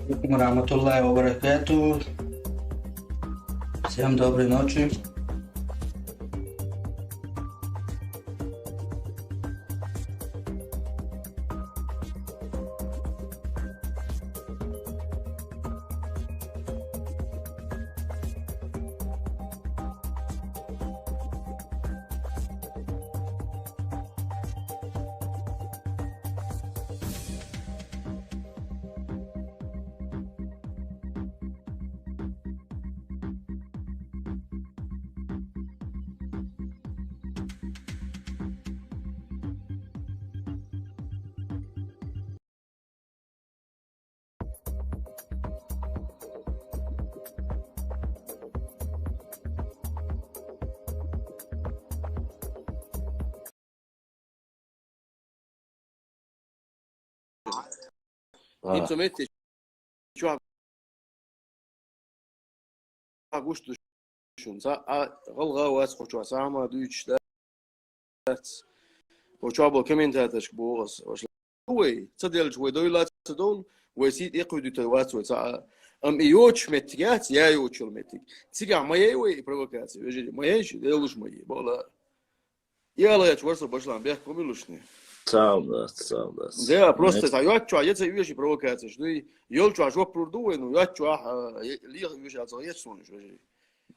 Алейкум ва баракату. Всем доброй ночи. Inso metti ciò a gusto shun sa غلغة واسقو سامة دوش دات وشابو كمان تاتش بوغس وش هو تصدق شوي دويلات تدون ويسيد يقودو توات وسا ايوتش متيات يا يوتش المتيك تيجا ما يوي بروفوكاسي وجري ما يش دلوش ما يبولا يلا يا чувство пошла бег помилушни Сам да. Да, просто за ячу, а это вещи провокация, что и ёлчу, а что продует, ну ячу, лих вещи, а за ячу,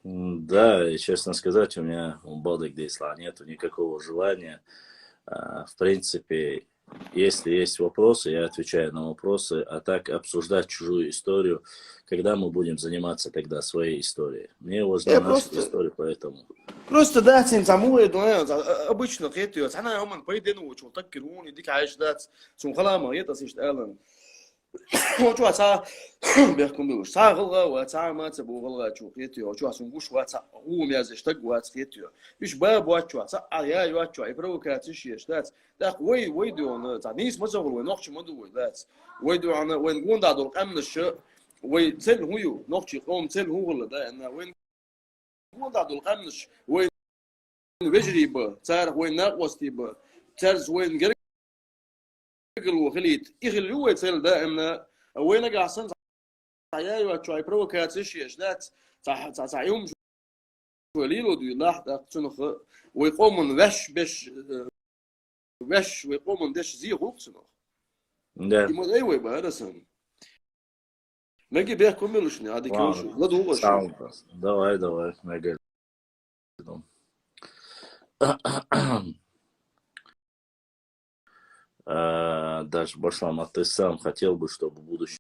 Да, и честно сказать, у меня у Бога Дейсла нету никакого желания. В принципе, если есть вопросы, я отвечаю на вопросы, а так обсуждать чужую историю, когда мы будем заниматься тогда своей историей. Мне важна наша история, поэтому... Просто да, тем самое, обычно это, أنا يوما بيدين وشو تذكروني ديك عايش ذات ثم خلا ما يتصيش ألم وشو أتا بيحكم بيوش تا غلغة وتا ما تبو غلغة شو قيتيو وشو أسمعوش وتا هو ميازش تقوى قيتيو يش باب وشو تا يا وشو يبرو كاتش يش ذات ده وي دون تا نيس مزغل ونقش مدو ذات وي دو أنا وين قون دادو الأمن الشيء وي تل هو نقش قوم تل هو ولا ده أنا وين قون دادو الأمن وين بجري با تار وين ناقوستي با تارز وين قرقل وخليت إخل هو تل دائما وين قاعسن تعيا وشوي بروكاتش يشدات تاع يوم وليلو دي لاحظة تنخ ويقومون وش ويقومون دش زي غوق تنخ Да. يمود أيوة بهرسن نجي بيه كملوشني هذيك يوشو لا دوغ شو Давай, нагадим. Даже Башлам, а ты сам хотел бы, чтобы в будущем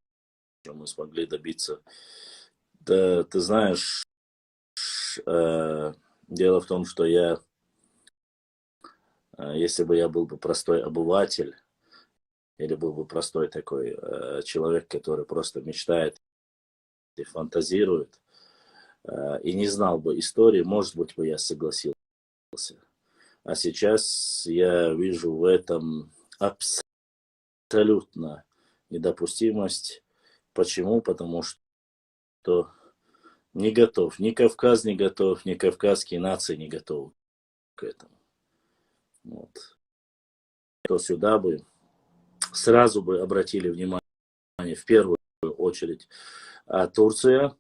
мы смогли добиться? Да, ты знаешь, дело в том, что если бы я был бы простой обыватель, или был бы простой такой человек, который просто мечтает и фантазирует, и не знал бы истории, может быть, бы я согласился. А сейчас я вижу в этом абсолютно недопустимость. Почему? Потому что не готов. Ни Кавказ не готов, ни кавказские нации не готовы к этому. Вот. То сюда бы сразу бы обратили внимание в первую очередь. А Турция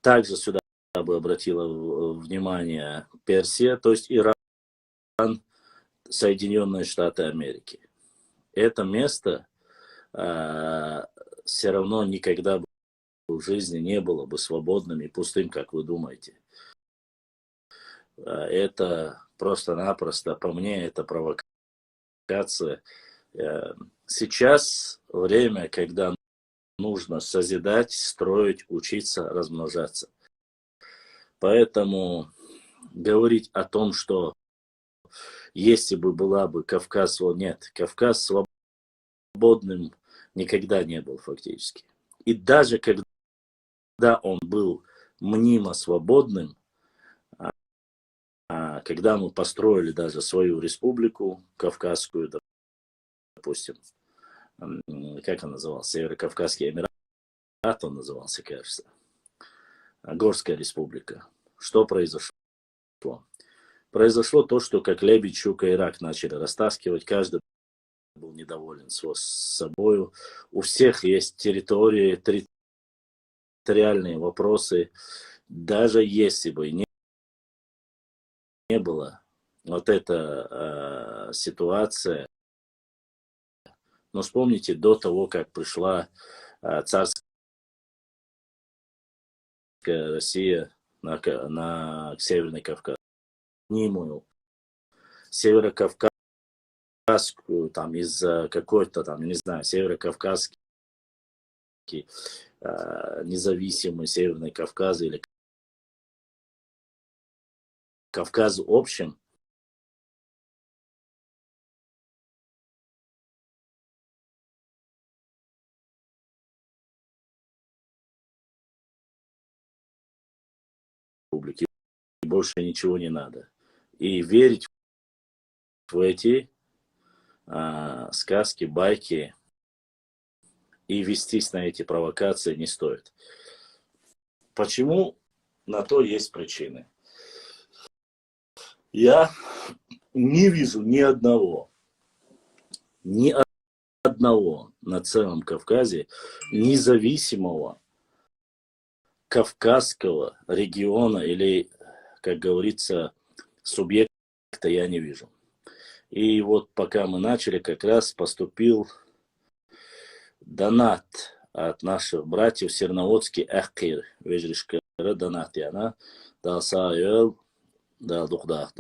также сюда бы обратила внимание Персия, то есть Иран, Соединенные Штаты Америки. Это место все равно никогда бы в жизни не было бы свободным и пустым, как вы думаете. Это просто-напросто, по мне, это провокация. Сейчас время, когда нужно созидать, строить, учиться, размножаться. Поэтому говорить о том, что если бы была бы Кавказ, нет, Кавказ свободным никогда не был фактически. И даже когда он был мнимо свободным, когда мы построили даже свою республику Кавказскую, допустим, как он назывался, Северо-Кавказский Эмират он назывался, кажется, Горская республика. Что произошло? Произошло то, что как лебедь, щука и рак начали растаскивать каждый был недоволен с собой. У всех есть территории, территориальные вопросы. Даже если бы не было вот эта ситуация, но вспомните, до того, как пришла царская Россия на Северный Кавказ, Северокавказскую, там, из-за какой-то, там, не знаю, Северокавказский, независимый Северный Кавказ или Кавказ в общем, республики, больше ничего не надо. И верить в эти сказки, байки и вестись на эти провокации не стоит. Почему? На то есть причины. Я не вижу ни одного на целом Кавказе независимого кавказского региона или, как говорится, субъекта я не вижу. И вот пока мы начали, как раз поступил донат от наших братьев Серноводский Ахкир. Вежришка донат яна. Да саэл, да духдах.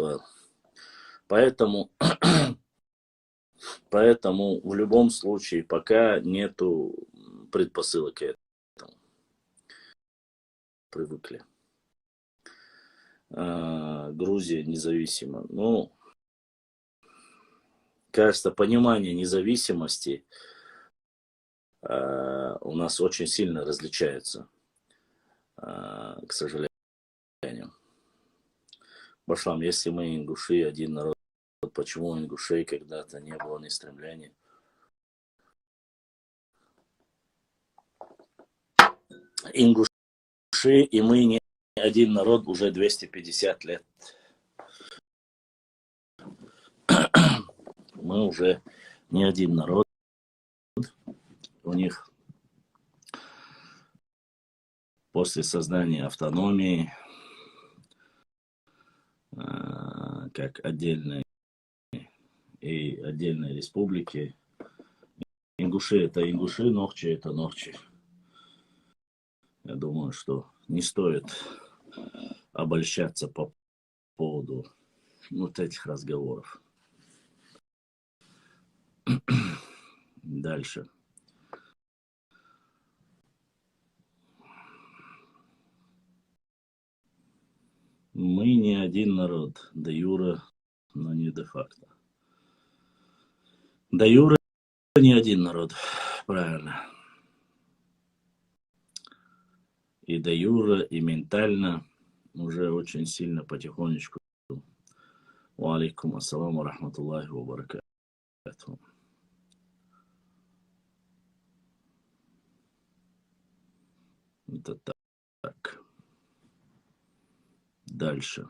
Поэтому в любом случае пока нету предпосылок к этому. Привыкли. Грузия независима. Ну, кажется, понимание независимости у нас очень сильно различается, к сожалению. Башлам, если мы ингуши, один народ, почему у ингушей когда-то не было ни стремления? Ингуши и мы не один народ уже 250 лет. Мы уже не один народ. У них после создания автономии, как отдельной республики, ингуши это ингуши, нохчи это нохчи. Я думаю, что не стоит обольщаться по поводу вот этих разговоров. Дальше. Мы не один народ, де юре, но не де факто. Де юре не один народ, правильно. И де юре, и ментально уже очень сильно потихонечку. Ва алейкум ассаламу рахматуллахи ва баракатуху. Это так. Дальше.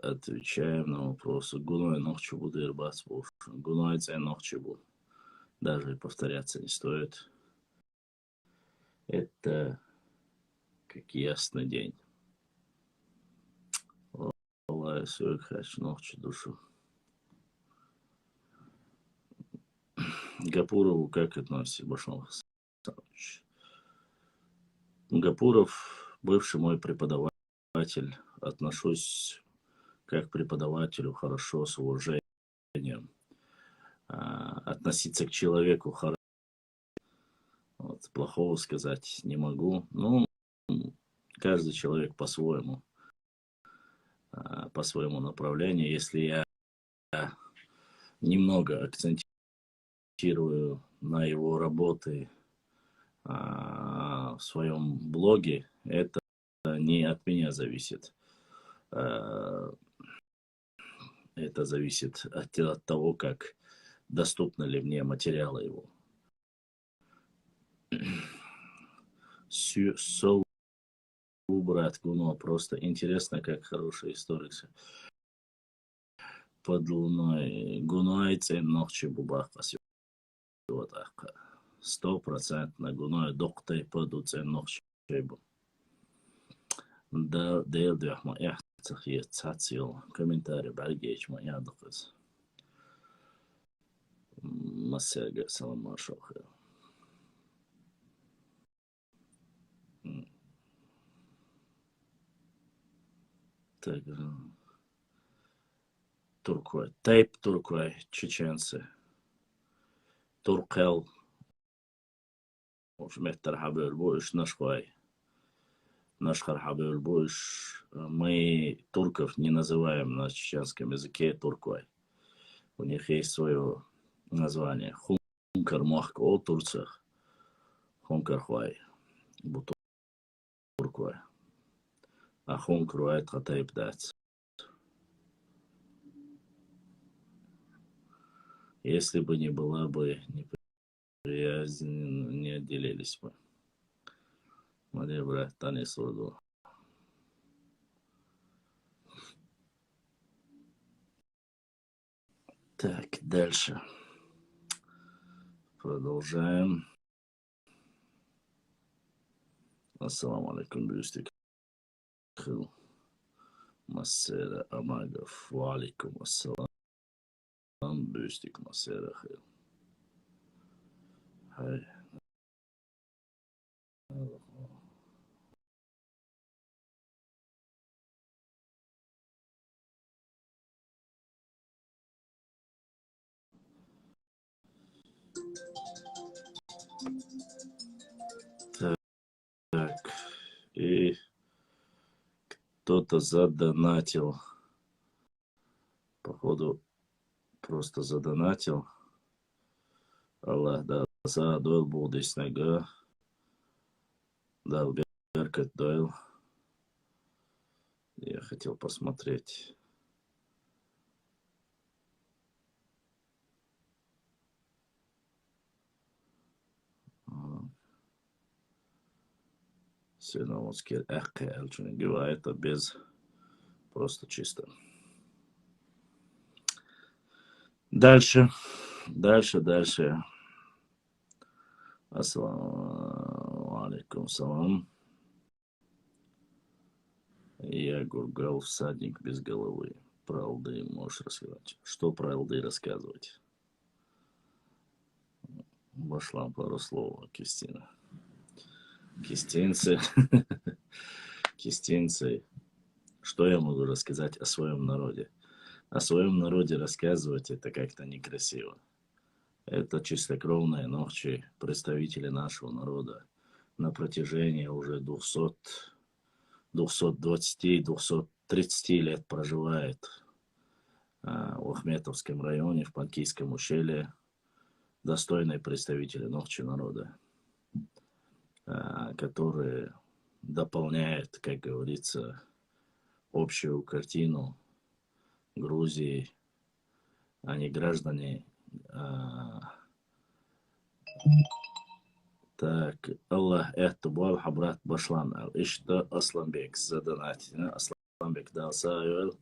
Отвечаем на вопросы. Гуной нохчу буду ирбас буш. Гуной цай нохчу буду. Даже повторяться не стоит. Это как ясный день. Аллах свой хач нохчу душу. Гапурову как относится, Башлам Хасанович? Гапуров, бывший мой преподаватель, отношусь как к преподавателю хорошо, с уважением. Относиться к человеку хорошо. Вот, плохого сказать не могу. Ну, каждый человек по-своему направлению. Если я немного акцентирую на его работы в своем блоге, это не от меня зависит. Это зависит от того, как доступны ли мне материалы его. Сол, брат Гуно, просто интересно, как хороший историк фадлуной гуной цен ночи бубах пасиотаха. 100% гуной доктай паду цен ночи бу. Да, дел дях ма яхтах е цацио. Комментарий баргеч ма ядахас. Масяга саламашоха. Так, Турквай. Тайп Турквай. Чеченцы. Туркел. Уж меттер хабер буш нашхвай. Нашхар хабер буш. Мы турков не называем на чеченском языке турквай. У них есть свое название. Хункар махк о Турцах. Хункар хвай. Буту турквай. А хункар уайт хатайп дац. Если бы не была бы неприязнь, не отделились бы. Мои брат, Тани Сурду. Так, дальше. Продолжаем. Ассаламу алейкум, бюстик. Массера Амагов. Ва алейкум ассалам. Бюстик Массера Хил. Хай. Так, и кто-то задонатил. Походу, просто задонатил. Аллах да задойл болды снега. Дал беркет дойл. Я хотел посмотреть. Синоводский а это без, просто чисто. Дальше. Ассаламу алейкум салам. Я гургал всадник без головы. Про алды можешь рассказать? Что про алды рассказывать? Вошла пару слов, Кристина. Кистинцы. Что я могу рассказать о своем народе? О своем народе рассказывать это как-то некрасиво. Это чистокровные ногчи представители нашего народа на протяжении уже 220-230 лет проживает в Ахметовском районе, в Панкийском ущелье, достойные представители ногчи народа, которые дополняют, как говорится, общую картину Грузии. Они граждане. Так, Аллах Эхтубал Хабрат Башлан. Ишта Асланбек задонатина. Асланбек да сайвел.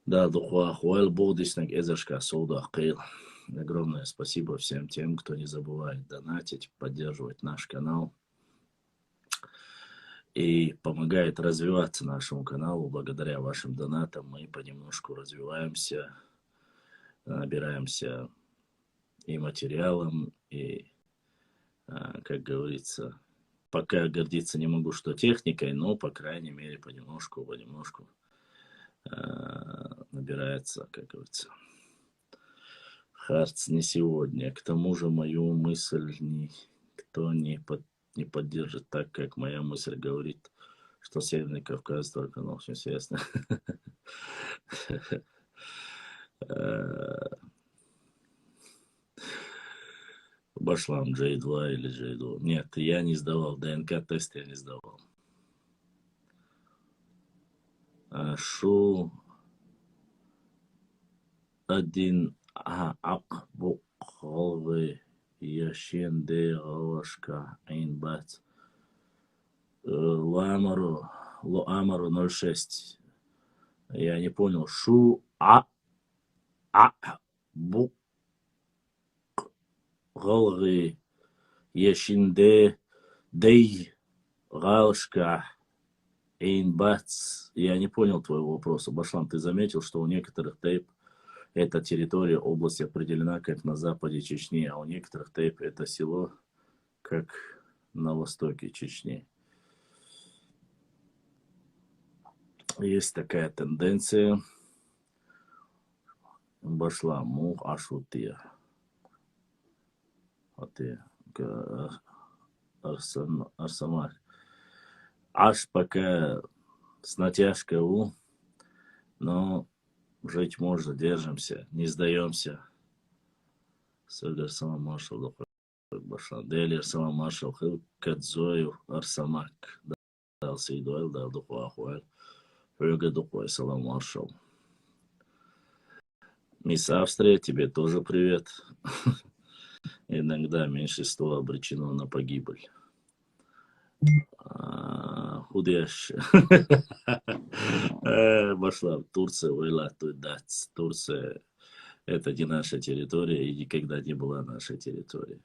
Да, духва хуэл будиснак эзершка суда кил. Огромное спасибо всем тем, кто не забывает донатить, поддерживать наш канал и помогает развиваться нашему каналу. Благодаря вашим донатам мы понемножку развиваемся, набираемся и материалом, и, как говорится, пока гордиться не могу, что техникой, но, по крайней мере, понемножку набирается, как говорится. Харц не сегодня. К тому же мою мысль никто не поддержит, так как моя мысль говорит, что Северный Кавказ только ночью ясно. Башлам J2 или J2. Нет, я не сдавал. ДНК-тест я не сдавал. Шу один ак буквы яшенде галашка айнбат. Луамару 06. Я не понял. Шу bu غلغي يشنده дей галшка эйнбац. Я не понял твоего вопроса. Башлам, ты заметил, что у некоторых тейп эта территория, область определена как на западе Чечни, а у некоторых тейп это село как на востоке Чечни. Есть такая тенденция. Башла мух ашутия. Арсамах. Аж пока с натяжкой у, но жить можно, держимся, не сдаемся. Сагар сама маршал башла. Дели сама маршал хил кадзою арсамак. Дал сейдуэл, дал духуахуэль. Фюга духуэ салам маршал. Мисс Австрия, тебе тоже привет. Иногда меньшинство обречено на погибель. Худеш. Башла Турция, войла тудать. Турция это не наша территория и никогда не была нашей территорией.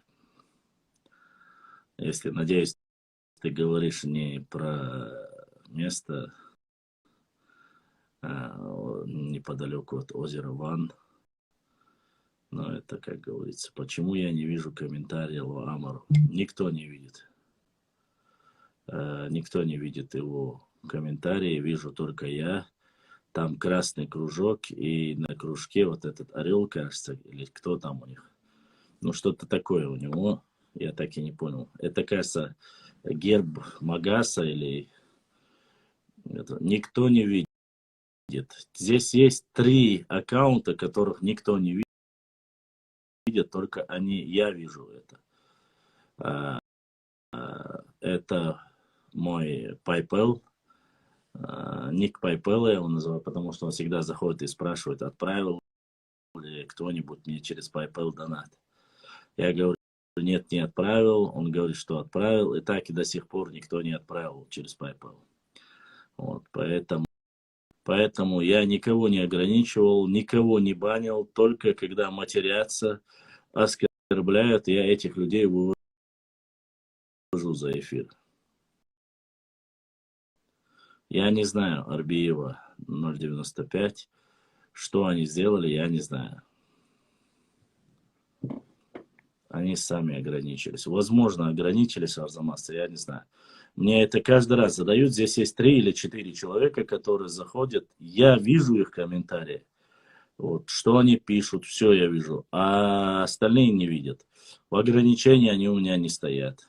Если, надеюсь, ты говоришь не про место неподалеку от озера Ван, но это, как говорится, почему я не вижу комментариев о Амару? Никто не видит. Никто не видит его комментарии, вижу только я. Там красный кружок, и на кружке вот этот орел, кажется, или кто там у них. Ну, что-то такое у него, я так и не понял. Это, кажется, герб Магаса или... Это, никто не видит. Здесь есть 3 аккаунта, которых никто не видит, только я вижу это. Это мой PayPal, ник PayPal я его называю, потому что он всегда заходит и спрашивает, отправил ли кто-нибудь мне через PayPal донат. Я говорю, нет, не отправил. Он говорит, что отправил. И так и до сих пор никто не отправил через PayPal. Вот, поэтому я никого не ограничивал, никого не банил. Только когда матерятся, оскорбляют, я этих людей вывожу за эфир. Я не знаю, Арбиева 095, что они сделали, я не знаю. Они сами ограничились. Возможно, ограничились, Арзамас, я не знаю. Мне это каждый раз задают. Здесь есть 3 или 4 человека, которые заходят. Я вижу их комментарии. Вот, что они пишут, все я вижу. А остальные не видят. В ограничении они у меня не стоят.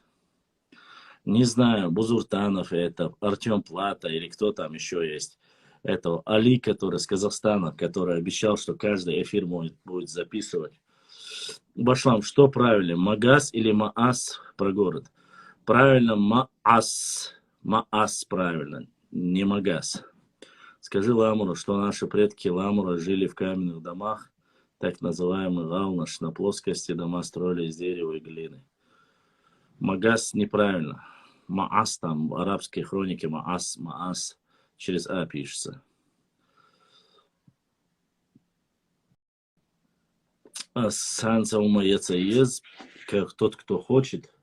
Не знаю, Бузуртанов это, Артем Плата или кто там еще есть. Это Али, который из Казахстана, который обещал, что каждый эфир будет записывать. Башлам, что правильно, Магас или Маас про город? Правильно, Маас. Маас правильно, не Магас. Скажи Ламуру, что наши предки Ламура жили в каменных домах, так называемый галнаш, на плоскости дома строили из дерева и глины. Магас неправильно. Маас там, в арабской хронике Маас, Маас, через А пишется. Санса умается есть, как тот, кто хочет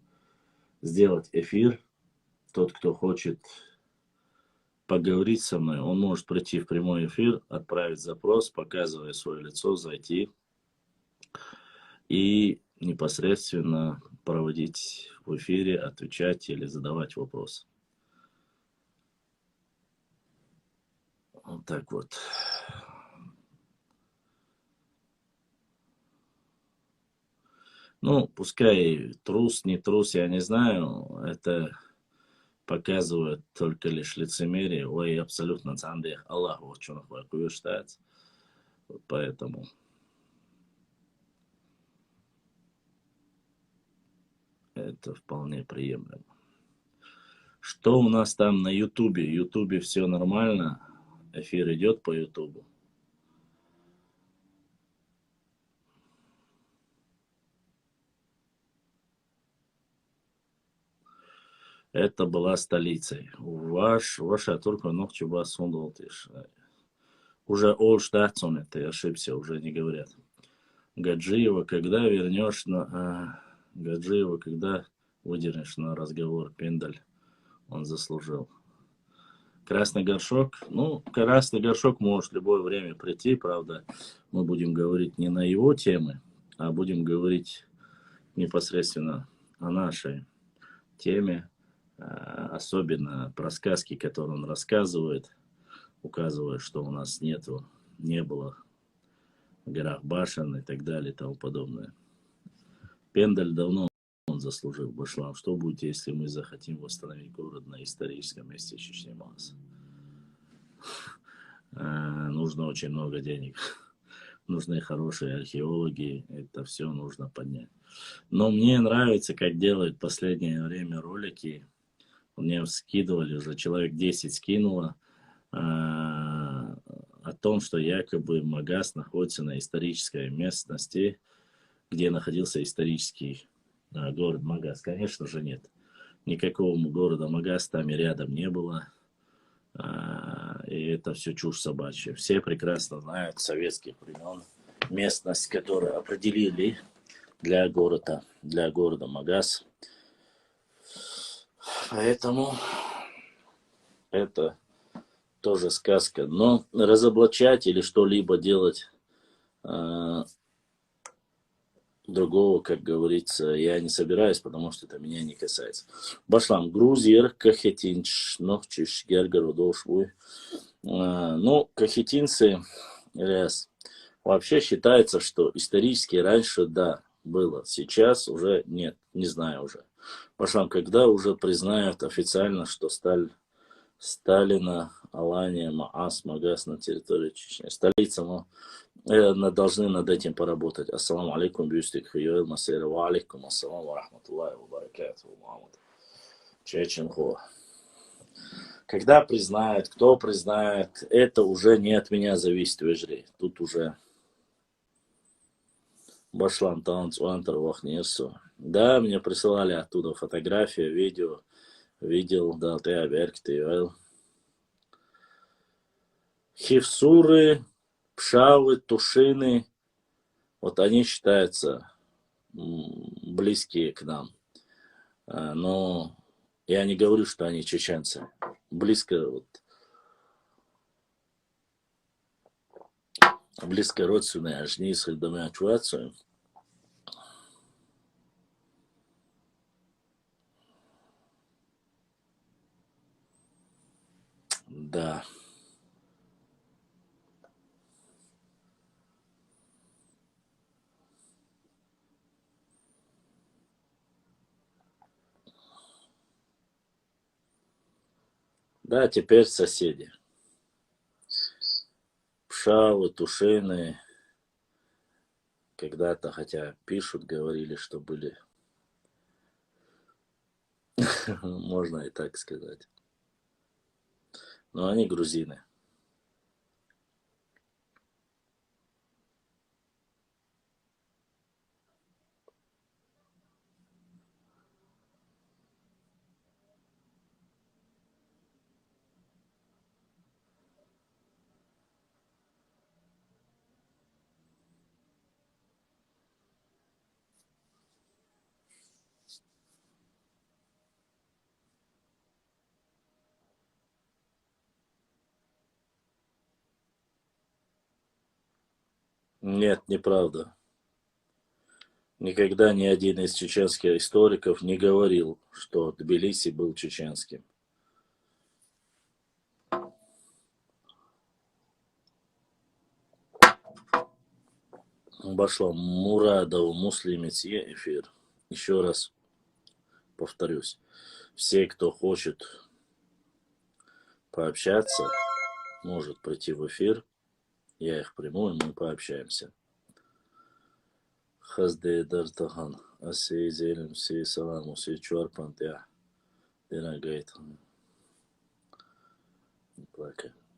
сделать эфир, тот, кто хочет поговорить со мной, он может прийти в прямой эфир, отправить запрос, показывая свое лицо, зайти и непосредственно проводить в эфире, отвечать или задавать вопрос. Вот так вот. Ну, пускай трус, не трус, я не знаю, это показывает только лишь лицемерие. Ой, абсолютно цандех Аллах, вот что нахуй считается. Вот поэтому это вполне приемлемо. Что у нас там на Ютубе? В Ютубе все нормально. Эфир идет по Ютубу. Это была столицей. Ваша турка ногчу бас сондолтиш. Уже Олштадтсон, это я ошибся, уже не говорят. Гаджиева, когда вернешь на... Гаджиева, когда выдернешь на разговор, Пендаль, он заслужил. Красный горшок, ну, красный горшок может в любое время прийти, правда, мы будем говорить не на его темы, а будем говорить непосредственно о нашей теме, особенно про сказки, которые он рассказывает, указывая, что у нас не было в горах башен и так далее и тому подобное. Пендаль давно он заслужил Башлам. Что будет, если мы захотим восстановить город на историческом месте Чечни-Мас? Нужно очень много денег. Нужны хорошие археологи. Это все нужно поднять. Но мне нравится, как делают в последнее время ролики. Мне скидывали, уже человек 10 скинуло, о том, что якобы Магас находится на исторической местности, где находился исторический город Магас. Конечно же нет. Никакого города Магас там и рядом не было. И это все чушь собачья. Все прекрасно знают с советских времен местность, которую определили для города Магас. Поэтому это тоже сказка. Но разоблачать или что-либо делать другого, как говорится, я не собираюсь, потому что это меня не касается. Башлам, Грузия, Кахетинч, Нохчиш, Гергородошвуй. Ну, кахетинцы, вообще считается, что исторически раньше, да, было. Сейчас уже нет, не знаю уже. Башлам, когда уже признают официально, что Сталина, Алания, Маас, Магас на территории Чечни. Столица, но должны над этим поработать. Ассаламу алейкум, бюстик, хуйоэл, масейра, ва алейкум, ассаламу ва рахматуллахи ва баракатуху, Мухаммад. Чеченхо. Когда признают, кто признает, это уже не от меня зависит, вежри. Тут уже Башлам танц, вантер, вахнирсу. Да, мне присылали оттуда фотографии, видео. Видел, да, ты оберкты. Хивсуры, пшавы, тушины, вот они считаются близкие к нам. Но я не говорю, что они чеченцы. Близко родственные, аж не с хальдами очуацию. Да. Да, теперь соседи. Пшавы, тушины. Когда-то, хотя пишут, говорили, что были. Можно и так сказать. Но они грузины. Нет, неправда. Никогда ни один из чеченских историков не говорил, что Тбилиси был чеченским. Башлам Мурадов Муслимитье эфир. Еще раз повторюсь. Все, кто хочет пообщаться, может прийти в эфир. Я их приму, и мы пообщаемся. Хазде Дартахан. Аси Зелем, Си Саламу, Си Чуарпантя. Динагайт.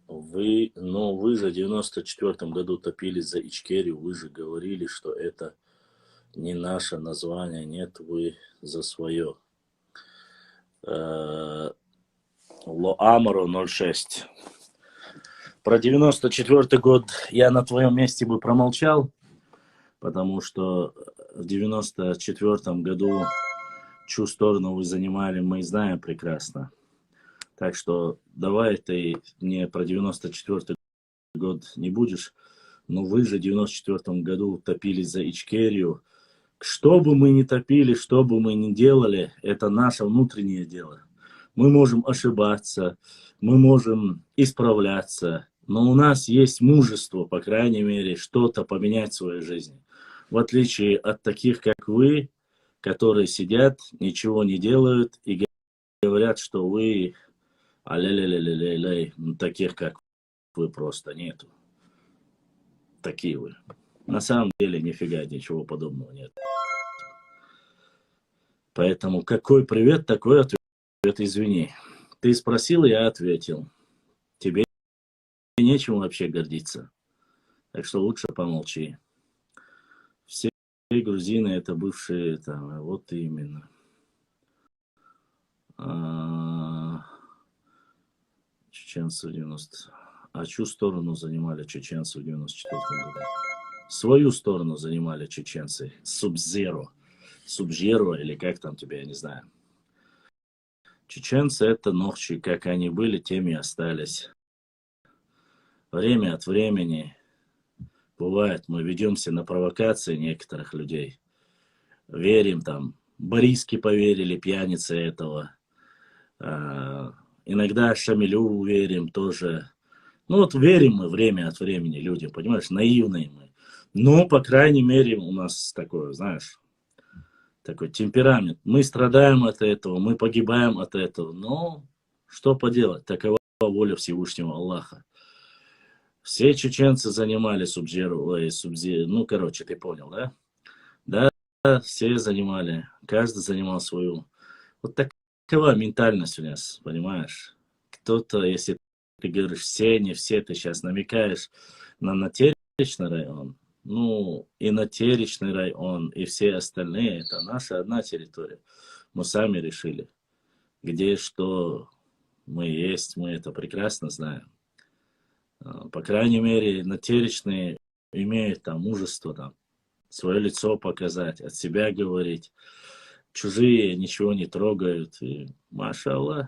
Вы же в 94 году топились за Ичкерию. Вы же говорили, что это не наше название. Нет, вы за свое. Лоамаро 06. Про 94-й год я на твоем месте бы промолчал, потому что в 94-м году чью сторону вы занимали, мы знаем прекрасно. Так что давай ты мне про 94-й год не будешь. Но вы же в 94-м году топились за Ичкерию. Что бы мы ни топили, что бы мы ни делали, это наше внутреннее дело. Мы можем ошибаться, мы можем исправляться, но у нас есть мужество, по крайней мере, что-то поменять в своей жизни. В отличие от таких, как вы, которые сидят, ничего не делают и говорят, что вы таких, как вы, просто нету. Такие вы. На самом деле нифига ничего подобного нет. Поэтому какой привет, такой ответ. Извини. Ты спросил, я ответил. Тебе нечем вообще гордиться. Так что лучше помолчи. Все грузины это бывшие там, вот именно. Чеченцы в 90. А чью сторону занимали чеченцы в 94 году? Свою сторону занимали чеченцы. Субзеро. Субзеро или как там тебя, я не знаю. Чеченцы это ногчи, как они были, теми и остались. Время от времени бывает, мы ведемся на провокации некоторых людей. Верим там, Бориски поверили, пьяницы этого. Иногда Шамилю верим тоже. Ну вот верим мы время от времени людям, понимаешь, наивные мы. Но, по крайней мере, у нас такое, знаешь, такой темперамент. Мы страдаем от этого, мы погибаем от этого. Но что поделать, такова воля Всевышнего Аллаха. Все чеченцы занимали ну, короче, ты понял, да? Да, все занимали, каждый занимал свою. Вот такова ментальность у нас, понимаешь? Кто-то, если ты говоришь все, не все, ты сейчас намекаешь на натеричный район. Ну, и натеричный район, и все остальные, это наша одна территория. Мы сами решили, где что мы есть, мы это прекрасно знаем. По крайней мере, натеричные имеют там мужество, там, свое лицо показать, от себя говорить. Чужие ничего не трогают. И, маша Аллах,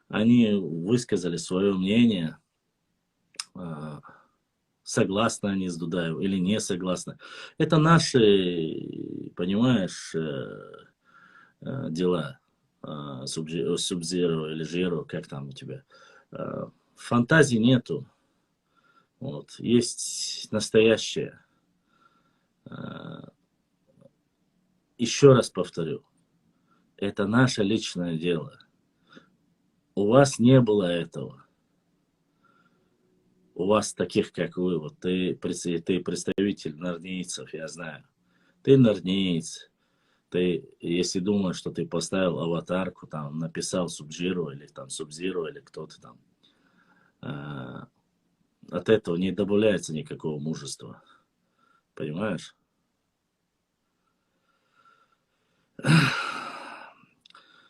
они высказали свое мнение. Согласны они с Дудаевым или не согласны. Это наши, понимаешь, дела. Субзеро или Жиро, как там у тебя. Фантазии нету. Вот. Есть настоящее. Еще раз повторю. Это наше личное дело. У вас не было этого. У вас таких, как вы. Вот ты представитель норнийцев, я знаю. Ты норниец. Ты, если думаешь, что ты поставил аватарку, там, написал Субзиро или там Субзиро или кто-то там, от этого не добавляется никакого мужества. Понимаешь?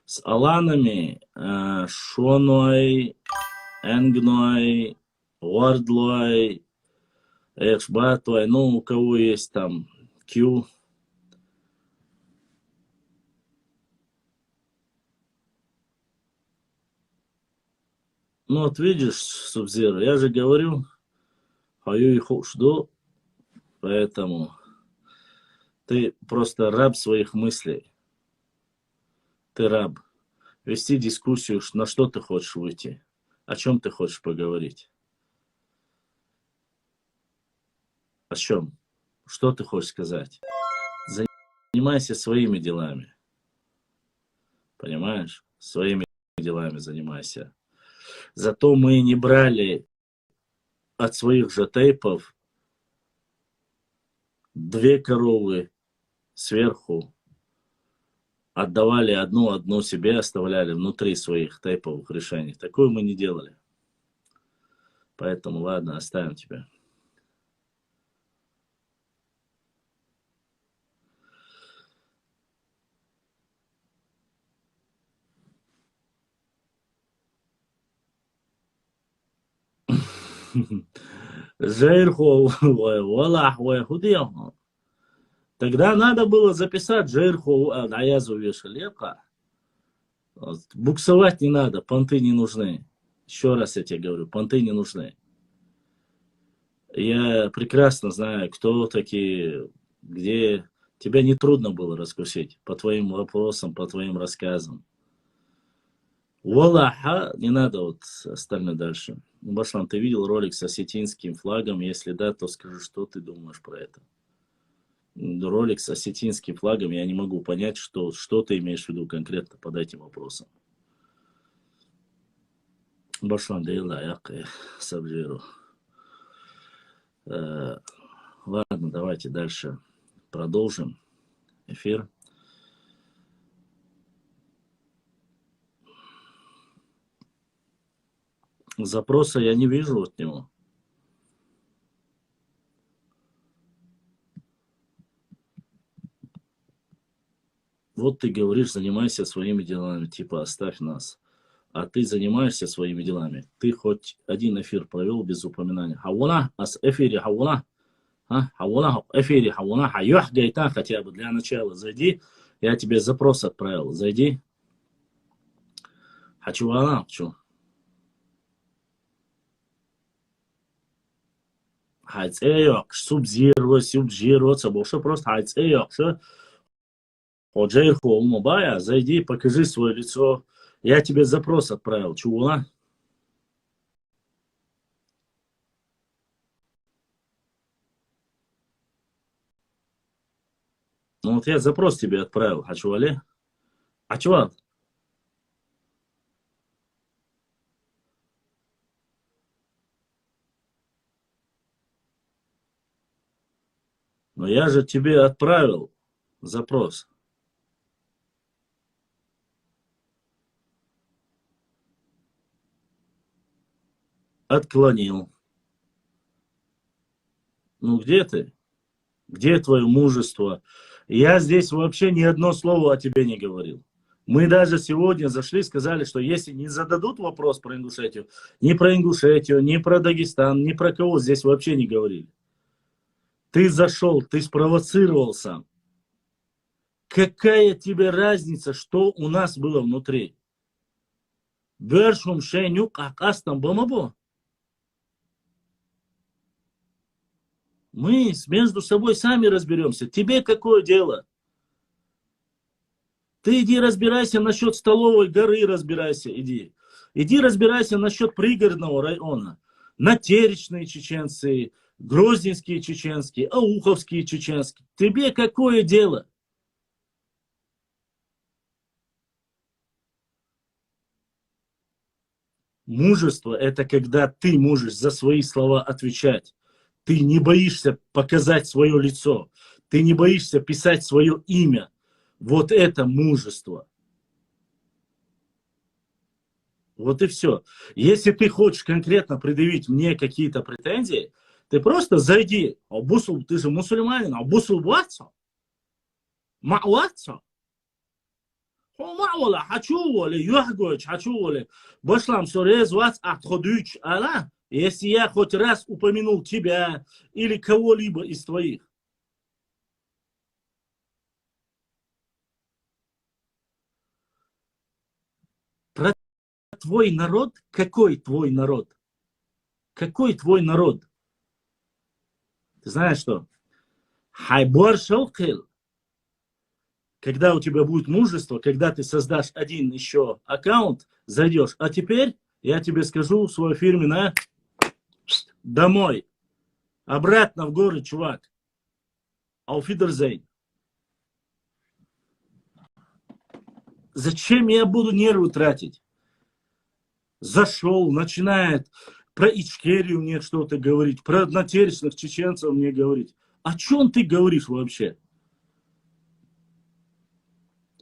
С Аланами, Шоной, Энгной, Уардлой, Эшбатлой, ну, у кого есть там Q. Ну, вот видишь, Субзиро, я же говорю, хаю и хушду, поэтому ты просто раб своих мыслей. Ты раб. Вести дискуссию, на что ты хочешь выйти, о чем ты хочешь поговорить. О чем? Что ты хочешь сказать? Занимайся своими делами. Понимаешь? Своими делами занимайся. Зато мы не брали от своих же тейпов 2 коровы сверху, отдавали одну себе, оставляли внутри своих тейповых решений. Такое мы не делали. Поэтому ладно, оставим тебя. Тогда надо было записать Джейрху Аязу Вешалепка. Буксовать не надо, понты не нужны. Еще раз я тебе говорю, понты не нужны. Я прекрасно знаю, кто такие, где... Тебя не трудно было раскусить по твоим вопросам, по твоим рассказам. Валаха, не надо вот остальное дальше. Башлам, ты видел ролик с осетинским флагом? Если да, то скажи, что ты думаешь про это. Ролик с осетинским флагом, я не могу понять, что ты имеешь в виду конкретно под этим вопросом. Башлам, да и лаяк, сабжиру. Ладно, давайте дальше продолжим эфир. Запроса я не вижу от него. Вот ты говоришь, занимайся своими делами, типа оставь нас. А ты занимаешься своими делами. Ты хоть один эфир провел без упоминания. Хауна, ас эфире хауна. Хауна, эфире хауна. Хайох гайтан хотя бы для начала. Зайди, я тебе запрос отправил. Зайди. Хочу она, хочу. Хайцеёк, субзироваться, больше просто хайцеёк, что? Ходжейху умабая, зайди, покажи свое лицо. Я тебе запрос отправил, чула? Ну вот я запрос тебе отправил, хочу али? А чего? Но я же тебе отправил запрос. Отклонил. Ну где ты? Где твое мужество? Я здесь вообще ни одно слово о тебе не говорил. Мы даже сегодня зашли, сказали, что если не зададут вопрос про Ингушетию, ни про Дагестан, ни про кого здесь вообще не говорили. Ты зашел, ты спровоцировал сам. Какая тебе разница, что у нас было внутри? Бершум шенюк акастам бамабо. Мы между собой сами разберемся. Тебе какое дело? Ты иди разбирайся насчет столовой горы, разбирайся, иди. Иди разбирайся насчет пригородного района. Натеречные чеченцы, грозненские чеченские, ауховские чеченские. Тебе какое дело? Мужество – это когда ты можешь за свои слова отвечать. Ты не боишься показать свое лицо. Ты не боишься писать свое имя. Вот это мужество. Вот и все. Если ты хочешь конкретно предъявить мне какие-то претензии, ты просто зайди. Абусул, ты же мусульманин. Абусул ватса. Мa'ватса. Мa'вала. Хачували. Юхгоч. Хачували. Башлам сорез ватс ахтходуч. Ала. Если я хоть раз упомянул тебя или кого-либо из твоих. Про твой народ? Какой твой народ? Какой твой народ? Ты знаешь что? Хайбор шелкел. Когда у тебя будет мужество, когда ты создашь один еще аккаунт, зайдешь. А теперь я тебе скажу свое фирменное домой. Обратно в горы, чувак. Ауфидерзейн. Зачем я буду нервы тратить? Зашел, начинает про Ичкерию мне что-то говорить, про однотеречных чеченцев мне говорить. О чем ты говоришь вообще?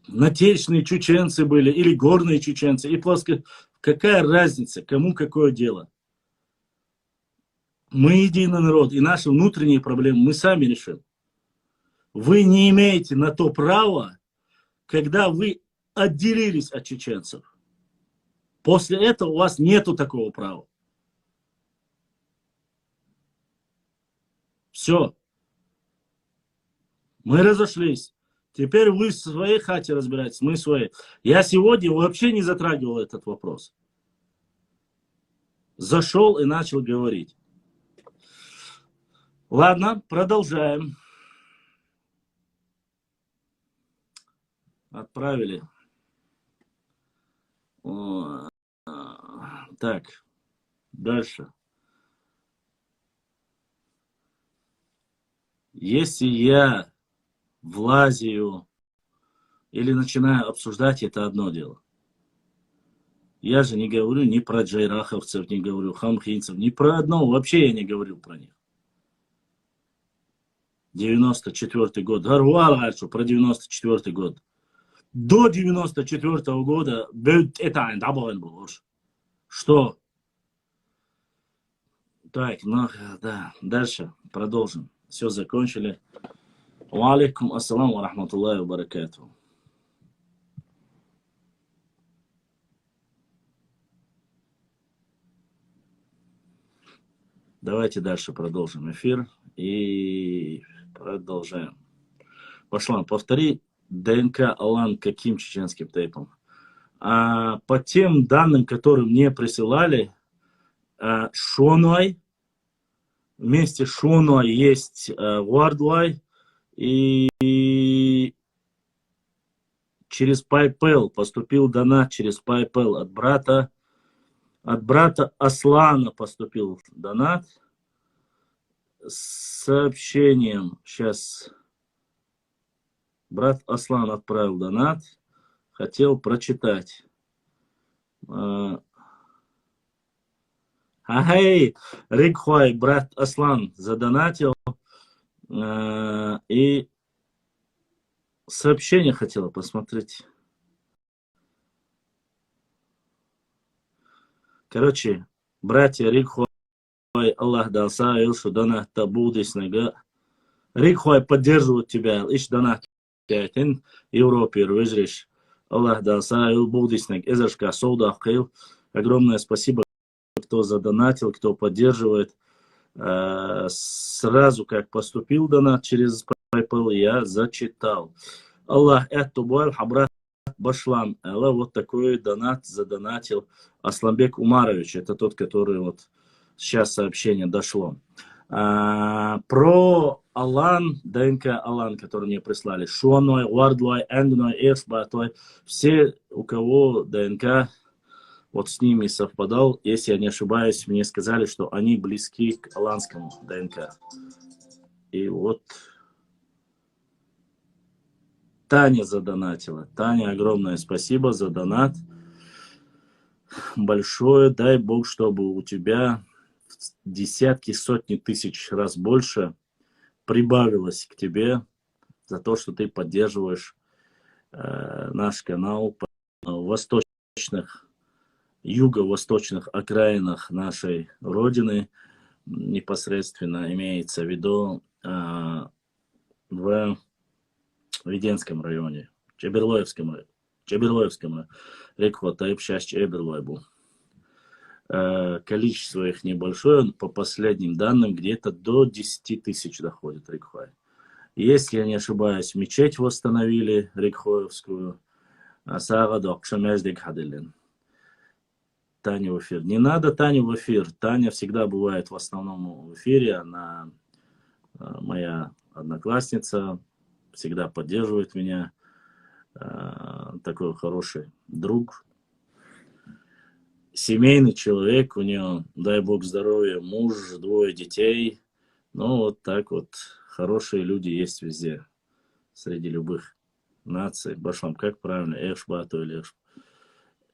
Натеречные чеченцы были или горные чеченцы, и плоско... Какая разница, кому какое дело? Мы единый народ, и наши внутренние проблемы мы сами решим. Вы не имеете на то права, когда вы отделились от чеченцев. После этого у вас нету такого права. Все. Мы разошлись. Теперь вы в своей хате разбираетесь, мы в своей. Я сегодня вообще не затрагивал этот вопрос. Зашел и начал говорить. Ладно, продолжаем. Отправили. Так, дальше. Если я влазию или начинаю обсуждать, это одно дело. Я же не говорю ни про джайраховцев, не говорю хамхинцев, ни про одного, вообще я не говорил про них. 94-й год. Говорю про 94-й год. До 94-го года это был. Что? Так, ну да, дальше продолжим. Все закончили. Ва алейкум ассалам ва рахматуллахи ва баракатуху. Давайте дальше продолжим эфир и продолжаем. Пошла, повтори ДНК Алан каким чеченским тейпом? По тем данным, которые мне присылали, Шоной, вместе с Шоной есть Wardway, и через PayPal поступил донат, через PayPal от брата Аслана поступил донат с сообщением. Сейчас брат Аслан отправил донат. Хотел прочитать. Ай, Рикхуай, брат Аслан задонатил. И сообщение хотела посмотреть. Короче, братья Рикхуай, Аллах дался, Илшу донат табудиснага. Рикхуай поддерживает тебя. Иш донат тятин Европе рвежриш. Аллах дался, Ил будиснаг. Эзершка соуда хил. Огромное спасибо, кто задонатил, кто поддерживает. Сразу как поступил донат через PayPal, я зачитал. Аллах эттубуаль хабрат башлам. Аллах вот такой донат задонатил Асланбек Умарович. Это тот, который вот сейчас сообщение дошло. Про Алан, ДНК Алан, который мне прислали. Шуаной, Вардлой, Энгной, Эрсбатой. Все, у кого ДНК вот с ними совпадал, если я не ошибаюсь, мне сказали, что они близки к аланскому ДНК. И вот Таня задонатила. Таня, огромное спасибо за донат. Большое. Дай Бог, чтобы у тебя десятки, сотни тысяч раз больше прибавилось к тебе за то, что ты поддерживаешь наш канал в восточных, юго-восточных окраинах нашей Родины. Непосредственно имеется в виду в Веденском районе, Чеберлоевском районе, Тайп сейчас Чеберлой был. Количество их небольшое, по последним данным, где-то до 10 тысяч доходит Рикхой. Если я не ошибаюсь, мечеть восстановили Рикхоевскую. Таня в эфир. Не надо Таню в эфир. Таня всегда бывает в основном в эфире. Она моя одноклассница, всегда поддерживает меня. Такой хороший друг. Семейный человек, у нее, дай Бог здоровья, муж, 2 детей. Ну, вот так вот, хорошие люди есть везде, среди любых наций. Башлам, как правильно? Эхшбату или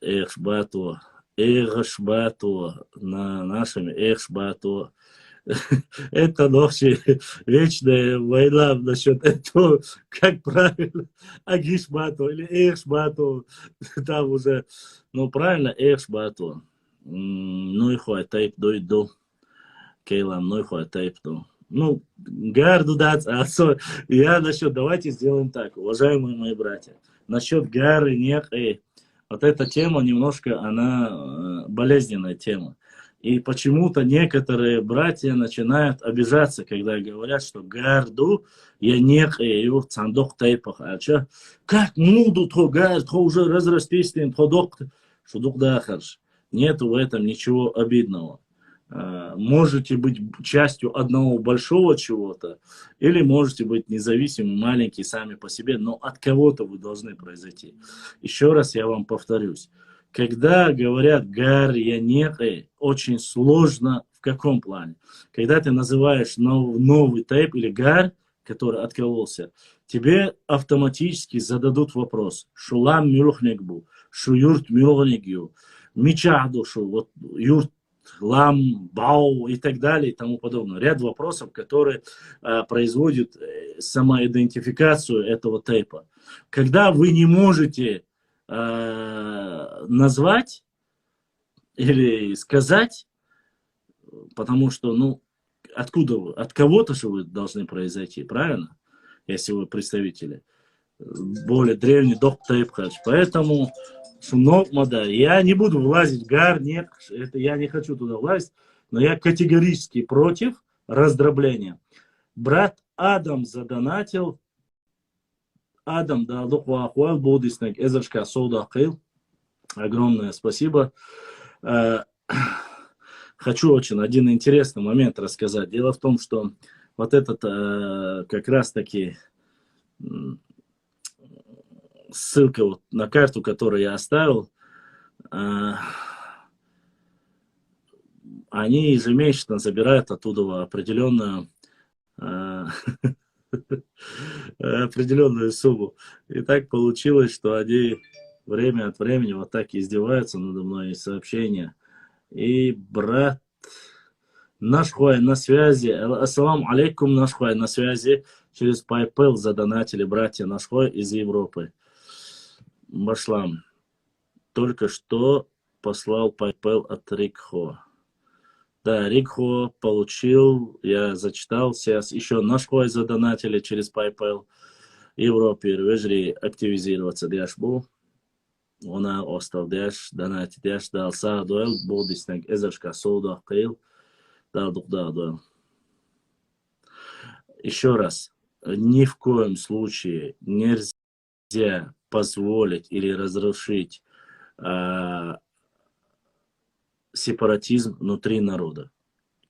Эхшбату? Эхшбату. На нашем Эхшбату. Это ночи, вечная война насчет этого, как правильно, Агишбату или Эхшбату, там уже, ну правильно, Эхшбату, ну и хуай тайп дойду, Кейлам, ну и хуай тайп, ну, гарду дать, я насчет, давайте сделаем так, уважаемые мои братья, насчет гары, нет, вот эта тема немножко, она болезненная тема. И почему-то некоторые братья начинают обижаться, когда говорят, что гарду я не хею цандок тайпах. Как муду то гард, то уже разрастись, то док, что дух дахарш. Нету в этом ничего обидного. Можете быть частью одного большого чего-то, или можете быть независимым, маленький сами по себе, но от кого-то вы должны произойти. Еще раз я вам повторюсь. Когда говорят гар, я не, очень сложно в каком плане? Когда ты называешь новый тайп или гар, который откололся, тебе автоматически зададут вопрос. Шулам мюрхнегбу, шуюрт мюрхнегю, мичахду, шу, вот юрт, лам, бау и так далее и тому подобное. Ряд вопросов, которые производят самоидентификацию этого тайпа. Когда вы не можете назвать или сказать, потому что, ну, откуда вы? От кого-то же вы должны произойти, правильно? Если вы представители более древний доктор. Поэтому я не буду влазить в гар, нет, это я не хочу туда влазить, но я категорически против раздробления. Брат Адам задонатил. Адам, да, луквахуал, бодиснек, эзершка, соудахил. Огромное спасибо. Хочу очень один интересный момент рассказать. Дело в том, что вот этот как раз таки ссылка вот на карту, которую я оставил, они ежемесячно забирают оттуда определенную сумму. И так получилось, что они время от времени вот так издеваются надо мной, и сообщения. И брат наш хой на связи. Ассаламу алейкум, наш хой на связи. Через PayPal задонатили братья наш хой из Европы. Башлам. Только что послал PayPal от Рикхо. Да, Рикхо получил, я зачитал, сейчас еще наш хой задонатили через PayPal. Европе рвежри активизироваться дяшбу. Она остал дяш, донати дяш, дал са дуэл, бодиснег эзершка соуда каил, дал духда дуэл. Еще раз, ни в коем случае нельзя позволить или разрушить сепаратизм внутри народа.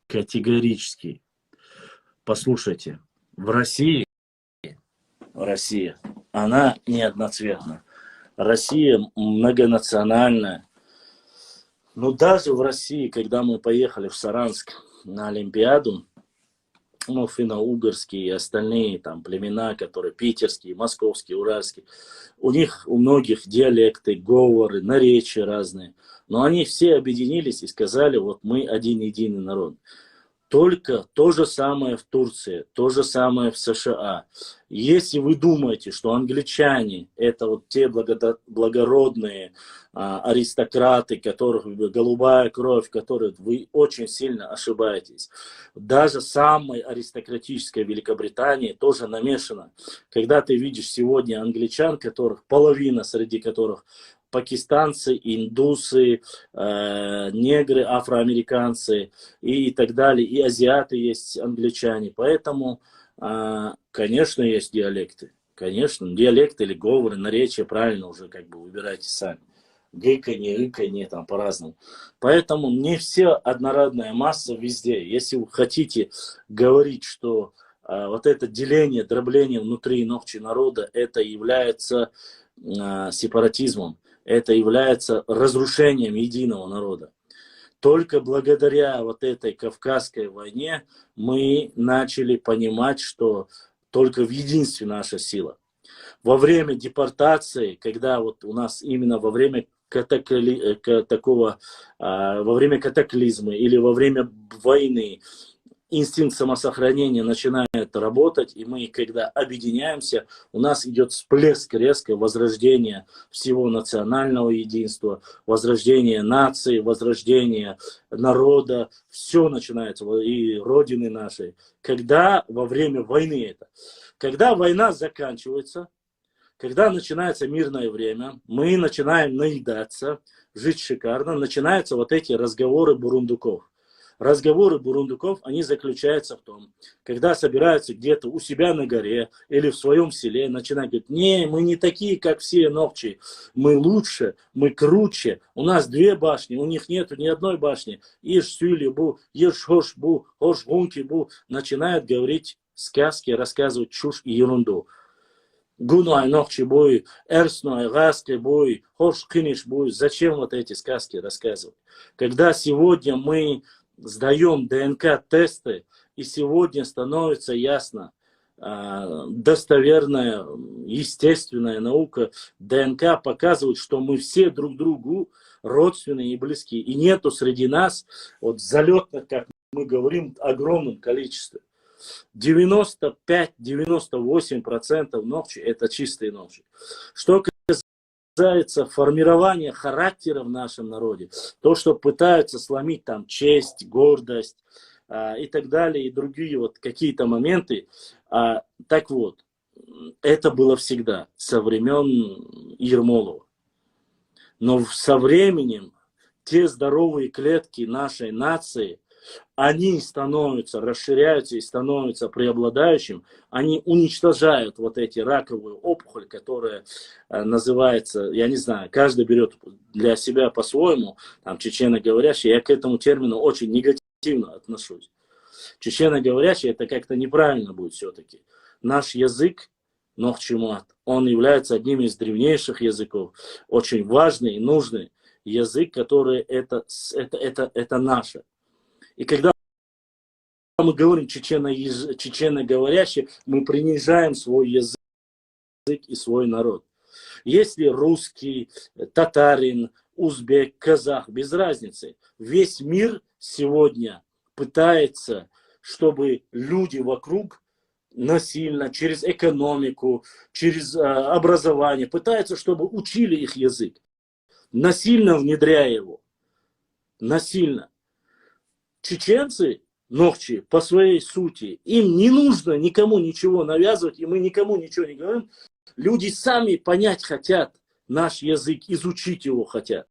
Категорически. Послушайте, Россия, она неодноцветна. Россия многонациональная. Но даже в России, когда мы поехали в Саранск на Олимпиаду, ну, финно-угорские и остальные там племена, которые питерские, московские, уральские, у них у многих диалекты, говоры, наречия разные. Но они все объединились и сказали, вот мы один единый народ. Только то же самое в Турции, то же самое в США. Если вы думаете, что англичане это вот те благородные аристократы, которых голубая кровь, которых вы очень сильно ошибаетесь. Даже самой аристократической Великобритании тоже намешано. Когда ты видишь сегодня англичан, которых половина, среди которых пакистанцы, индусы, негры, афроамериканцы и так далее, и азиаты есть, англичане. Поэтому, конечно, есть диалекты. Конечно, диалекты или говоры, наречия, правильно уже как бы выбирайте сами. Гыканье, там по-разному. Поэтому не все однородная масса везде. Если вы хотите говорить, что вот это деление, дробление внутри ногти народа, это является сепаратизмом, это является разрушением единого народа. Только благодаря вот этой Кавказской войне мы начали понимать, что только в единстве наша сила. Во время депортации, когда вот у нас именно во время во время катаклизма или во время войны инстинкт самосохранения начинает работать, и мы, когда объединяемся, у нас идет всплеск резкого возрождения всего национального единства, возрождение нации, возрождение народа, все начинается, и родины нашей. Когда во время войны это. Когда война заканчивается, Когда начинается мирное время, мы начинаем наедаться, жить шикарно, начинаются вот эти разговоры бурундуков. Разговоры бурундуков, они заключаются в том, когда собираются где-то у себя на горе или в своем селе, начинают говорить: не, мы не такие, как все ногчи, мы лучше, мы круче, у нас 2 башни, у них нету ни одной башни. Иш сюли бу, иш хош бу, хош гунки бу. Начинают говорить сказки, рассказывать чушь и ерунду. Гуной ногчи бой, эрсной гаски бой, хош киниш бой. Зачем вот эти сказки рассказывать? Когда сегодня мы сдаем ДНК-тесты, и сегодня становится ясно, достоверная, естественная наука ДНК показывает, что мы все друг другу родственные и близкие. И нету среди нас вот залетных, как мы говорим, огромном количестве. 95-98% ногчи – это чистые ногчи. Что касается формирования характера в нашем народе, то, что пытаются сломить там честь, гордость и так далее, и другие вот какие-то моменты, так вот, это было всегда, со времен Ермолова. Но со временем те здоровые клетки нашей нации, они становятся, расширяются и становятся преобладающим, они уничтожают вот эти раковые опухоли, которая называется, я не знаю, каждый берет для себя по-своему, там, чеченоговорящий, я к этому термину очень негативно отношусь. Чеченоговорящий, это как-то неправильно будет все-таки. Наш язык, нохчимат, он является одним из древнейших языков, очень важный и нужный язык, который это наше. И когда мы говорим чеченоговорящий, мы принижаем свой язык и свой народ. Если русский, татарин, узбек, казах, без разницы, весь мир сегодня пытается, чтобы люди вокруг насильно, через экономику, через образование, пытаются, чтобы учили их язык, насильно внедряя его. Насильно. Чеченцы, ногчи, по своей сути, им не нужно никому ничего навязывать, и мы никому ничего не говорим. Люди сами понять хотят наш язык, изучить его хотят.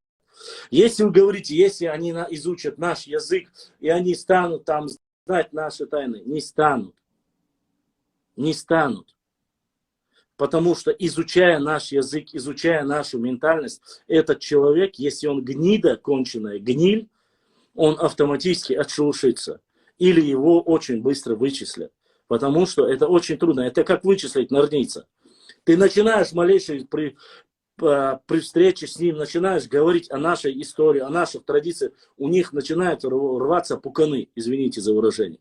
Если вы говорите, если они изучат наш язык, и они станут там знать наши тайны, не станут. Не станут. Потому что, изучая наш язык, изучая нашу ментальность, этот человек, если он гнида, конченая гниль, он автоматически отшелушится. Или его очень быстро вычислят. Потому что это очень трудно. Это как вычислить норница. Ты начинаешь малейший при встрече с ним, начинаешь говорить о нашей истории, о наших традициях. У них начинают рваться пуканы, извините за выражение.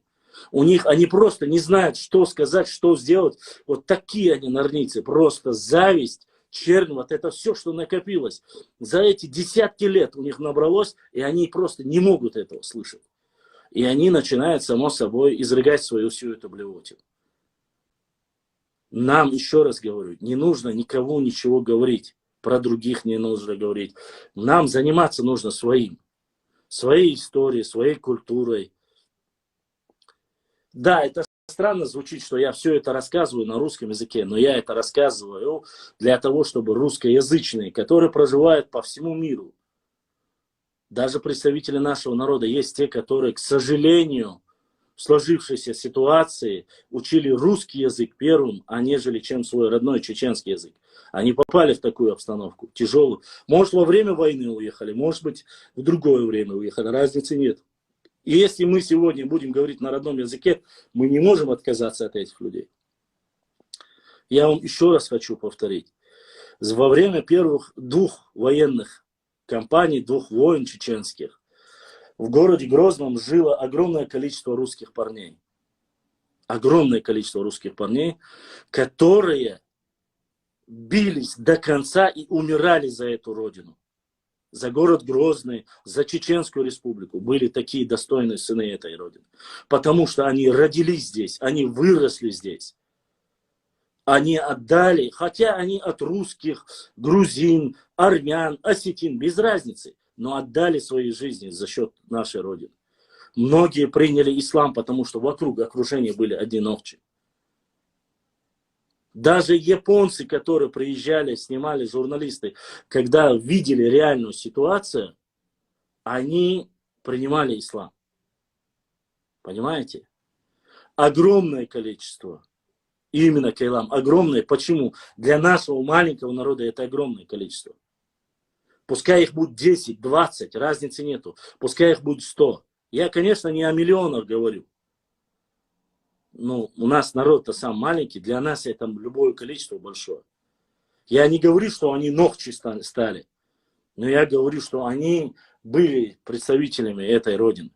У них, они просто не знают, что сказать, что сделать. Вот такие они норницы. Просто зависть. Чернь, вот это все, что накопилось. За эти десятки лет у них набралось, и они просто не могут этого слышать. И они начинают, само собой, изрыгать свою всю эту блевотину. Нам, еще раз говорю, не нужно никого ничего говорить. Про других не нужно говорить. Нам заниматься нужно своим. Своей историей, своей культурой. Да, это странно звучит, что я все это рассказываю на русском языке, но я это рассказываю для того, чтобы русскоязычные, которые проживают по всему миру, даже представители нашего народа, есть те, которые, к сожалению, в сложившейся ситуации учили русский язык первым, а нежели чем свой родной чеченский язык. Они попали в такую обстановку, тяжелую. Может, во время войны уехали, может быть, в другое время уехали, разницы нет. И если мы сегодня будем говорить на родном языке, мы не можем отказаться от этих людей. Я вам еще раз хочу повторить. Во время первых 2 военных кампаний, 2 войн чеченских, в городе Грозном жило огромное количество русских парней. Огромное количество русских парней, которые бились до конца и умирали за эту родину. За город Грозный, за Чеченскую республику были такие достойные сыны этой родины. Потому что они родились здесь, они выросли здесь. Они отдали, хотя они от русских, грузин, армян, осетин, без разницы, но отдали свои жизни за счет нашей родины. Многие приняли ислам, потому что вокруг окружения были одинокие. Даже японцы, которые приезжали, снимали журналисты, когда видели реальную ситуацию, они принимали ислам. Понимаете? Огромное количество. Именно Кайлам. Огромное. Почему? Для нашего маленького народа это огромное количество. Пускай их будет 10, 20, разницы нету. Пускай их будет 100. Я, конечно, не о миллионах говорю. Но у нас народ-то сам маленький. Для нас это любое количество большое. Я не говорю, что они ногчи стали. Но я говорю, что они были представителями этой родины.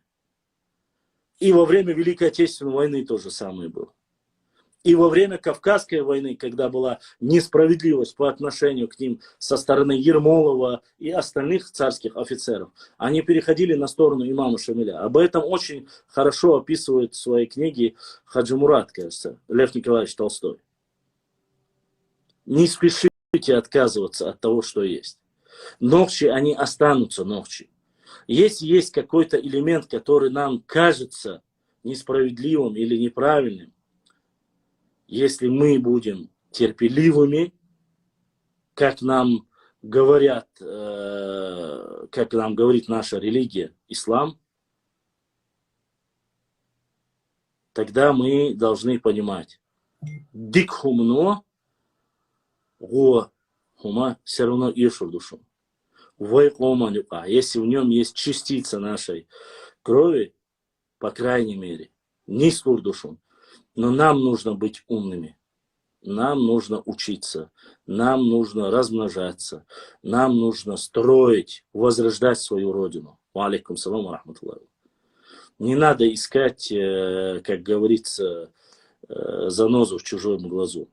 И во время Великой Отечественной войны то же самое было. И во время Кавказской войны, когда была несправедливость по отношению к ним со стороны Ермолова и остальных царских офицеров, они переходили на сторону имама Шамиля. Об этом очень хорошо описывает в своей книге Хаджи Мурат, кажется, Лев Николаевич Толстой. Не спешите отказываться от того, что есть. Ногчи, они останутся ногчи. Если есть какой-то элемент, который нам кажется несправедливым или неправильным, если мы будем терпеливыми, как нам говорят, как нам говорит наша религия, ислам, тогда мы должны понимать, дикхумно, го хума все равно ишур душу. Если в нем есть частица нашей крови, по крайней мере, не стур душу. Но нам нужно быть умными. Нам нужно учиться. Нам нужно размножаться. Нам нужно строить, возрождать свою родину. Ва алейкум салам рахматуллахи. Не надо искать, как говорится, занозу в чужом глазу.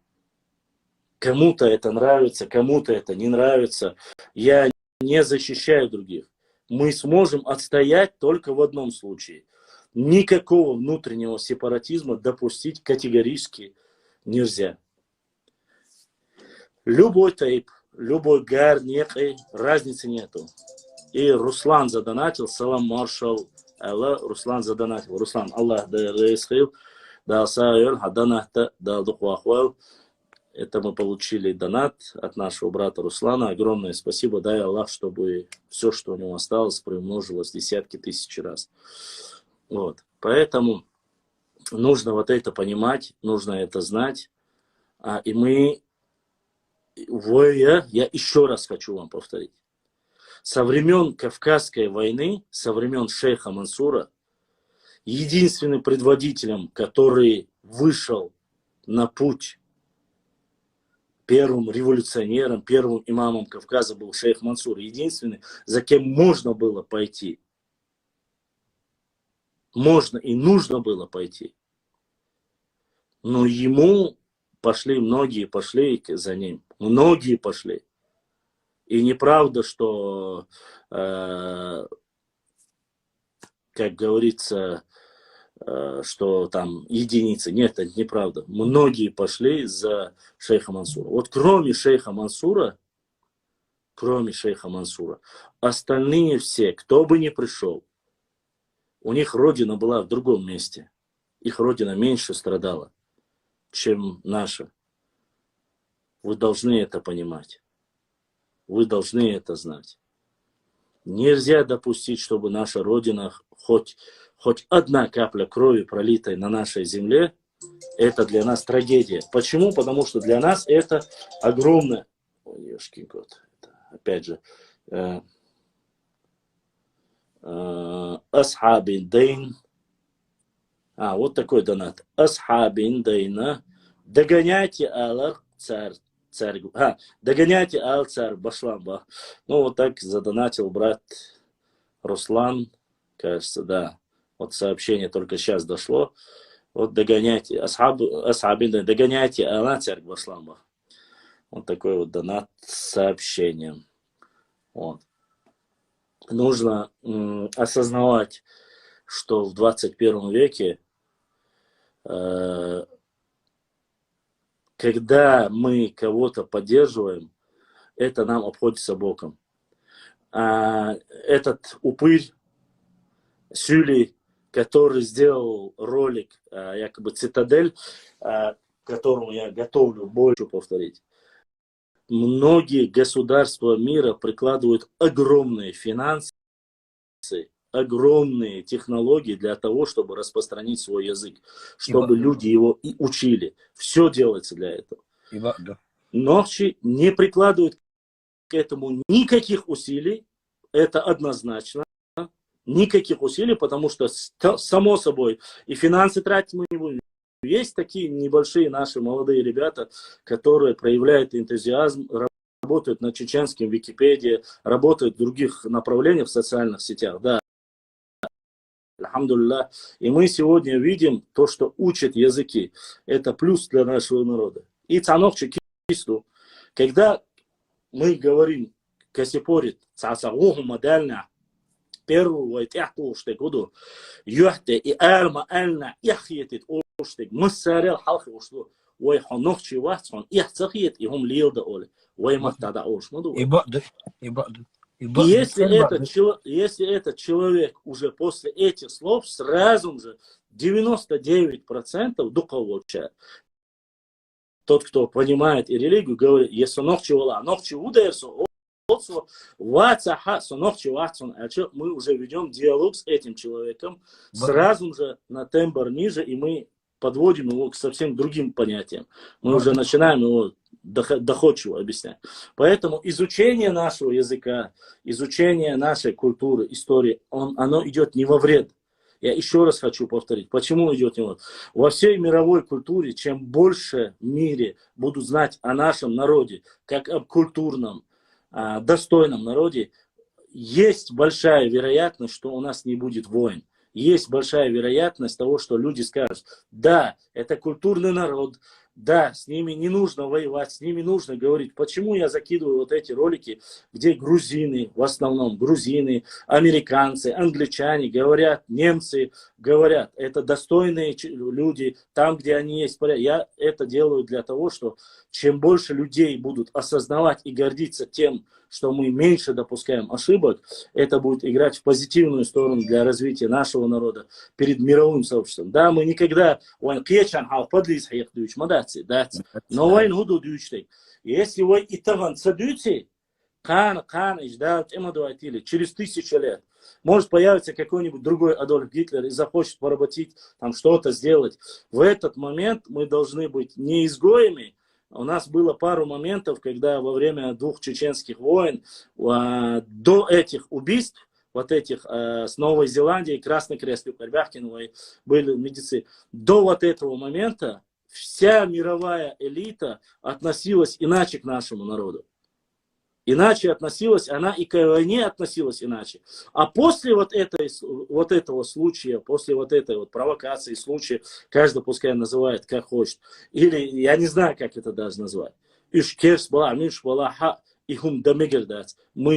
Кому-то это нравится, кому-то это не нравится. Я не защищаю других. Мы сможем отстоять только в одном случае. Никакого внутреннего сепаратизма допустить категорически нельзя. Любой тейп, любой гар, некой разницы нету. И Руслан задонатил, салам маршал, Аллах, Руслан задонатил. Руслан, Аллах да рейсхил, да сайер, хаданахта, да духвахвал. Это мы получили донат от нашего брата Руслана. Огромное спасибо. Дай Аллах, чтобы все, что у него осталось, приумножилось десятки тысяч раз. Вот. Поэтому нужно вот это понимать, нужно это знать. И мы, я еще раз хочу вам повторить. Со времен Кавказской войны, со времен шейха Мансура, единственным предводителем, который вышел на путь, первым революционером, первым имамом Кавказа был шейх Мансур. Единственный, за кем можно было пойти. Можно и нужно было пойти. Но ему пошли, многие пошли за ним. Многие пошли. И неправда, что, как говорится, что там единицы. Нет, это неправда. Многие пошли за шейха Мансура. Вот кроме шейха Мансура, остальные все, кто бы ни пришел, у них родина была в другом месте. Их родина меньше страдала, чем наша. Вы должны это понимать. Вы должны это знать. Нельзя допустить, чтобы наша родина, хоть одна капля крови, пролитой на нашей земле, это для нас трагедия. Почему? Потому что для нас это огромное... Ой, ешкин кот. Опять же... Асхабин Дейн. Вот такой донат. Асхабин Дейна. Догоняйте Аллах царь. Догоняйте Аллах царь Башламба. Ну, вот так задонатил брат Руслан. Кажется, да. Вот сообщение только сейчас дошло. Вот догоняйте. Асхабин Дейн. Догоняйте Аллах царь Башламба. Вот такой вот донат с сообщением. Вот. Нужно осознавать, что в 21 веке, когда мы кого-то поддерживаем, это нам обходится боком. Этот упырь Сюли, который сделал ролик, якобы «Цитадель», которому я готовлю больше повторить. Многие государства мира прикладывают огромные финансы, огромные технологии для того, чтобы распространить свой язык, чтобы люди его и учили. Все делается для этого. Нохчи не прикладывают к этому никаких усилий, это однозначно. Никаких усилий, потому что, само собой, и финансы тратить мы не будем. Есть такие небольшие наши молодые ребята, которые проявляют энтузиазм, работают на чеченском Википедии, работают в других направлениях в социальных сетях. Да. Алхамдулилlah. И мы сегодня видим то, что учат языки. Это плюс для нашего народа. И цанокчи кисту, когда мы говорим касипорит, цасагуху модельна, первую тяхтуштек уду, юхте и арма альна яхьетит уштек, муссарел халхи ушлу, ой хонохчи вахтсон, яхцахиет и хум лилда оле, ой махтада ушмаду. Если этот человек уже после этих слов сразу же 99% духовоча. Тот, кто понимает и религию, говорит, если нохчи вала, нохчи ударится, мы уже ведем диалог с этим человеком, сразу же на тембр ниже, и мы подводим его к совсем другим понятиям. Мы уже начинаем его доходчиво объяснять. Поэтому изучение нашего языка, изучение нашей культуры, истории, оно идет не во вред. Я еще раз хочу повторить, почему идет не во вред. Во всей мировой культуре, чем больше в мире будут знать о нашем народе, как об культурном, достойном народе, есть большая вероятность, что у нас не будет войн. Есть большая вероятность того, что люди скажут, да, это культурный народ, да, с ними не нужно воевать, с ними нужно говорить. Почему я закидываю вот эти ролики, где грузины, в основном грузины, американцы, англичане говорят, немцы говорят, это достойные люди, там, где они есть. Я это делаю для того, что чем больше людей будут осознавать и гордиться тем, что мы меньше допускаем ошибок, это будет играть в позитивную сторону для развития нашего народа перед мировым сообществом. Да, мы никогда... Но войн гуду дючтей. Если вы и таван цадюцей, через 1000 лет может появиться какой-нибудь другой Адольф Гитлер и захочет поработить, там что-то сделать. В этот момент мы должны быть не изгоями. У нас было пару моментов, когда во время 2 чеченских войн, до этих убийств, вот этих с Новой Зеландией, Красный Крест, Пербяхкиновой были в медицине, до вот этого момента вся мировая элита относилась иначе к нашему народу. Иначе относилась она, и к войне относилась иначе. А после вот этого случая, после вот этой вот провокации, случая, каждый пускай называет как хочет, или я не знаю, как это даже назвать. Мы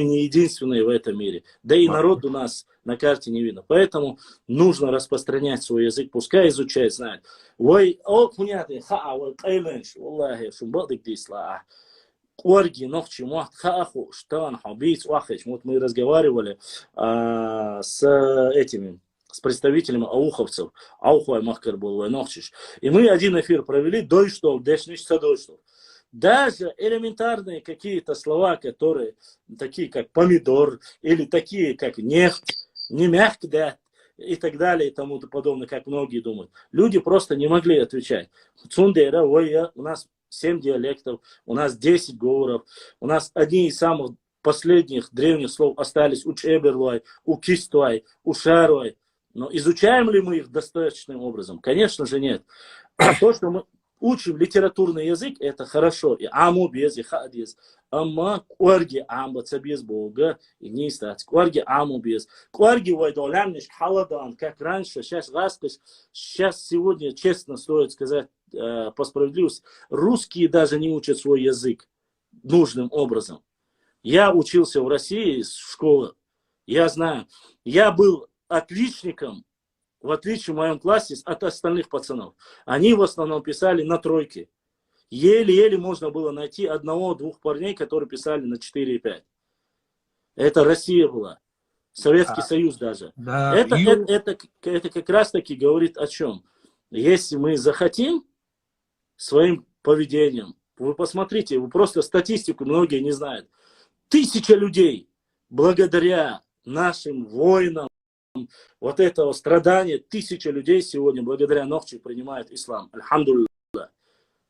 не единственные в этом мире. Да и народ у нас на карте не видно. Поэтому нужно распространять свой язык. Пускай изучает, знает. Орги, ногчи, махт, хаху, штан, хабиц, вахич. Вот мы разговаривали с представителями ауховцев. Аухуай махкар был, ногчиш. И мы один эфир провели, дойштов, дешниш, садойштов. Даже элементарные какие-то слова, которые такие как помидор, или такие как нефть, не мягкая, и так далее, и тому подобное, как многие думают. Люди просто не могли отвечать. Цундера, у нас 7 диалектов, у нас 10 говоров, у нас одни из самых последних древних слов остались у Чеберлуай, у Кистуай, у Шаруай. Но изучаем ли мы их достаточным образом? Конечно же нет. А то, что мы учим литературный язык, это хорошо. И аму без, и ха без. Ама куарги амбаца без Бога, и не стать. Куарги аму без. Куарги вайдолямниш халадан, как раньше, сейчас раскось. Сейчас сегодня, честно стоит сказать, по справедливости, русские даже не учат свой язык нужным образом. Я учился в России в школе, я знаю, я был отличником, в отличие в моем классе от остальных пацанов. Они в основном писали на тройке. Еле-еле можно было найти 1-2 парней, которые писали на 4 и 5. Это Россия была. Советский Союз даже. Да, это как раз таки говорит о чем. Если мы захотим, своим поведением. Вы посмотрите, вы просто статистику многие не знают. 1000 людей благодаря нашим воинам, вот этого страдания, 1000 людей сегодня благодаря Нохчи принимают ислам. Альхамдулилля.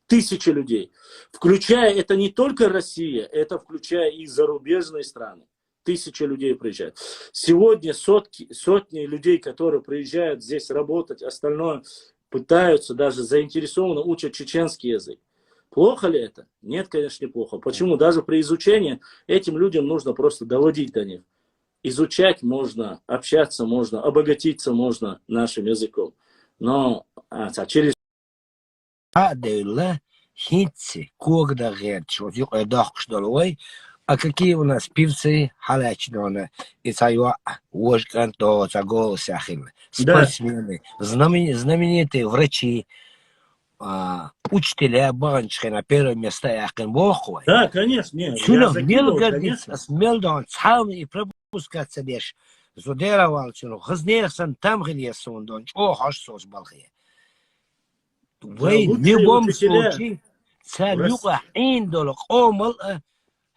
1000 людей. Включая, это не только Россия, это включая и зарубежные страны. 1000 людей приезжают. Сегодня сотни людей, которые приезжают здесь работать, остальное пытаются, даже заинтересованно учат чеченский язык. Плохо ли это? Нет, конечно, не плохо. Почему? Даже при изучении этим людям нужно просто доводить до них. Изучать можно, общаться можно, обогатиться можно нашим языком. Но через... А какие у нас певцы, халячные, и цайва, вожканто, цагол, сяхил, спортсмены, знаменитые врачи, учителя, банчики на первое место, яхен бохуй. Да, конечно, нет. Смел гордиться, смел да он сам и пропускаться лишь. Зудеровал, что хазнехан там гресун, дон, о, хашсос балхи. Вы в любом случае, царюка индолок, омал,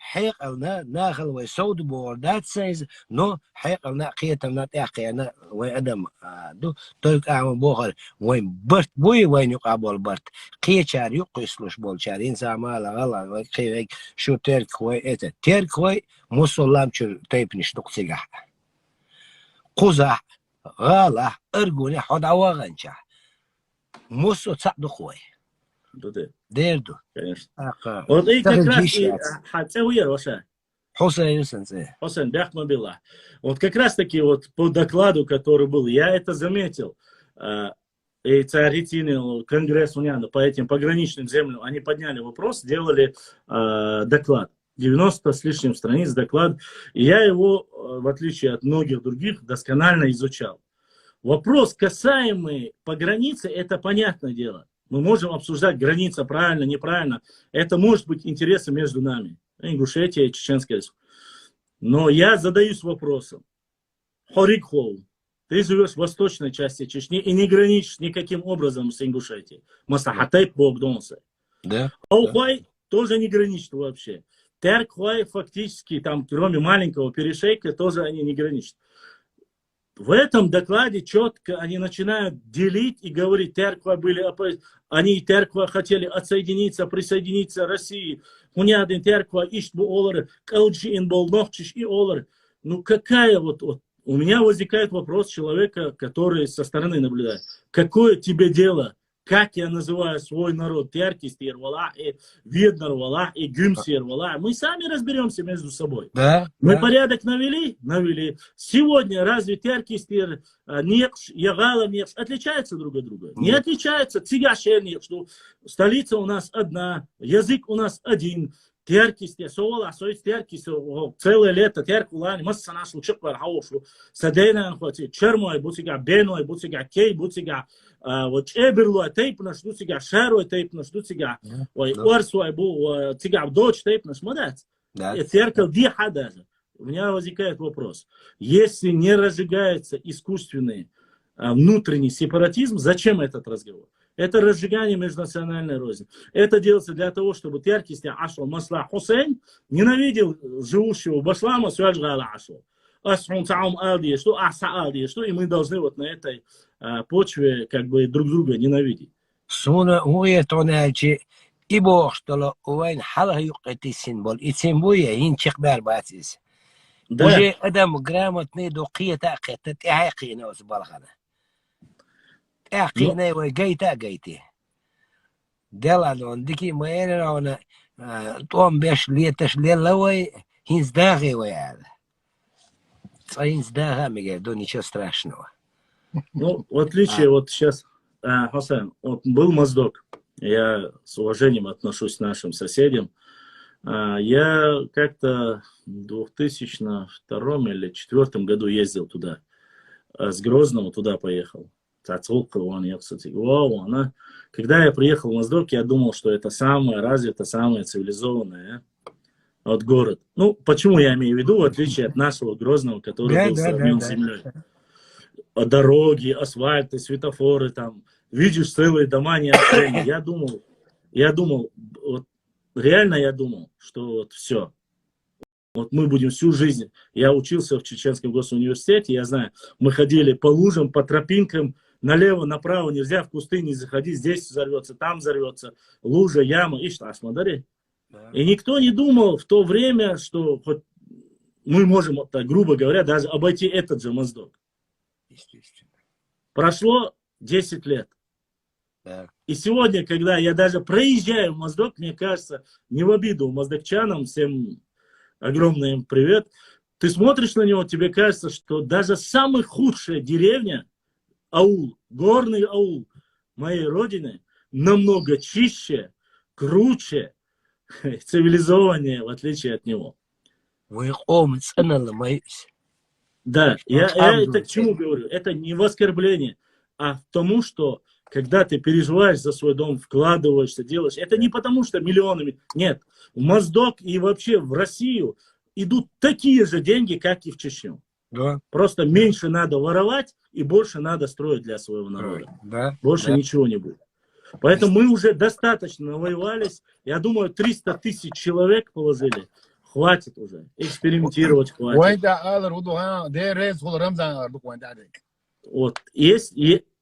حقنا ناخل ويسود بوردات سايز نو حقنا قيتنا تاقينا وادم دو تلك اعمل بوخر وين برت بوي وين يقابل برت قي شار يقيسلوش بول شارين زعمال غلا قي شو ترك وي اتا ترك وي مسلم شو تيبنش دقسيغا قزا غلا ارغوني حد عواغنشا مسو تصدق خوي ديردو конечно. Вот и как раз и Хацеуер, Ваша. Хусейн, Бяхма Билла. Вот как раз таки вот по докладу, который был, я это заметил. И Царитин, Конгресс Уняна по этим пограничным землям, они подняли вопрос, сделали доклад. 90 с лишним страниц доклад. И я его, в отличие от многих других, досконально изучал. Вопрос, касаемый по границе, это понятное дело. Мы можем обсуждать граница, правильно, неправильно. Это может быть интересом между нами. Ингушетия и Чеченская республика. Но я задаюсь вопросом. Хорикхоу, ты живешь в восточной части Чечни и не граничишь никаким образом с Ингушетией. Масахатай Богдонса. Да. Аухай тоже не граничит вообще. Теркхуай фактически, там, кроме маленького перешейка, тоже они не граничат. В этом докладе четко они начинают делить и говорить, Терква были, они Терква хотели отсоединиться, присоединиться к России. Хунядин Терква ишбу олар, калджи инбол нохчиш и олар. Ну какая вот, у меня возникает вопрос человека, который со стороны наблюдает. Какое тебе дело? Как я называю свой народ? Теркистир, вала, и Виднар, вала, и Гюмсир, вала. Мы сами разберемся между собой. Да, мы порядок навели? Навели. Сегодня разве Теркистир, Некш, Ягала, Некш отличаются друг от друга? Не отличаются. Цигашер, Некш, что столица у нас одна, язык у нас один. Теркистир, Сола, Союз Теркистир, целое лето, Теркулани, масса наш лучок вархаушу. Садейна, Чермой, Буцига, Беной, Буцига, Кей, Буцига, вот Эберло, Тейпнаш, Дуцига, Шеро, Тейпнаш, Дуцига, Орсу, Цига, Дочь, Тейпнаш, молодец. Теркал, Диха даже. У меня возникает вопрос. Если не разжигается искусственный внутренний сепаратизм, зачем этот разговор? Это разжигание межнациональной розни. Это делается для того, чтобы Теркистя Ашо Масла Хусейн ненавидел живущего Башлама Сюаджгала Ашо. Что и мы должны вот на этой почве как бы друг друга ненавидеть. Суна уетональчи и бог что уайн хала юкати символ и симвоя ин чекбар батис. Уже адам грамотный докия тaqet тяхина усбалхана. Тяхина вы гейти. Делалон дики мэра она том беш леташ лелой хиздаги вял. Хиздага миге до ничего страшного. Ну, в отличие вот сейчас, Хасан, вот был Моздок. Я с уважением отношусь к нашим соседям. Я как-то в 2002 или 2004 году ездил туда. С Грозного туда поехал. Когда я приехал в Моздок, я думал, что это самое развитое, самое цивилизованное вот город. Ну, почему я имею в виду, в отличие от нашего Грозного, который был сравнен с землей. Дороги, асфальты, светофоры, там, видишь целые дома неостроенные. Я думал, Я думал, вот, реально я думал, что вот все. Вот мы будем всю жизнь. Я учился в Чеченском госуниверситете, я знаю, мы ходили по лужам, по тропинкам, налево, направо, нельзя в кусты не заходить, здесь взорвется, там взорвется, лужа, яма, и что, смотри. И никто не думал в то время, что хоть мы можем, вот так, грубо говоря, даже обойти этот же моздок. Прошло 10 лет. Да. И сегодня, когда я даже проезжаю моздок, мне кажется, не в обиду моздокчанам, всем огромный им привет, ты смотришь на него, тебе кажется, что даже самая худшая деревня, аул, горный аул моей родины, намного чище, круче, цивилизованнее, в отличие от него. Да, я это к чему говорю? Это не в оскорбление, а к тому, что когда ты переживаешь за свой дом, вкладываешься, делаешь, это не потому, что миллионами, нет. В Моздок и вообще в Россию идут такие же деньги, как и в Чечню. Да. Просто меньше надо воровать и больше надо строить для своего народа. Да. Больше Да. ничего не будет. Поэтому мы уже достаточно навоевались. Я думаю, 300 тысяч человек положили. Хватит уже. Экспериментировать хватит. Вот.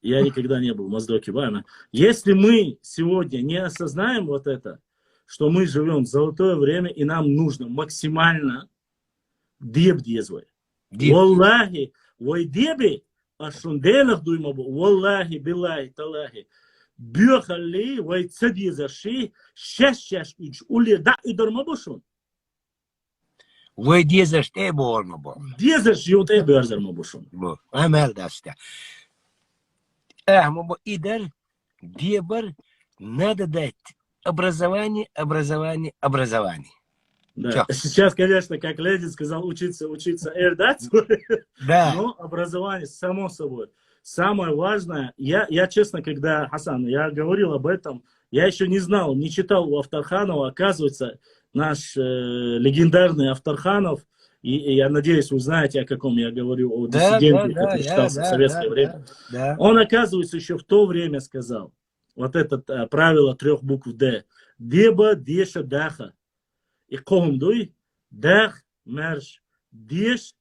Я никогда не был в Моздоке, Бана. Если мы сегодня не осознаем вот это, что мы живем в золотое время, и нам нужно максимально дебдезвать. Валлахи, вой деби, а шунделах дуймабу, валлахи, биллахи, талахи. Бюхали, вой цадизаши, шаш, уч, ули, да, и дармабушун. Вой дезаш те бормабу. Дезаш, ют, и бюрзармабушун. Амел даста. Мы идер, дебар, надо дать образование. Да. Сейчас, конечно, как Ленин сказал, учиться, эрдать. Да. Но образование, само собой. Самое важное, я честно, когда, Хасан, я говорил об этом, я еще не знал, не читал у Авторханова, оказывается, наш легендарный Авторханов, и я надеюсь, вы знаете, о каком я говорю, о диссиденте, который считался в советское время. Да. Он, оказывается, еще в то время сказал, вот это правило 3 букв Д. Деба, деша, даха. И комдуй, дах, мерш, деш,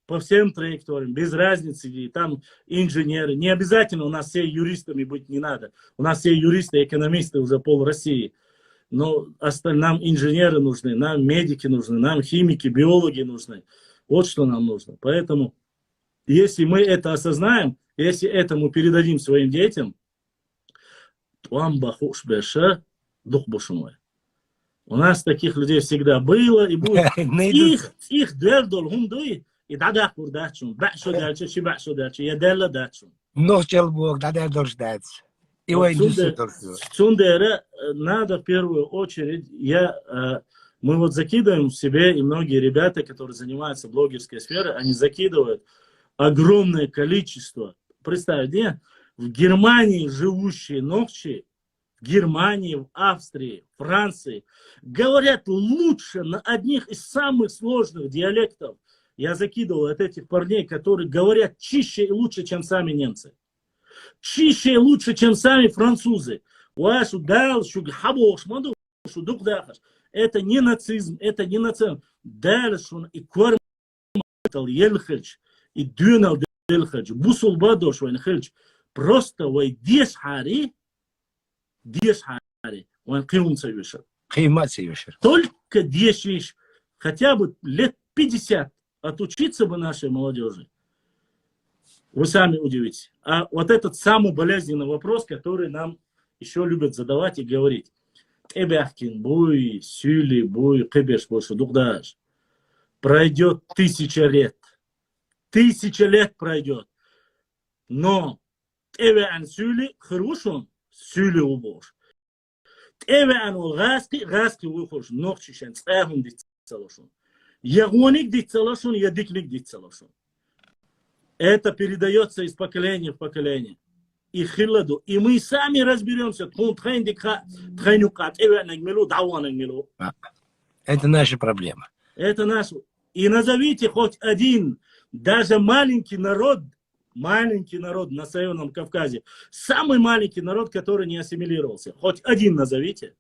по всем траекториям, без разницы, и там инженеры. Не обязательно у нас все юристами быть не надо. У нас все юристы, экономисты уже пол России. Но нам инженеры нужны, нам медики нужны, нам химики, биологи нужны. Вот что нам нужно. Поэтому, если мы это осознаем, если это мы передадим своим детям, у нас таких людей всегда было и будет. Их двердол гумдуй и дадах бурдачун, башо дальше, шибашо дальше, я делла дальше. Ночел Бог, да дождаться. И Цундера надо в первую очередь, мы вот закидываем в себе, и многие ребята, которые занимаются блогерской сферой, они закидывают огромное количество. Представьте, в Германии живущие ногчи, в Германии, в Австрии, Франции, говорят лучше на одних из самых сложных диалектов. Я закидывал от этих парней, которые говорят чище и лучше, чем сами немцы. Чище и лучше, чем сами французы. Это не нацизм, это не нацизм. И кормал елхельч, и дюнал елхельч, бусул бадош вайнхельч. Просто вай деш хари, вайн киум цавишер. Только дешишь, хотя бы лет 50 отучиться бы нашей молодежи. Вы сами удивитесь. А вот этот самый болезненный вопрос, который нам еще любят задавать и говорить. Эбяхкин, буй, сюли, буй, кебеш, больше дугдаш. Пройдет 1000 лет. 1000 лет пройдет. Но эбян сюли, хрушун, сюли убош. Эбян гаски выхож, ногчишен, цехун дицалошун. Ягоник дицалошун, ядикник дицалошун. Это передается из поколения в поколение. И хилладу. И мы сами разберемся. Это наша проблема. Это наш. И назовите хоть один, даже маленький народ маленький народ на Северном Кавказе. Самый маленький народ, который не ассимилировался. Хоть один назовите.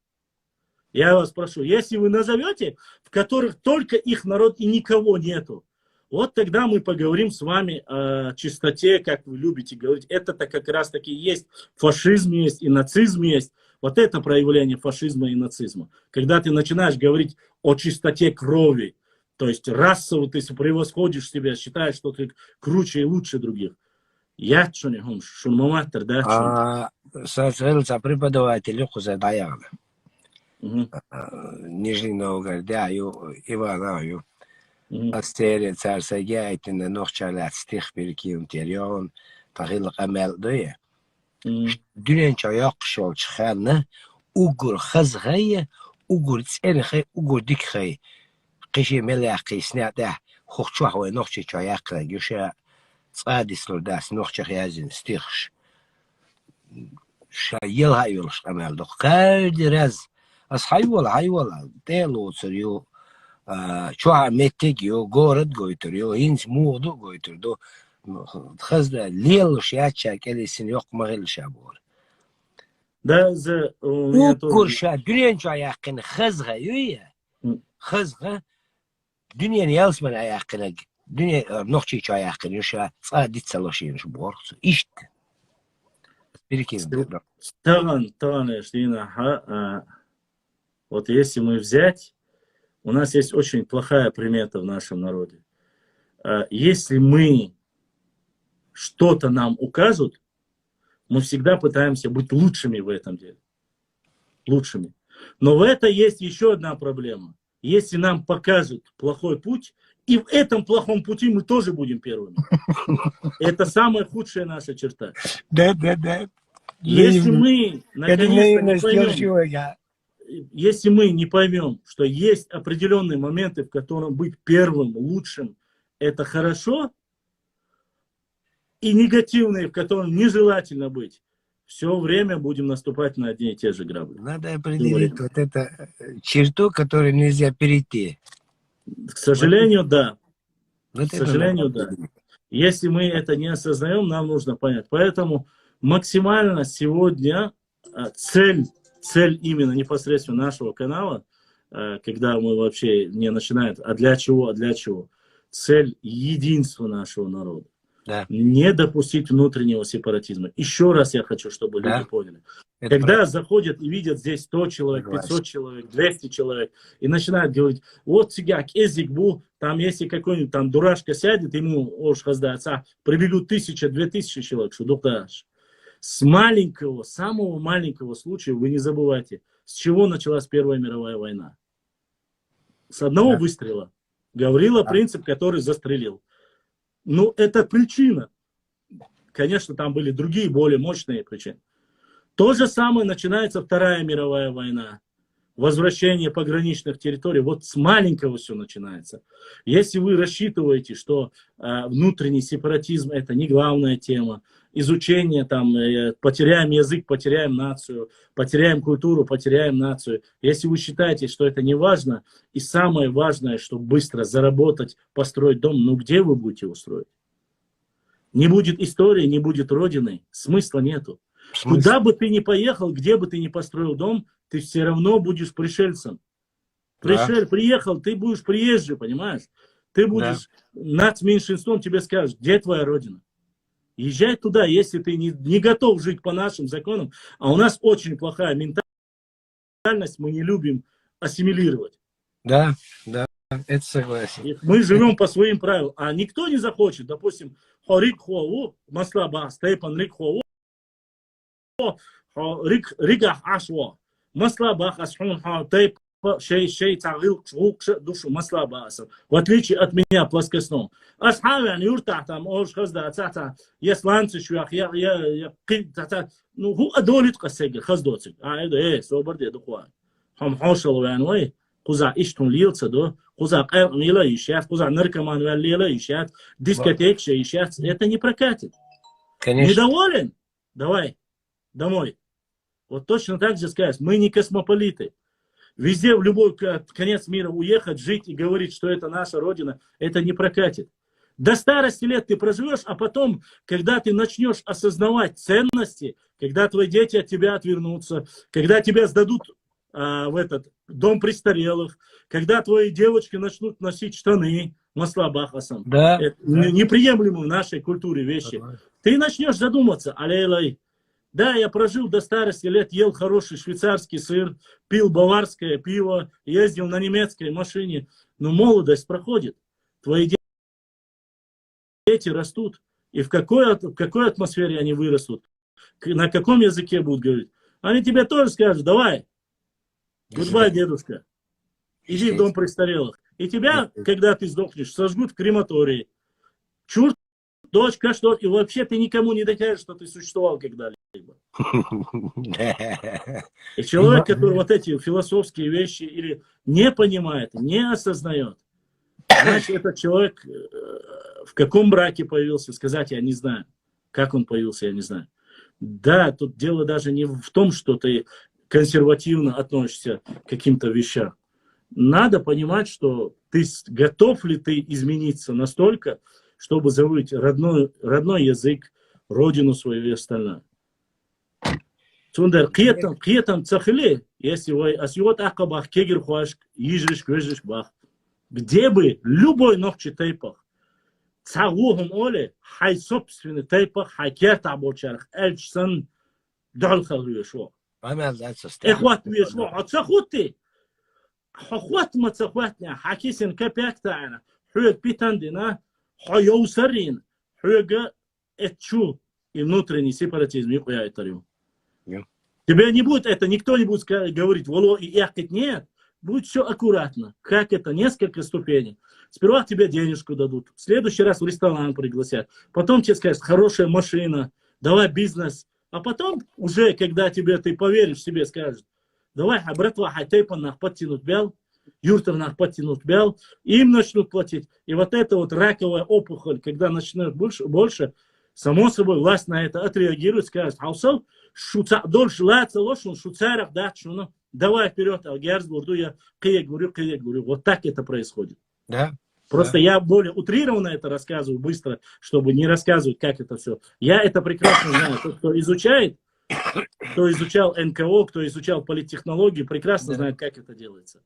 Я вас прошу, если вы назовете, в которых только их народ и никого нету, вот тогда мы поговорим с вами о чистоте, как вы любите говорить. Это-то как раз-таки есть. Фашизм есть и нацизм есть. Вот это проявление фашизма и нацизма. Когда ты начинаешь говорить о чистоте крови, то есть расово ты превосходишь себя, считаешь, что ты круче и лучше других. Я что не говорю, шумоматор, да? Соответственно, преподаватель Хузадаяна. Нижний Новгород, Иванову. Астерия царсагайтина нохчалат стих перекиун терьон, тахил камелдуя. Дюнен чаяк шол чхана, угур хазгая, угур церхай, угур дикхай. Киши меляхи снята, хохчуахуа нохчи чаякла, юша цадис лудас нохчахязин стихш. Шаел хайулш камелду. Каждый раз. Ас хайвола, тело царю. Чуа метегио город гойтурио, инс муду гойтурдо, хазда лел шиача келесин yok магил шабор. Да, за Укурша дюнен чуа якин хазга юя, хазга дюнен ялсман аякин, дюнен нохчи чуа якин юша цадит салошин шабор. Ишт. Перекин. Таган, Штина, вот если мы взять, у нас есть очень плохая примета в нашем народе. Если мы что-то нам укажут, мы всегда пытаемся быть лучшими в этом деле. Лучшими. Но в этом есть еще одна проблема. Если нам покажут плохой путь, и в этом плохом пути мы тоже будем первыми. Это самая худшая наша черта. Да. Если мы наконец-то не поймем, если мы не поймем, что есть определенные моменты, в которых быть первым, лучшим, это хорошо, и негативные, в которых нежелательно быть, все время будем наступать на одни и те же грабли. Надо определить вот это черту, которую нельзя перейти. К сожалению, да. Вот к сожалению, да. Если мы это не осознаем, нам нужно понять. Поэтому максимально сегодня цель именно непосредственно нашего канала, когда мы вообще не начинаем, а для чего? Цель единства нашего народа. Да. Не допустить внутреннего сепаратизма. Еще раз я хочу, чтобы люди поняли. Это когда правда. Заходят и видят здесь 100 человек, 500 человек, 200 человек, и начинают говорить, вот сигак, язык был, там если какой-нибудь там дурашка сядет, ему уж раздается, прибегут 1000, 2000 человек, что докташ. С маленького, самого маленького случая, вы не забывайте, с чего началась Первая мировая война. С одного выстрела. Гаврила Принцип, который застрелил. Ну, это причина. Конечно, там были другие, более мощные причины. То же самое начинается Вторая мировая война. Возвращение пограничных территорий. Вот с маленького все начинается. Если вы рассчитываете, что внутренний сепаратизм это не главная тема, изучение, там, потеряем язык, потеряем нацию, потеряем культуру, потеряем нацию. Если вы считаете, что это не важно, и самое важное, чтобы быстро заработать, построить дом, ну где вы будете устроить? Не будет истории, не будет родины, смысла нету. Куда бы ты ни поехал, где бы ты ни построил дом, ты все равно будешь пришельцем. Приехал, ты будешь приезжий, понимаешь? Ты будешь нацменьшинством, тебе скажут, где твоя родина? Езжай туда, если ты не готов жить по нашим законам. А у нас очень плохая ментальность, мы не любим ассимилировать. Да, это согласен. Мы живем по своим правилам, а никто не захочет, допустим, Рик Хуау, Маслаба, Степан Рик Хуау, Рига Ашва, Маслаба, Асхун Тейп, шей тагил душу маслаба асал. В отличие от меня плоскостного. Асхавян юрта там ош хазда цата ясланцы шуях я тата ну ху адолит қасеге хаздоцик. Это соборде духуа. Хам хошал ванвай куза иштун лилца до куза қайр мила ишят куза наркоман валила ишят дискотек ишят. Это не прокатит. Конечно. Недоволен? Давай домой. Вот точно так же сказать. Мы не космополиты. Везде, в любой конец мира уехать, жить и говорить, что это наша родина, это не прокатит. До старости лет ты проживешь, а потом, когда ты начнешь осознавать ценности, когда твои дети от тебя отвернутся, когда тебя сдадут в этот дом престарелых, когда твои девочки начнут носить штаны, маслабахасам, Да. это неприемлемые в нашей культуре вещи, ты начнешь задуматься, алей-лей, да, я прожил до старости лет, ел хороший швейцарский сыр, пил баварское пиво, ездил на немецкой машине, но молодость проходит, твои дети растут, и в какой атмосфере они вырастут, на каком языке будут говорить. Они тебе тоже скажут, давай, гудбай, дедушка, иди в дом престарелых. И тебя, когда ты сдохнешь, сожгут в крематории. Чур, дочка, что, и вообще ты никому не докажешь, что ты существовал когда-либо. И человек, который вот эти философские вещи или не понимает, не осознает, значит, этот человек в каком браке появился, сказать я не знаю. Как он появился, я не знаю. Да, тут дело даже не в том, что ты консервативно относишься к каким-то вещам. Надо понимать, что ты готов ли ты измениться настолько, чтобы забыть родной язык, родину свою и остальное. Цундер, киетам цахле, если вы асиот акабах, кегер хуашк, ижриш, квежриш бах. Где бы любой ногчи тейпах, цагухум оле, хай собственный тейпах, хай керта обочарах, эльчсан, дольхал вешо. Эхват вешо, ацахути. Хохват мацахватня, хакисин капяк та'ана, хуэг питандина, хуяусарин, хуэга этчу, и внутренний сепаратизм, и хуя это. Тебе не будет это, никто не будет говорить, воло и яхать, нет. Будет все аккуратно. Как это? Несколько ступеней. Сперва тебе денежку дадут. В следующий раз в ресторан пригласят. Потом тебе скажут, хорошая машина, давай бизнес. А потом уже, когда ты поверишь себе, скажут, давай, братва, хайтейпан нах подтянут бял, юртер нах подтянут бял, им начнут платить. И вот эта вот раковая опухоль, когда начнет больше, само собой власть на это отреагирует, скажет, хаусал, дольше лается лошадь, шуцарах, да, шуно. Давай вперед, Алгерз, бурду, я киек говорю. Вот так это происходит. Да. Просто я более утрированно это рассказываю быстро, чтобы не рассказывать, как это все. Я это прекрасно знаю. Тот, кто изучает, кто изучал НКО, кто изучал политтехнологии, прекрасно знает, как это делается.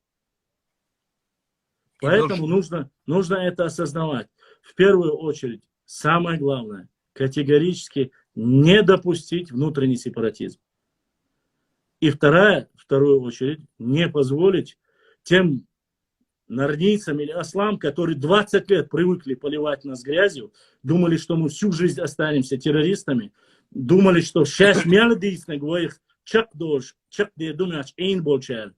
Поэтому нужно это осознавать. В первую очередь, самое главное, категорически не допустить внутренний сепаратизм. И вторую очередь, не позволить тем нарнийцам или ослам, которые 20 лет привыкли поливать нас грязью, думали, что мы всю жизнь останемся террористами, думали, что сейчас мялдийсны гоих чак дож, чак де думач эйн болчар.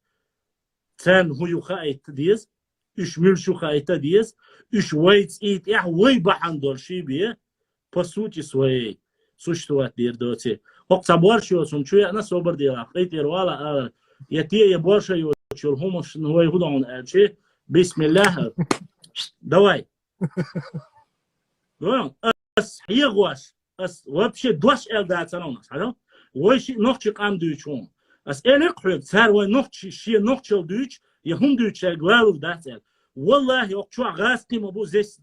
Цен хуюхайт диез, үш мюльшухайта диез, үш вайц ит ях вай бахан дольшибие, по сути своей существовать дердоте. Окса борщу сумчуя на собор дела, хейтер вала, я больше его чурхумош новый гудон элче, бисмиллах, давай. Ас егваш, ас вообще дваш элдаться на нас, хорошо? Войши ногчи кам дючон. Ас элек хуй, цар вой ногчи ши ногчел дюч, я хум дючел главу дацел. Валлахи, окчу агаски мабу здесь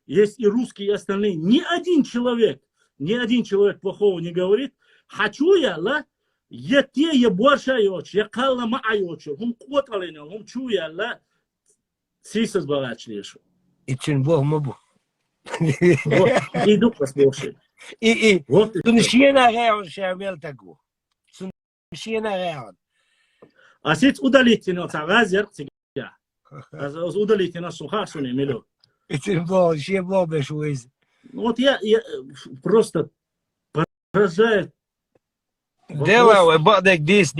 есть и русские, и остальные. Ни один человек плохого не говорит. Хочу я, ла, я те, я больше йоч, я калла ма йоч, хум квоталина, хум чу я, ла, сисас балачлешу. И чин бог мабу. Иду послушай. И суншиена реон шамел тагу. Суншиена реон. А сейчас удалите на цагазер тебя. Удалите на сухасуне мило. И чин бог, ще бог бешуиз. Вот я просто поражает. Дело, бадек дис,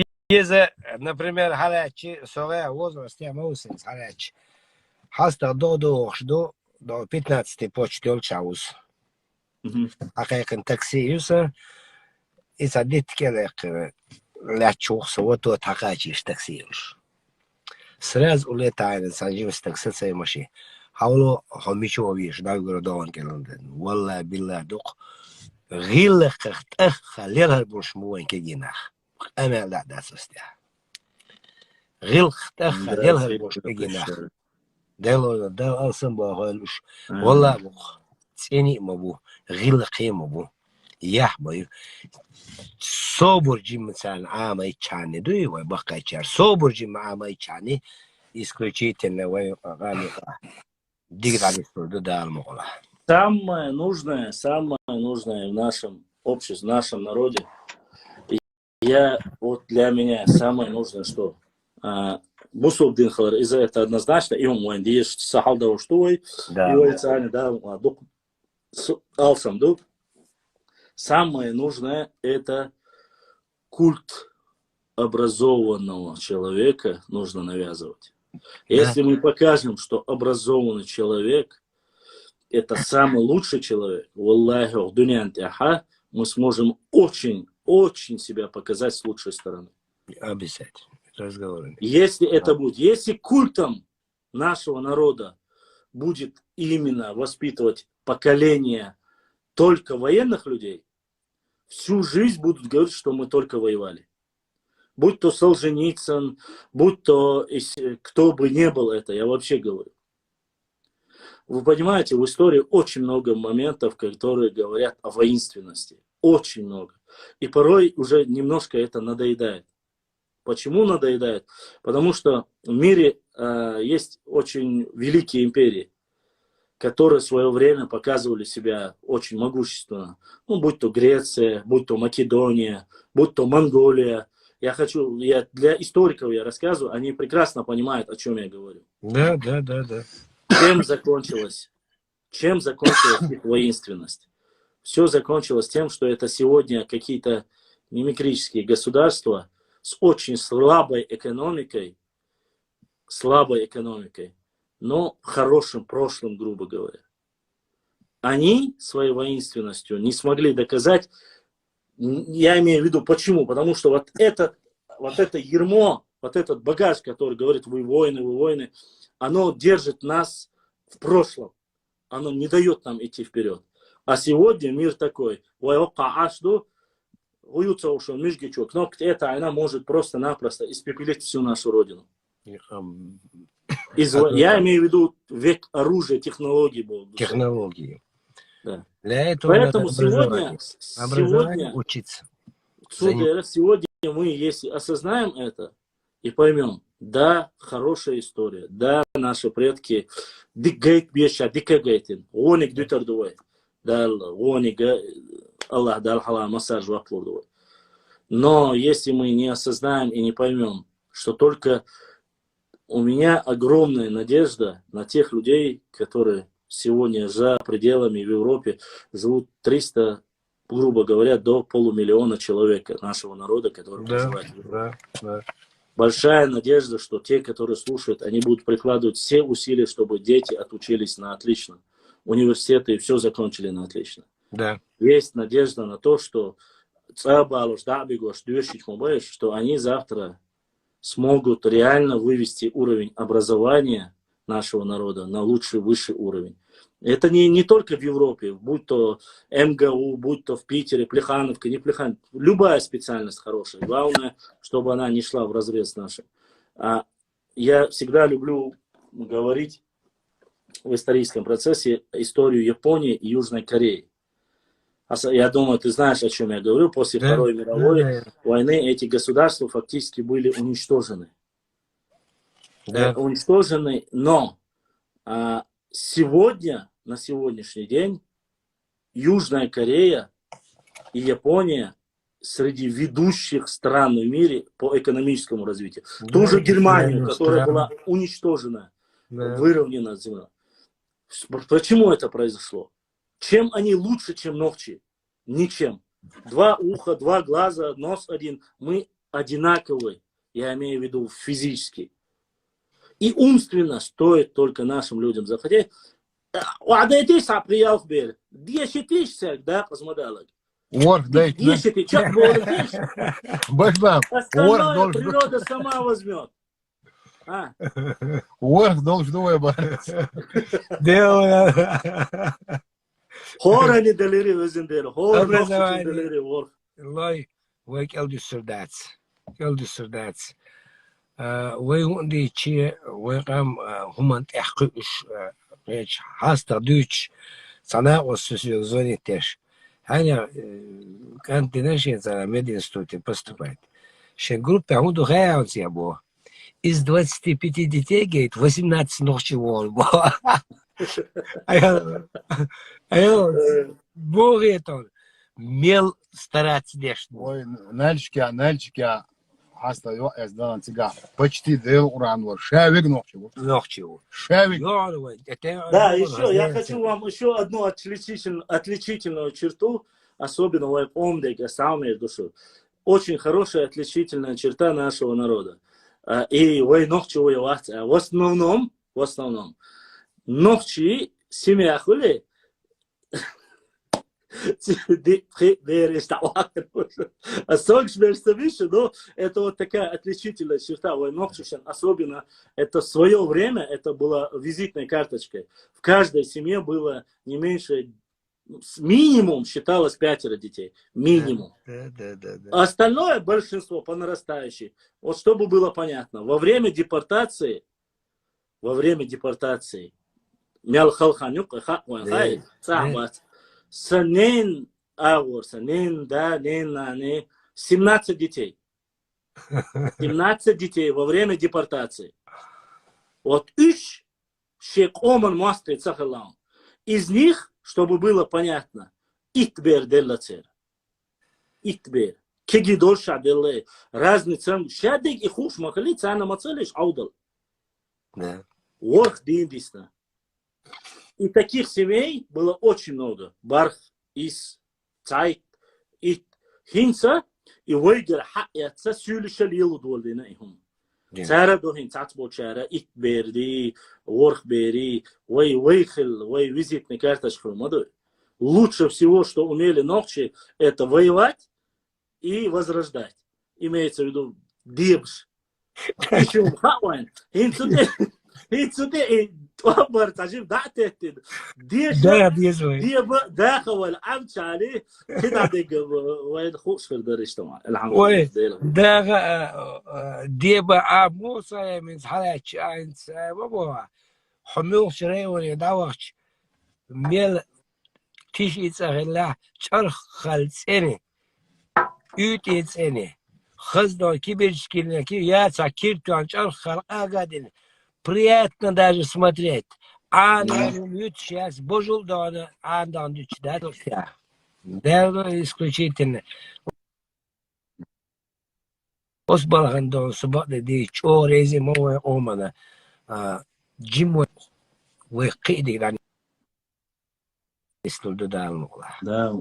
например, халячи, сове возраст, я маусин халячи. Хаста до 15 почтел чаус. А как такси юса, и садит келек лячух савото такачиш такси юш. Сразу улетает, саживс такси маши. Хавло хамичо виш, да говорю даван келанден. Валла билла дук. غير خليها المشموين كجناح أنا لا ده سستيا غير خليها المشموين كجناح ده لو ده أصلا بقولش والله تاني مبو غير قيمة بو يح بو صبر جيم مثلا عامي تشاني دوي وبقى تشار صبر جيم عامي تشاني исключительно وي غاني ديك على السود ده المغلا Самое нужное в нашем обществе, в нашем народе, вот для меня самое нужное, что Бусов Динхалар, из-за этого однозначно, и он мой, здесь сахал да уштуй, и официально, да, алсам дуб. Самое нужное это культ образованного человека нужно навязывать. Если мы покажем, что образованный человек это самый лучший человек, валлахи, мы сможем очень себя показать с лучшей стороны. Обязательно. Разговоры. Если это будет, если культом нашего народа будет именно воспитывать поколение только военных людей, всю жизнь будут говорить, что мы только воевали. Будь то Солженицын, будь то кто бы ни был это, я вообще говорю. Вы понимаете, в истории очень много моментов, которые говорят о воинственности. Очень много. И порой уже немножко это надоедает. Почему надоедает? Потому что в мире есть очень великие империи, которые в свое время показывали себя очень могущественно. Ну, будь то Греция, будь то Македония, будь то Монголия. Для историков я рассказываю, они прекрасно понимают, о чем я говорю. Да. Чем закончилась их воинственность? Все закончилось тем, что это сегодня какие-то мимикрические государства с очень слабой экономикой, но хорошим прошлым, грубо говоря. Они своей воинственностью не смогли доказать, я имею в виду, почему? Потому что вот это ярмо, вот этот багаж, который говорит, вы воины, оно держит нас в прошлом. Оно не дает нам идти вперед. А сегодня мир такой. Это она может просто-напросто испепелить всю нашу родину. Я имею в виду век оружия, технологий был. Технологии. Да. Для этого поэтому сегодня учиться. Сегодня мы, если осознаем это и поймем, да, хорошая история, да, наши предки но если мы не осознаем и не поймем, что только у меня огромная надежда на тех людей, которые сегодня за пределами в Европе живут 300, грубо говоря, до полумиллиона человек нашего народа, которые проживают в Европе. Да. Большая надежда, что те, которые слушают, они будут прикладывать все усилия, чтобы дети отучились на отлично. Университеты все закончили на отлично. Да. Есть надежда на то, что они завтра смогут реально вывести уровень образования нашего народа на лучший, высший уровень. Это не только в Европе, будь то МГУ, будь то в Питере, Плехановка, не Плехановка, любая специальность хорошая. Главное, чтобы она не шла вразрез нашим. Я всегда люблю говорить в историческом процессе историю Японии и Южной Кореи. Я думаю, ты знаешь, о чем я говорю. После Второй мировой войны эти государства фактически были уничтожены. Уничтожены, но сегодня, на сегодняшний день, Южная Корея и Япония среди ведущих стран в мире по экономическому развитию. Ту же Германию, которая была уничтожена, выровнена земля. Почему это произошло? Чем они лучше, чем ногти? Ничем. 2 уха, 2 глаза, нос один. Мы одинаковые, я имею в виду физически. И умственно стоит только нашим людям захотеть. Остальное природа сама возьмет. Орг должен бороться. Хора не делери өзендері. Хора нохсучын делери орг. Лай, вы келдүсірдәц. Вы ундичи, вы гам хумант эхқы үш, хаста дүч, Sana o звонит теж. Аня, континенция мединституте поступает. Ще группе он духаянция было. Из 25 детей, говорит, 18 ночевал было. А я, говорит он, мел стараться дешево. Ой, нальчики, hasta yok ezdan cigar. Почти дел уранвар. Шавик ночью. Ночевал. Шавик. Да, еще, я хочу вам еще одну отличительную черту, особенно в Омдеке, самой душу. Очень хорошая отличительная черта нашего народа. И в основном, ночи семья хули, но это вот такая отличительная черта. Особенно это в свое время, это была визитной карточкой. В каждой семье было не меньше, минимум считалось 5 детей. Минимум. Да. А остальное большинство по нарастающей. Вот чтобы было понятно, во время депортации, мял халханюк, Санен, 17 детей. 17 детей во время депортации. Вот шек оман мастер цахалам. Из них, чтобы было понятно, итбер деллацер. Итбер. Кегидол шаделле. Разница. Шадек и хуш махали цана мацалиш аудал. Ворх диндисна. И таких семей было очень много. Барх, Ис, Цайт, Ит, Хинца, и Войгер Хаяца Сюлишал Елудволды на ихум. Цара дохин Цацбочара, Ит Берди, Ворх Бери, Войхел, визитный карточка молодой. Лучше всего, что умели ногчи, это воевать и возрождать. Имеется в виду Дебш. Еще Хауэн. Хинцуде. توبر تجيب دعتت ده بيزوي دي داخل والعب عليه كده دق وين خوش في الدرج طبعا الحمد وي لله ده دي بقى موسى من حالة انت بابا حميو شري ويدعوش ميل تيجي تسهل شرخ خلصني يوتيتسني خزدو كبيرشكينا كي يا تاكيرتو عن شرخ خلقا قادين приятно даже смотреть. А сейчас божил да, да, исключительно. Осбалхан да, субботы ди чорези моя омана. Джимо выкиди да. Истол да алмула. Да.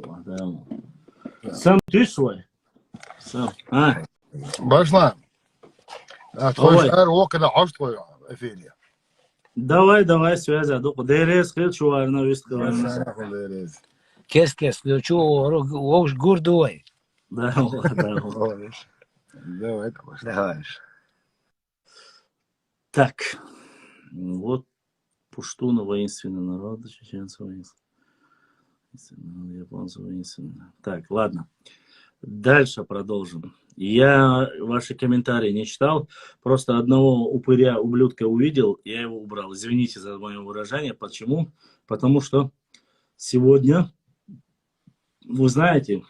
Сам ты свой. Сам. Башла. Твой ок да аш твой. Эфирия. Давай, связь, дерез, хочу, арна, вискала. Кес, лечу, уж гурдой. Да. Давай. Так, вот пуштуны воинственный народ, чеченцы воинственный, японцы воинственный. Так, ладно, дальше продолжим. Я ваши комментарии не читал, просто одного упыря, ублюдка увидел, я его убрал. Извините за мое выражение. Почему? Потому что сегодня, вы знаете,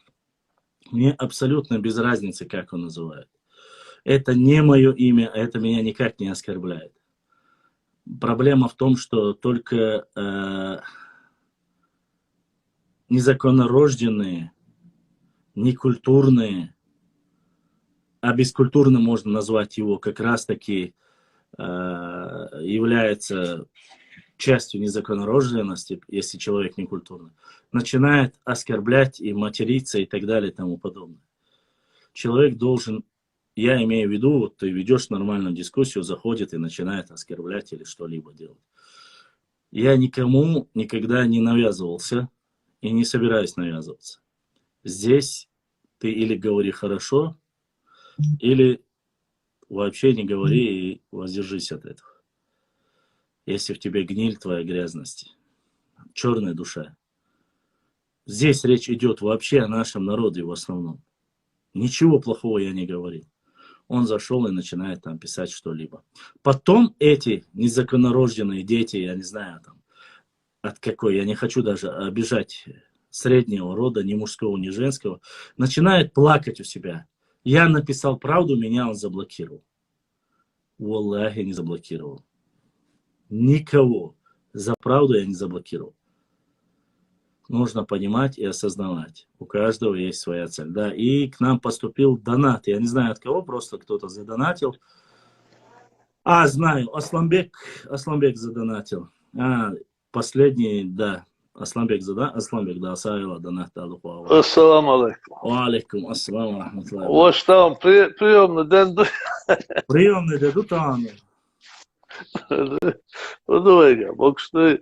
мне абсолютно без разницы, как он называет. Это не мое имя, это меня никак не оскорбляет. Проблема в том, что только незаконнорожденные, некультурные, а бескультурным можно назвать его, как раз-таки является частью незаконнорожденности, если человек некультурный, начинает оскорблять и материться и так далее и тому подобное. Человек должен, я имею в виду, вот ты ведешь нормальную дискуссию, заходит и начинает оскорблять или что-либо делать. Я никому никогда не навязывался и не собираюсь навязываться. Здесь ты или говори хорошо, или вообще не говори и воздержись от этого. Если в тебе гниль твоя грязности, черная душа. Здесь речь идет вообще о нашем народе в основном. Ничего плохого я не говорил. Он зашел и начинает там писать что-либо. Потом эти незаконнорожденные дети, я не знаю, там, от какой, я не хочу даже обижать среднего рода, ни мужского, ни женского, начинает плакать у себя. Я написал правду, меня он заблокировал. Валлахи, не заблокировал. Никого за правду я не заблокировал. Нужно понимать и осознавать. У каждого есть своя цель. Да, и к нам поступил донат. Я не знаю от кого, просто кто-то задонатил. Знаю, Асламбек задонатил. Последний, да. Асламбек, да, Сайла донат. Ассаламу алейкум. Алейкум ассаламу рахматуллахи. Вот там приемный день. Приемный дадут там. Удовольствие. Бог что.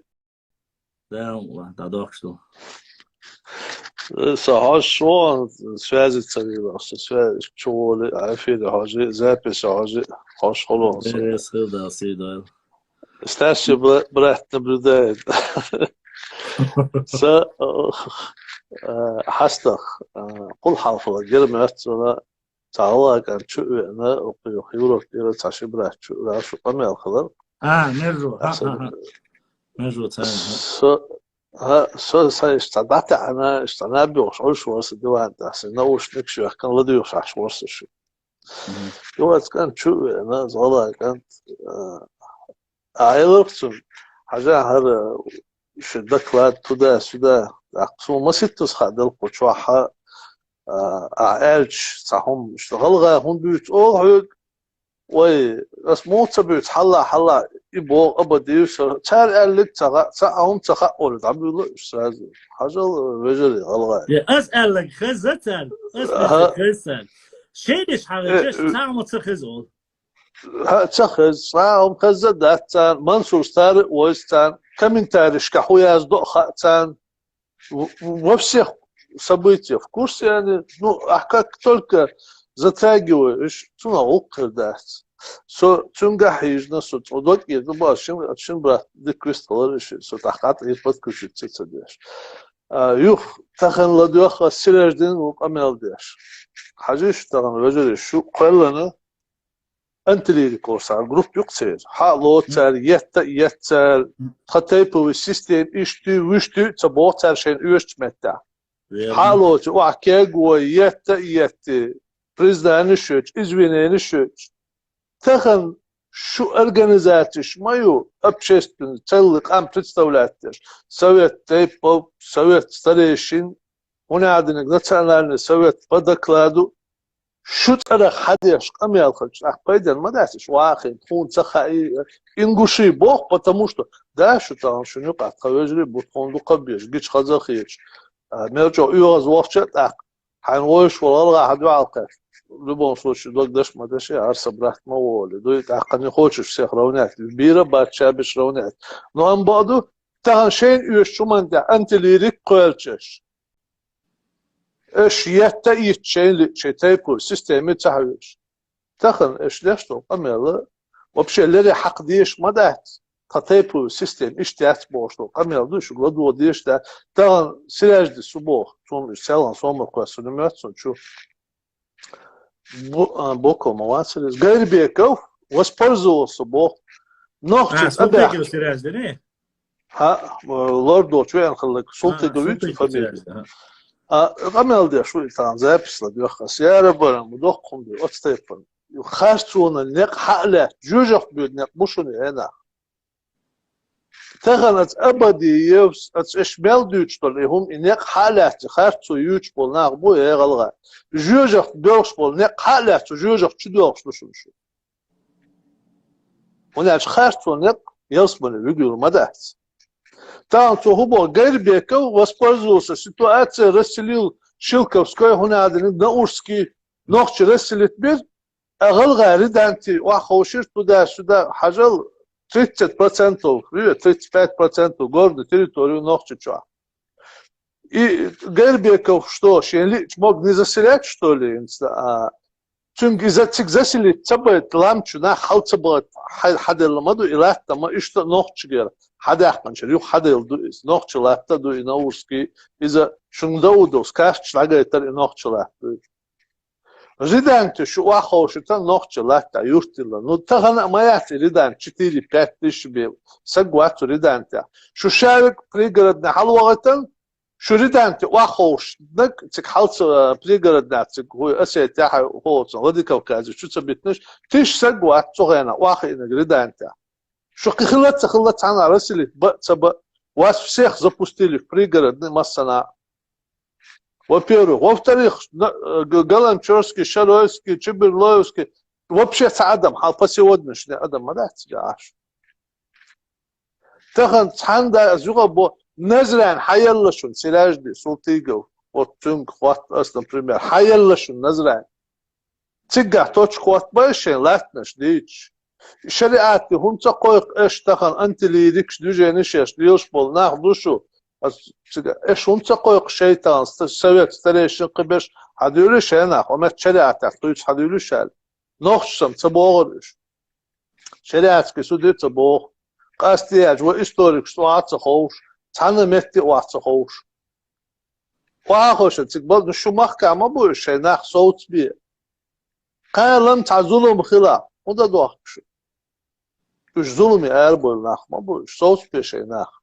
Да, дадок что. Сахашван связи царила, связи чували, афиды хажи, записи хажи, хаш холон. Съедал. Старший брат наблюдает. Хастах, кул халфа, гермет, تعالى كان شو أنا وخيورك إلى تعشيبرات شو لا شو قميل خضر. نرجو نرجو استعدت أنا استنابي وش ورس الدوان ده سنوش نكشوا كان لدي وش عش ورس شو. دوات كان شو أنا زغلا كانت عيلتهم حاجة هذا شدك لا تدا سدا أقسم ما ستوس خدل قشوحة أعالج صحهم اشتغلها هم بيت أوه وي اسمه تبيت حلا يبغى أبدي شار قالك هم تخاول تعملوا أستاذ حاجة رجلي غلغة أسألك خزتن خزتن شيء حاجة تعمل تخزول تخز صاهم خزت داتن منصور ستار ويستان كمن تاريخ كحويا صدق خاتن وفسخ события в курсе, они, как только затрагиваешь, наука дать. Цунгахижна, удок и очень брат, деквистал решит, тахат и подключиться цедешь. Юх, тахан ладуаха силеждин амел деш. Хажиш тахан рожали шу قلنا أنت اللي كورسار جروب يقصير حالوتر يتر خطيبه السيستم وشتو تبوتر شين متى حالوت وعكاق ويت بريزدان الشوش إزوينين الشوش تخن شو أرغانيزاتش مايو أبشيستن تلق أم تستولاتش سويت تيبو سويت ستريشين هنا عدنك نتعلن سويت بدكلادو شو ترى حديش قام يالخش أحبايدن ما داسش واخد خون تخاي إنغوشي بوخ потому что да شو там شو نقع تخوجري بوتخون دو قبيش جيش خزاخيش نرجع يوز وقت так حنوش والله حد يعلق в любом случае догдаш ما داشي عرس برات ما ولي دويت عقني خوشش всех равнять бира бачабиш равнять но ам بعدو تان شين يوش شو من ده أنت ليريك قلتش إيش يتشين شيء سيستم تحويش تخن إيش ليش تو قميل وبشي اللي حق ديش ما دات قطيبو سيستم إيش تات بوشتو قميل دوش غدو ديش ده تان سلاج دي سبوخ توم سالان صوم كويس نمرت شو بوكو مواسل غير بيكو واسبرزو سبوخ نوخت أبدا سلاج ده نه ها لوردو شو يعني خلك سلطة دويت فاميلي قمل ده شو يتعامل زابس لدي أخص يا ربنا مدوقهم دي أتستيفن يخاصون النق حقله جوجف بيدنق مشون هنا تغنت أبدي يوس أتشمل دوتش طلي هم النق حقله تخاصو يوتش بول ناقبو يغلغ جوجف دوش بول نق حقله جوجف تدوش بشون شو هنا خاصو نق يصبن يقول مدات там то хубо гербеков воспользовался ситуацией, расселил Шилковской, гунадин, Наурский, ночь расселит мир, а галгари данти, вахошир туда-сюда, хажал 30%, 35% города, территорию ночи чуа. И Гербеков что, мог не заселять, что ли? Çünkü zaselить цабает ламчу на халцабат حدا لمدو إلهت ما إشت نوخش غير حدا يحكم شريو حدا يلدو نوخش لهتا دو إنورسكي إذا شن دودوس كاش لاجا يتر نوخش لهتا Риданте, что уахош, это ногче лата, юртила. Ну, тагана маяти ридан 4-5 тысяч бе. Сагвату риданте. Что шарик пригородный халвагатан, что риданте уахош, так тик халца пригородный, тик хуй асетяха хоца, води Кавказе, что собитнешь, тысяч сагват цогена, уахина риданте. Что хилат она расили, бацаба, вас всех запустили в пригородный массана. Во-первых. Во-вторых, Галанчорский, Шароевский, Чеберлоевский, вообще с Адам, по сегодняшний Адам, да, аж. Тахан цанда зугабо назран хаяллашун сиражди султигов, вот тюнг хват, например, хаяллашун назран. Тига точ хват большой, латнаш дич. Шариаты, хунца койк эш тахан антилирикш движениш эш, лилш бол нах душу. ايش هم تقويق شيطان سويت ستريشن قبش حديولي شيناخ وما شريعت اختويت حديولي شال نوخشم تبوغرش شريعت كسودي تبوغ قاستياج وإستوريك شوات تخوش تانا متي وات تخوش واخوش تقبل نشو مخكا ما بوش شيناخ صوت بيه قالم تعزولهم خلاف وده دوخش وش ظلمي اربو ناخ ما بوش صوت بيه شيناخ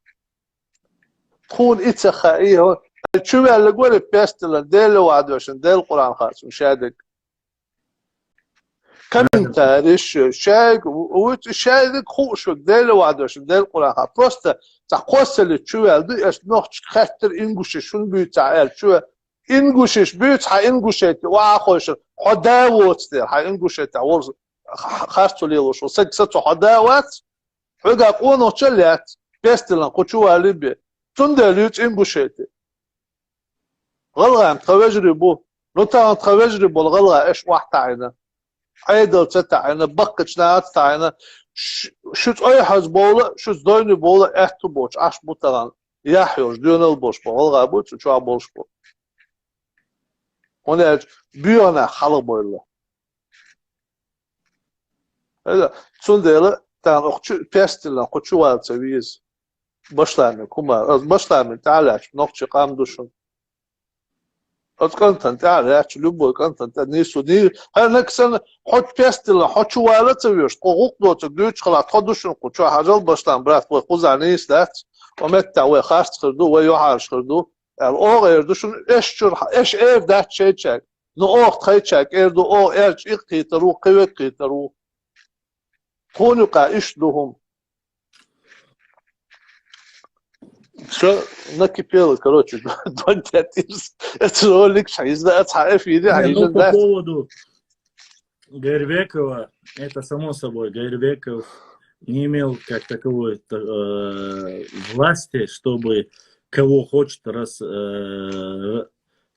تكون إتخائيه شو اللي قول بيستلن ديل وعد عشان ديل القرآن خاص مشاهدك كم تاريش شايك وشايك خوش ديل وعد عشان ديل القرآن خاص بروستا تقوس اللي شو اللي إيش نوخش خاطر إنجوش شون بيت عيال شو إنجوش بيت ح إنجوشت وعاخوش حداوت دير ح إنجوشت عورز خاص ليلوش وسكت حداوت حاجة قونو تشليت بيستلن قشوا اللي تندليت إنجوشيتي غلغة تخوجربو نوتا تخوجربو الغلغة إيش واحد تاعنا عيدل تاعنا بقتش نات تاعنا شوت أي حاجة بولا شوت دويني بولا إحتو بوش عش بوتران يحيوش دون البوش بو غلغة بوش وشوا بوش بو هنا بيونا خلق بولا هذا تندل تاعنا أختو بيستلنا قشوا والتويز başlarını kuma başlarını تعالش نقطة قام دوشون أتكلم تعالش لبوا كنت نيسو ني هل نكسن حط بيستل حط شوالة تبيش قوق دوت دوش خلاص تدوشون قشوا حاجة başlarını برات وخوزع نيسلات ومتى وخاص خردو ويوحش خردو الأوغير دوشون إيش ده شيء شك نوع خير شك إردو أو إيش إقترو قوة قترو خونقا إيش دوهم Все накипело, короче, 25 тысяч. Это ролик, это по поводу Гайрбекова, это само собой, Гайрбеков не имел как таковой власти, чтобы кого хочет,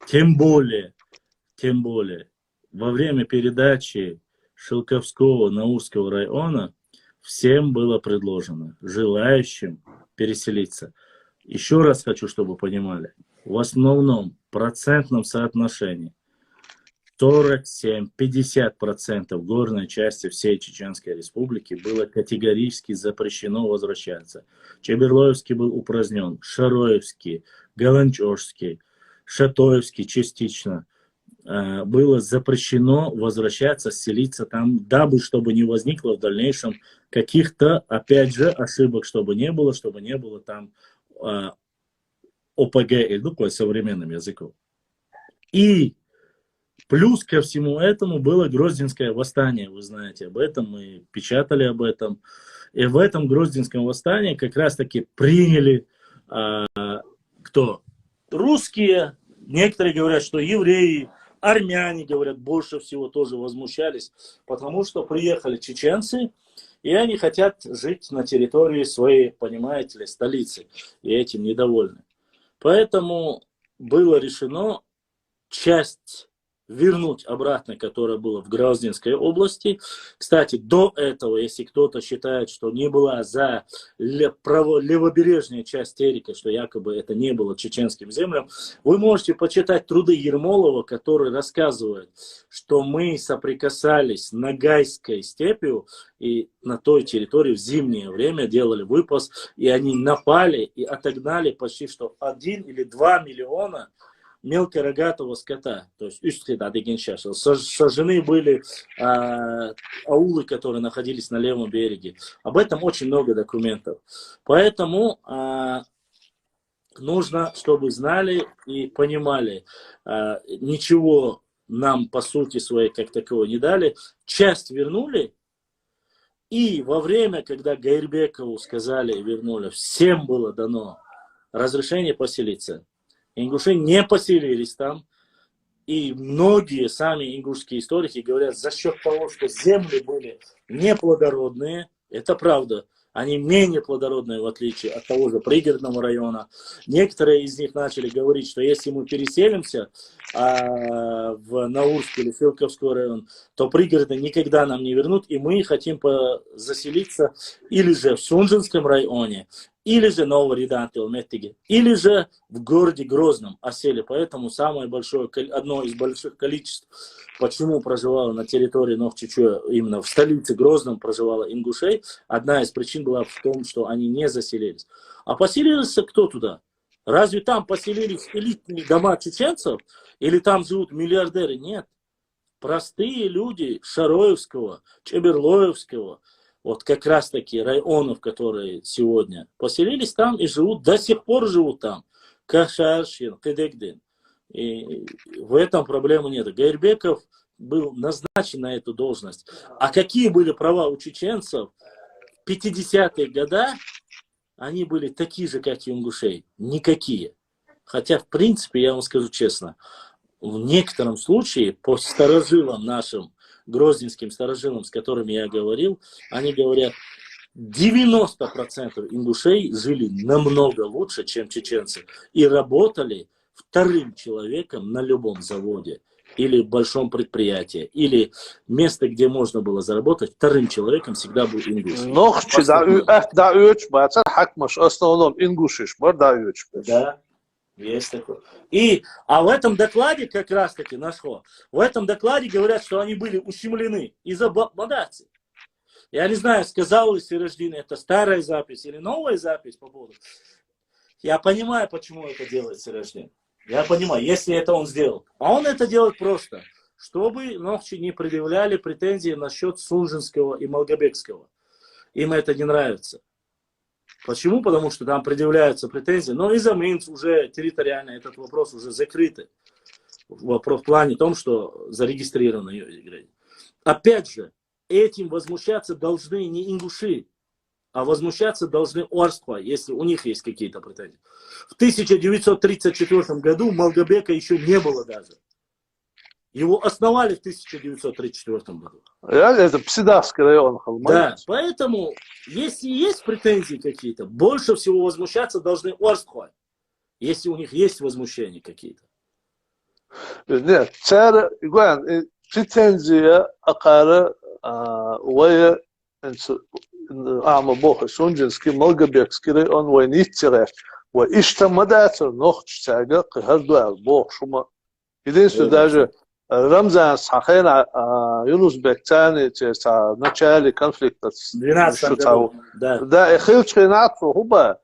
тем более, во время передачи Шелковского Наурского района всем было предложено, желающим переселиться. Еще раз хочу, чтобы вы понимали, в основном процентном соотношении 47-50% в горной части всей Чеченской Республики было категорически запрещено возвращаться. Чеберлоевский был упразднен, Шароевский, Галанчорский, Шатоевский частично. Было запрещено возвращаться, селиться там, дабы, чтобы не возникло в дальнейшем каких-то, опять же, ошибок, чтобы не было там ОПГ, ну, современным языком. И плюс ко всему этому было Грозденское восстание, вы знаете об этом, мы печатали об этом. И в этом Грозденском восстании как раз-таки приняли кто? Русские, некоторые говорят, что евреи, армяне, говорят, больше всего тоже возмущались, потому что приехали чеченцы, и они хотят жить на территории своей, понимаете ли, столицы, и этим недовольны. Поэтому было решено часть вернуть обратно, которая была в Грозденской области. Кстати, до этого, если кто-то считает, что не была за левобережная часть Терека, что якобы это не было чеченским землям, вы можете почитать труды Ермолова, который рассказывает, что мы соприкасались с Ногайской степью и на той территории в зимнее время делали выпас, и они напали и отогнали почти что 1 или 2 миллиона мелкорогатого скота, то есть Üsküdar деген сейчас. Сожжены были аулы, которые находились на левом береге. Об этом очень много документов. Поэтому нужно, чтобы знали и понимали, ничего нам по сути своей как таковой не дали. Часть вернули, и во время, когда Гайрбекову сказали, вернули, всем было дано разрешение поселиться. Ингуши не поселились там. И многие сами ингушские историки говорят, за счет того, что земли были неплодородные, это правда, они менее плодородные, в отличие от того же пригородного района. Некоторые из них начали говорить, что если мы переселимся в Наурский или Филковский район, то пригороды никогда нам не вернут, и мы хотим заселиться или же в Сунжинском районе, или же Новориданте-Олметтиге, или же в городе Грозном осели. Поэтому самое большое, одно из больших количеств, почему проживало на территории Новчичуя, именно в столице Грозном проживало ингушей, одна из причин была в том, что они не заселились. А поселились кто туда? Разве там поселились элитные дома чеченцев? Или там живут миллиардеры? Нет. Простые люди Шароевского, Чеберлоевского, вот как раз таки районов, которые сегодня поселились там и живут, до сих пор живут там. Кашаршин, Кедегдин. И в этом проблемы нет. Гайрбеков был назначен на эту должность. А какие были права у чеченцев? В 50-е годы они были такие же, как и у ингушей. Никакие. Хотя, в принципе, я вам скажу честно, в некотором случае, по старожилам нашим, грозненским старожилам, с которыми я говорил, они говорят, 90% ингушей жили намного лучше, чем чеченцы. И работали вторым человеком на любом заводе, или большом предприятии, или место, где можно было заработать, вторым человеком всегда был ингуш. Да. Есть такое. А в этом докладе, как раз таки, в этом докладе говорят, что они были ущемлены из-за богатства. Я не знаю, сказал ли Сираждин, это старая запись или новая запись по поводу. Я понимаю, почему это делает Сираждин. Я понимаю, если это он сделал. А он это делает просто, чтобы Нохчи не предъявляли претензии насчет Сунжинского и Малгобекского. Им это не нравится. Почему? Потому что там предъявляются претензии. Но из-за Минц уже территориально этот вопрос уже закрытый. Вопрос в плане том, что зарегистрировано ее. Опять же, этим возмущаться должны не ингуши, а возмущаться должны Орсква, если у них есть какие-то претензии. В 1934 году Малгобека еще не было даже. Его основали в 1934 году. Это Псидавский район. Да, поэтому, если есть претензии какие-то, больше всего возмущаться должны Орсква, если у них есть возмущения какие-то. Нет, претензия акара вая бога Сунжинский, Малгобекский район войницерев, во иштамадатер нохчага кхардуар бог шума. Единственное даже Рамзан Сахен Юнус Бектани в начале конфликта с 12 году. Да, Хилчхинат хуба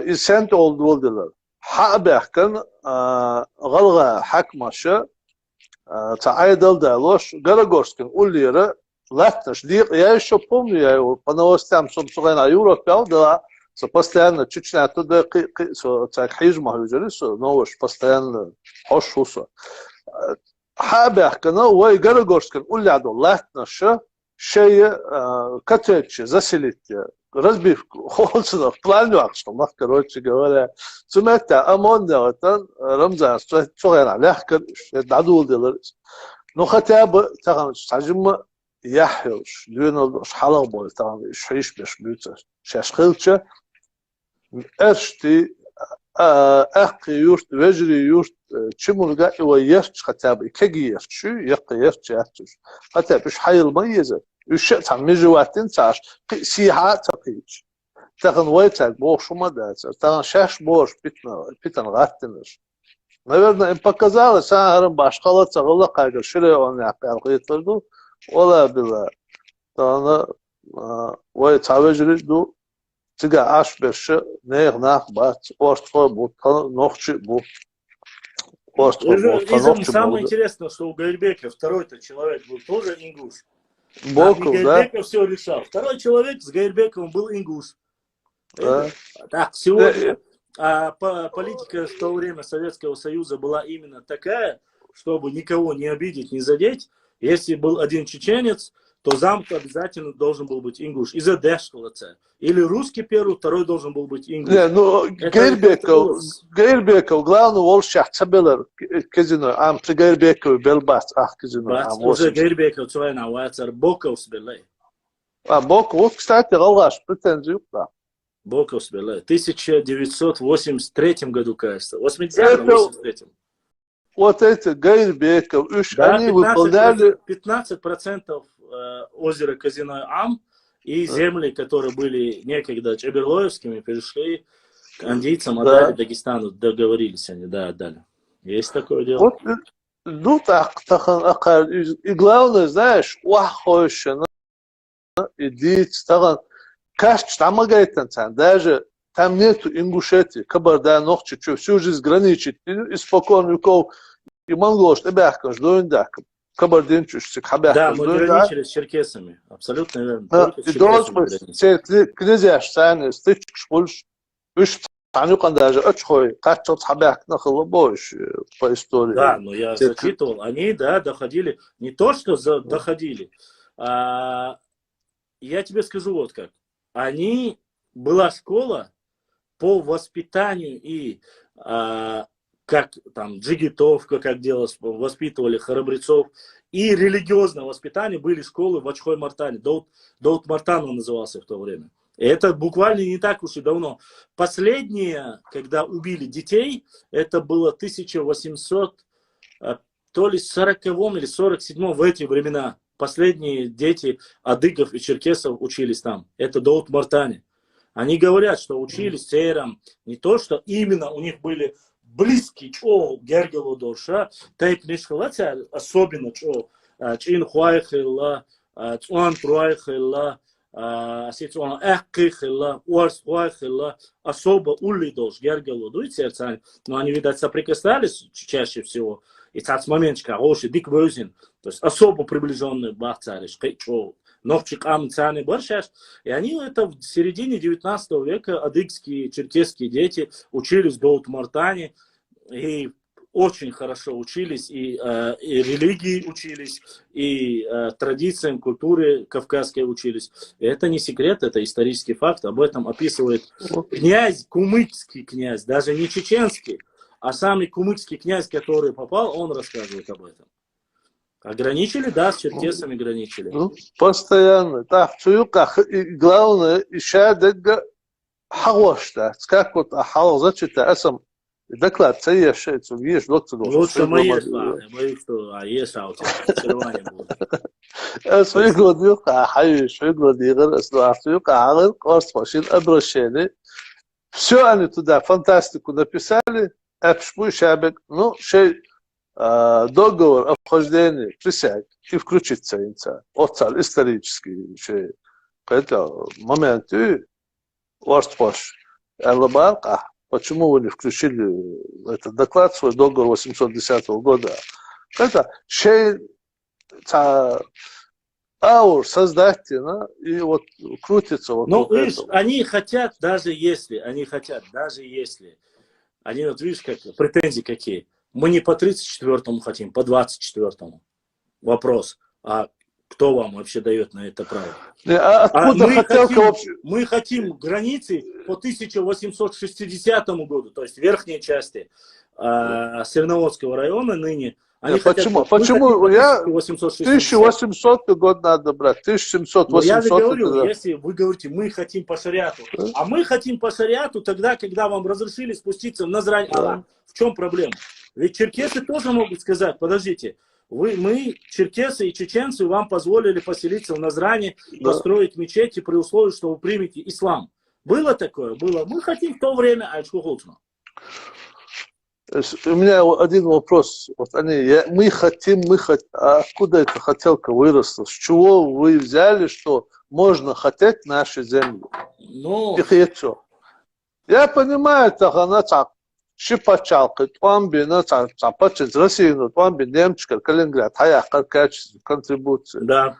из сент олдволдилар. Хабехкан галга хакмаша تعايدل دالوش Горогорским улира латнаш дик. Я еще помню, я его по новостям собственно Юрок пел, да, постоянно чуть-чуть оттуда так хижма южерис, но уж постоянно хошуса. Хабехкана ой Горогорским улиаду латнаш шея котечи заселить. Разбивку холцина в плане, что мы, короче говоря, сумета амонда, это Рамзан, что легко, дадул делать. Но хотя бы, там, сажим, яхилш, двинулся, халабой, там, шиш бешбюца, шашхилча, эршти, ахки юрт, вежри юрт, чемурга, его ерч хотя бы, кеги ерчу, ерч, хотя бы, хайл майеза. Üşe tam mecvatin çaş siha tapıç. Takın vaytak boşuma da. Takın şaş boş biten gattınız. Наверное, им показалось, başkalar çağıla kaydır. Şuraya onu yapıyordurdu. Ola bila. Sonra vay tavecili du. Tiga aş beşi neyh nah bat. Ortfa bu. Nohçi bu. Самое интересное, что у Гайрбека второй-то человек был тоже ингуш. Боков, да? Гайрбеков все решал. Второй человек с Гайрбековым был ингуш. Да. Так, сегодня политика в то время Советского Союза была именно такая, чтобы никого не обидеть, не задеть. Если был один чеченец, то замку обязательно должен был быть ингуш. Из-за Дэшколаца. Или русский первый, второй должен был быть ингуш. Не, ну, Гайрбеков, главный волшах цабелер, казино, при Гайрбекове белбац, казино. Уже Гайрбеков твой навацар, Боков сбелей. Боков, кстати, галаш, претензию, да. Боков сбелей. В 1983 году, кажется. 83-м. Вот эти Гайрбеков, они выполняли... 15% озера Казино Ам и земли, которые были некогда чаберлоевскими, перешли к андийцам, отдали Дагестану, договорились они, да, отдали. Есть такое дело. Вот, ну так, и главное, знаешь, уахойшина, идите, там даже там нету Ингушетии, Кабарда, Нохчичу, всю жизнь граничит, испокон веков, и монголш,ебяхкаш, дуиндак, Кабардинчуш, хабяхкаш, да, мы граничили с черкесами, абсолютно верно. И должен быть, князья, сами, стычкш, больше, Танюкан даже очхой, качал хабяк нахал больше по истории. Да, но я зачитывал, они, да, доходили, не то, что доходили, я тебе скажу вот как, была школа по воспитанию и как там джигитовка, как делалось, воспитывали храбрецов, и религиозное воспитание были школы в Ачхой-Мартане, Даут Мартан он назывался в то время. Это буквально не так уж и давно. Последнее, когда убили детей, это было 1800, то ли 40-м или 47-м, в эти времена. Последние дети адыгов и черкесов учились там. Это Даут Мартане. Они говорят, что учились церам, не то, что именно у них были близкие, Гергелу Дорша, Тайпнишхалаца, особенно, Чин Хуайхилла, Цуан Труайхилла, Асицуан Эхкихилла, Уарс Хуайхилла, особо Улли Дорш, Гергелу Дуйцерцань, но они, видать, соприкасались чаще всего, и цац моментчика, Оши, Дик Вözин, то есть особо приближенные бахцариш, Новчик Амцаны Баршаш, и они это в середине 19 века адыгские, черкесские дети учились в Даут-Мартане и очень хорошо учились, и религии учились, и традициям, культуре кавказской учились. И это не секрет, это исторический факт, об этом описывает князь, кумыкский князь, даже не чеченский, а самый кумыкский князь, который попал, он рассказывает об этом. Ограничили, да, с черкесами граничили. Ну, постоянно. Так, главное, еще дага хавошта. Как вот ахал зачита, асам доклад цеешь, ешь, доктор. Лучше моешь, я боюсь, что ешь, а у тебя червание будет. Свои годы, свои годы, свои годы, обращение. Все они туда фантастику написали, ну, договор о вхождении присяг и включится инца. Отцал исторический это момент и Орстпош. Почему вы не включили этот доклад, свой договор 810 года? Это аур создать, и вот крутится вот. Ну, видишь, они хотят, даже если, они вот видишь, как претензии какие. Мы не по 34-му хотим, по 24-му. Вопрос, а кто вам вообще дает на это право? Мы хотим границы по 1860 году, то есть верхней части Серноводского района ныне. Почему? 1800 год надо брать, 1700, 800. Я говорю, если вы говорите, мы хотим по шариату, а мы хотим по шариату тогда, когда вам разрешили спуститься в Назрань Аллах. В чем проблема? Ведь черкесы тоже могут сказать, подождите, мы, черкесы и чеченцы, вам позволили поселиться в Назране, построить мечети при условии, что вы примете ислам. Было такое? Было. Мы хотим в то время, У меня один вопрос. Вот мы хотим, а откуда эта хотелка выросла? С чего вы взяли, что можно хотеть наши земли? Ну, Я понимаю, Шипачалка, Туамбина, Цапачин, Россия, Туамби, немчка, Калининград, Хаяка, качество, контрибуция. Да.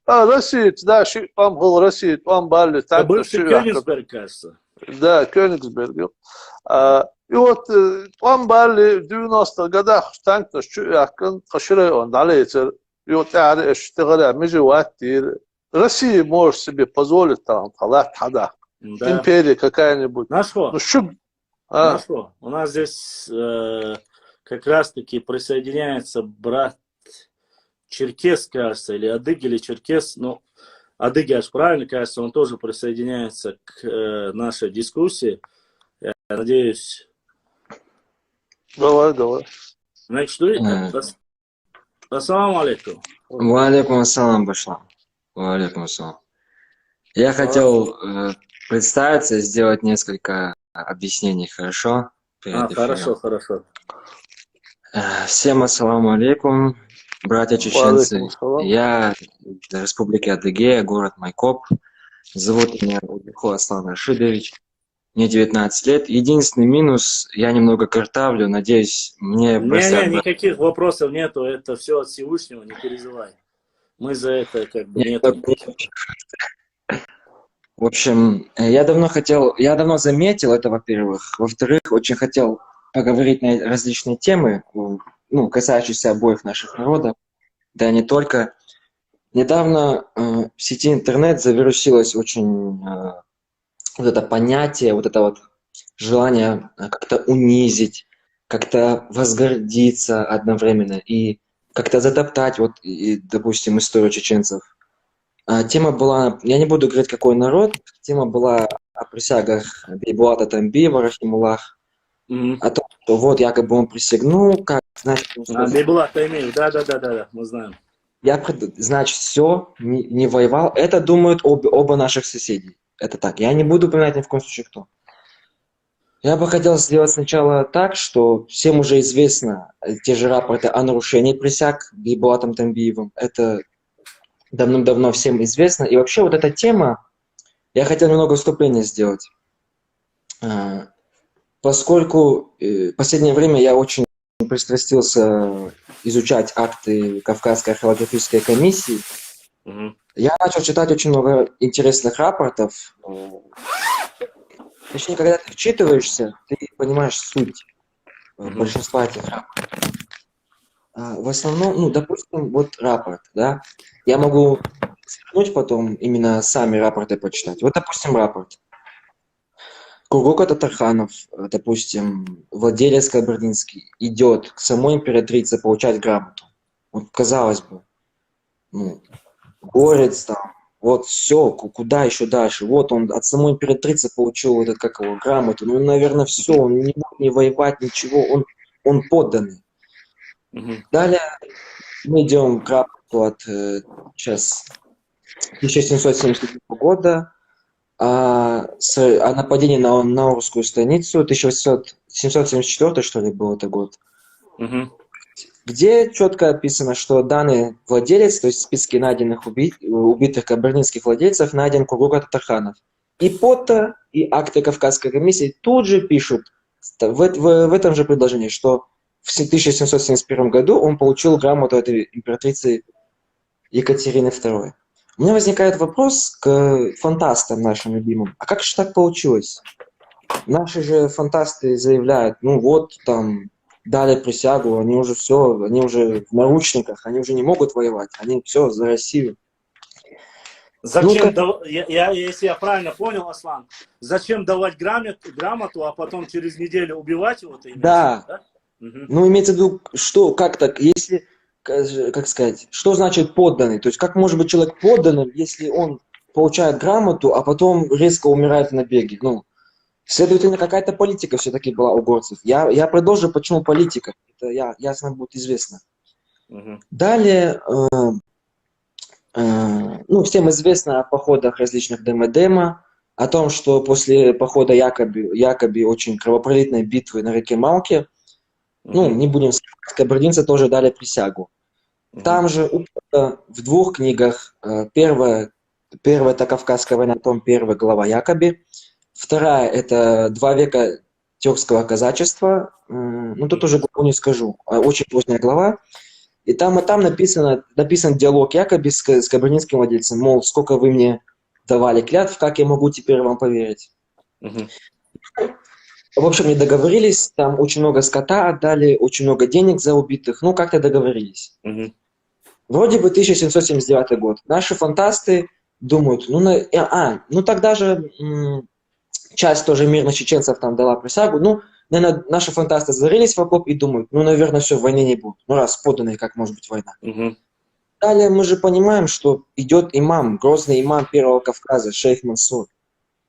Россия, да, Туам был Россия, Туам Бали, А так бывший Кёнигсберг, кажется. Да, Кёнигсберг. И вот Туам Бали в 90-х годах танк Чуякан, Хаширай он, Далейцер, и вот я اشتغل между ватир. Россия может себе позволить там, халат, хада. Да. Империя какая-нибудь. Нашло. Ну, что? Нашло. У нас здесь как раз-таки присоединяется брат Черкес, кажется, или Адыги, или Черкес. Ну, Адыги аж правильно, кажется, он тоже присоединяется к нашей дискуссии. Я надеюсь. Давай. Значит, ассаламу алейкум. Ва алейкум ассалам, Башлам. Ва алейкум ассалам. Я хотел представиться и сделать несколько объяснений, хорошо? Перед эфиром. Хорошо. Всем ассаламу алейкум, братья чеченцы. Я из республики Адыгея, город Майкоп. Зовут меня Удихо Аслан Рашидович. Мне 19 лет. Единственный минус, я немного картавлю, надеюсь, мне простят. Никаких вопросов нету, это все от Всевышнего, не переживай. Мы за это как бы нет. В общем, я давно заметил это, во-первых. Во-вторых, очень хотел поговорить на различные темы, ну, касающиеся обоих наших народов, да не только. Недавно в сети интернет завирусилось очень вот это понятие, вот это вот желание как-то унизить, как-то возгордиться одновременно и как-то затоптать, вот, допустим, историю чеченцев. Тема была, я не буду говорить, какой народ, тема была о присягах Бейбулата Тамбиева, рахимуллах, о том, что вот якобы он присягнул, как, значит... Бейбулат Тамбиев, да, мы знаем. Значит, все, не воевал. Это думают оба наших соседей. Это так. Я не буду упоминать ни в коем случае кто. Я бы хотел сделать сначала так, что всем уже известно те же рапорты о нарушении присяг Бейбулатом Тамбиевым. Это давным-давно всем известно. И вообще вот эта тема, я хотел немного вступления сделать. Поскольку в последнее время я очень пристрастился изучать акты Кавказской археологической комиссии, я начал читать очень много интересных рапортов. Точнее, когда ты вчитываешься, ты понимаешь суть большинства этих рапортов. В основном, ну, допустим, вот рапорт, да, я могу свернуть потом именно сами рапорты почитать. Вот, допустим, рапорт. Кургука Татарханов, допустим, владелец Кабардинский, идет к самой императрице получать грамоту. Вот, казалось бы, ну, горец там, вот все, куда еще дальше? Вот он от самой императрицы получил этот, как его, грамоту. Ну, наверное, все, он не мог не воевать, ничего, он подданный. Далее мы идем к рапорту от сейчас 1770 года о нападении на Наурскую станицу, 1774, что ли, был это год, где четко описано, что данный владелец, то есть в списке найденных убитых кабардинских владельцев, найден Кургука Татарханов. И ПОТА, и акты Кавказской комиссии тут же пишут в этом же предложении, что в 1771 году он получил грамоту от императрицы Екатерины II. У меня возникает вопрос к фантастам нашим любимым. А как же так получилось? Наши же фантасты заявляют, ну вот, там, дали присягу, они уже все, они уже в наручниках, они уже не могут воевать, они все за Россию. Зачем, если я правильно понял, Аслан, зачем давать грамоту, а потом через неделю убивать его? Да. Ну, имеется в виду, что, как так, если, как сказать, что значит подданный? То есть, как может быть человек подданным, если он получает грамоту, а потом резко умирает в набеге? Ну, следовательно, какая-то политика все-таки была у горцев. Я продолжу, почему политика. Это ясно будет известно. Далее, ну, всем известно о походах различных Дема-Дема, о том, что после похода якобы очень кровопролитной битвы на реке Малке, ну, не будем сказать, кабардинцы тоже дали присягу. Там же в двух книгах, первая это Кавказская война, том 1, глава Якоби, вторая это 2 века тюркского казачества. Ну, тут уже главу не скажу. Очень поздняя глава. И там написан диалог якобы с кабардинским владельцем. Мол, сколько вы мне давали клятв, как я могу теперь вам поверить? Мгм. В общем, не договорились. Там очень много скота отдали, очень много денег за убитых. Ну, как-то договорились. Мгм. Вроде бы 1779 год. Наши фантасты думают, ну тогда же часть тоже мирных чеченцев там дала присягу. Ну, наверное, наши фантасты зарылись в окоп и думают, ну, наверное, все, войны не будет. Ну, раз поданные, как может быть война. Мгм. Далее мы же понимаем, что идет имам, грозный имам Первого Кавказа, шейх Мансур.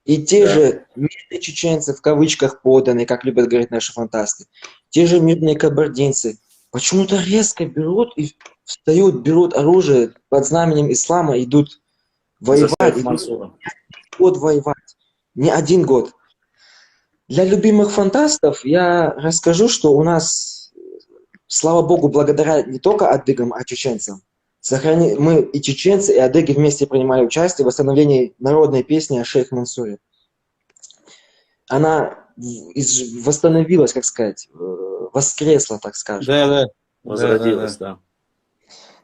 И те Да. же мирные чеченцы, в кавычках поданные, как любят говорить наши фантасты, те же мирные кабардинцы, почему-то резко берут и встают, берут оружие под знаменем ислама, идут За воевать, шейх идут Мансуром. год воевать, не один год. Для любимых фантастов я расскажу, что у нас, слава богу, благодаря не только адыгам, а чеченцам, мы и чеченцы, и адыги вместе принимали участие в восстановлении народной песни о шейх Мансуре. Она восстановилась, как сказать, воскресла, так скажем. Да. Возродилась, да.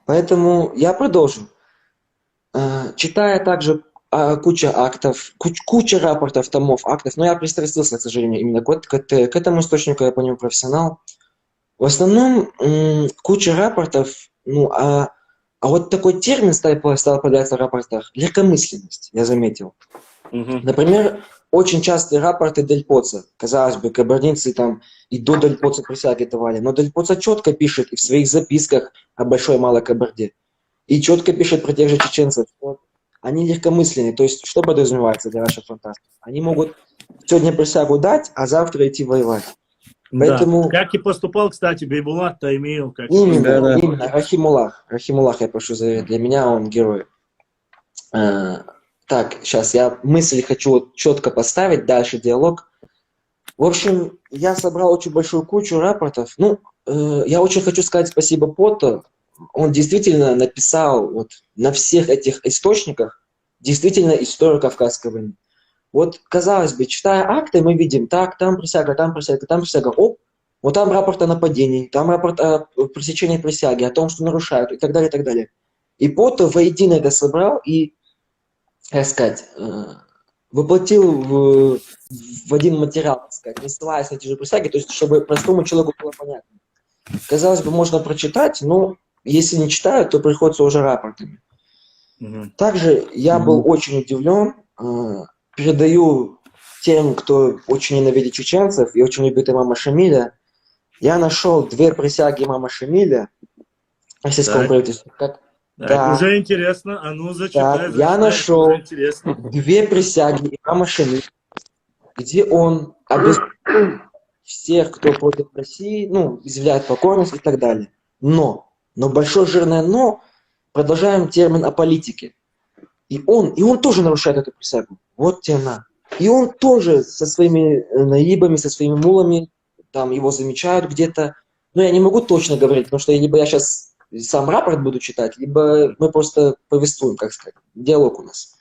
Поэтому я продолжу. Читая также куча актов, куча рапортов, томов, актов, но я пристрастился, к сожалению, именно к этому источнику, я по нему профессионал. В основном куча рапортов, а вот такой термин стал появляться в рапортах — легкомысленность, я заметил. Мгм. Например, очень частые рапорты Дель Поца. Казалось бы, кабардинцы там и до Дель Поца присяги давали, но Дель Поца четко пишет и в своих записках о Большой и Малой Кабарде, и четко пишет про тех же чеченцев, что они легкомысленные. То есть, что подразумевается для наших фантастов? Они могут сегодня присягу дать, а завтра идти воевать. Поэтому... Да. Как и поступал, кстати, Бейбулат Таймиев. Как Именно, Рахимуллах, я прошу заверить. Для меня он герой. Так, сейчас я мысль хочу вот четко поставить, дальше диалог. В общем, я собрал очень большую кучу рапортов. Я очень хочу сказать спасибо Пото. Он действительно написал вот на всех этих источниках действительно историю Кавказской войны. Вот, казалось бы, читая акты, мы видим, так, там присяга, там присяга, там присяга. Оп, вот там рапорт о нападении, там рапорт о пресечении присяги, о том, что нарушают, и так далее, и так далее. И Пото воедино это собрал и, как сказать, воплотил в один материал, так сказать, не ссылаясь на те же присяги, то есть, чтобы простому человеку было понятно. Казалось бы, можно прочитать, но если не читают, то приходится уже рапортами. Мгм. Также я был очень удивлен, передаю тем, кто очень ненавидит чеченцев и очень любит имама Шамиля, я нашел 2 присяги имама Шамиля российскому Так. правительству. Так, Да. уже интересно. А ну, зачитай, Так, я нашел уже интересно. 2 присяги имама Шамиля, где он обязует всех, кто против России, изъявляет покорность и так далее. Но большое жирное «но», продолжаем термин о политике. И он тоже нарушает эту присягу. Вот тема. И он тоже со своими наибами, со своими мулами, там его замечают где-то. Но я не могу точно говорить, потому что либо я сейчас сам рапорт буду читать, либо мы просто повествуем, как сказать, диалог у нас.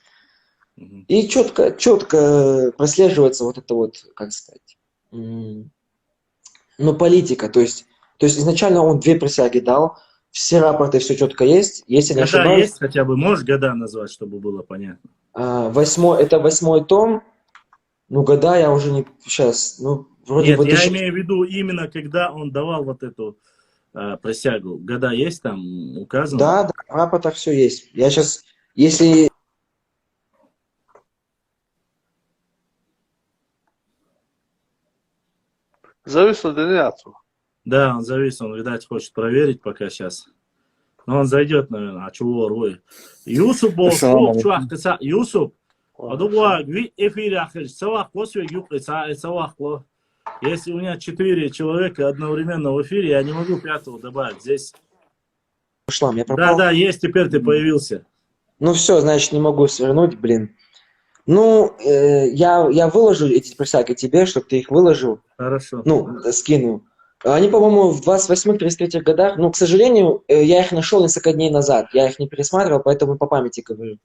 Мгм. И четко прослеживается вот это вот, как сказать, политика. То есть изначально он 2 присяги дал, все рапорты, все четко есть. Если не Года ошибаюсь, есть хотя бы? Можешь года назвать, чтобы было понятно? 8-й том. Года я уже не... Сейчас, вроде Нет, бы... я имею в виду именно, когда он давал вот эту присягу. Года есть там указано? Да, в рапортах все есть. Я сейчас, если... Зависло Деняту. Да, он завис, он, видать, хочет проверить пока сейчас. Но он зайдет, наверное. А чего рой? Юсуп был стоп, чувак, Юсуп. Адугла, эфире ахиш, целах лосве юпли, целах ло. Если у меня 4 человека одновременно в эфире, я не могу 5-го добавить. Здесь... Пошла, я пропал. Да, есть, теперь ты появился. Все, значит, не могу свернуть, блин. Я выложу эти присяги тебе, чтобы ты их выложил. Хорошо. Скинул. Они, по-моему, в 28-33 годах. К сожалению, я их нашел несколько дней назад. Я их не пересматривал, поэтому по памяти говорю.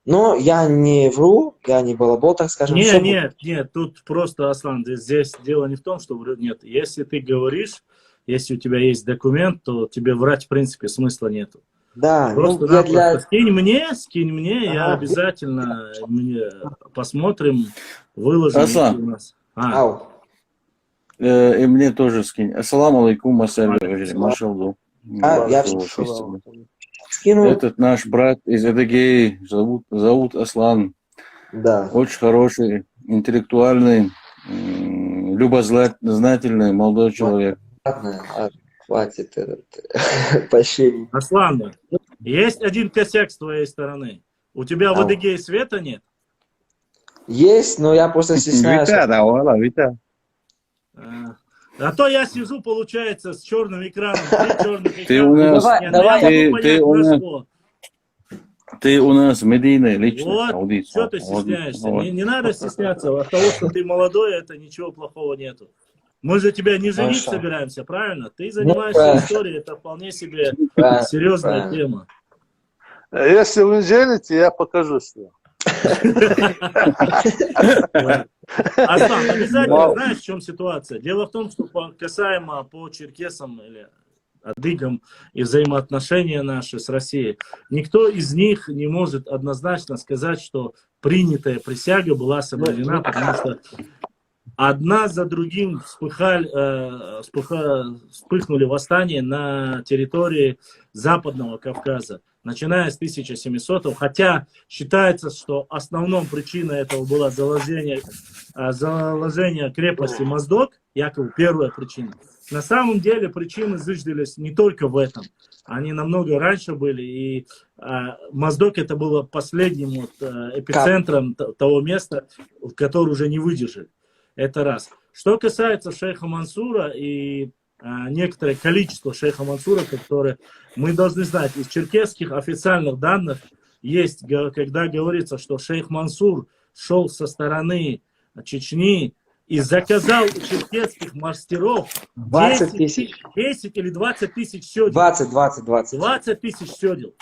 Но я не вру, я не балабол, так скажем. Всё будет. Нет, тут просто, Аслан, здесь дело не в том, что нет. Если ты говоришь, если у тебя есть документ, то тебе врать, в принципе, смысла нету. Да, Просто ну, я для... скинь мне, я обязательно посмотрим, выложим. Аслан. У нас. Ау. И мне тоже скинь. Ассаламу алейкум, машаллах. Я скину. Этот наш брат из Адыгеи, зовут Аслан. Да. Очень хороший, интеллектуальный, любознательный молодой человек. Ладно, хватит этот поощрение. Аслан, есть один косяк с твоей стороны. У тебя в Адыгее света нет? Есть, но я просто стесняюсь. Вита. А то я сижу, получается, с черным экраном. Ты у нас, Давай. ты у нас медийная личность. Вот, что ты стесняешься? Не надо стесняться. От того, что ты молодой, это ничего плохого нету. Мы же тебя не женить собираемся, правильно? Ты занимаешься историей, это вполне себе серьезная тема. Если вы жените, я покажу, что. Аслан, обязательно знаешь, в чем ситуация? Дело в том, что касаемо по черкесам или адыгам и взаимоотношения наши с Россией, никто из них не может однозначно сказать, что принятая присяга была соблюдена, потому что одна за другим вспыхнули восстания на территории Западного Кавказа, начиная с 1700-го, хотя считается, что основной причиной этого было заложение крепости Моздок, якобы первая причина. На самом деле причины зыждались не только в этом, они намного раньше были, и Моздок это было последним эпицентром того места, который уже не выдержали. Это раз. Что касается шейха Мансура и некоторое количество шейха Мансура, которые мы должны знать, из черкесских официальных данных есть, когда говорится, что шейх Мансур шел со стороны Чечни и заказал у черкесских мастеров 20 тысяч. 10 или 20 тысяч седел. 20 тысяч седел.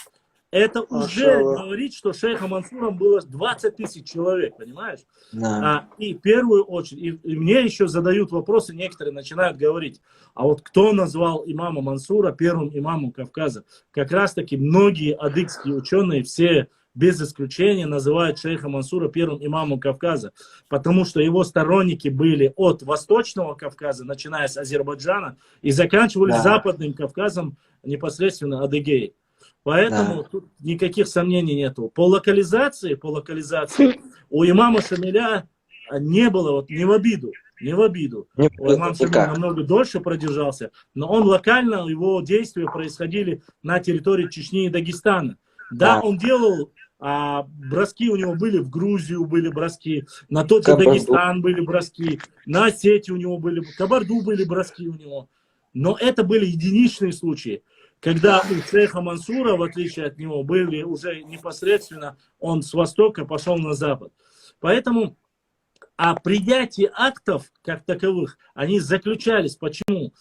Это уже говорит, что шейхом Мансуром было 20 тысяч человек, понимаешь? Да. И в первую очередь, и мне еще задают вопросы, некоторые начинают говорить, а вот кто назвал имама Мансура первым имамом Кавказа? Как раз таки многие адыгские ученые, все без исключения, называют шейха Мансура первым имамом Кавказа, потому что его сторонники были от Восточного Кавказа, начиная с Азербайджана, и заканчивали Западным Кавказом, непосредственно Адыгеей. Поэтому тут никаких сомнений нету. По локализации у имама Шамиля не было, вот не в обиду. Имам Шамиль намного дольше продержался, но он локально, его действия происходили на территории Чечни и Дагестана. Да, он делал, броски у него были в Грузию, были броски, на тот же Дагестан были броски, на Осетию у него были, в Кабарду были броски у него. Но это были единичные случаи. Когда у шейха Мансура, в отличие от него, были уже непосредственно, он с востока пошел на запад. Поэтому принятие актов, как таковых, они заключались. Почему?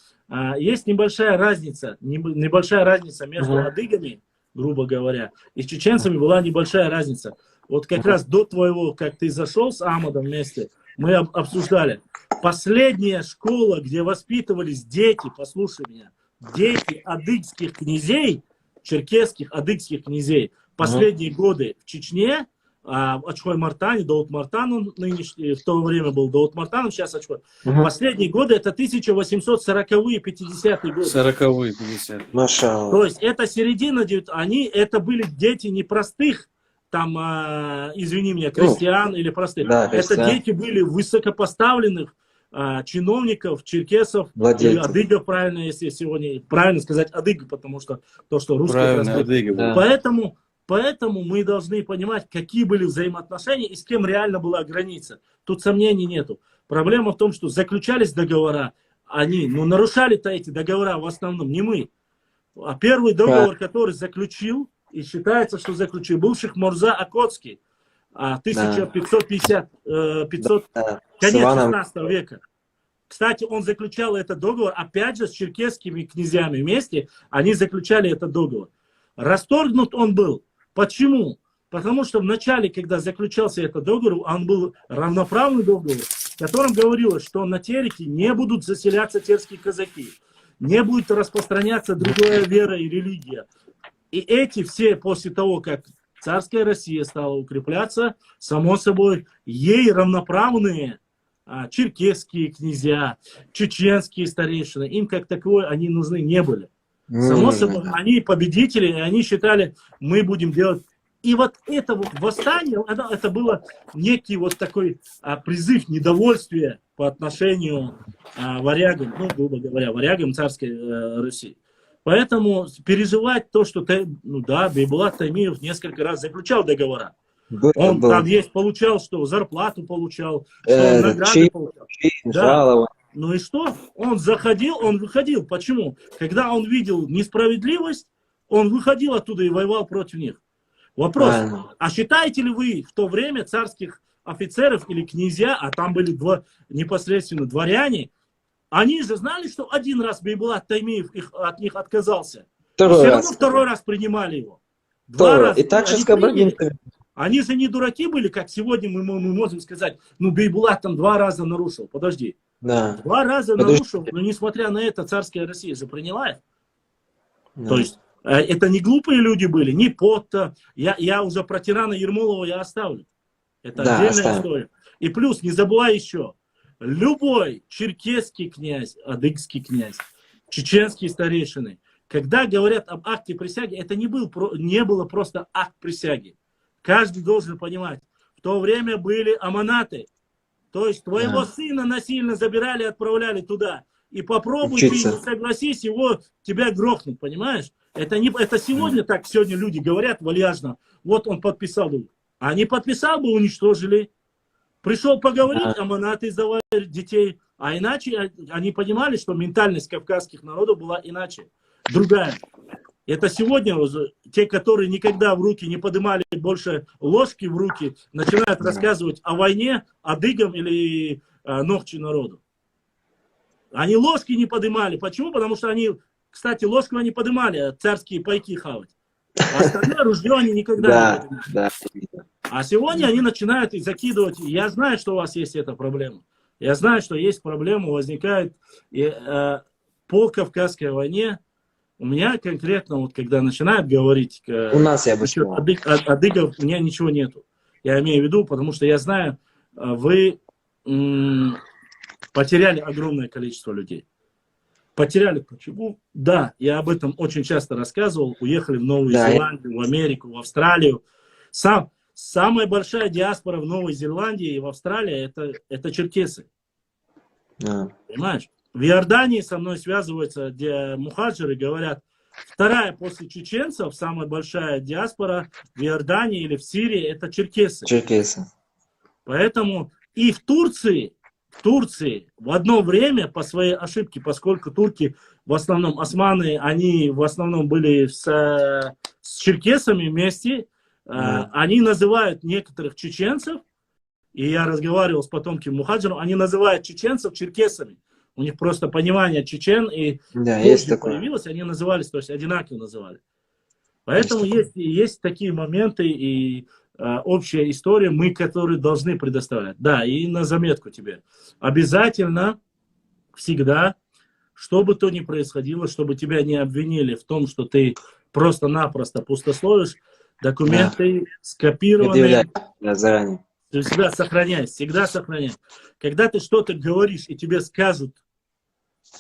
Есть небольшая разница между адыгами, грубо говоря, и с чеченцами была небольшая разница. Вот как раз до твоего, как ты зашел с Ахмадом вместе, мы обсуждали. Последняя школа, где воспитывались дети, послушай меня, дети адыгских князей, черкесских адыгских князей, последние годы в Чечне, Ачхой Мартане, Даут Мартан, он нынешний, в то время был Даут Мартаном, сейчас Ачхой. Последние годы это 1840-е, 50-е годы. 40-е, 50-е. Машалла. То есть это середина, это были дети непростых, там, извини меня, крестьян или простых. Да, это дети были высокопоставленных чиновников, черкесов, или адыгов, правильно, если сегодня правильно сказать адыга, потому что то, что русские адыга. Поэтому мы должны понимать, какие были взаимоотношения и с кем реально была граница. Тут сомнений нету. Проблема в том, что заключались договора, они, нарушали-то эти договора в основном не мы. А первый договор, который заключил, и считается, что заключил, был Шейх Мурза Акотский, 1550, конец 16 века. Кстати, он заключал этот договор, опять же, с черкесскими князьями вместе, они заключали этот договор. Расторгнут он был. Почему? Потому что в начале, когда заключался этот договор, он был равноправный договор, в котором говорилось, что на Тереке не будут заселяться терские казаки, не будет распространяться другая вера и религия. И эти все, после того, как царская Россия стала укрепляться, само собой, ей равноправные черкесские князья, чеченские старейшины, им как таковой они нужны не были. Само собой, они победители, и они считали, мы будем делать. И вот это вот восстание, это было некий вот такой призыв недовольствия по отношению варягам, ну, грубо говоря, варягам царской Руси. Поэтому переживать то, что, ну да, Бейбулат Таймиев несколько раз заключал договора. Он там есть, получал, что зарплату получал, что он награды получал. Да. Ну и что? Он заходил, он выходил. Почему? Когда он видел несправедливость, он выходил оттуда и воевал против них. Вопрос, а считаете ли вы в то время царских офицеров или князья, а там были непосредственно дворяне, они же знали, что один раз Бейбулат Таймиев от них отказался. Второй раз принимали его. Два раза. И так же с Кабардинками. Они же не дураки были, как сегодня мы можем сказать, ну Бейбулат там 2 раза нарушил. Подожди. Да. 2 раза нарушил, но несмотря на это царская Россия же приняла их. Да. То есть это не глупые люди были, не Потта. Я уже про тирана Ермолова я оставлю. Это отдельная история. И плюс, не забывай еще, любой черкесский князь, адыгский князь, чеченские старейшины, когда говорят об акте присяги, это не было просто акт присяги. Каждый должен понимать, в то время были аманаты. То есть твоего сына насильно забирали и отправляли туда. И попробуй ты, не согласись, тебя грохнут, понимаешь? Это сегодня так, сегодня люди говорят вальяжно, вот он подписал бы. А не подписал бы, уничтожили. Пришел поговорить, аманаты издавали детей. А иначе они понимали, что ментальность кавказских народов была иначе, другая. Это сегодня те, которые никогда в руки не поднимали больше ложки в руки, начинают рассказывать о войне, адыгам или ногчи народу. Они ложки не поднимали. Почему? Потому что они, кстати, ложку они поднимали, царские пайки хавать. А остальное ружье они никогда не поднимали. А сегодня они начинают закидывать. Я знаю, что у вас есть эта проблема. Я знаю, что есть проблема, возникает по Кавказской войне. У меня конкретно, вот когда начинают говорить, у нас я бы сказал, адыгов, у меня ничего нету. Я имею в виду, потому что я знаю, вы потеряли огромное количество людей. Потеряли почему? Да, я об этом очень часто рассказывал. Уехали в Новую Зеландию, в Америку, в Австралию. Самая большая диаспора в Новой Зеландии и в Австралии это черкесы. Понимаешь? В Иордании со мной связываются мухаджиры, говорят, вторая после чеченцев, самая большая диаспора в Иордании или в Сирии, это черкесы. Поэтому и в Турции в одно время по своей ошибке, поскольку турки в основном, османы, они в основном были с черкесами вместе, они называют некоторых чеченцев, и я разговаривал с потомками мухаджиров, они называют чеченцев черкесами. У них просто понимание чечен и появилось, они назывались, то есть одинаково называли. Поэтому есть такие моменты и общая история, мы, которые должны предоставлять. Да, и на заметку тебе. Обязательно, всегда, что бы то ни происходило, чтобы тебя не обвинили в том, что ты просто-напросто пустословишь, документы скопированы. Заранее. Ты всегда сохраняй. Когда ты что-то говоришь, и тебе скажут,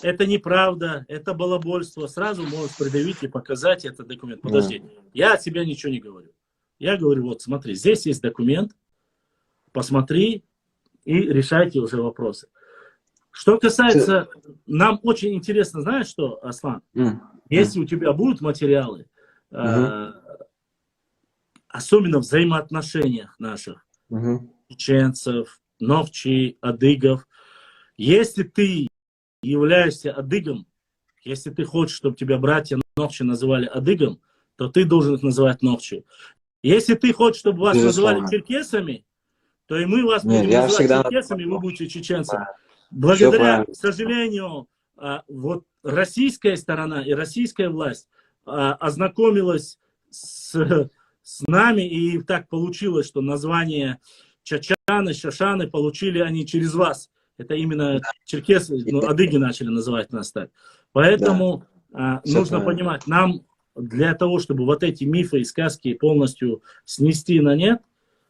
это неправда, это балабольство, сразу можешь предъявить и показать этот документ. Подожди, я от себя ничего не говорю. Я говорю, вот смотри, здесь есть документ, посмотри и решайте уже вопросы. Что касается, нам очень интересно, знаешь что, Аслан, если у тебя будут материалы, особенно в взаимоотношениях наших, чеченцев, новчи, адыгов, если ты являешься адыгом, если ты хочешь, чтобы тебя братья новчи называли адыгом, то ты должен их называть новчи. Если ты хочешь, чтобы вас называли черкесами, то и мы вас будем называть черкесами, вы будете чеченцами. Благодаря, к сожалению, вот российская сторона и российская власть ознакомилась с с нами, и так получилось, что название чачаны, шашаны получили они через вас. Это именно черкесы, ну, адыги начали называть нас так. Поэтому нужно понимать, нам для того, чтобы вот эти мифы и сказки полностью снести на нет,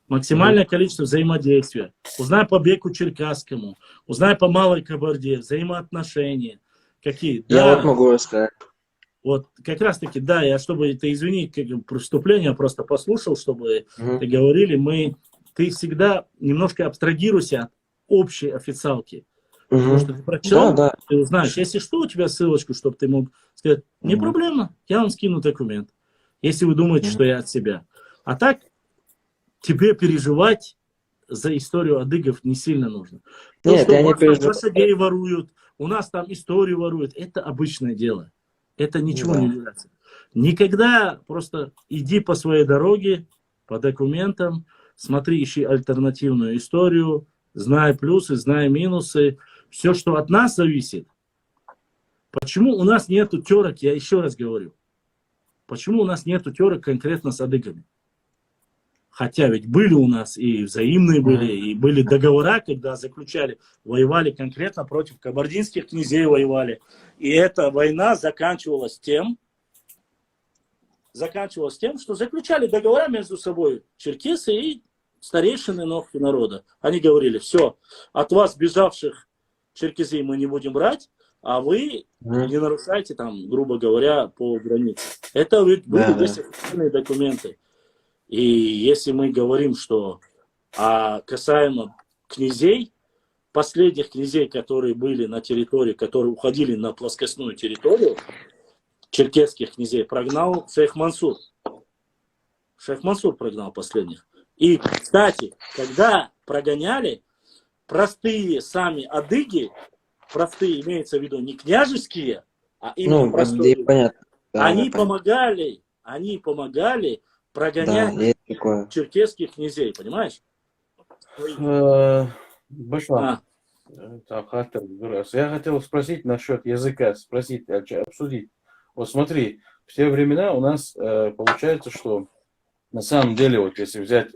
максимальное количество взаимодействия. Узнай по Беку Черкасскому, узнай по Малой Кабарде, взаимоотношения. Какие? Я вот могу рассказать. Вот как раз таки, да, я, чтобы это извинить, как преступление, просто послушал, чтобы ты говорили, ты всегда немножко абстрагируйся от общей официалки. Потому что ты прочитал, ты узнаешь. Если что, у тебя ссылочку, чтобы ты мог сказать, не проблема, я вам скину документ. Если вы думаете, что я от себя. А так, тебе переживать за историю адыгов не сильно нужно. То, Нет, что я у не нас там переживаю. лошадей воруют, у нас там историю воруют, это обычное дело. Это ничего не является. Никогда просто иди по своей дороге, по документам, смотри, ищи альтернативную историю, знай плюсы, знай минусы. Все, что от нас зависит. Почему у нас нету терок, я еще раз говорю. Почему у нас нету терок конкретно с адыгами? Хотя ведь были у нас и взаимные были, и были договора, когда заключали, воевали конкретно против кабардинских князей воевали. И эта война заканчивалась тем, что заключали договора между собой черкесы и старейшины нового народа. Они говорили, все, от вас бежавших черкезей мы не будем брать, а вы не нарушайте там, грубо говоря, по границе. Это ведь были официальные документы. И если мы говорим, что касаемо князей, последних князей, которые были на территории, которые уходили на плоскостную территорию, черкесских князей, прогнал шейх Мансур. Шейх Мансур прогнал последних. И, кстати, когда прогоняли, простые сами адыги, простые имеется в виду не княжеские, а именно простые, понятно. они помогали прогонять черкесских князей, понимаешь? Башлан, я хотел спросить насчет языка, обсудить. Вот смотри, в те времена у нас получается, что на самом деле, вот если взять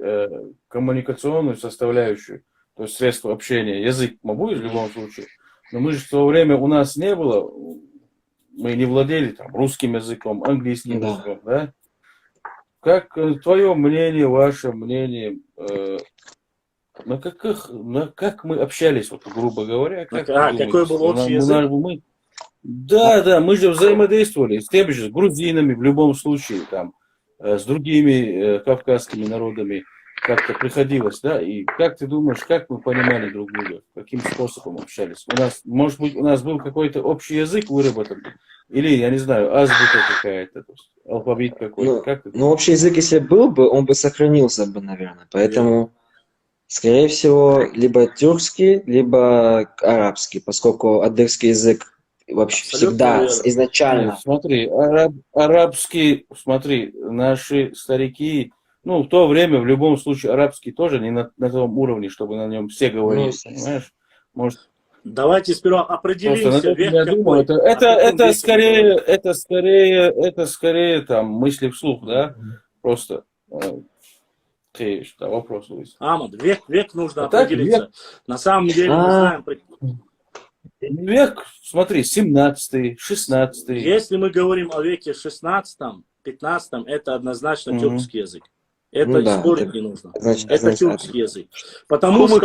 коммуникационную составляющую, то есть средства общения, язык мы будем в любом случае, но мы же в то время у нас не было, мы не владели там русским языком, английским языком, да? Как твое мнение, ваше мнение, как мы общались, вот, грубо говоря? Какой был общий язык? Да, мы же взаимодействовали с теми же, с грузинами в любом случае, там, с другими кавказскими народами как-то приходилось, да? И как ты думаешь, как мы понимали друг друга? Каким способом общались? Может быть, у нас был какой-то общий язык выработан? Или, я не знаю, азбука какая-то, алфавит какой-то? Общий язык, если был бы, он бы сохранился бы, наверное. Поэтому, скорее всего, либо тюркский, либо арабский, поскольку адыгский язык вообще всегда, изначально. Смотри, арабский, наши старики, в то время, в любом случае, арабский тоже не на том уровне, чтобы на нем все говорили, понимаешь? Может, давайте сперва определимся, век какой. Это скорее там мысли вслух, да? Просто вопрос. Амад, век нужно определиться. На самом деле мы знаем. Век, смотри, 17-й, 16-й. Если мы говорим о веке 16-м, 15-м, это однозначно тюркский язык. Это спорить не нужно. Это тюркский язык. Потому что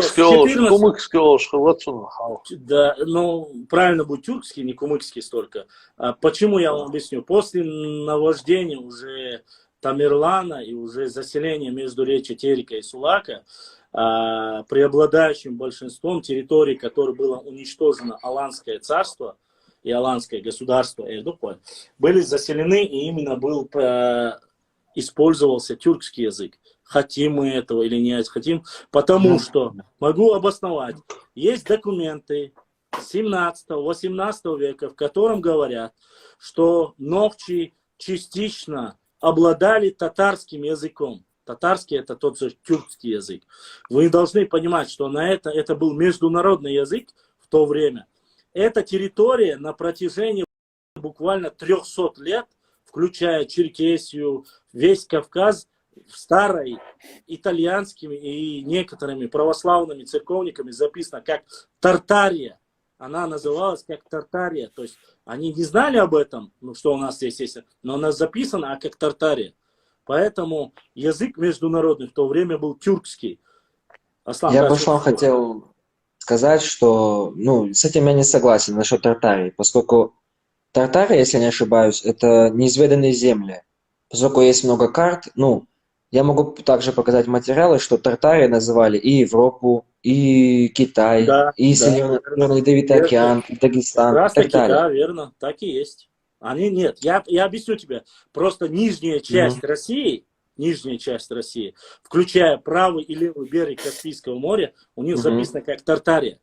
да, правильно будет тюркский, не кумыкский столько. Почему я вам объясню? После наваждения уже Тамерлана и уже заселения между речи Терека и Сулака, преобладающим большинством территорий, которое было уничтожено Аланское царство и Аланское государство, были заселены, и именно использовался тюркский язык. Хотим мы этого или не хотим, потому что, могу обосновать, есть документы 17-18 века, в котором говорят, что новчи частично обладали татарским языком. Татарский — это тот же тюркский язык. Вы должны понимать, что это был международный язык в то время. Эта территория на протяжении буквально 300 лет, включая Черкесию, весь Кавказ, старой итальянскими и некоторыми православными церковниками записано как Тартария. Она называлась как Тартария. То есть они не знали об этом, ну, что у нас здесь есть, но она записана как Тартария. Поэтому язык международный в то время был тюркский. Аслан, Я да, просто вам хотел сказать, что ну, с этим я не согласен насчет Тартарии, поскольку Тартария, если не ошибаюсь, это неизведанные земли. Поскольку есть много карт, ну, я могу также показать материалы, что Тартария называли и Европу, и Китай, да, и да, Северный Ледовитый океан, и Дагестан, как и раз так таки, далее. да, верно, так и есть. Они нет. Я объясню тебе. Просто нижняя часть России, включая правый и левый берег Каспийского моря, у них записано как Тартария.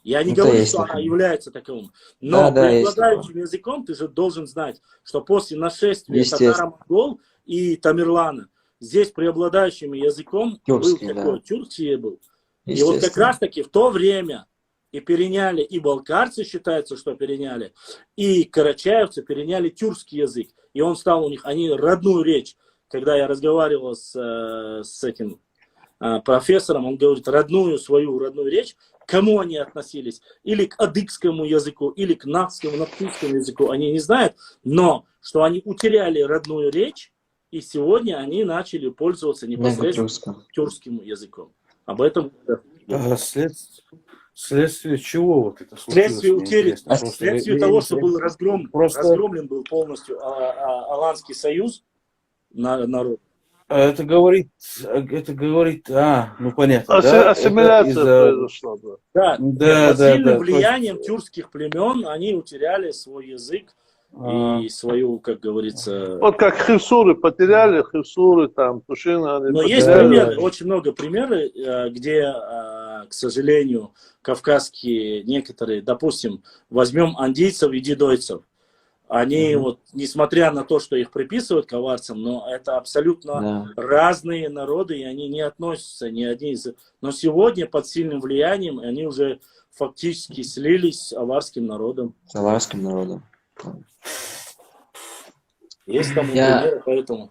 Я не Это говорю, есть что она такое. является таковым. Но Да, есть преобладающим языком ты же должен знать, что после нашествия Естественно. татаро-монгол и Тамерлана здесь преобладающим языком Тюркский, был какой? да. Тюркский был. И вот как Естественно. раз таки в то время и переняли, и балкарцы считается, что переняли, и карачаевцы переняли тюркский язык. И он стал у них, они родную речь. Когда я разговаривал с этим профессором, он говорит, свою родную речь, к кому они относились? Или к адыгскому языку, или к нахскому языку, они не знают, но что они утеряли родную речь, и сегодня они начали пользоваться непосредственно тюркским языком. Об этом... Следствие чего вот это случилось? Следствие утери, следствие того, что был разгромлен был полностью Аланский союз, народ. Это говорит, ну понятно. Ассимиляция произошла, да. Под сильным влиянием тюркских племен они утеряли свой язык и свою, как говорится... Вот как хевсуры потеряли, хевсуры, там, Тушины, они Но потеряли. есть примеры, очень много примеров, где, к сожалению, кавказские некоторые, допустим, возьмем андийцев и дидойцев, они вот, несмотря на то, что их приписывают коварцам, но это абсолютно разные народы, и они не относятся ни один из... Но сегодня под сильным влиянием они уже фактически слились с аварским народом. С аварским народом. Есть там примеры, поэтому...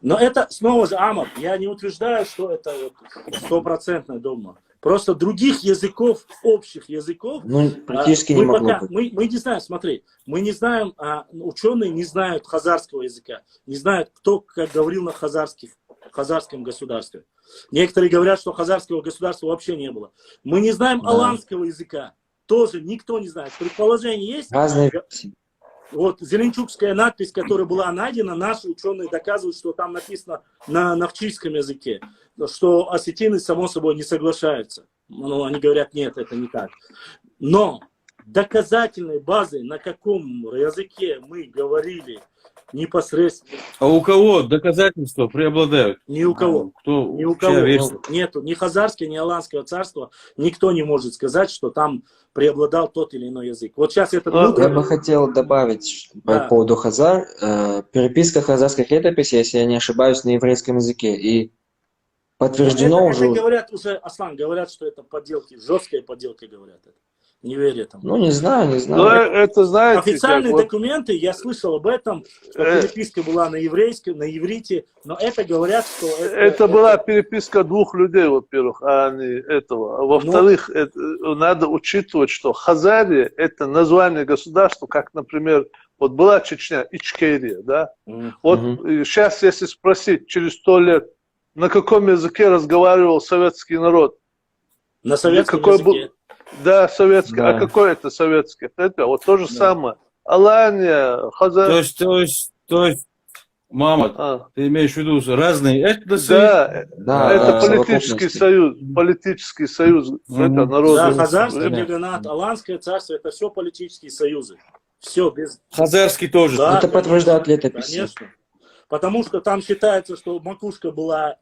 Но это снова же Амар. Я не утверждаю, что это стопроцентная догма. Просто других языков, общих языков, практически не могло быть. Мы не знаем, смотри, мы не знаем, ученые не знают хазарского языка, не знают, кто как говорил на хазарском государстве. Некоторые говорят, что хазарского государства вообще не было. Мы не знаем аланского языка, тоже никто не знает. Предположение есть. Разные. Вот зеленчукская надпись, которая была найдена, наши ученые доказывают, что там написано на нахчийском языке, что осетины, само собой, не соглашаются. Но они говорят, нет, это не так. Но доказательной базы, на каком языке мы говорили непосредственно... А у кого доказательства преобладают? Ни у кого. Ни у кого. Нету ни хазарского, ни аланского царства. Никто не может сказать, что там преобладал тот или иной язык. Вот сейчас это... Я бы хотел добавить по поводу хазар. Переписка хазарских летописей, если я не ошибаюсь, на еврейском языке. И подтверждено уже... говорят уже, Аслан, говорят, что это подделки, жесткие подделки, говорят это. Не верю этому. Ну, не знаю. Но это, знаете, официальные документы, я слышал об этом, что переписка была на еврейском, на иврите, но это говорят, что... Это была переписка двух людей, во-первых, а не этого. А во-вторых, надо учитывать, что Хазария – это название государства, как, например, вот была Чечня, Ичкерия, да? Вот сейчас, если спросить через 100 лет, на каком языке разговаривал советский народ? На советском языке. Да, советский. Да. А какой это советский? Это вот то же самое. Алания, Хазар. То есть, мама, ты имеешь в виду разные этносы? Да, это политический союз. Политический союз. Это народ. Да, Хазарский Беганат, Аланское царство, это все политические союзы. Все без... Хазарский тоже. Да, это подтверждает летописи. Конечно. Потому что там считается, что макушка была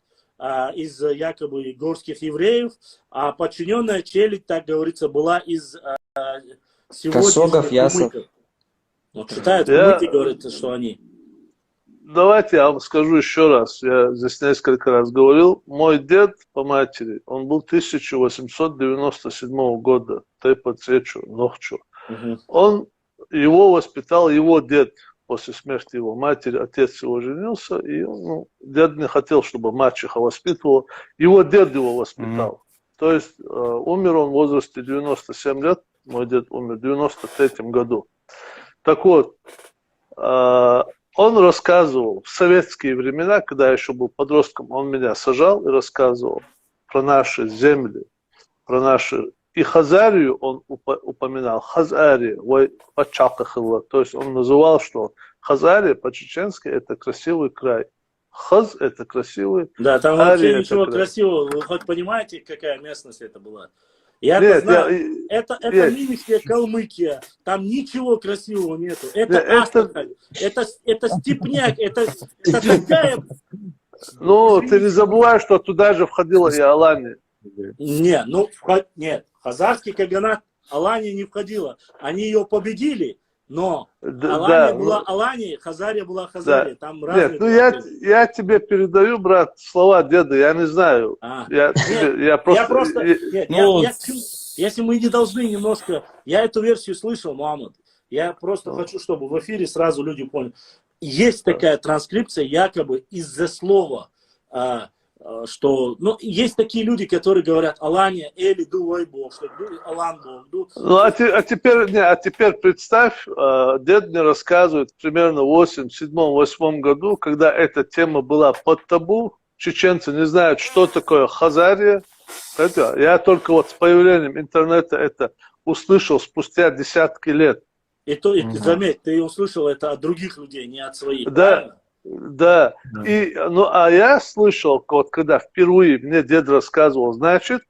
из якобы горских евреев, а подчиненная челядь, так говорится, была из Косогов, Ясов. Вот считают, кумыки говорят, что они. Давайте я вам скажу еще раз. Я здесь несколько раз говорил. Мой дед по матери, он был 1897 года. Тепа Цечу, Нохчу. Его воспитал его дед. после смерти его матери, отец его женился, и ну, дед не хотел, чтобы мачеха воспитывала. Его дед его воспитал. То есть умер он в возрасте 97 лет, мой дед умер в 93 году. Так вот, он рассказывал в советские времена, когда я еще был подростком, он меня сажал и рассказывал про наши земли, про наши... И Хазарию он упоминал, Хазария, то есть он называл, что Хазария по-чеченски это красивый край. Хаз это красивый. Да, там вообще ничего красивого. Вы хоть понимаете, какая местность это была? Я знаю, это нынешняя Калмыкия, там ничего красивого нету. Это Астрахань, это степняк, это такая... Ну, ты не забывай, что туда же входила и Алания. Нет, хазарский каганат Алания не входила. Они ее победили, но Алания была Алания, Хазария была Хазария. Да. Там разные... Нет, я тебе передаю, брат, слова деда, я не знаю. Если мы не должны немножко... Я эту версию слышал, Мухаммад. Я просто хочу, чтобы в эфире сразу люди поняли. Есть такая транскрипция, якобы из-за слова, что... Ну, есть такие люди, которые говорят Алания, Эли, Дувай Бог, что Алан Бог. Ну, а теперь представь, дед мне рассказывает, примерно в 87-88 году, когда эта тема была под табу, чеченцы не знают, что такое Хазария. Я только вот с появлением интернета это услышал спустя десятки лет. И то, заметь, ты услышал это от других людей, не от своих. Да. Да. А я слышал, вот когда впервые мне дед рассказывал, значит,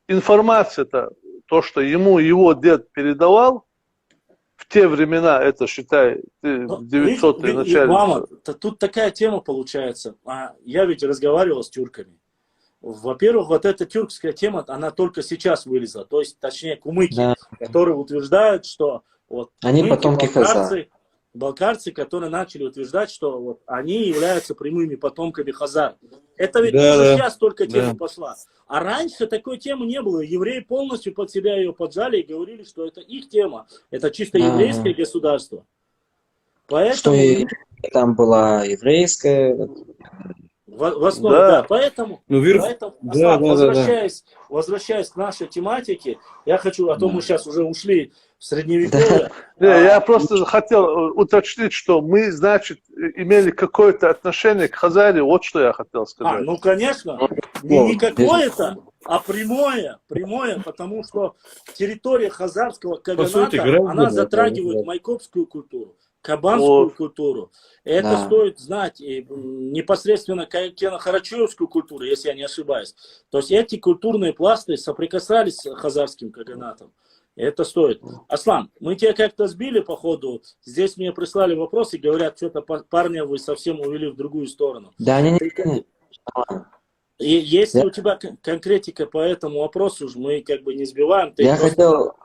информация-то, то, что ему его дед передавал, в те времена, это, считай, 900-е начале. Мама, тут такая тема получается. Я ведь разговаривал с тюрками. Во-первых, вот эта тюркская тема, она только сейчас вылезла. То есть, точнее, кумыки, которые утверждают, что вот они потомки хазар. Балкарцы, которые начали утверждать, что вот они являются прямыми потомками хазар. Это ведь сейчас только тема пошла. А раньше такой темы не было. Евреи полностью под себя ее поджали и говорили, что это их тема. Это чисто еврейское государство. Поэтому... Что и там была еврейская... В основе, да. Поэтому, возвращаясь к нашей тематике, я хочу, а то мы сейчас уже ушли в средневековье. Я просто хотел уточнить, что мы, значит, имели какое-то отношение к Хазарии, вот что я хотел сказать. Ну, конечно, не какое-то, а прямое, потому что территория хазарского каганата, она затрагивает майкопскую культуру, кабанскую культуру. Это стоит знать и непосредственно кено-харачевскую культуру, если я не ошибаюсь. То есть эти культурные пласты соприкасались с хазарским каганатом. Это стоит. Аслан, мы тебя как-то сбили по ходу. Здесь мне прислали вопросы и говорят, что-то парня вы совсем увели в другую сторону. Да, не. И если у тебя конкретика по этому вопросу, мы как бы не сбиваем. Я хотел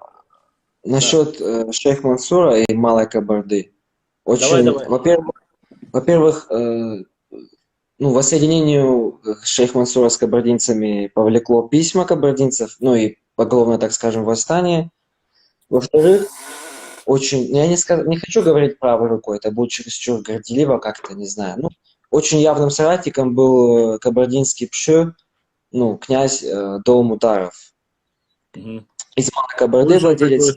насчет шейх Мансура и Малой Кабарды. Очень, во-первых, воссоединению шейх Мансура с кабардинцами повлекло письма кабардинцев, ну и поголовно, так скажем, восстание. Во-вторых, я не хочу говорить правой рукой, это будет чересчур горделиво как-то, не знаю. Ну, очень явным соратником был кабардинский пшё, князь Дол-Мударов. Из Малой Кабарды владелец.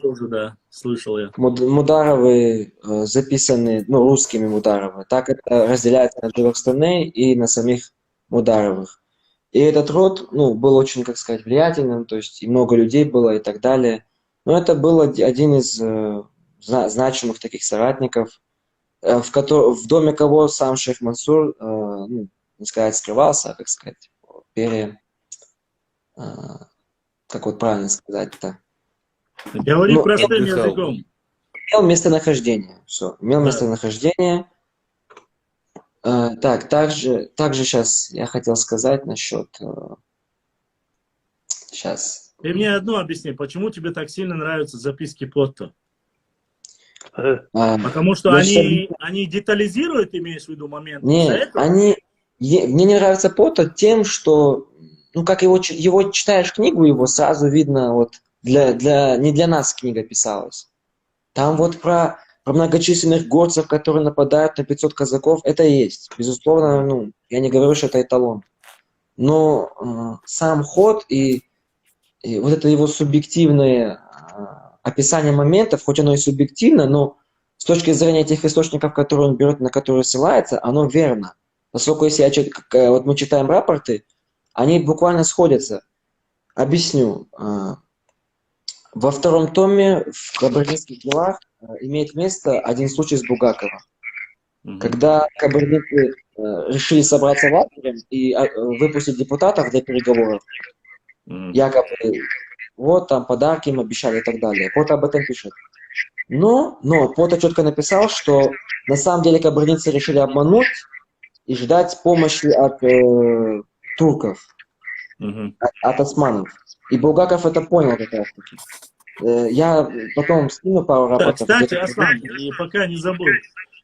Слышал я. Мударовы записаны, русскими Мударовы. Так это разделяется на Джавахстане и на самих Мударовых. И этот род, был очень, как сказать, влиятельным, то есть и много людей было и так далее. Но это был один из значимых таких соратников, в доме кого сам шейх Мансур, не сказать, скрывался, а, как сказать, как вот правильно сказать-то? Говори простым языком. Имел местонахождение. Все, имел местонахождение. Так, также сейчас я хотел сказать насчет... Сейчас. Ты мне одно объясни, почему тебе так сильно нравятся записки Потто? Потому что они детализируют, имеешь в виду, момент? Нет, мне не нравится Потто тем, что, как его читаешь книгу, его сразу видно, вот, не для нас книга писалась. Там вот про про многочисленных горцев, которые нападают на 500 казаков, это есть. Безусловно, ну, я не говорю, что это эталон. Но сам ход и вот это его субъективное описание моментов, хоть оно и субъективно, но с точки зрения тех источников, которые он берет, на которые ссылается, оно верно. Поскольку если вот мы читаем рапорты, они буквально сходятся. Объясню. Во втором томе в кабардинских делах имеет место один случай с Булгаковым. Когда кабардинцы решили собраться лагерем и выпустить депутатов для переговоров, якобы вот там подарки им обещали и так далее. Пота об этом пишет. Но Пота четко написал, что на самом деле кабардинцы решили обмануть и ждать помощи от турков, от османов. И Булгаков это понял как раз таки. Я потом скину пару рапортов. Да, кстати, Аслан, и пока не забыл,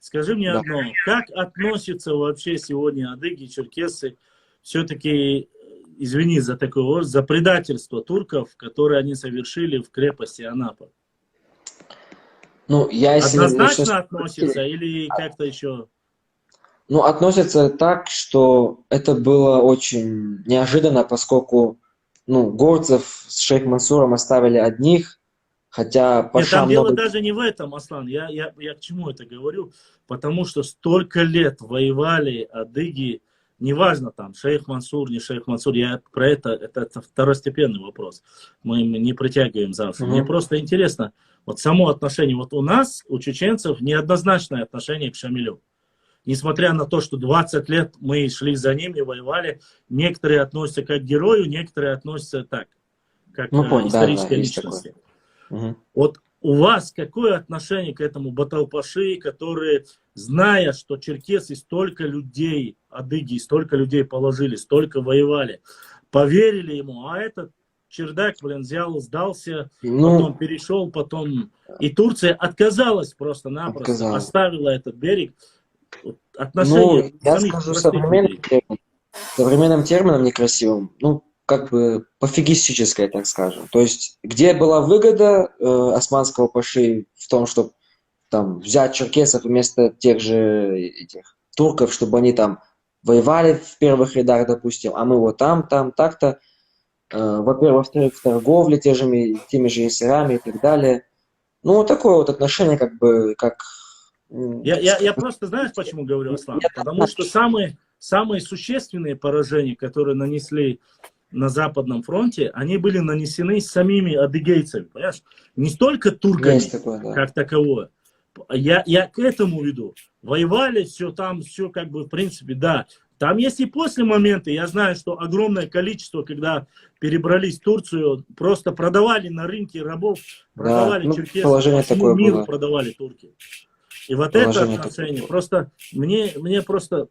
скажи мне одно. Как относятся вообще сегодня адыги, черкесы, все-таки, извини за такое, за предательство турков, которое они совершили в крепости Анапа? Ну, я если однозначно относятся или как-то еще? Ну, относятся так, что это было очень неожиданно, поскольку горцев с шейх Мансуром оставили одних, хотя Паша... Там дело даже не в этом, Аслан. Я к чему это говорю? Потому что столько лет воевали адыги, неважно там, шейх Мансур, не шейх Мансур, я про это второстепенный вопрос. Мы не притягиваем за уши. Мне просто интересно, вот само отношение, вот у нас, у чеченцев, неоднозначное отношение к Шамилю. Несмотря на то, что 20 лет мы шли за ними, воевали, некоторые относятся как к герою, некоторые относятся так, как к исторической личности. Вот у вас какое отношение к этому Баталпаши, которые, зная, что черкесы столько людей, адыги, столько людей положили, столько воевали, поверили ему, а этот чердак, взял, сдался, потом перешел, потом... И Турция отказалась просто-напросто, оставила этот берег. Отношения... я скажу современным термином некрасивым, как бы пофигистическое, так скажем. То есть, где была выгода османского паши в том, чтобы там взять черкесов вместо тех же этих турков, чтобы они там воевали в первых рядах, допустим, а мы вот там, так-то. Во-первых, в торговле теми же ясерами и так далее. Ну, такое вот отношение, как бы, как... Я просто, знаешь, почему говорю, Аслан? Потому что самые существенные поражения, которые нанесли на Западном фронте, они были нанесены самими адыгейцами, понимаешь? Не столько турками, как таковое. Я к этому веду. Воевали, все там, все как бы, в принципе, да. Там есть и после момента, я знаю, что огромное количество, когда перебрались в Турцию, просто продавали на рынке рабов, продавали черкесов, по всему миру продавали турки. И вот это отношение, просто мне просто,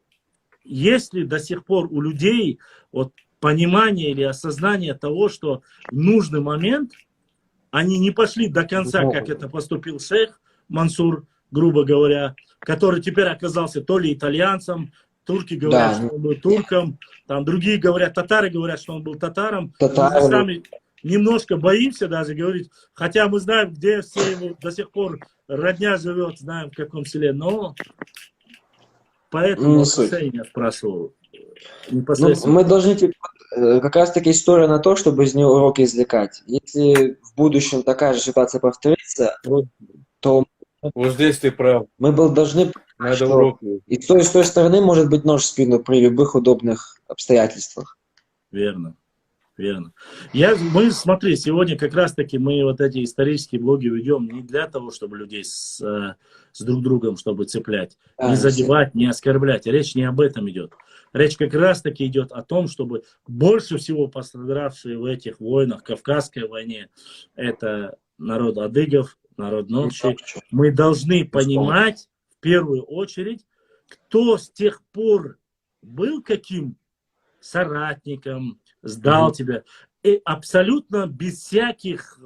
если до сих пор у людей вот понимание или осознание того, что в нужный момент они не пошли до конца, как это поступил шейх Мансур, грубо говоря, который теперь оказался то ли итальянцем, турки говорят, что он был турком, там другие говорят, татары говорят, что он был татаром. Мы сами немножко боимся даже говорить, хотя мы знаем, где все его до сих пор родня живет, знаем в каком селе, но поэтому отношения спрашивал. Мы должны, как раз таки история на то, чтобы из нее уроки извлекать. Если в будущем такая же ситуация повторится, то вот здесь ты прав. Мы должны, и с той стороны может быть нож в спину при любых удобных обстоятельствах. Верно. Верно. Мы, смотри, сегодня как раз-таки мы вот эти исторические блоги ведем не для того, чтобы людей с друг другом, чтобы цеплять, не задевать, не оскорблять. Речь не об этом идет. Речь как раз-таки идет о том, чтобы больше всего пострадавшие в этих войнах, Кавказской войне, это народ адыгов, народ ночи. Мы должны понимать, в первую очередь, кто с тех пор был каким соратником, сдал тебя. И абсолютно без всяких,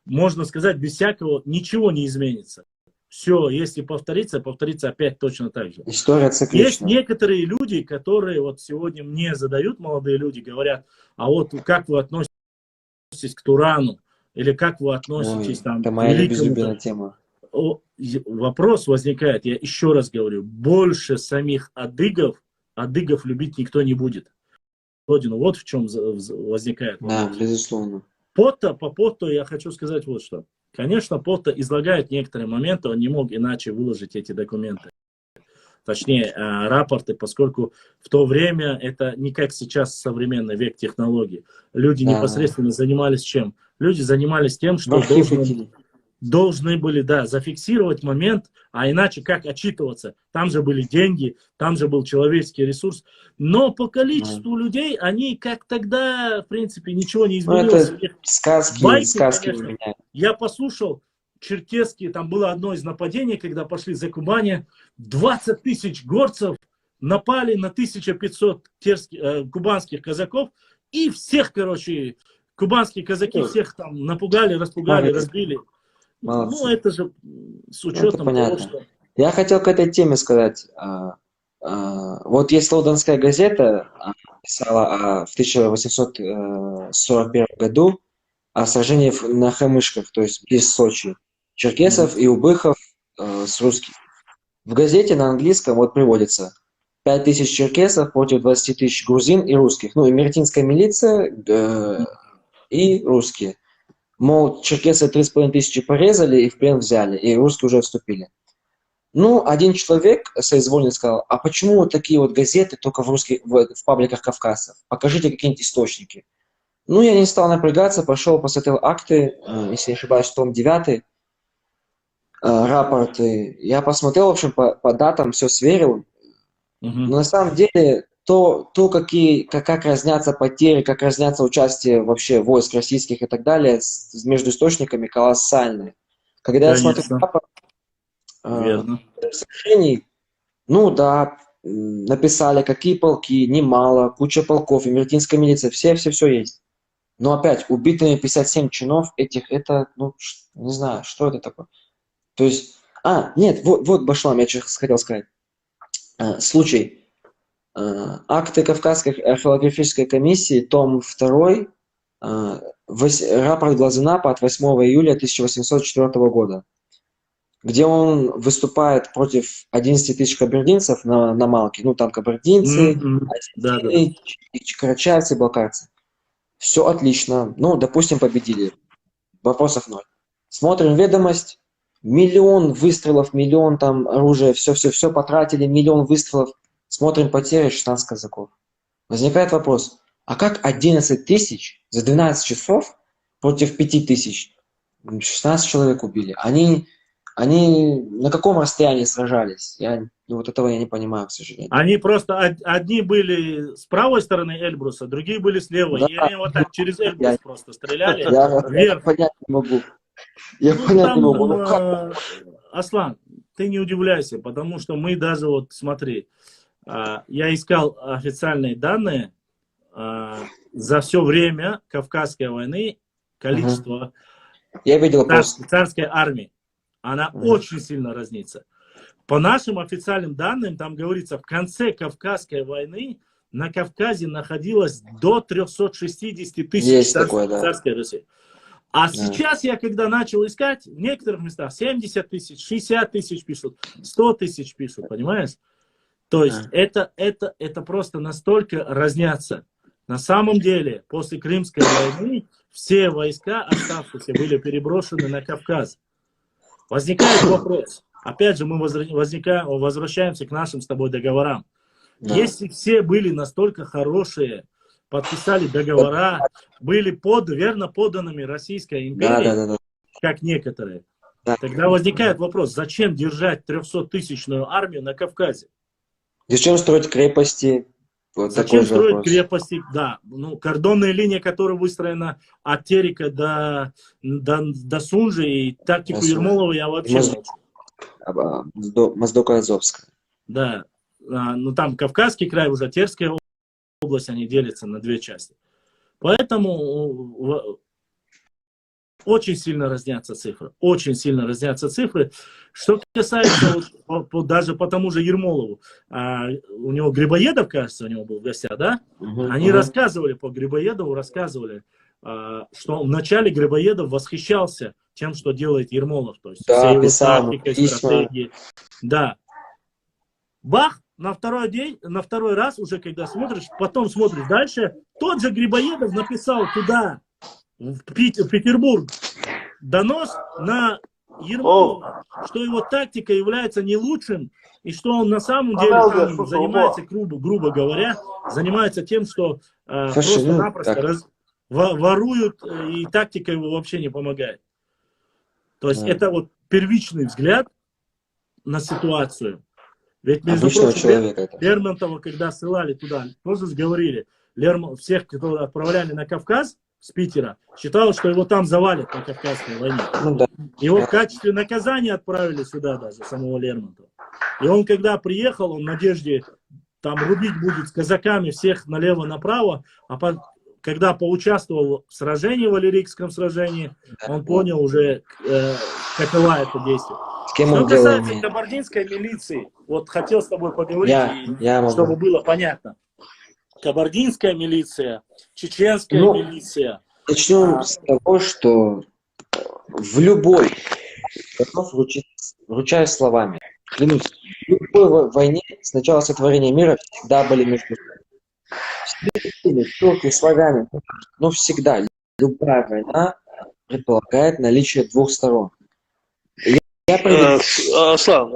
можно сказать, без всякого, ничего не изменится. Все, если повторится, повторится опять точно так же. История циклична. Есть некоторые люди, которые вот сегодня мне задают, молодые люди, говорят, а вот как вы относитесь к Турану? Или как вы относитесь там это моя безлюбленная тема. вопрос возникает, я еще раз говорю, больше самих адыгов любить никто не будет. Родину, вот в чем возникает вопрос. Да, безусловно. По Потту я хочу сказать вот что. Конечно, Потто излагает некоторые моменты, он не мог иначе выложить эти документы. Точнее, рапорты, поскольку в то время это не как сейчас современный век технологий. Люди непосредственно занимались чем? Люди занимались тем, что должны были, да, зафиксировать момент, а иначе как отчитываться? Там же были деньги, там же был человеческий ресурс. Но по количеству людей они как тогда, в принципе, ничего не изменилось. Ну, это сказки, Байки, сказки конечно. меняют. Я послушал, черкесские, там было одно из нападений, когда пошли за Кубани, 20 тысяч горцев напали на 1500 кубанских казаков, и всех, короче, кубанские казаки всех там напугали, распугали, разбили. Молодцы. Ну, это же с учетом того, что... Я хотел к этой теме сказать. Вот есть Лондонская газета, писала в 1841 году о сражении на Хамышках, то есть близ Сочи, черкесов и убыхов с русских. В газете на английском вот приводится 5000 черкесов против 20 тысяч грузин и русских. Ну, и мертинская милиция и русские. Мол, черкесы 3500 порезали и в плен взяли, и русские уже отступили. Ну, один человек соизволил сказал, а почему вот такие вот газеты только в пабликах кавказцев? Покажите какие-нибудь источники. Ну, я не стал напрягаться, пошел, посмотрел акты, если не ошибаюсь, том 9, рапорты. Я посмотрел, в общем, по датам, все сверил. Но на самом деле, как разнятся потери, как разнятся участие вообще войск российских и так далее между источниками колоссальные. Когда я смотрю рапорт сражений, ну да, написали, какие полки, немало, куча полков, и мертинская милиция, все есть. Но опять, убитыми 57 чинов этих, это, ну, не знаю, что это такое. То есть, нет, вот Башлам, я что хотел сказать. Случай. Акты Кавказской археологической комиссии, том 2, рапорт Глазына от 8 июля 1804 года, где он выступает против 11 тысяч кабардинцев на Малке. Ну, там кабардинцы, карачаевцы, балкарцы. Все отлично. Ну, допустим, победили. Вопросов ноль. Смотрим ведомость. 1 миллион выстрелов, 1 миллион там оружия, все потратили, 1 миллион выстрелов. Смотрим потери 16 казаков. Возникает вопрос, а как 11 тысяч за 12 часов против 5 тысяч 16 человек убили? Они на каком расстоянии сражались? Вот этого я не понимаю, к сожалению. Они просто, одни были с правой стороны Эльбруса, другие были с левой. Да. И они вот так через Эльбрус просто стреляли. Я понять не могу. Я понять не могу. Аслан, ты не удивляйся, потому что мы даже вот, смотри, я искал официальные данные за все время Кавказской войны, количество я видел царской армии. Она очень сильно разнится. По нашим официальным данным, там говорится, в конце Кавказской войны на Кавказе находилось до 360 тысяч царской Руси. А сейчас я, когда начал искать, в некоторых местах 70 тысяч, 60 тысяч пишут, 100 тысяч пишут, понимаешь? То есть это просто настолько разнятся. На самом деле, после Крымской войны все войска оставшиеся были переброшены на Кавказ. Возникает вопрос. Опять же, мы возвращаемся к нашим с тобой договорам. Да. Если все были настолько хорошие, подписали договора, были верно подданными Российской империи, как некоторые, тогда возникает вопрос, зачем держать 300-тысячную армию на Кавказе? Зачем строить крепости? Вот зачем строить крепости? Да, ну, кордонная линия, которая выстроена от Терека до Сунжи, и тактику Ермолова я вообще молчу. Моздока-Азовская. Да, ну там Кавказский край, уже Терская область, они делятся на две части. Поэтому очень сильно разнятся цифры. Очень сильно разнятся цифры. Что касается даже по тому же Ермолову, у него Грибоедов, кажется, у него был в гостях, да? Они рассказывали, по Грибоедову рассказывали, что вначале Грибоедов восхищался тем, что делает Ермолов. То есть Да, все его писал тактикой, письма. стратегии. Да. Бах, на второй день, на второй раз уже, когда смотришь, потом смотришь дальше, тот же Грибоедов написал туда, в Петербург, донос на Ермолова, что его тактика является не лучшим, и что он на самом деле там занимается, грубо говоря, занимается тем, что просто-напросто воруют, и тактика его вообще не помогает. То есть это вот первичный взгляд на ситуацию. Ведь, между прочим, Лермонтова, когда ссылали туда, тоже говорили, всех, кто отправляли на Кавказ с Питера, считалось, что его там завалят на Кавказской войне. Ну, да. Его в качестве наказания отправили сюда даже, самого Лермонтова. И он, когда приехал, он в надежде там рубить будет с казаками всех налево-направо, когда поучаствовал в сражении, в Валерийском сражении, он понял уже, какова это действие. Что касается кабардинской милиции, вот хотел с тобой поговорить, чтобы было понятно. Кабардинская милиция, чеченская милиция. Начнем с того, что в любой, готов ручаюсь словами, клянусь, в любой войне с начала сотворения мира всегда были между собой. Турки, славяне, но всегда любая война предполагает наличие двух сторон. Аслан,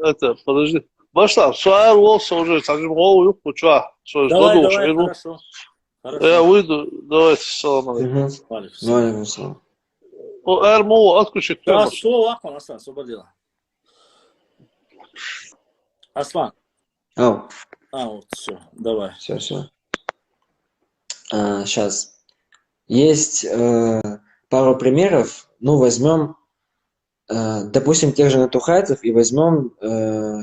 это, подожди. Башлам, суар волса уже, танжимову юбку, чуа. Давай, хорошо. Я выйду, давайте, салам алейкум. Алейкум. Эрму, отключи камеру. Аслан, освободила. Аслан. Вот, все, давай. Все. Сейчас. Есть пару примеров. Ну, возьмем, допустим, тех же натухайцев и возьмем,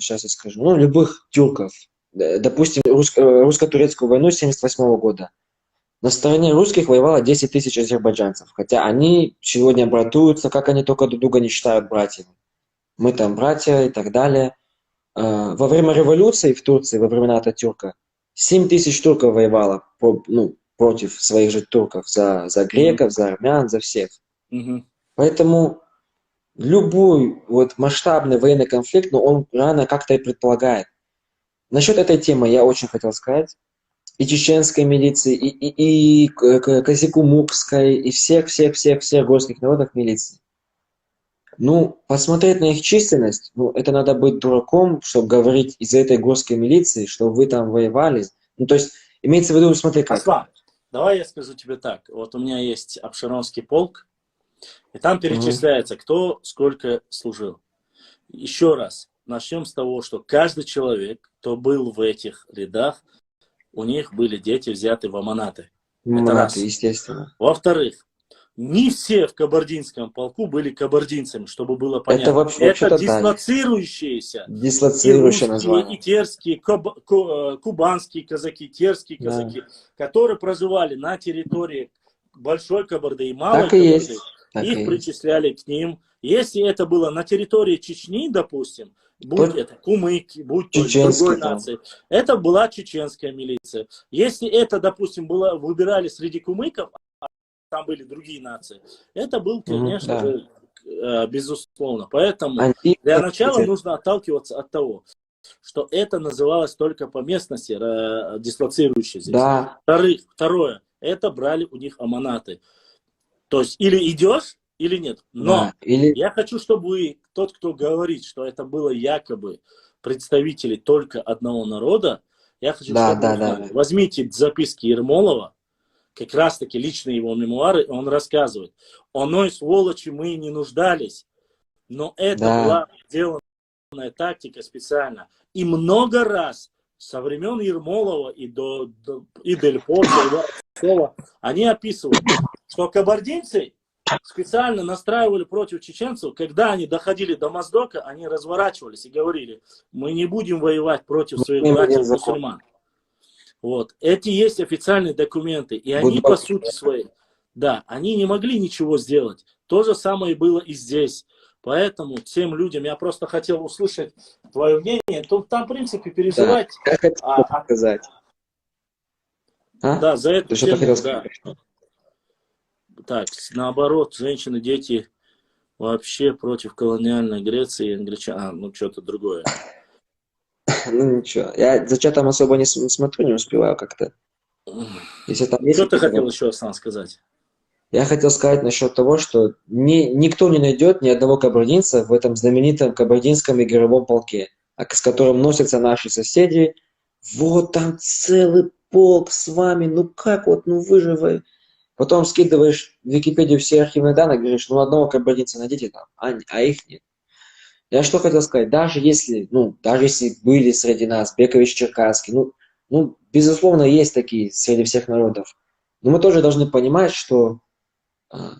сейчас я скажу, ну, любых тюрков. Допустим, русско-турецкую войну 1978 года. На стороне русских воевало 10 тысяч азербайджанцев. Хотя они сегодня братуются, как они только друг друга не считают братьями. Мы там братья и так далее. Во время революции в Турции, во времена Ататюрка, 7 тысяч турков воевало против своих же турков, за греков, за армян, за всех. Поэтому любой масштабный военный конфликт, но он рано как-то и предполагает. Насчет этой темы я очень хотел сказать. И чеченской милиции, и Козякумукской, и всех горских народных милиций. Ну, посмотреть на их численность, это надо быть дураком, чтобы говорить из этой горской милиции, что вы там воевали. Ну, то есть, имеется в виду, смотри как. Аслан, давай я скажу тебе так. Вот у меня есть Абшеронский полк, и там перечисляется, кто сколько служил. Еще раз, начнем с того, что каждый человек, кто был в этих рядах, у них были дети взяты в аманаты. Это раз. Естественно. Во-вторых, не все в кабардинском полку были кабардинцами, чтобы было понятно. Это дислоцирующиеся. Дислоцирующее название. И терские, кубанские казаки, терские казаки, которые проживали на территории Большой Кабарды и Малой Кабарды. Их причисляли к ним. Если это было на территории Чечни, допустим, будь это кумыки, будь то другой нации, это была чеченская милиция. Если это, допустим, выбирали среди кумыков, а там были другие нации, это был, конечно же, безусловно. Поэтому для начала нужно отталкиваться от того, что это называлось только по местности, дислоцирующее здесь. Второе, это брали у них аманаты. То есть или идешь, или нет. Но я хочу, чтобы вы, тот, кто говорит, что это было якобы представители только одного народа, я хочу, чтобы вы знали. Возьмите записки Ермолова, как раз таки личные его мемуары, он рассказывает. Оной сволочи мы не нуждались, но это была сделанная тактика специально. И много раз со времен Ермолова и Дель Потта, они описывают, что кабардинцы специально настраивали против чеченцев, когда они доходили до Моздока, они разворачивались и говорили, мы не будем воевать против своих братьев мусульман. Вот. Эти есть официальные документы, и они по сути своей, они не могли ничего сделать. То же самое было и здесь. Поэтому тем людям, я просто хотел услышать твое мнение, там, в принципе, переживать. Как это сказать? Да, за эту тему, Так, наоборот, женщины, дети вообще против колониальной Греции и англичан. Ну, что-то другое. Ну ничего, я за чатом особо не смотрю, не успеваю как-то. Если там есть Что ты какие-то хотел вопросы. еще, Аслан, сказать? Я хотел сказать насчет того, что никто не найдет ни одного кабардинца в этом знаменитом кабардинском игровом полке, с которым носятся наши соседи. Вот там целый полк с вами, ну как вот, ну вы же вы. Потом скидываешь в Википедию все архивные данные, говоришь, ну одного кабардинца найдите там, а их нет. Я что хотел сказать, даже если были среди нас Бекович Черкасский, ну, безусловно, есть такие среди всех народов, но мы тоже должны понимать, что они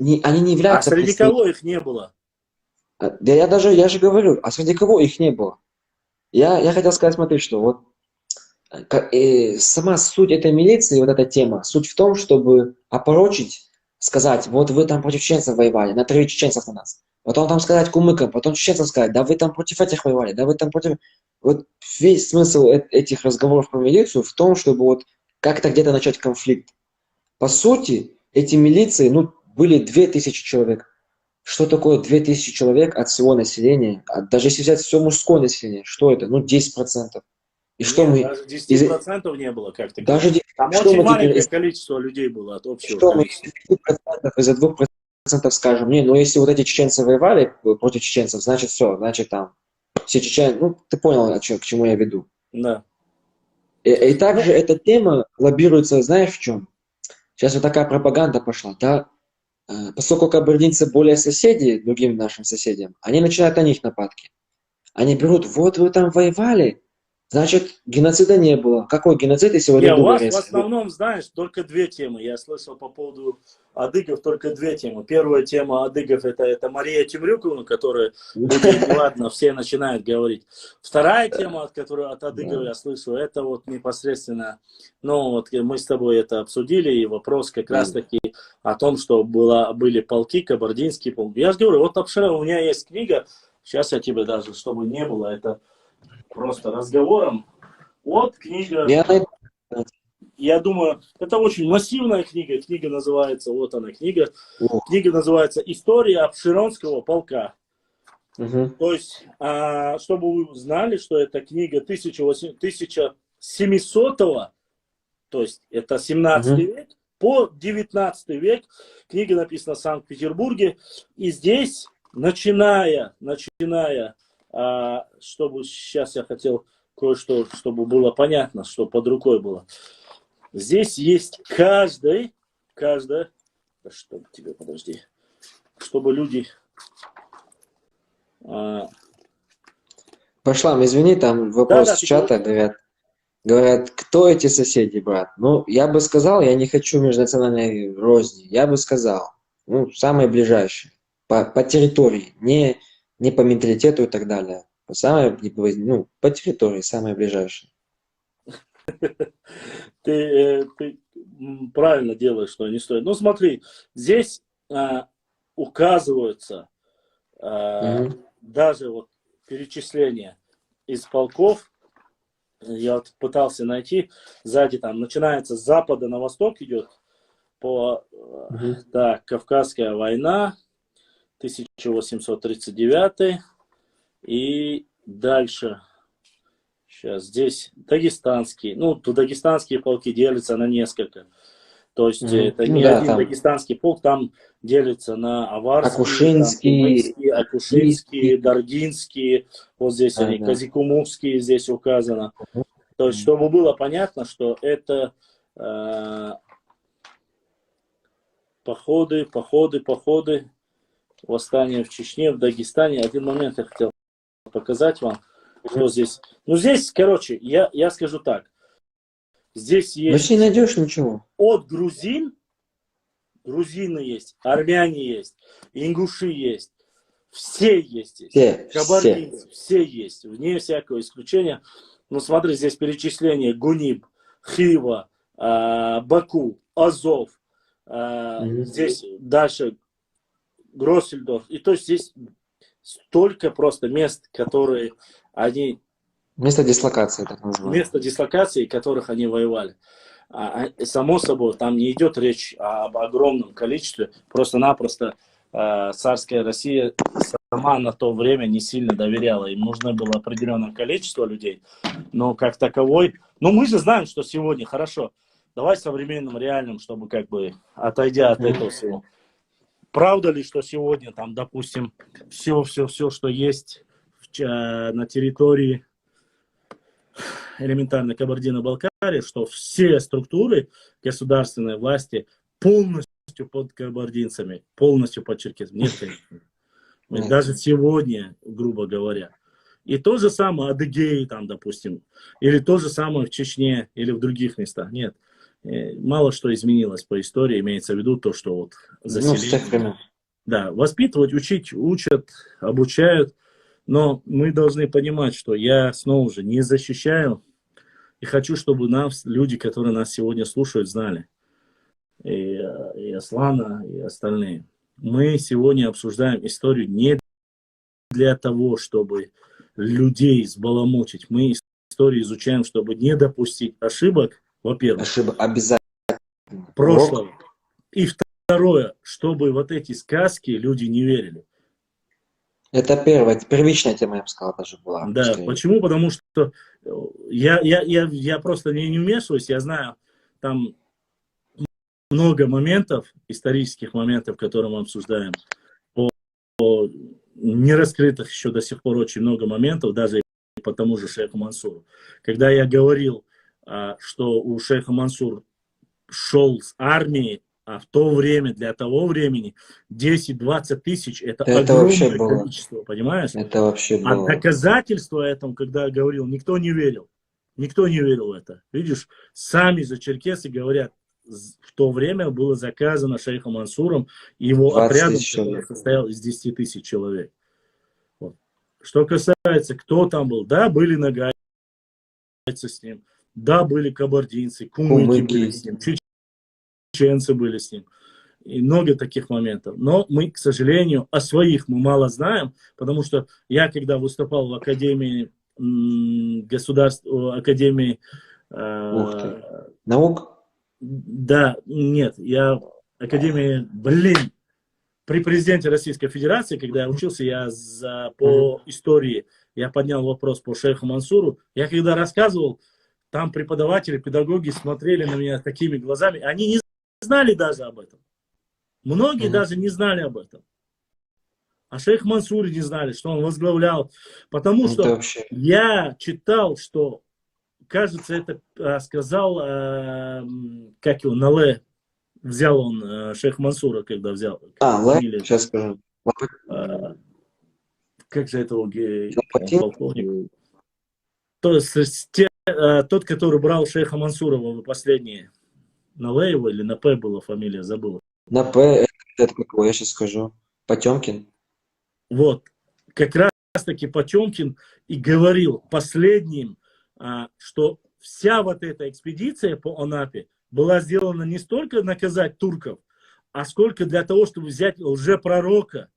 не А являются среди кого их не было? Я же говорю, а среди кого их не было? Я хотел сказать, смотри, что вот сама суть этой милиции, вот эта тема, суть в том, чтобы опорочить, сказать, вот вы там против чеченцев воевали, натравить чеченцев на нас. Потом там сказать кумыкам, потом чеченцам сказать, да вы там против этих воевали, да вы там против... Вот весь смысл этих разговоров про милицию в том, чтобы вот как-то где-то начать конфликт. По сути, эти милиции, были 2000 человек. Что такое 2000 человек от всего населения? Даже если взять все мужское население, что это? 10%. И что Нет, мы... даже 10% не было, как ты Даже говоришь. Там что очень мы маленькое теперь... количество людей было от общего Что мы количества. из 2% скажем? Не, если вот эти чеченцы воевали против чеченцев, значит все, значит там все чеченцы... ты понял, к чему я веду. Да. И также эта тема лоббируется, знаешь, в чем? Сейчас вот такая пропаганда пошла, да? Поскольку кабардинцы более соседи другим нашим соседям, они начинают на них нападки. Они берут, вот вы там воевали, значит, геноцида не было. Какой геноцид, если вы Не, у вас говорите? в основном, знаешь, только две темы. Я слышал по поводу адыгов только две темы. Первая тема адыгов это Мария Темрюковна, которая, ладно, все начинают говорить. Вторая тема, которую от адыгов я слышу, это вот непосредственно, мы с тобой это обсудили, и вопрос как раз таки о том, что были полки, кабардинские полки. Я же говорю, вот у меня есть книга, сейчас я тебе даже, чтобы не было, это просто разговором. Вот книга, я думаю, это очень массивная книга. Книга называется, вот она книга. Книга называется «История Апшеронского полка». То есть, чтобы вы знали, что это книга 1700-го, то есть это 17 век, по 19 век. Книга написана в Санкт-Петербурге. И здесь, начиная, чтобы сейчас я хотел кое-что, чтобы было понятно, что под рукой было. Здесь есть каждая, чтобы тебе, подожди, чтобы люди... Пошла, извини, там вопрос Да, с чата, говорят, кто эти соседи, брат? Я бы сказал, я не хочу межнациональной розни, я бы сказал, самые ближайшие, по территории, не по менталитету и так далее. По территории самые ближайшие. Ты правильно делаешь, что не стоит. Смотри, здесь указываются даже вот перечисления из полков. Я вот пытался найти. Сзади там начинается с запада на восток идет. Кавказская война, 1839. И дагестанские. Сейчас здесь дагестанские. Дагестанские полки делятся на несколько. То есть это не один дагестанский полк, там делится на аварские, акушинские, даргинские. Вот здесь они, казикумовские здесь указано. То есть, чтобы было понятно, что это походы, восстание в Чечне, в Дагестане. Один момент я хотел показать вам, что здесь. Здесь, короче, я скажу так. Здесь есть... не найдешь ничего. От грузины есть, армяне есть, ингуши есть. Все есть здесь. Кабардинцы, все есть. Вне всякого исключения. Смотри, здесь перечисление: Гуниб, Хива, Баку, Азов. Здесь дальше Гроссельдорф. И то есть здесь столько просто мест, которые они... Место дислокации, так называемое. Место дислокации, которых они воевали. Само собой, там не идет речь об огромном количестве. Просто-напросто царская Россия сама на то время не сильно доверяла. Им нужно было определенное количество людей, но как таковой... Ну, мы же знаем, что сегодня, хорошо, давай современным, реальным, чтобы как бы, отойдя от этого всего. Правда ли, что сегодня там, допустим, все, что есть на территории элементарно Кабардино-Балкарии, что все структуры государственной власти полностью под кабардинцами, полностью под черкесами? Нет, конечно. Даже сегодня, грубо говоря. И то же самое Адыгеи, там, допустим, или то же самое в Чечне, или в других местах. Нет. Мало что изменилось по истории, имеется в виду то, что вот заселение. Да, воспитывать, учить, учат, обучают, но мы должны понимать, что я снова же не защищаю и хочу, чтобы нас, люди, которые нас сегодня слушают, знали. И Аслана, и остальные. Мы сегодня обсуждаем историю не для того, чтобы людей сбаламутить. Мы историю изучаем, чтобы не допустить ошибок, во-первых. Ошибок обязательно. Прошлого. И второе, чтобы вот эти сказки люди не верили. Это первичная тема, я бы сказал, даже была. Да, скорее. Почему? Потому что я просто не вмешиваюсь, я знаю, там много моментов, исторических моментов, которые мы обсуждаем, по нераскрытых еще до сих пор очень много моментов, даже по тому же шейху Мансуру. Когда я говорил, что у шейха Мансур шел с армией, а в то время, для того времени, 10-20 тысяч, это огромное количество, понимаешь? Это вообще было. А доказательства этому, когда я говорил, никто не верил. Никто не верил в это. Видишь, сами же черкесы говорят, в то время было заказано шейхом Мансуром, и его отрядом, который состоял из 10 тысяч человек. Вот. Что касается, кто там был, да, были нагайцы с ним, да, были кабардинцы, кумыки были с ним, чеченцы были с ним, и много таких моментов. Но мы, к сожалению, о своих мы мало знаем, потому что я, когда выступал в Академии Академии наук? Да, нет, я Академии, при президенте Российской Федерации, когда я учился, по истории, я поднял вопрос по шейху Мансуру. Я когда рассказывал, там преподаватели, педагоги смотрели на меня такими глазами, они не знали даже об этом. Многие даже не знали об этом. А шейх Мансур не знали, что он возглавлял. Потому что я читал, что, кажется, это сказал, как его, Нале, взял он шейх Мансура, когда взял. Сейчас скажу. Как же этого полковник? Тот, который брал шейха Мансурова последние. Нале его или на П была фамилия, забыл. На П, это какой, я сейчас скажу. Потемкин. Вот, как раз таки Потемкин и говорил последним, что вся вот эта экспедиция по Анапе была сделана не столько наказать турков, а сколько для того, чтобы взять лжепророка.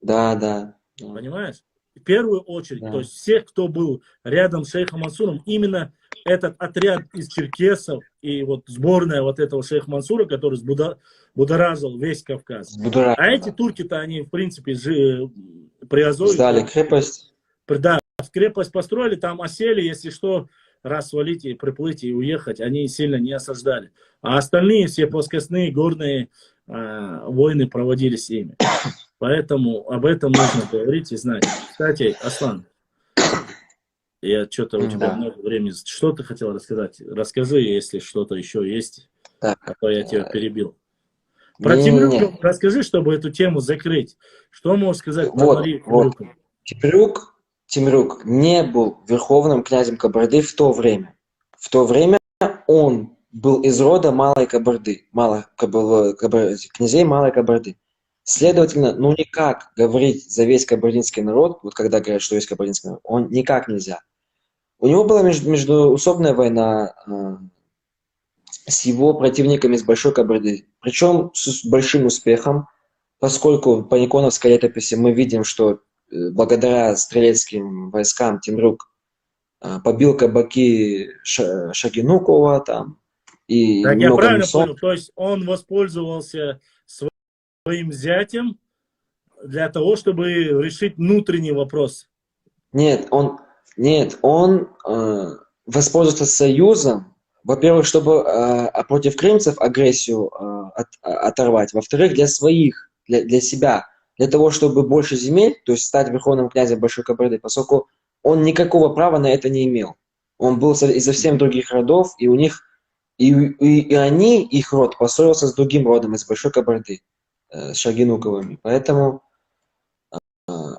Да. Понимаешь? В первую очередь, то есть всех, кто был рядом с шейхом Мансуром, именно этот отряд из черкесов и вот сборная вот этого шейха Мансура, который будоражил весь Кавказ. А эти турки-то, они, в принципе, при Азове... Сдали крепость. Да, крепость построили, там осели, если что, раз свалить и приплыть и уехать, они сильно не осаждали. А остальные все плоскостные горные войны проводились ими. Поэтому об этом нужно говорить и знать. Кстати, Аслан, я что-то у тебя много времени. Что ты хотел рассказать? Расскажи, если что-то еще есть, а то я тебя перебил. Про Темрюка расскажи, чтобы эту тему закрыть. Что можешь сказать про Марию Темрюку? Темрюк не был верховным князем Кабарды в то время. В то время он был из рода Малой Кабарды, князей Малой Кабарды. Следовательно, никак говорить за весь кабардинский народ, вот когда говорят, что весь кабардинский народ, он никак нельзя. У него была междуусобная война с его противниками из Большой Кабарды, причем с большим успехом, поскольку по Никоновской летописи мы видим, что благодаря стрелецким войскам Темрюк побил кабаки Шагинукова там и так, много я правильно мусор. понял, то есть он воспользовался своим зятем для того, чтобы решить внутренний вопрос. Нет, он воспользовался союзом, во-первых, чтобы против крымцев агрессию оторвать, во-вторых, для своих, для себя, для того, чтобы больше земель, то есть стать верховным князем Большой Кабарды, поскольку он никакого права на это не имел. Он был из совсем других родов, и у них, и они, их род, поссорился с другим родом из Большой Кабарды, с Шагинуковыми. Поэтому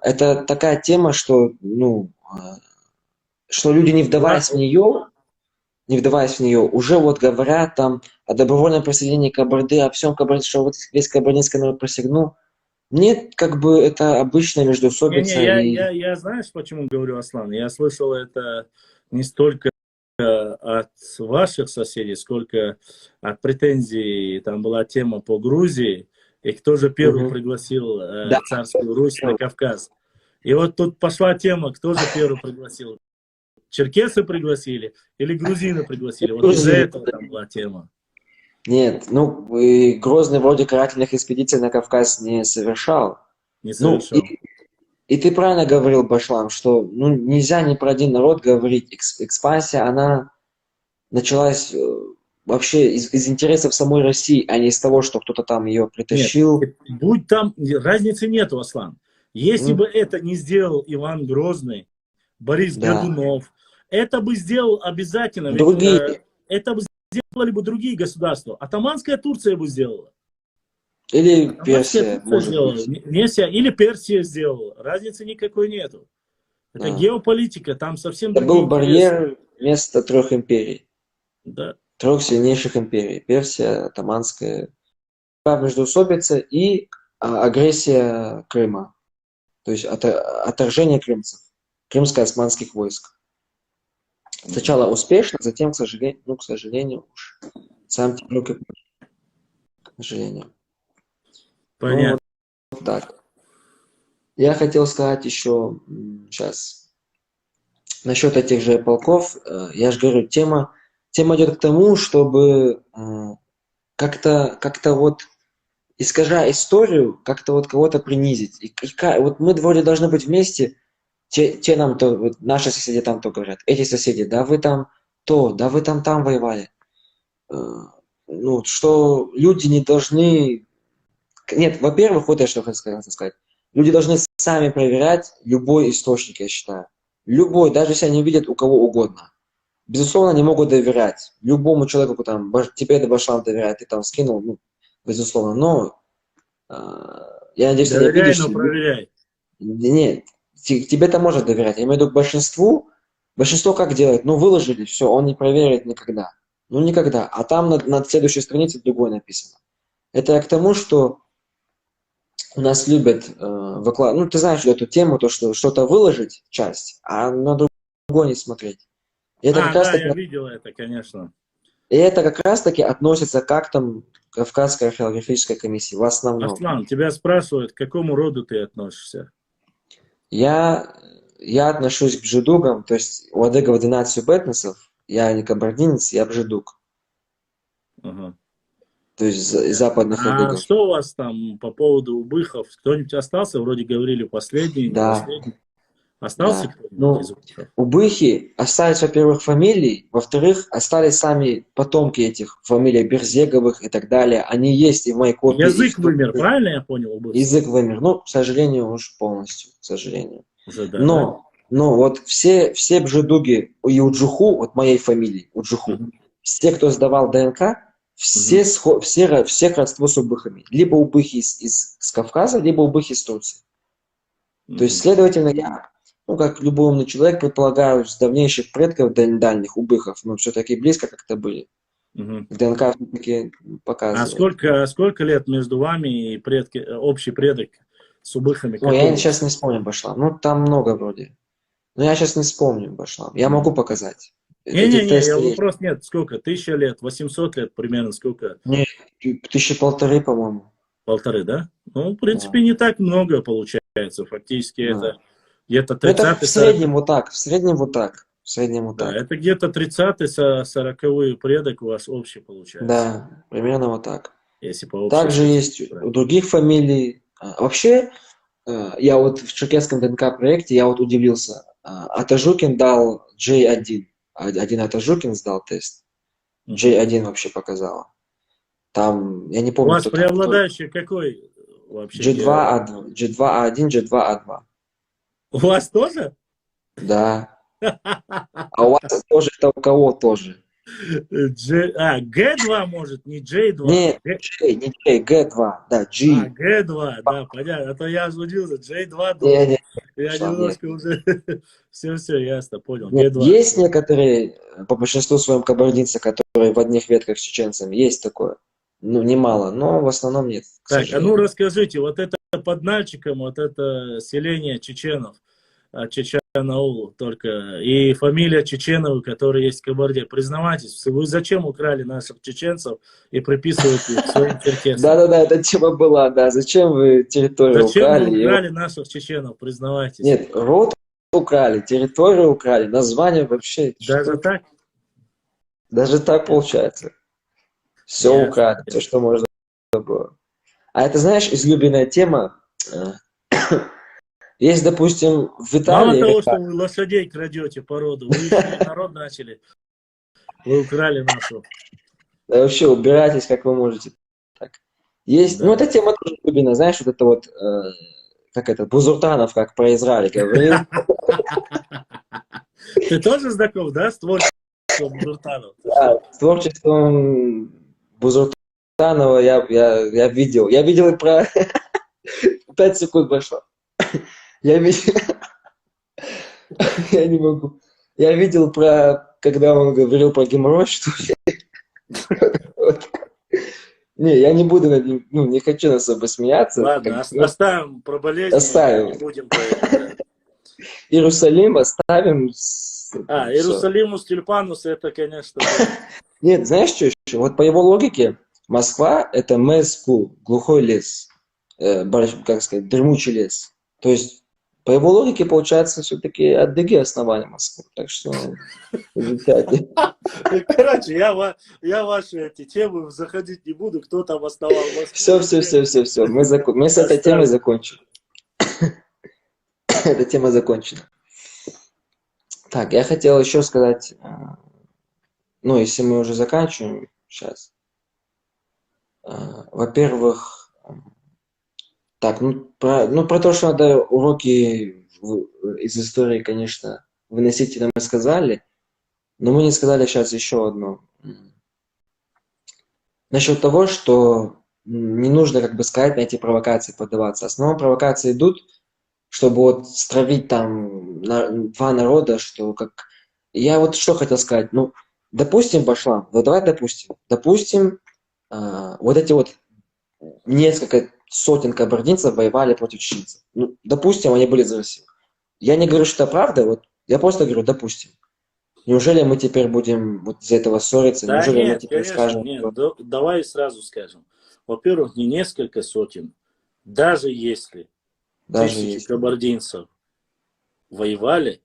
это такая тема, что, что люди, не вдаваясь в нее, уже вот говорят там о добровольном присоединении Кабарды, о всем Кабарде, что вот весь кабардинский народ присягнул. Нет, как бы это обычная междоусобица. Я знаешь, почему говорю, Аслан? Я слышал это не столько от ваших соседей, сколько от претензий. Там была тема по Грузии, и кто же первый пригласил царскую Русь на Кавказ. И вот тут пошла тема, кто же первый пригласил. Черкесы пригласили или грузины пригласили? Вот из-за этого там была тема. Нет, и Грозный вроде карательных экспедиций на Кавказ не совершал. Не совершал. И ты правильно говорил, Башлам, что нельзя ни про один народ говорить. Экспансия, она началась вообще из интересов самой России, а не из того, что кто-то там ее притащил. Нет, будь там, разницы нету, Аслан. Если бы это не сделал Иван Грозный, Борис Годунов, это бы сделал обязательно. Другие. Это бы сделали бы другие государства. Атаманская Турция бы сделала. Или Персия. Или Персия сделала. Разницы никакой нету. Это геополитика. Там совсем это другие был барьер вместо 3 империй. Да. 3 сильнейших империй. Персия, Атаманская. Междоусобица и агрессия Крыма. То есть отторжение крымцев. Крымско-османских войск. Сначала успешно, затем, к сожалению, уж сам Темрюк, к сожалению. Понятно. Вот так. Я хотел сказать еще сейчас насчет этих же полков. Я же говорю, тема идет к тому, чтобы как-то вот, искажая историю, как-то вот кого-то принизить. И вот мы вроде должны быть вместе. Те нам то, вот наши соседи там то говорят, эти соседи, да вы там воевали. Что люди не должны... Нет, во-первых, вот я что хотел сказать. Люди должны сами проверять любой источник, я считаю. Любой, даже если они видят у кого угодно. Безусловно, они могут доверять. Любому человеку, там, тебе это Башлам доверяет, ты там скинул, безусловно. Но я надеюсь, ты не видишь... проверяй. Нет. Тебе-то может доверять. Я имею в виду к большинству. Большинство как делает? Выложили, все, он не проверит никогда. Никогда. А там на следующей странице другое написано. Это к тому, что у нас любят выкладывать. Ты знаешь эту тему, то, что что-то выложить, часть, а на другое не смотреть. И это я видел это, конечно. И это как раз-таки относится к актам Кавказской археологической комиссии в основном. Аслан, тебя спрашивают, к какому роду ты относишься? Я отношусь к бжедугам, то есть у адыгов 12 этносов, я не кабардинец, я бжедуг. Ага. То есть западных адыгов. А что у вас там по поводу убыхов? Кто-нибудь остался? Вроде говорили, последний. Остался кто-нибудь из убыхов? Убыхи остались, во-первых, фамилии, во-вторых, остались сами потомки этих фамилий Берзеговых и так далее. Они есть и в моей копии. Язык вымер, правильно я понял? Убыхов? Язык вымер, к сожалению, уж полностью, к сожалению. Уже, да, но вот все бжедуги и Уджуху, вот моей фамилии, Уджуху, все, кто сдавал ДНК, все к родству с убыхами. Либо убыхи из Кавказа, либо убыхи из Турции. То есть, следовательно, я, как любой умный человек, предполагаю, с давнейших предков дальних убыхов, все-таки близко как-то были. ДНК все-таки показывает. А сколько лет между вами и общий предок с убыхами? Я сейчас не вспомню, Башлам. Там много вроде. Но я сейчас не вспомню, Башлам. Я могу показать. Вопрос нет. Сколько? 1000 лет? 800 лет примерно сколько? Нет, 1500, по-моему. 1,5, да? В принципе, не так много получается. Фактически это где-то 30-е... Это в среднем вот так. Да, это где-то 30-е, 40-е предок у вас общий получается. Да, примерно вот так. Если по Также есть у других фамилий. Вообще, я вот в черкесском ДНК проекте, я вот удивился. Атажукин дал J1. Один Атажукин сдал тест. J1 вообще показала. Там, я не У помню, вас кто там. преобладающий какой вообще? G2A1, G2A1, G2A2. У вас тоже? Да. А у вас тоже, это у кого тоже? G2 может, не J2. Не, G, не J, G2, да, G. G2, да, понятно. А то я озудился, J2 Не, думал. не, Я Руслан, немножко уже... Все, ясно, понял. нет, G2. есть некоторые, по большинству своем кабардинцы, которые в одних ветках с чеченцами, есть такое. Ну, немало, но в основном нет, к Так, а сожалению. ну расскажите, вот это под Нальчиком, вот это селение чеченов, Чечен-Аул только, и фамилия Чеченовы, которая есть в Кабарде. Признавайтесь, вы зачем украли наших чеченцев и приписываете их к своим черкесам? Да-да-да, эта тема была, да. Зачем вы территорию Зачем украли? вы украли наших чеченов, признавайтесь? Нет, род украли, территорию украли, название вообще. Даже что? так? Даже так получается. Все Ясно, украли, все, что можно было. А это, знаешь, излюбленная тема. Есть, допустим, в Мало Италии... того, что вы лошадей крадете породу, вы еще и народ начали. Вы украли нашу. Да вообще убирайтесь, как вы можете. Так. Есть, Да. ну, эта тема тоже излюбленная, знаешь, вот это вот, как это, Бузуртанов, как про Израиль говорил. Ты тоже знаком, да, с творчеством Бузуртанова? Да, с творчеством Бузуртанова я видел. Я видел и про... 5 секунд прошло. Я видел... Я не могу. Я видел про... Когда он говорил про геморрой, что ли. Не, я не буду, ну, не хочу на собой смеяться. Ладно, оставим про болезнь. Оставим. Не будем про это. Иерусалим оставим. Иерусалимус Тюльпанус, это, конечно... Нет, знаешь, что еще? Вот по его логике, Москва — это Мэскул, глухой лес. Как сказать, дремучий лес. То есть, по его логике, получается, все-таки адыги основали Москву. Так что, изучайте. Короче, я ваши эти темы заходить не буду, кто там основал Москву. Все. Мы с этой темой закончим. Эта тема закончена. Так, я хотел еще сказать, ну, если мы уже заканчиваем сейчас. Во-первых, так, про то, что надо уроки из истории, конечно, выносить, это мы сказали, но мы не сказали сейчас еще одно. Насчет того, что не нужно, как бы сказать, на эти провокации поддаваться. Основные провокации идут, чтобы вот стравить там два народа, что как... Я вот что хотел сказать, ну, допустим, Башлам, вот давай допустим, вот эти вот несколько сотен кабардинцев воевали против чеченцев. Ну, допустим, они были за Россию. Я не говорю, что это правда, вот я просто говорю, допустим. Неужели мы теперь будем вот из-за этого ссориться? Да Неужели мы нет, теперь конечно, скажем... нет. Давай сразу скажем. Во-первых, не несколько сотен, даже если тысячи кабардинцев воевали,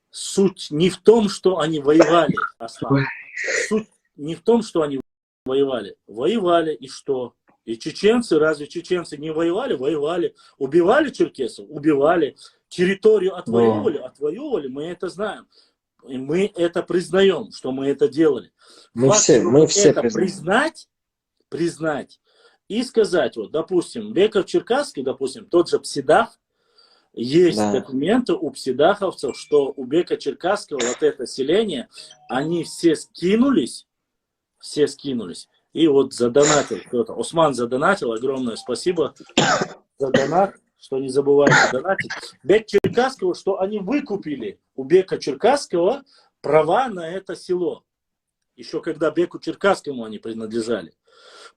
суть не в том, что они воевали, Аслан. Суть не в том, что они воевали. Воевали, и что? И чеченцы, разве чеченцы не воевали? Воевали. Убивали черкесов? Убивали. Территорию отвоевывали, мы это знаем. И мы это признаем, что мы это делали. Мы Факт, все это признать и сказать, вот, допустим, Беков-Черкасский, допустим, тот же Псидах, есть документы у псидаховцев, что у Бека-Черкасского вот это селение, они все скинулись, и вот задонатил кто-то. Осман задонатил, огромное спасибо за донат, что не забывайте донатить. Бек-Черкасского, что они выкупили у Бека-Черкасского права на это село. Еще когда Беку-Черкасскому они принадлежали.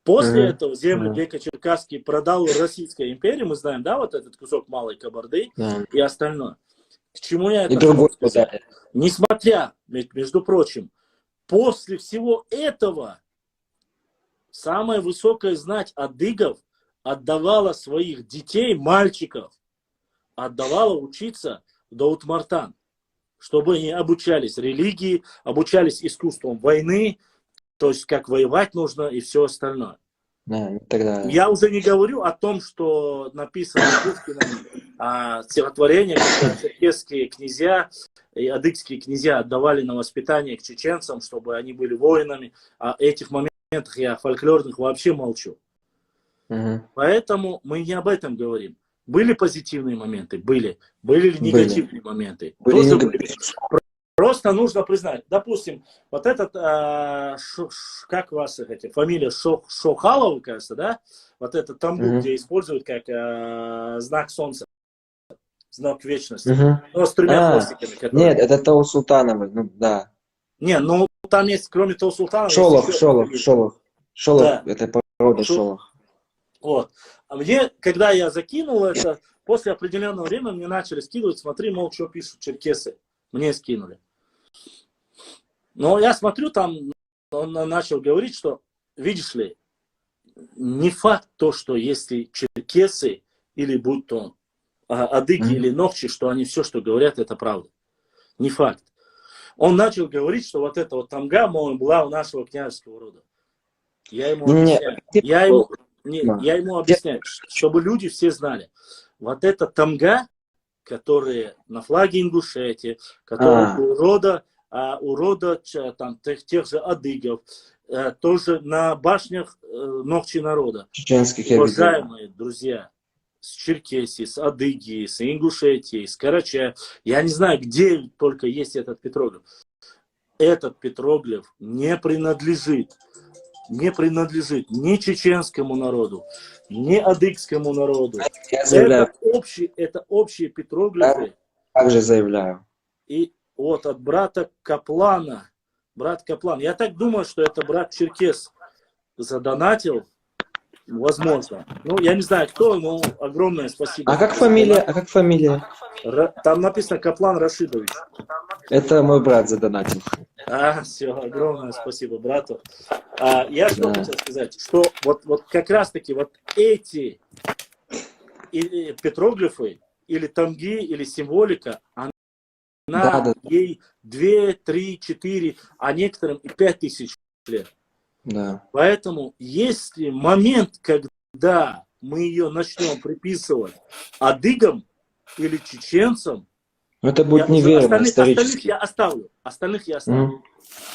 После этого земли Бека-Черкасский продал Российской империи, мы знаем, да, вот этот кусок Малой Кабарды и остальное. К чему я это хочу сказать? Несмотря, между прочим, после всего этого самая высокая знать адыгов отдавала своих детей, мальчиков, отдавала учиться в Даутмартан, чтобы они обучались религии, обучались искусством войны, то есть как воевать нужно и все остальное. Да, и так далее. Я уже не говорю о том, что написано Пушкиным стихотворение, когда черкесские князья и адыгские князья отдавали на воспитание к чеченцам, чтобы они были воинами. О этих моментах я фольклорных вообще молчу. Мгм. Поэтому мы не об этом говорим. Были позитивные моменты? Были. Были ли негативные моменты? Были Тоже негативные. были. Просто нужно признать. Допустим, вот этот, как у вас эти, фамилия Шохалова, кажется, да? Вот этот тамбур, Мгм. где используют как знак солнца, знак вечности. Мгм. Но с тремя А, хвостиками. Которые... Нет, это Тау Султановой, ну да. Не, ну там есть, кроме того султана, есть Шолох, еще Шолох, фамилия. Шолох. Шолох, Да. это порода Шо- Шолох. Вот. А мне, когда я закинул это, после определенного времени мне начали скидывать, смотри, мол, что пишут черкесы. Мне скинули. Но я смотрю, там он начал говорить, что, видишь ли, не факт то, что если черкесы, или будь то адыги или нохчи, что они все, что говорят, это правда. Не факт. Он начал говорить, что вот эта вот тамга, мол, была у нашего княжеского рода. Я ему объясняю. Я ему объясняю, чтобы люди все знали. Вот эта тамга, которые на флаге Ингушетии, которые у рода там, тех же адыгов, тоже на башнях Нохчи народа. Чеченских Уважаемые друзья, с Черкесии, с Адыги, с Ингушетии, с Карачая, я не знаю, где только есть этот петроглиф. Этот петроглиф не принадлежит ни чеченскому народу, ни адыгскому народу. Я заявляю. Это общие петроглифы. Также заявляю. И вот от брата Каплана. Брат Каплан. Я так думаю, что это брат Черкес задонатил. Возможно. Ну, я не знаю, кто, ему огромное спасибо. А как фамилия? Там написано Каплан Рашидович. Это мой брат задонатил. Все, огромное спасибо брату. Я что хотел сказать, что вот как раз таки вот эти петроглифы, или тамги, или символика, она ей 2, 3, 4, а некоторым и 5000 лет. Да. Поэтому если момент, когда мы ее начнем приписывать адыгам или чеченцам, это будет неверно исторически. Остальных я оставлю.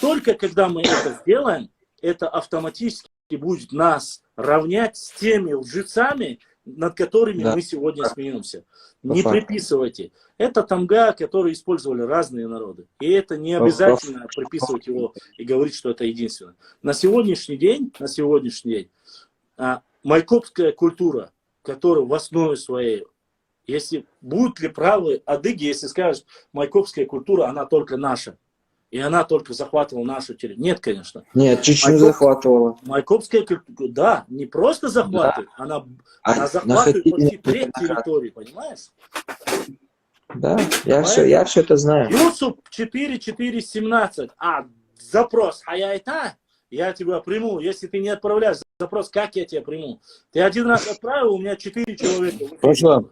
Только когда мы это сделаем, это автоматически будет нас равнять с теми лжецами, над которыми мы сегодня смеемся. Не приписывайте. Это тамга, который использовали разные народы. И это не обязательно приписывать его и говорить, что это единственное. На сегодняшний день майкопская культура, которая в основе своей, если будут ли правы адыги, если скажут, майкопская культура, она только наша. И она только захватывала нашу территорию. Нет, конечно. Нет, Чечню захватывала. Майкопская культура, да, не просто захватывает, она захватывает почти треть территории, понимаешь? Да, я все это знаю. Юсуп 4417. Запрос, я тебя приму. Если ты не отправляешь запрос, как я тебя приму? Ты один раз отправил, у меня 4 человека. Башлам.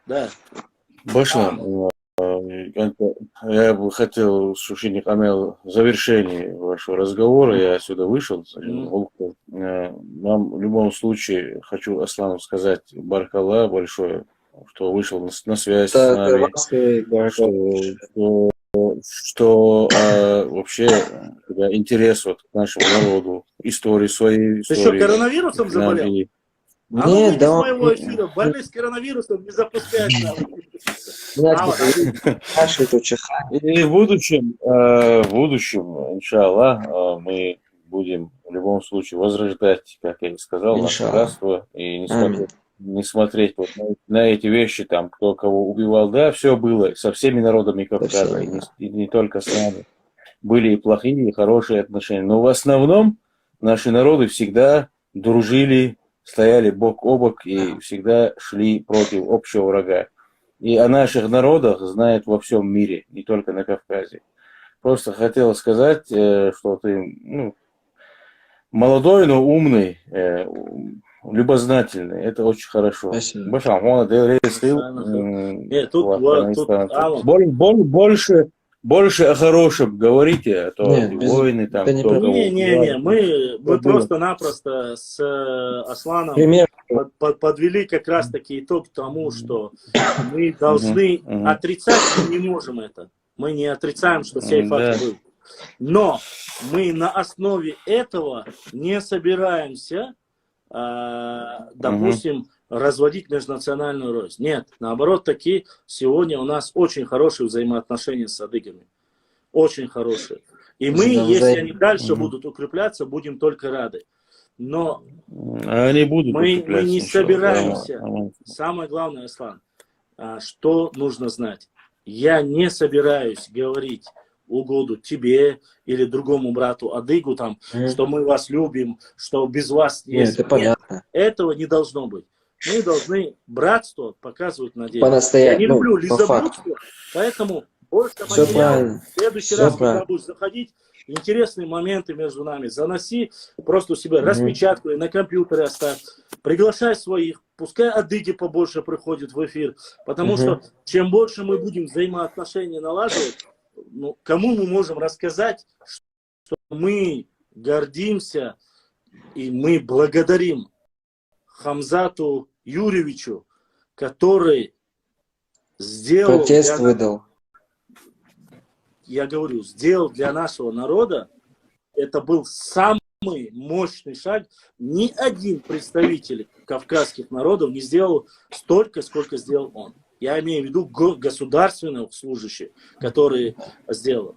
Да. Башлам. Я бы хотел, Шушиник Амел, в завершении вашего разговора, я отсюда вышел. Нам в любом случае, хочу Аслану сказать, баркалла большое, что вышел на связь с нами, что вообще интерес вот к нашему народу, истории своей. Ты что, коронавирусом заболел? Нет, да. Моего эфира. Больных с коронавирусом не запускают. И в будущем, иншаллах, мы будем в любом случае возрождать, как я и сказал, наше братство и не смотреть вот на эти вещи, там, кто кого убивал. Да, все было со всеми народами Кавказа, и не только с нами. Были и плохие, и хорошие отношения. Но в основном наши народы всегда дружили, стояли бок о бок и всегда шли против общего врага. И о наших народах знают во всем мире, не только на Кавказе. Просто хотел сказать, что ты молодой, но умный, любознательный. Это очень хорошо. больше о хорошем говорите, а то Нет, эти без- войны там, это не кто кого Не-не-не, убивает. мы Что было? просто-напросто с Асланом Пример. подвели как раз-таки итог тому, что мы должны Мгм. отрицать, мы не можем это. Мы не отрицаем, что сей факт Да. был. Но мы на основе этого не собираемся, допустим, разводить межнациональную рознь. Нет, наоборот, таки сегодня у нас очень хорошие взаимоотношения с адыгами. Очень хорошие. И мы, Да, если взаимно. они дальше Мгм. будут укрепляться, будем только рады. Но А они будут мы укрепляться, не иншаллах. собираемся. Да. Самое главное, Аслан, что нужно знать. Я не собираюсь говорить угоду тебе или другому брату Адыгу, там, что мы вас любим, что без вас Нет, есть. это Нет, понятно. этого не должно быть. Мы должны братство показывать на деле. Я По-настоящему, не люблю ну, по факту. лизоблюдство, поэтому больше Все материала. правильно. В следующий Все раз, когда правильно. будешь заходить, интересные моменты между нами заноси, просто у себя Мгм. распечатку и на компьютере оставь. Приглашай своих, пускай адыги побольше приходят в эфир, потому Мгм. что чем больше мы будем взаимоотношения налаживать, ну, кому мы можем рассказать, что мы гордимся и мы благодарим Хамзату Юрьевичу, который сделал, Протест выдал. я говорю, сделал для нашего народа, это был самый мощный шаг. Ни один представитель кавказских народов не сделал столько, сколько сделал он. Я имею в виду государственных служащих, которые сделал.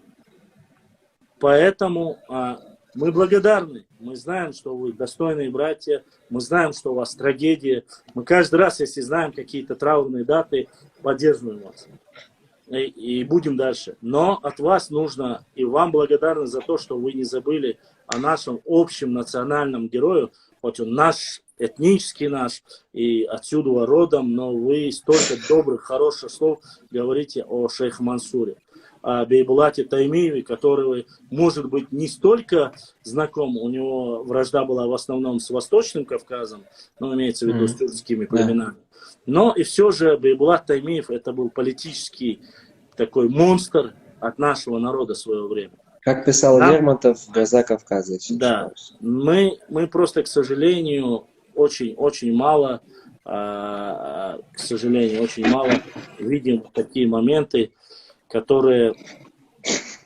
Поэтому мы благодарны. Мы знаем, что вы достойные братья. Мы знаем, что у вас трагедия. Мы каждый раз, если знаем какие-то траурные даты, поддерживаем вас. И будем дальше. Но от вас нужно, и вам благодарны за то, что вы не забыли о нашем общем национальном герое, хоть он наш, этнический наш, и отсюда родом, но вы столько добрых, хороших слов говорите о шейхе Мансуре, о Бейбулате Таймиеве, который, может быть, не столько знаком, у него вражда была в основном с Восточным Кавказом, но имеется в виду с тюркскими племенами. Но и все же Бейбулат Таймиев это был политический такой монстр от нашего народа в свое время. Как писал Да. Лермонтов, «Гроза Кавказа». если не Да, ошибаюсь. мы просто, к сожалению, очень мало, к сожалению, очень мало видим такие моменты, которые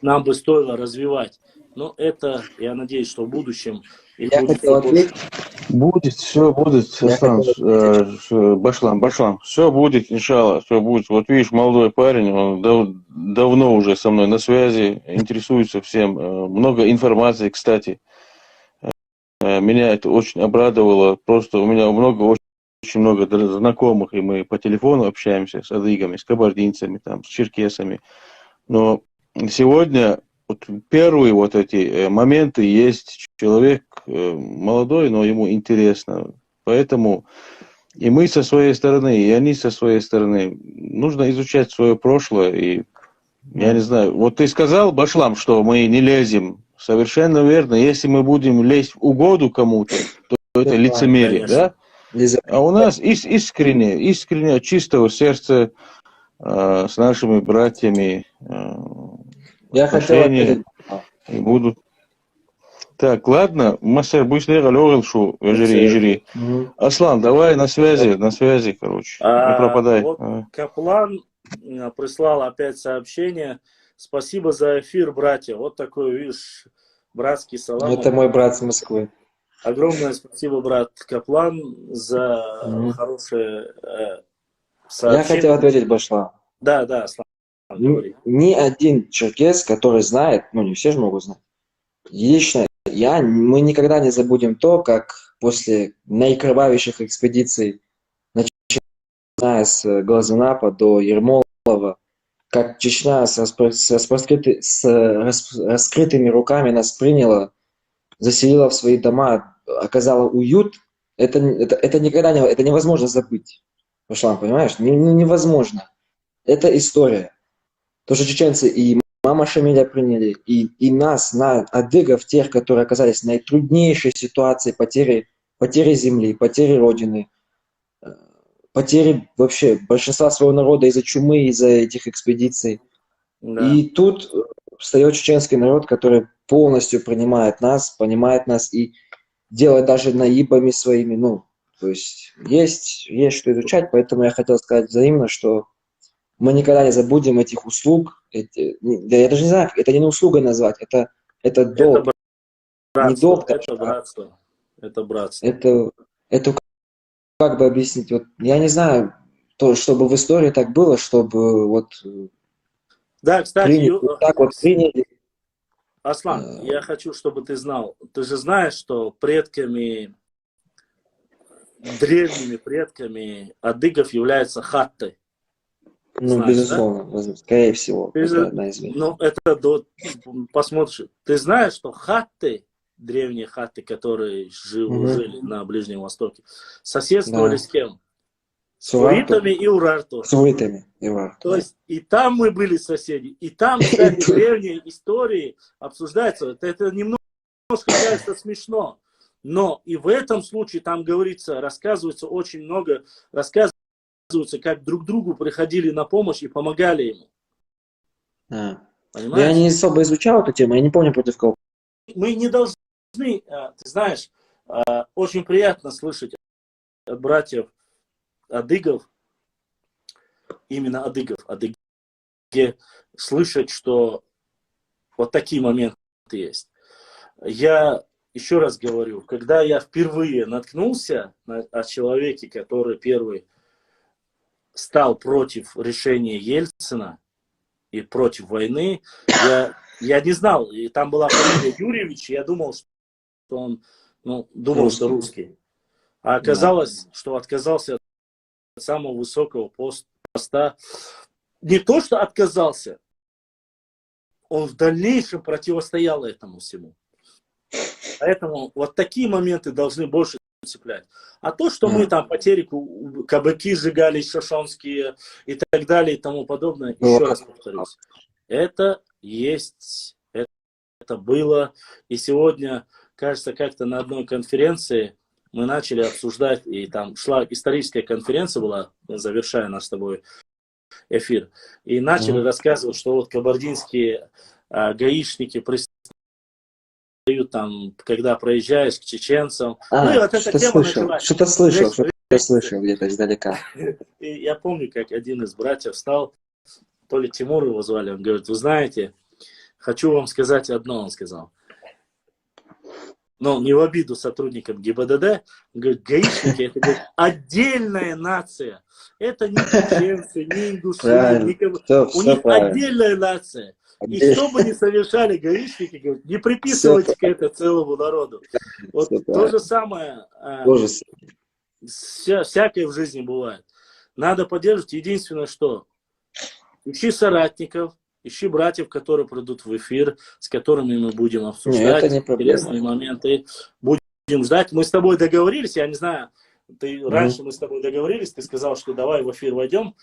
нам бы стоило развивать. Но это, я надеюсь, что в будущем их Я будет хотел всё больше. ответить. Будет, все будет, Я Аслан, хотел Башлам, все будет, иншаллах, все будет. Вот видишь, молодой парень, он давно уже со мной на связи, интересуется всем, много информации, кстати. Меня это очень обрадовало, просто у меня очень много знакомых, и мы по телефону общаемся с адыгами, с кабардинцами, там, с черкесами. Но сегодня вот первые вот эти моменты есть человек молодой, но ему интересно. Поэтому и мы со своей стороны, и они со своей стороны. Нужно изучать свое прошлое. И я не знаю, вот ты сказал, Башлам, что мы не лезем. Совершенно верно. Если мы будем лезть в угоду кому-то, то это лицемерие, конечно. да? А у нас искренне, от чистого сердца с нашими братьями Я хотел отношения ответить. и будут. Так, ладно, Масер, будешь легал шу, ежери. Мгм. Аслан, давай на связи, короче, не пропадай. Вот Каплан прислал опять сообщение. Спасибо за эфир, братья. Вот такой, видишь, братский салам. Это мой брат с Москвы. Огромное спасибо, брат Каплан, за Мгм. хорошее Я сообщение. хотел ответить Башла. Да, Аслан, говори. Ни один черкес, который знает, ну не все же могут знать, лично мы никогда не забудем то, как после наикровавейших экспедиций, начиная с Глазенапа до Ермолова, как Чечня с раскрытыми руками нас приняла, заселила в свои дома, оказала уют, это никогда это невозможно забыть. Башлам, понимаешь? Невозможно. Это история. То, что чеченцы и мама Шамиля приняли, и нас, адыгов, тех, которые оказались в наитруднейшей ситуации потери земли, потери родины, потери вообще большинства своего народа из-за чумы, из-за этих экспедиций. Да. И тут встает чеченский народ, который полностью принимает нас, понимает нас и делает даже наибами своими. Ну, то есть что изучать, поэтому я хотел сказать взаимно, что мы никогда не забудем этих услуг. Я даже не знаю, это не услугой назвать, это долг. Братство, Не долг, это братство. Это братство. Это как бы объяснить? Вот, я не знаю, чтобы в истории так было, чтобы вот Да, кстати, приняли. Аслан, я хочу, чтобы ты знал. Ты же знаешь, что древними предками адыгов является хатты. Ну, Знаешь, безусловно, да? скорее всего. Посмотришь. Ты знаешь, что хатты, древние хатты, которые жили на Ближнем Востоке, соседствовали с кем? С хуритами и урарту. С хуритами и урарту. То есть и там мы были соседи, и там, кстати, древние истории обсуждаются. Это немножко кажется смешно, но и в этом случае там говорится, рассказывается очень много, рассказывается, как друг другу приходили на помощь и помогали ему. Я не особо изучал эту тему, я не помню, против кого. Мы не должны, ты знаешь, очень приятно слышать от братьев адыгов, именно адыгов, слышать, что вот такие моменты есть. Я еще раз говорю, когда я впервые наткнулся на человеке, который первый стал против решения Ельцина и против войны, я не знал, и там была фамилия Юрьевич, я думал, что он, думал, что русский. А оказалось, что отказался от самого высокого поста. Не то, что отказался, он в дальнейшем противостоял этому всему. Поэтому вот такие моменты должны больше цеплять. А то, что мы там по телеку кабаки сжигали, шашонские и так далее и тому подобное, еще раз повторюсь, это есть, это было. И сегодня, кажется, как-то на одной конференции мы начали обсуждать, и там шла историческая конференция была, завершая наш с тобой эфир, и начали рассказывать, что вот кабардинские гаишники пристают там, когда проезжаешь к чеченцам. Ну и вот эта тема началась. Что-то слышал где-то издалека. И я помню, как один из братьев встал, то ли Тимур его звали, он говорит: вы знаете, хочу вам сказать одно, он сказал. Но не в обиду сотрудникам ГИБДД, он говорит, гаишники это, говорит, отдельная нация. Это не чеченцы, не ингуши, у них отдельная нация. И что бы ни совершали гаишники, говорит, не приписывайте это целому народу. Вот то же самое, всякое в жизни бывает. Надо поддерживать. Единственное, что ищи соратников, ищи братьев, которые придут в эфир, с которыми мы будем обсуждать интересные моменты. Будем ждать. Мы с тобой договорились, я не знаю, раньше мы с тобой договорились, ты сказал, что давай в эфир войдем.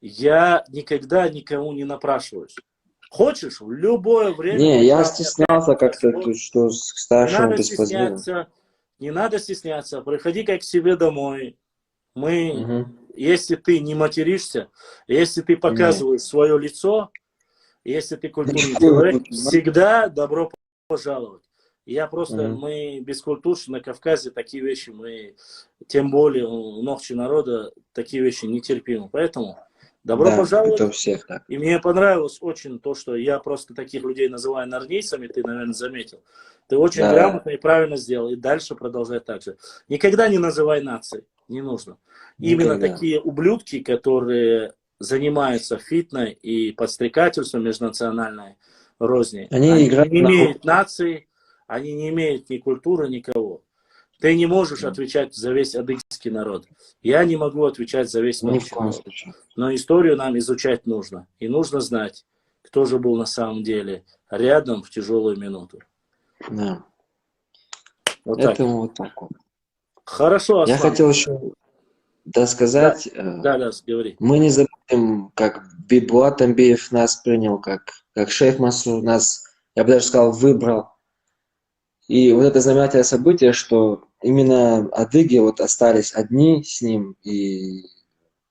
Я никогда никому не напрашиваюсь. Хочешь, в любое время. Не, я стеснялся как-то, что к старшему господину. Не надо стесняться, приходи как к себе домой. Если ты не материшься, если ты показываешь свое лицо, если ты культурный человек, всегда добро пожаловать. Мы бескультурщи на Кавказе, такие вещи мы, тем более у ногчи народа, такие вещи не терпимы. Поэтому добро пожаловать. Это у всех так. И мне понравилось очень то, что я просто таких людей называю нарнийцами, ты, наверное, заметил. Ты очень грамотно и правильно сделал, и дальше продолжай так же. Никогда не называй нацией, не нужно. Именно такие ублюдки, которые занимаются фитной и подстрекательством межнациональной розни, они не имеют нации, они не имеют ни культуры, никого. Ты не можешь отвечать за весь адыгский народ. Я не могу отвечать за весь народ. Но историю нам изучать нужно. И нужно знать, кто же был на самом деле рядом в тяжелую минуту. Да. Вот это так. вот так вот. Хорошо, Аслан. Я хотел еще сказать. Да, говори. Мы не забудем, как Бибуат Амбеев нас принял, как шейх Масур нас, я бы даже сказал, выбрал. И вот это знаменательное событие, что именно адыги вот остались одни с ним, и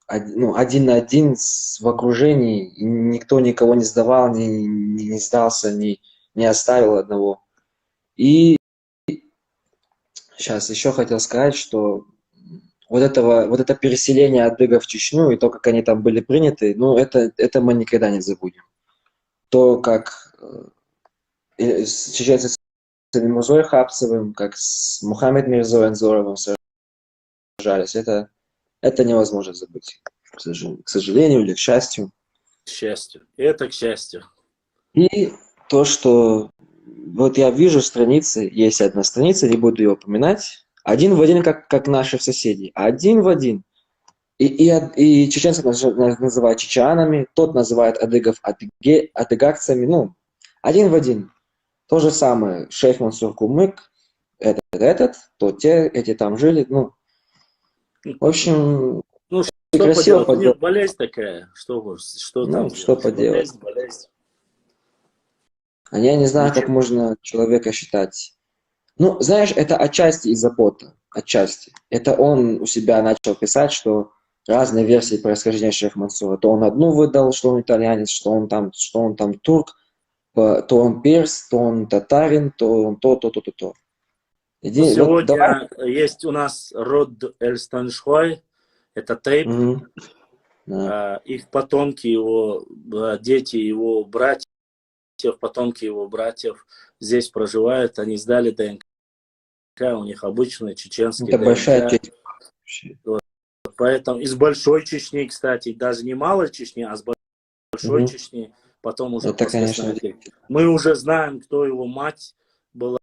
ну, один на один в окружении, и никто никого не сдавал, не сдался, не оставил одного. И сейчас еще хотел сказать, что вот это переселение адыгов в Чечню и то, как они там были приняты, ну, это мы никогда не забудем. То, как чеченцы с Мурзой Хабцевым, как с Мухаммед Мирзой Анзоровым сражались, это невозможно забыть, к сожалению или к счастью. К счастью. Это к счастью. И то, что вот я вижу страницы, есть одна страница, не буду ее упоминать, один в один, как наших соседей, один в один. И чеченцы называют чечанами, тот называет адыгов адыгакцами, ну, один в один. То же самое, шейх Мансур Кумык, то те, эти там жили, ну, в общем, Ну, что красиво поделать? Нет, болезнь такая. Что там? что поделать. Болезнь. А я не знаю, как Ничего. можно человека считать. Ну, знаешь, это отчасти из-за пота, отчасти. Это он у себя начал писать, что разные версии происхождения шейха Мансура. То он одну выдал, что он итальянец, что он там турк, то он перс, то он татарин, то он то. Ну, сегодня есть у нас род Эльстаншхой, это Тейп. Да. Их потомки, его дети, его братьев, потомки его братьев здесь проживают. Они сдали ДНК, у них обычный чеченский Это ДНК. большая честь. Вот. Поэтому из Большой Чечни, кстати, даже не Малой Чечни, а с Большой Чечни, потом уже это, конечно, мы уже знаем, кто его мать была,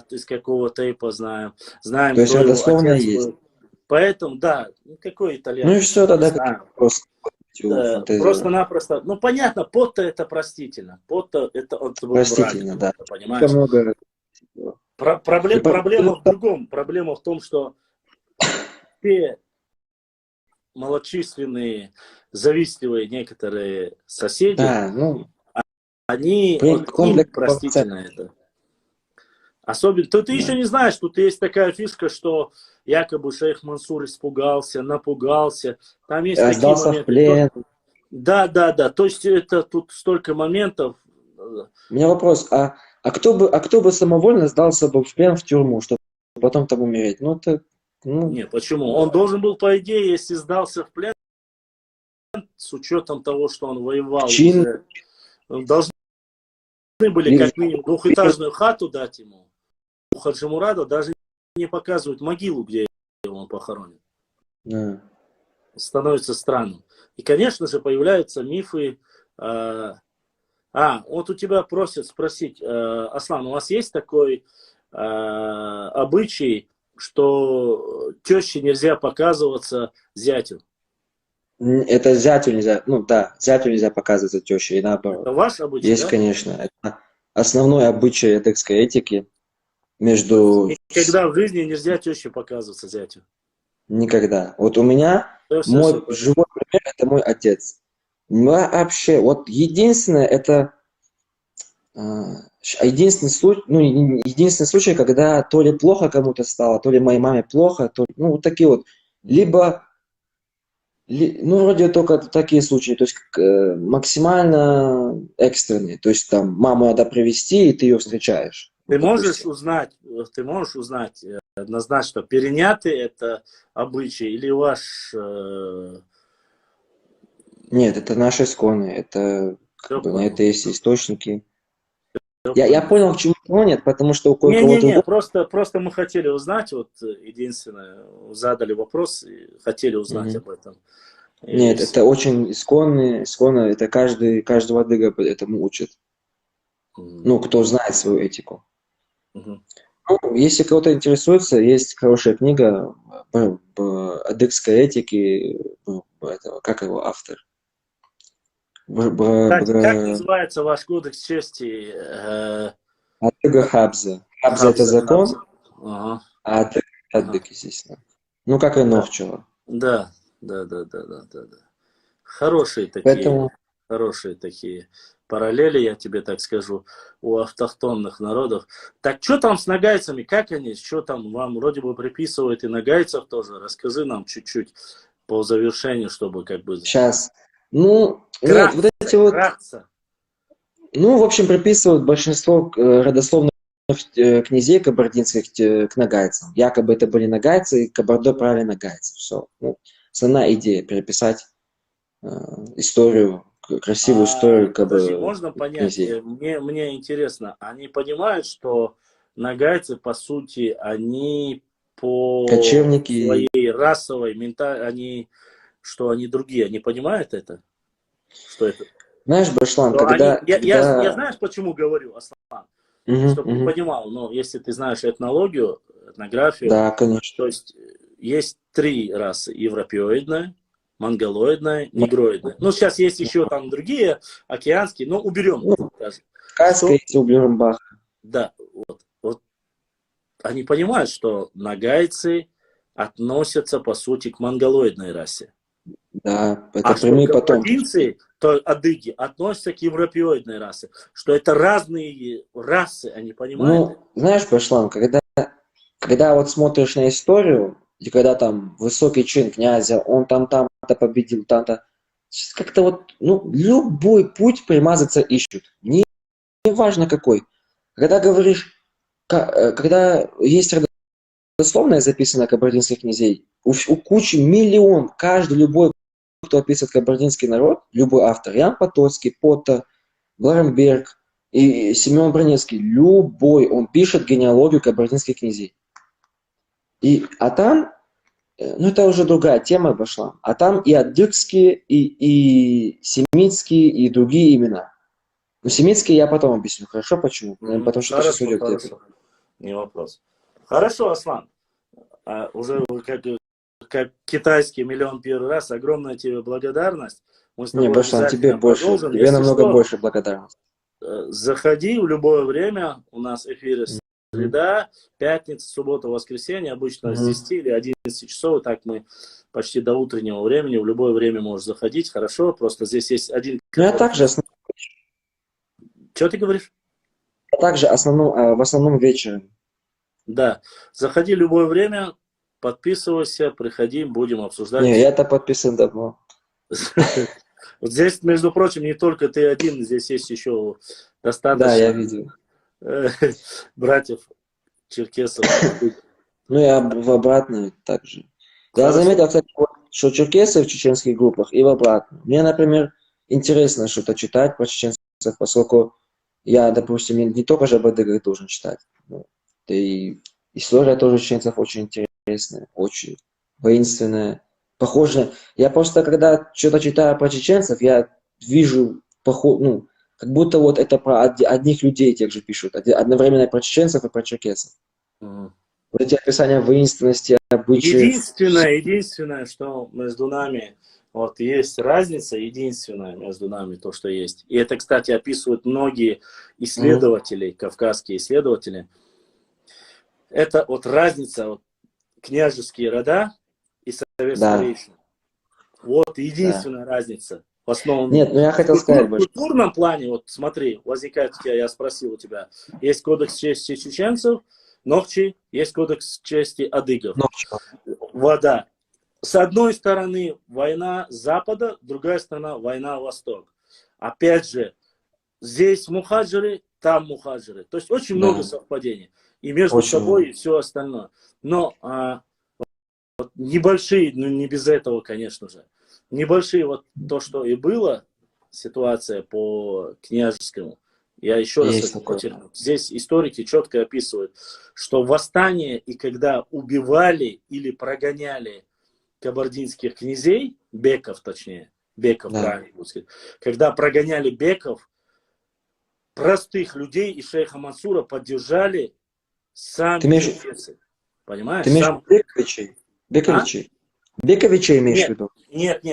из какого Тейпа знаем. Знаем, то есть кто он его дословно отец есть. был. Поэтому, да, какой итальянец? Ну и все, тогда как вопрос. Просто-напросто, ну понятно, пот-то это простительно. Пот-то это от простительно, брака, да. понимаешь? Много... Проблема в другом. Проблема в том, что те малочисленные, завистливые некоторые соседи, Да, ну, они им простительно это. Особенно, ты еще не знаешь, тут есть такая фишка, что якобы шейх Мансур испугался, напугался. Там есть такие сдался моменты. В плен. Да. То есть это тут столько моментов. У меня вопрос, а кто бы самовольно сдался бы в плен в тюрьму, чтобы потом там умереть? Не, почему? Он должен был, по идее, если сдался в плен, с учетом того, что он воевал, уже, должны были как минимум двухэтажную хату дать ему. У Хаджи Мурада даже не показывают могилу, где он похоронен. Да. Становится странным. И, конечно же, появляются мифы. Вот у тебя просят спросить, Аслан, у вас есть такой обычай, что теще нельзя показываться зятю? Это зятю нельзя, зятю нельзя показываться теще, и наоборот. Это ваш обычай, есть, да? конечно. Это основной обычай адыгской этики. Никогда в жизни нельзя теще показываться зятю. Никогда. Вот у меня мой живой пример, это мой отец. Вообще, вот единственное, это единственный случай, когда то ли плохо кому-то стало, то ли моей маме плохо, вот такие вот. Вроде только такие случаи, то есть максимально экстренные. То есть там маму надо привезти, и ты ее встречаешь. Ты можешь узнать однозначно, перенятый это обычай или ваш... Нет, это наши исконные, это на это есть источники. Я понял, к чему клонят, потому что у кого-то... Просто мы хотели узнать, вот единственное, задали вопрос и хотели узнать об этом. Нет, это очень исконно, это каждого адыга этому учат. Кто знает свою этику. Если кого-то интересуется, есть хорошая книга по адыгской этике, как его автор? Как называется ваш кодекс чести? Адыга Хабза. Хабза это закон, а адыг, естественно. Как и Новчева. Да. Хорошие такие параллели, я тебе так скажу, у автохтонных народов. Так что там с нагайцами? Как они? Что там вам вроде бы приписывают и нагайцев тоже? Расскажи нам чуть-чуть. по завершению, чтобы как бы... Сейчас. Ну, нет, вот эти вот... Ну, в общем, приписывают большинство родословных князей кабардинских к нагайцам. Якобы это были нагайцы, и Кабардо правили нагайцы. Все. Ну, основная идея переписать историю, красивую историю Подожди, можно понять, князей. мне интересно, они понимают, что нагайцы, по сути, они по Кочевники. своей расовой ментальности, что они другие, они понимают это? Что это? Знаешь, Башлан, Что когда... Я знаешь, почему говорю, Аслан? Чтобы ты понимал, но если ты знаешь этнологию, этнографию, да, конечно. то есть 3 расы: европеоидная, монголоидная, негроидная. Ну, сейчас есть еще там другие, океанские, но уберем. Кайская и уберем Бах. Да, вот. Они понимают, что нагайцы относятся, по сути, к монголоидной расе. Да, это прямые потомки. То адыги относятся к европеоидной расе. Что это разные расы, они понимают? Ну, знаешь, Башлан, когда вот смотришь на историю, и когда там высокий чин князя, он там-то победил, там-то, как-то вот, ну, любой путь примазаться ищут. Не важно какой. Когда говоришь, когда есть родословная записана кабардинских князей, у кучи миллион, каждый, любой, кто описывает кабардинский народ, любой автор, Ян Потоцкий, Пота, Бларемберг и Семен Бронецкий, любой, он пишет генеалогию кабардинских князей. А там, ну это уже другая тема пошла, а там и адыгские, и семитские, и другие имена. Ну, семитские я потом объясню, хорошо, почему? Потому что это сейчас уйдет. Не вопрос. Хорошо, Аслан. Уже как китайский миллион первый раз, огромная тебе благодарность. Мы с тобой Башлан, тебе больше, продолжим. тебе намного больше благодарность. Заходи в любое время, у нас эфиры среда, пятница, суббота, воскресенье, обычно с 10 или 11 часов, так мы почти до утреннего времени, в любое время можешь заходить, хорошо, просто здесь есть один... Ну, я также... Что ты говоришь? Я также в основном вечером. Да, заходи в любое время, подписывайся, приходи, будем обсуждать. Не, я-то подписан давно. Здесь, между прочим, не только ты один, здесь есть еще достаточно... Да, я видел. Братьев черкесов. Ну, я в обратную также. Я заметил, кстати, что черкесы в чеченских группах и в обратную. Мне, например, интересно что-то читать про чеченцев, поскольку я, допустим, не только же об адыгах должен читать. Да и история тоже чеченцев очень интересная, очень воинственная, похожая. Я просто, когда что-то читаю про чеченцев, я вижу, ну, как будто вот это про одних людей тех же пишут, одновременно про чеченцев и про черкесов. Вот эти описания воинственности, обычаев. Единственное, что между нами, вот есть разница, единственная между нами, то, что есть. И это, кстати, описывают многие исследователи, кавказские исследователи. Это вот разница, вот, княжеские рода и советские. Вот единственная разница. В основном, нет, ну я хотел сказать, в культурном плане, вот смотри, возникает у тебя, я спросил у тебя, есть кодекс чести чеченцев, Нохчи, есть кодекс чести адыгов. Вода. С одной стороны война Запада, с другой стороны война Восток. Опять же, здесь мухаджиры, там мухаджиры. То есть очень много совпадений. И между собой и все остальное. Но вот небольшие, ну не без этого, конечно же, небольшие вот то, что и было, ситуация по княжескому. Я еще раз подчеркну. Здесь историки четко описывают, что восстание и когда убивали или прогоняли кабардинских князей, беков точнее, беков, правильно будет сказать, когда прогоняли беков, простых людей и шейха Мансура поддержали сами черкесы. Понимаешь? Ты имеешь Бековичей? Бековичей? Бековичей имеешь в виду? Нет,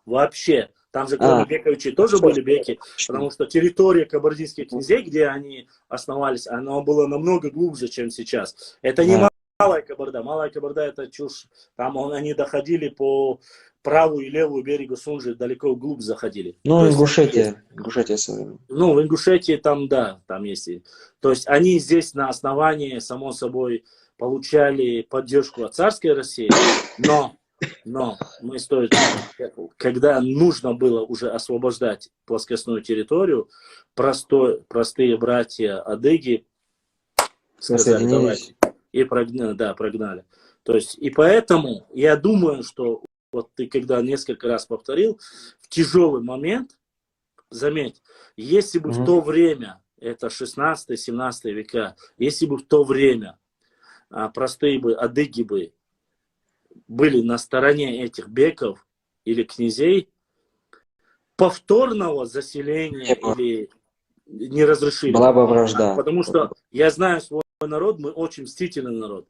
вообще. Там же кроме Бековичей тоже были беки, потому что территория кабардинских князей, где они основались, она была намного глубже, чем сейчас. Это не Малая Кабарда. Малая Кабарда это чушь. Там они доходили по правую и левую берегу Сунжи, далеко вглубь заходили. Ну, Ингушетия. Ингушетия современная. Ну, в Ингушетии там, да, там есть. То есть они здесь на основании, само собой, получали поддержку от царской России, но мы стоит, когда нужно было уже освобождать плоскостную территорию, простые братья адыги сказали, давайте, и прогнали, да, прогнали. То есть, и поэтому я думаю, что вот ты когда несколько раз повторил, в тяжелый момент, заметь, если бы в то время, это 16-17 века, если бы в то время простые бы адыги бы были на стороне этих беков или князей, повторного заселения или не разрешили. Была бы вражда. Потому что я знаю свой народ, мы очень мстительный народ.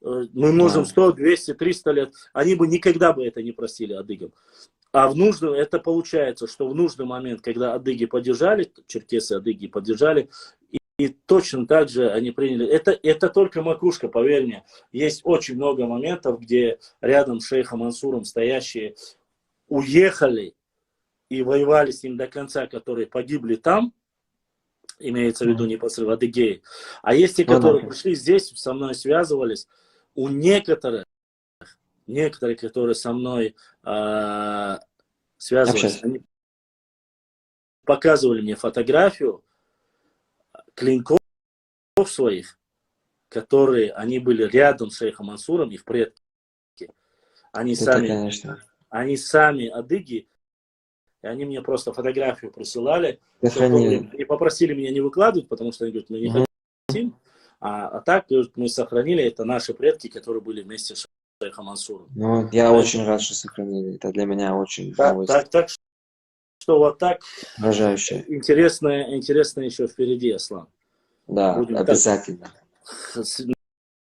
Мы можем 100, 200, 300 лет, они бы никогда бы это не простили адыгам. А в нужном, это получается, что в нужный момент, когда адыги поддержали, черкесы адыги поддержали, и точно так же они приняли. Это только макушка, поверь мне. Есть очень много моментов, где рядом с шейхом Мансуром стоящие уехали и воевали с ним до конца, которые погибли там, имеется в виду непосредственно в Адыгее. А есть те, которые пришли здесь, со мной связывались, у некоторых, которые со мной связывались, они показывали мне фотографию клинков своих, которые, они были рядом с шейхом Мансуром, их предки. Они сами адыги, и они мне просто фотографию присылали, и попросили меня не выкладывать, потому что они говорят, мы не хотим. А так, говорят, мы сохранили, это наши предки, которые были вместе с шейхом Мансуром. Ну, я очень рад, что сохранили. Это для меня очень новость. Так что вот так. Поражающе. Интересно еще впереди, Аслан. Да, будем обязательно.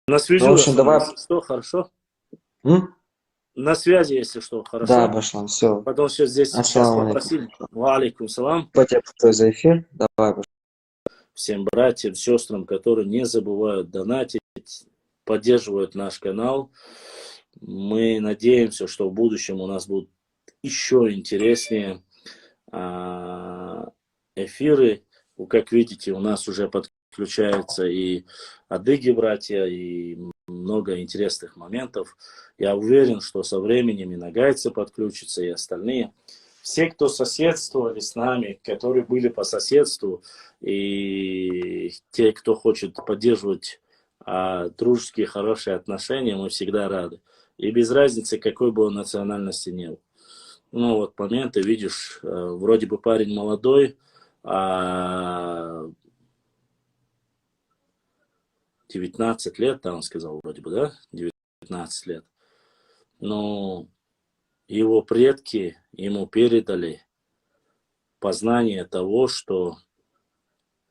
На связи, в общем, давай... что, хорошо? На связи, если что, хорошо. Да, Башлам, все. Потом сейчас здесь попросили. Ва алейкум салам. Спасибо за эфир. Давай, Башлам. Всем братьям, сестрам, которые не забывают донатить, поддерживают наш канал. Мы надеемся, что в будущем у нас будут еще интереснее эфиры. Как видите, у нас уже подключаются и адыги братья, и много интересных моментов. Я уверен, что со временем и нагайцы подключатся, и остальные. Все, кто соседствовали с нами, которые были по соседству, и те, кто хочет поддерживать дружеские, хорошие отношения, мы всегда рады. И без разницы, какой бы он национальности ни был. Ну вот моменты, видишь, вроде бы парень молодой, 19 лет, да, он сказал, вроде бы, да? 19 лет. Но его предки ему передали познание того, что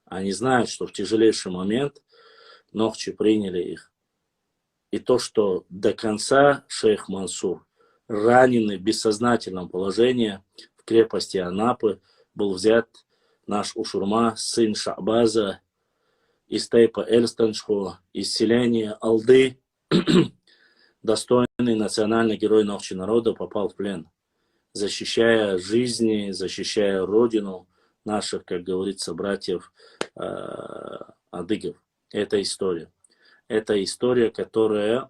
они знают, что в тяжелейший момент Нохчи приняли их. И то, что до конца шейх Мансур, раненый в бессознательном положении в крепости Анапы, был взят наш Ушурма, сын Шабаза, из Тейпа Эльстаншхо, из селения Алды, достойный национальный герой Нохчи народа, попал в плен, защищая жизни, защищая родину наших, как говорится, братьев адыгов. Это история. Это история, которая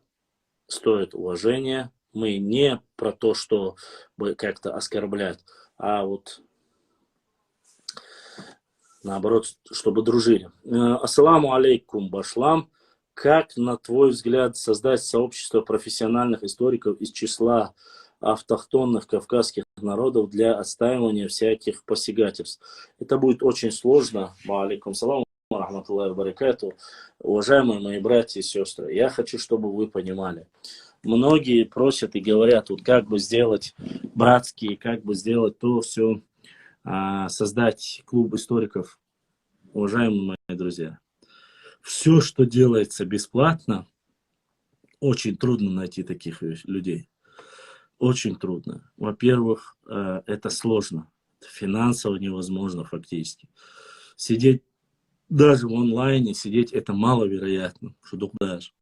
стоит уважения. Мы не про то, что как-то оскорблять, а вот наоборот, чтобы дружили. Ассаламу алейкум, Башлам. Как, на твой взгляд, создать сообщество профессиональных историков из числа автохтонных кавказских народов для отстаивания всяких посягательств? Это будет очень сложно. Алейкум салам, рахматуллахи баракату. Уважаемые мои братья и сестры, я хочу, чтобы вы понимали. Многие просят и говорят, вот как бы сделать братские, как бы сделать то, все, создать клуб историков. Уважаемые мои друзья, все, что делается бесплатно, очень трудно найти таких людей. Очень трудно. Во-первых, это сложно. Финансово невозможно фактически. Сидеть даже в онлайне, сидеть это маловероятно. Что даже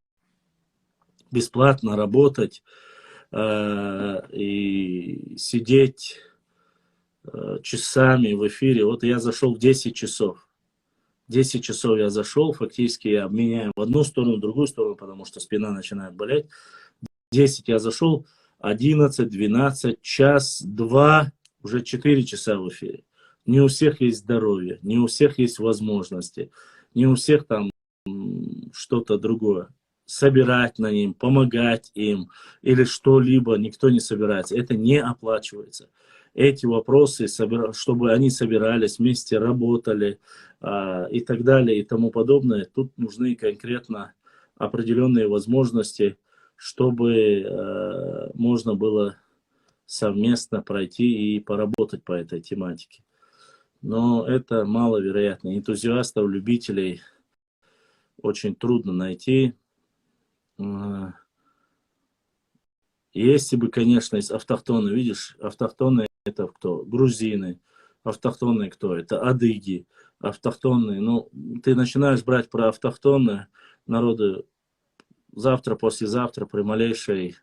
бесплатно работать и сидеть часами в эфире. Вот я зашел в 10 часов. 10 часов я зашел, фактически я обменяю в одну сторону, в другую сторону, потому что спина начинает болеть. 10 я зашел, 11, 12, час, 2, уже 4 часа в эфире. Не у всех есть здоровье, не у всех есть возможности, не у всех там что-то другое. Собирать на ним, помогать им или что-либо никто не собирается. Это не оплачивается. Эти вопросы, чтобы они собирались, вместе работали и так далее и тому подобное, тут нужны конкретно определенные возможности, чтобы можно было совместно пройти и поработать по этой тематике. Но это маловероятно. Энтузиастов, любителей очень трудно найти. Если бы, конечно, из автохтоны, видишь, автохтоны это кто? Грузины. Автохтонные кто? Это адыги. Автохтонные, ну, ты начинаешь брать про автохтонные народы завтра, послезавтра, при малейшей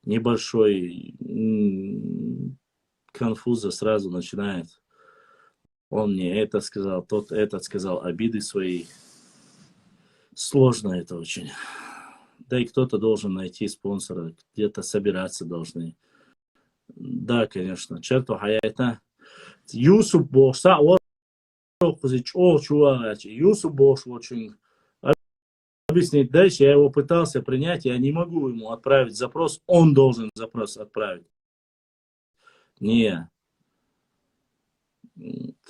небольшой конфуза сразу начинает. Он мне это сказал, тот этот сказал, обиды свои. Сложно это очень. Да и кто-то должен найти спонсора, где-то собираться должны. Да, конечно. Черту хаята. Юсуп Бошса, Юсуп Бош очень объяснить дальше. Я его пытался принять, я не могу ему отправить запрос. Он должен запрос отправить. Не я.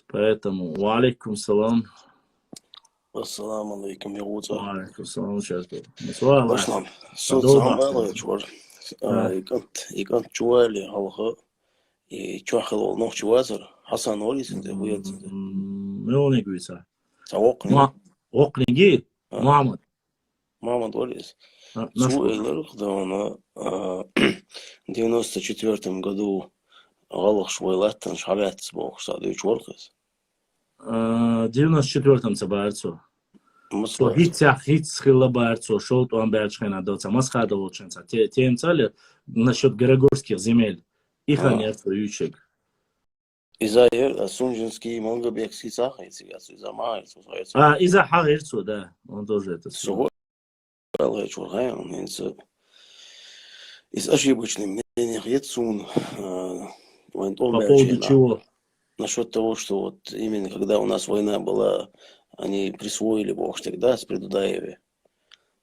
Поэтому, валейкум салам. Ассаламу алейкум, Ягуца. Валейкум салам, черту. Башлам. Суд самбалы, чувар. Икан чували, халха. И чухал ол нох чувазар. Хасан Олисин, ты хуятся. Мелоник вица. Савокни. Окниги, Мухаммад. Мухаммад Олис. Суэлэр, когда он в 94 году غلق شويلات شحالات سبوق صاديوش ورقس 94-м цабарцу. So хит схила барцу, шел то амберчхена доца, масхада волченца. Тем цели насчет горогорских земель. Их нет ючек. Из-за Сунжинский, Монгобекский сахар, из-за Майерцу. Из-за Хагерцу, да. Он тоже это сказал. Из ошибочных мнений Ецун. По поводу чего? Насчет того, что вот именно когда у нас война была, они присвоили Бог тогда с Предудаеве.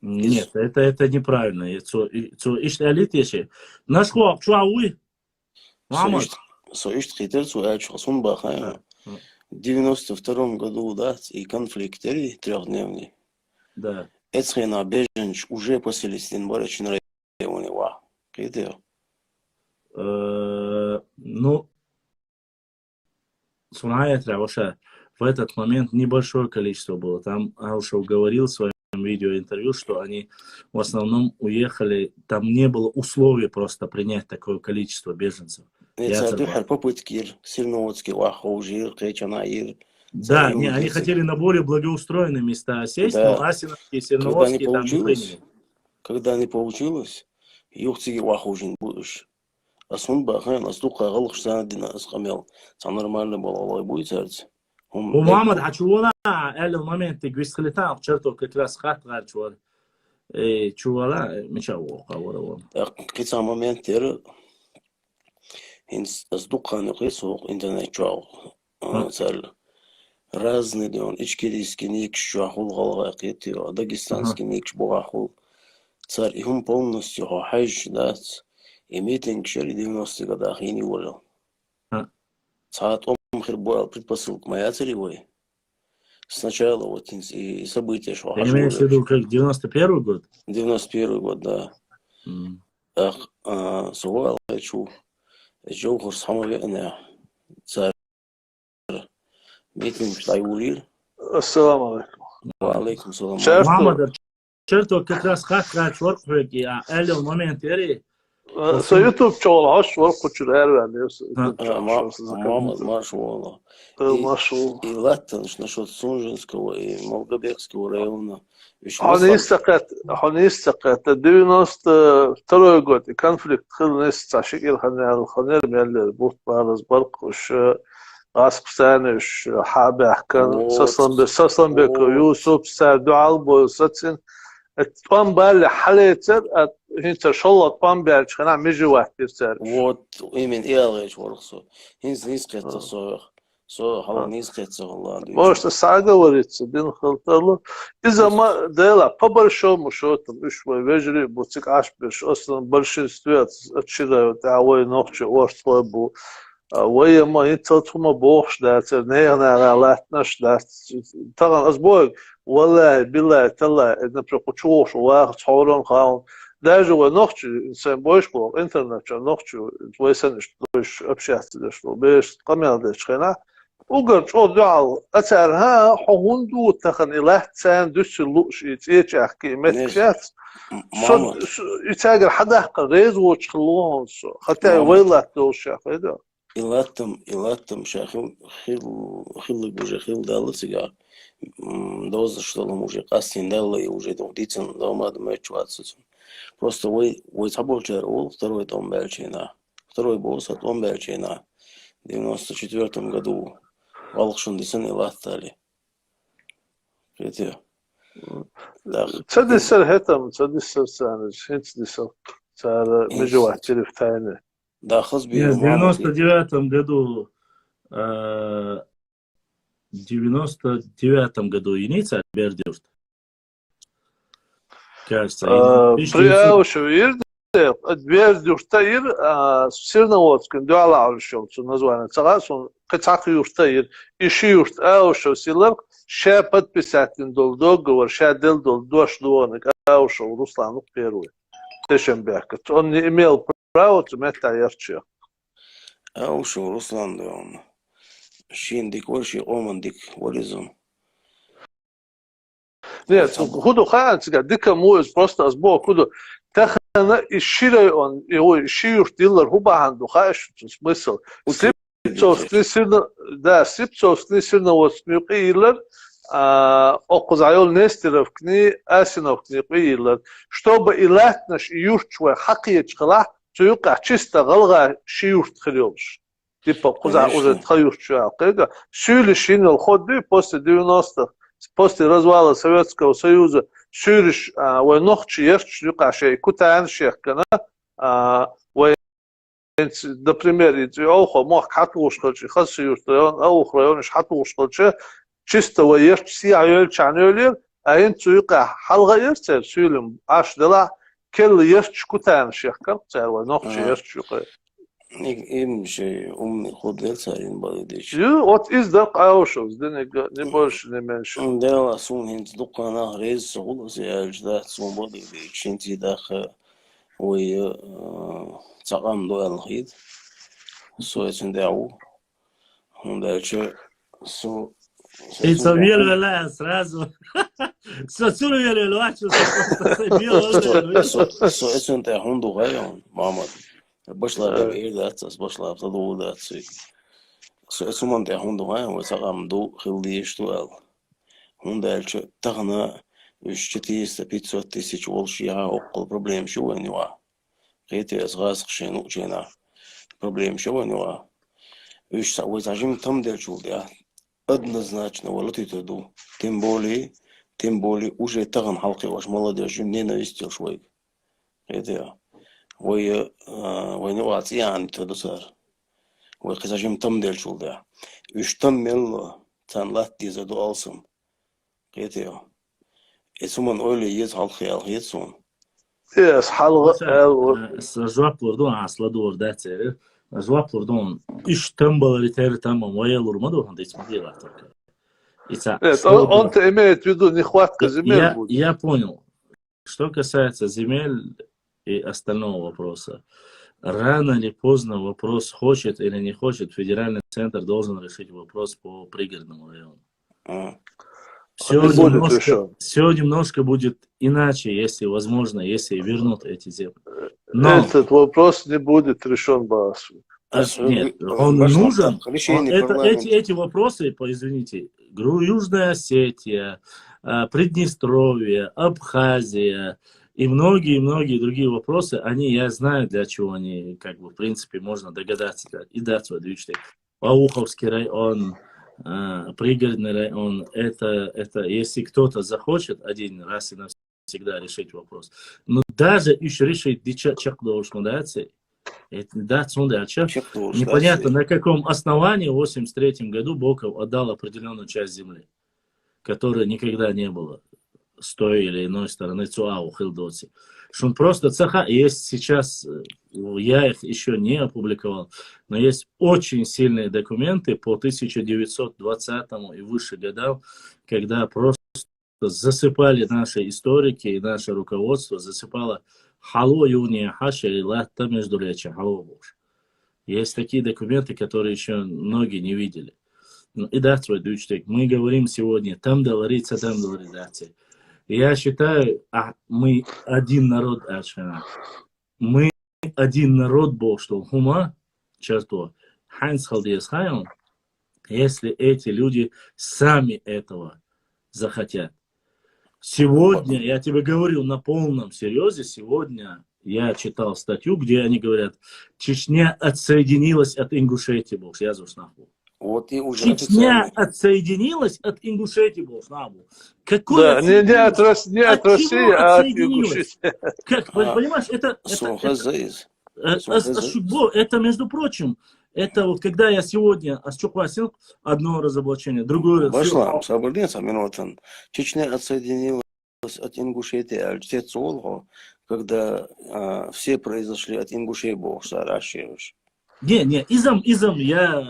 Нет, это неправильно. Наш хлоп, чуауи? Мама. Соишь хитерцу, я чухасун бахая. В 92 году, да, и конфликт трехдневный. Да. Эцхена беженч уже после Листенборочной районе, ва. Хитер. Ну, Сунайя Трявоша, в этот момент небольшое количество было. Там Алшев говорил в своем видеоинтервью, что они в основном уехали, там не было условий просто принять такое количество беженцев. Да, не, они хотели на более благоустроенные места сесть, да. Но Асиновские, Серноводские там не приняли. Когда не получилось, юхтиги вахужин будешь. Аsun бахай настука галх шана дина асхамел. Це нормально было, Аллах будет сердце. ومحمد حشونا قال المومنت جويس خليتها بشرطه كلاس خات غير شوال شوالا مش هو قاورا كيسا مومنت تير أصدقاء نقيسه إنترنت شاو صار разные ديون إشكاليسكي نيكش شاحول غلغا قيتيو داغستانسكي نيكش بوغاحول صار هم полностью حاج دات имейтинг шери 90-х годах и не уволил. Саат Омхер был предпосылка моя целевой. Сначала вот и события шо. Ты имеешь в виду как 91-й год? 91-й год, да. Ах, сувал хочу. Джоухур самовене. Царь. Митинг Тайвулир. Ассаламу алейкум. Алейкум салам. Мамадар, черто как раз хат шорхвеки, а элил момент ери. Så YouTube çoğul hoş var kuçular vermiyor. Мамад, машаллах. И Латтанш насчет Сунжинского и Молгобекского района. Hani istakat 92 год конфликт хылнес ташикил ханел ханер меллер бут барыз баркуш Асксаныш Хабахкан Сасанбек Юсуп Садуал Босатин الطوان بالي حليتر هنت شلة طوان بالي خنا ميجي واحد يرتر Вот именно иалгайч ворхсо. Хинс кетса соох. Со хала низ кетса Голланд. может сага говорится дин халтало из-за дела по большому счету уж вежли бутик аж беш основном большинстве отчитывают авой ночи орсло бу وهي ما يتطلع بوخش دات نيرنا على نش دات طبعا أسبوع والله بالله تلا إذا بقولش واحد صورون خاون даже نخش إنسان بوشكو إنترنت نخش ويسنش دوش أبشات دش لو بيش قمير دش خنا وقر شو دعال أترها حوندو تخن إله تان دش لوش يتيج أحكي متكشات شو يتاجر حدا قريز وش خلوهم حتى ويلا دوش هذا إلاتم شاخل خل بوجه خل دال سيجا دوز что он уже кастин дал и уже там дицен дома мечваться. Просто вы соболчер ол второй том Бельчина. Второй босс от том Бельчина. В 94 году Волхшин дицен и латали. Видите? Да. تدسر هتم تدسر سنة هنت دسر صار مجوات تلف تاني Да, хазби. В 99 году, в 99 году единица Бердюрт. Кажется. Приявший ирде, Бердюртаир, Сирноводским, дуалавшим, что название цагас, он кацак юртаир, иши юрт, аушев силар, ша подписатель дол договор, ша дел дол дош дуоник, аушев Руслану первый. Тешенберг. Он не имел право это ярче. А уж Руслан, да он. Шиндик, вольши, омандик, вализон. Нет, худу ханцга, дика муез просто сбоку худу. Тахана и широй он, его шиюш дилар хубахан духаеш, смысл. Сипцовский сирно, да, Сипцовский сирно вот смюкилер, оқзайол Нестеров кни, Асинов кни қилер, чтобы илат наш юрчва хақиет хла, цуюка чисто галга шиюрт хлёбш. Типа куза уже тхаюрчва, когда сюли шинел ходы после 90-х, после развала Советского Союза, сюриш войнохчи ерч юкашей кутан шехкана, например, иохо мох хатушкалчи, хасюрт район, аух район хатушкалчи, чисто ваерч си айол чанёлер, а ин цуюка халга ерцер сюлем аш дела кел ерч кутан шехкан, царва нохчи ерч юка. Им же умный ход царин балидич. Вот издак аушов, не больше, не меньше. Да, сун хинт дукана рез сулус я жда сун балидич, шинти даха ой цагам доял хид. Соетин дау. Он дальше су И совел сразу. Сосур верил, вачу, соетин да хунду гайон, мама. Башла ирдатс, башла тадудатс. Соетин да хунду гайон, цагам ду хилди штуал. Он дальше тагна 400-500 тысяч волшья около проблем шо у него. Эти разгашены учена. Проблем шо у него. Уж сауй зажим там дальше да. Однозначно волотит ду. Тем более уже таган халки ваш молодежь ненавистил швейк. Это вы не ян то сар. Вы зажим там дальше да. Уж там мело цан за дуалсом. Это اسمون أولي يزحل خيال هيتسون. Yes, halga. Жвап лордон асла дор датер. Жвап лордон иш тамбал ритер тамам ваял урмаду он десь модела только. Нет, он-то имеет в виду нехватка земель. Я понял. Что касается земель и остального вопроса, рано или поздно вопрос хочет или не хочет, федеральный центр должен решить вопрос по пригородному району. Все немножко будет иначе, если возможно, если вернут эти земли. Но этот вопрос не будет решен Басу. Нет, он нужен. Эти вопросы, извините, Южная Осетия, Приднестровье, Абхазия и многие другие вопросы, я знаю, для чего они, как бы, в принципе, можно догадаться. И дать свой движение. Ауховский район, пригородный район, это если кто-то захочет один раз и навсегда всегда решить вопрос. Но даже еще решить, человек должен дать, непонятно, на каком основании в 1983 году Боков отдал определенную часть земли, которой никогда не было с той или иной стороны Цуау, Хилдоци. Что он просто цеха, есть сейчас, я их еще не опубликовал, но есть очень сильные документы по 1920 и выше годам, когда просто засыпали наши историки и наше руководство, засыпало хало юния хаша и латта междуречия, хало боже. Есть такие документы, которые еще многие не видели. Ну, и да, твой дучтек, мы говорим сегодня, там говорится, там говорится. Я считаю, мы один народ, мы один народ, Бог, что хума, черту, Хайнс Халдиес Хайон, если эти люди сами этого захотят. Сегодня, я тебе говорю на полном серьезе, сегодня я читал статью, где они говорят, Чечня отсоединилась от Ингушетии, Бог, я заснаху. Вот и уже Чечня отсоединилась от Ингушетии, Бог, знабу. Да, не от России, а от Ингушетии. Как, понимаешь, это, между прочим, это вот когда я сегодня осчукласил одно разоблачение, другое... Башлам, Сабардинца, минутан. Чечня отсоединилась от Ингушетии, когда все произошли от Ингушей, Бог, Сарашевич. Не, изам, я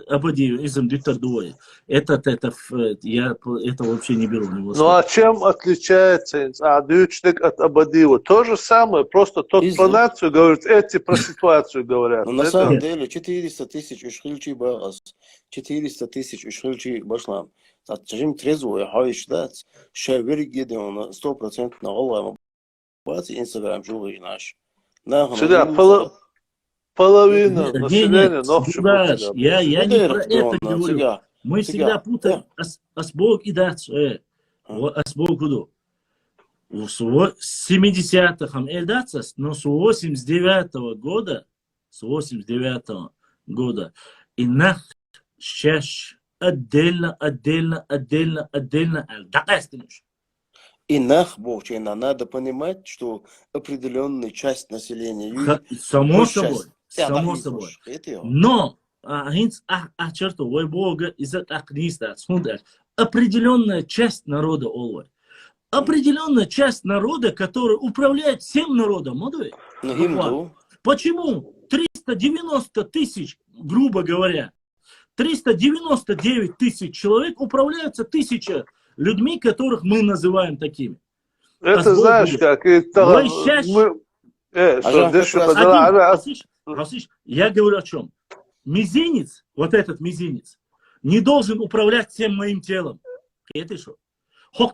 ободею, изам диктатуры. Это вообще не беру. Ну а чем отличается дючник от Абадиева? То же самое, просто тот про нацию говорит, эти про ситуацию говорят. Но на самом деле 400 тысяч ушхильчий багас, 400 тысяч ушхильчий башлам. Отчим трезвую, хаиш дать, шавер гиде он 100% на голову. Бацы Инстаграм живой наш. Сюда половина населения ночью. Я не про это говорю. Мы всегда путаем асбог и дацу. Асбог куду. С 70-х эльдацас, но с 89-го года и нах щаш отдельно эльдакастинуш. И нахбовчина, надо понимать, что определенная часть населения... Само собой. Но, черту, ой бога, из-за акниста, определенная часть народа, олвай. Определенная часть народа, которая управляет всем народом, почему 390 тысяч, грубо говоря, 399 тысяч человек управляются 1000 людьми, которых мы называем такими. Это знаешь как? Я говорю о чем? Мизинец, вот этот мизинец, не должен управлять всем моим телом. Это что? Мы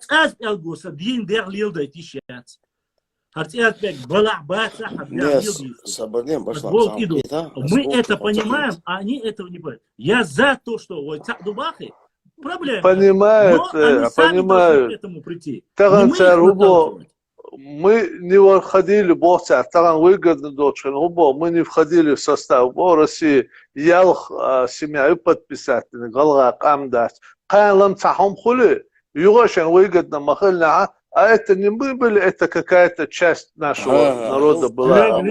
это понимаем, а они этого не понимают. Я за то, что проблема. Понимают. К этому прийти. Мы не входили, Бог царь, выгодно дочен, мы не входили в состав России. Ялх семья подписать, галга камдать. Кайлам цахом хули. Югошен выгодно махальна. А это не мы были, это какая-то часть нашего народа была. В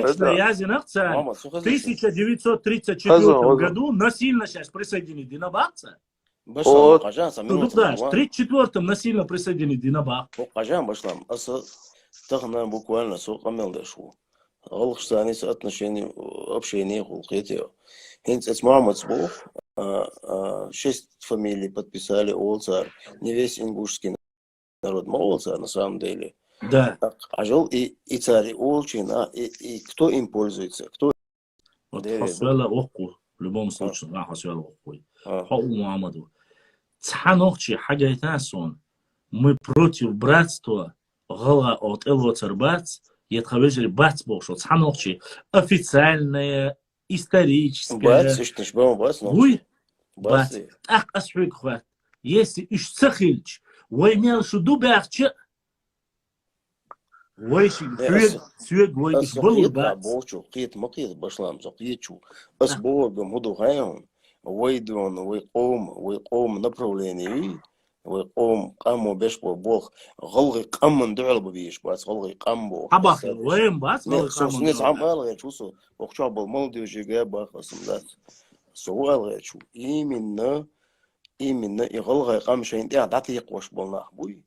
1934 году насильно сейчас присоединили Динабакца. В 1934 насильно присоединили Динабак. Буквально общение хулхетио. Хинц Мамацбов 6 фамилий подписали Олцар, не весь ингушский народ Олцар на самом деле. Да. Ажал и царь Олчин, и кто им пользуется, кто. Вот хасвела окку в любом случае, хасвела окку. Хау Мухаммаду. Цханохчи хагайтасон. Мы против братства. Гала от Элоцербац, Едхавежери Бац Бошо, Цханохчи, официальная, историческая. Вы, Бац, ах, асфикхват, если иш цахильч, воймел шуду бахче, войши, свет, вой, иш был Бац. Бошо, кит макит башлам, закьечу, асбогом, худухайон, войдон, войком направлении. ويقوم قاموا بيش بوخ غلغي قام دعل ببيش بس غلغي قام بوخ Абах, وين бас? ناس عم ألغي شو وقشوا بالمولدي وجيجابا خصم سو ألغي شو именно يغلغي قام شيء ده عطي يقوش بالنا بوي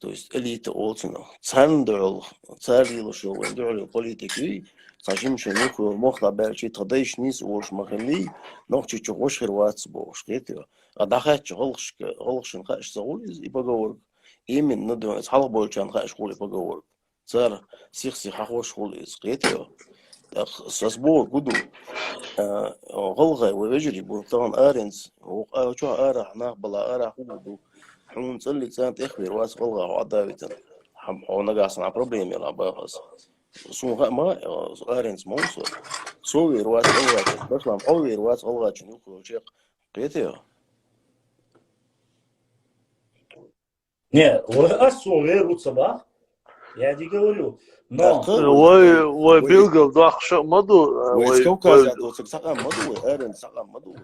то есть элита олцно цандол царило шо вендол политики сажим шенуху мохла белчи тадеш нис уш махли нохчи чогош хервац бош гетё а дахач голшин хаш загуз и поговор именно до халх болчан хаш хули поговор цар сихси хахош хули гетё сасбо гуду голгай вежри бутан аренс о чо ара нах бала ара худу حون صلي سانت إخبر واس والله وعداويتن هم حونا قاصنا بروبليم يلا باخص سو ما أرنس موسو سوي رواس والله بس ما حوي رواس والله شنو كل شيء قيتيه Не, асу собак. Я тебе говорю. Но وي بيلقى ضاق شو مدو ويسكوكا سقام مدو أرنس سقام مدو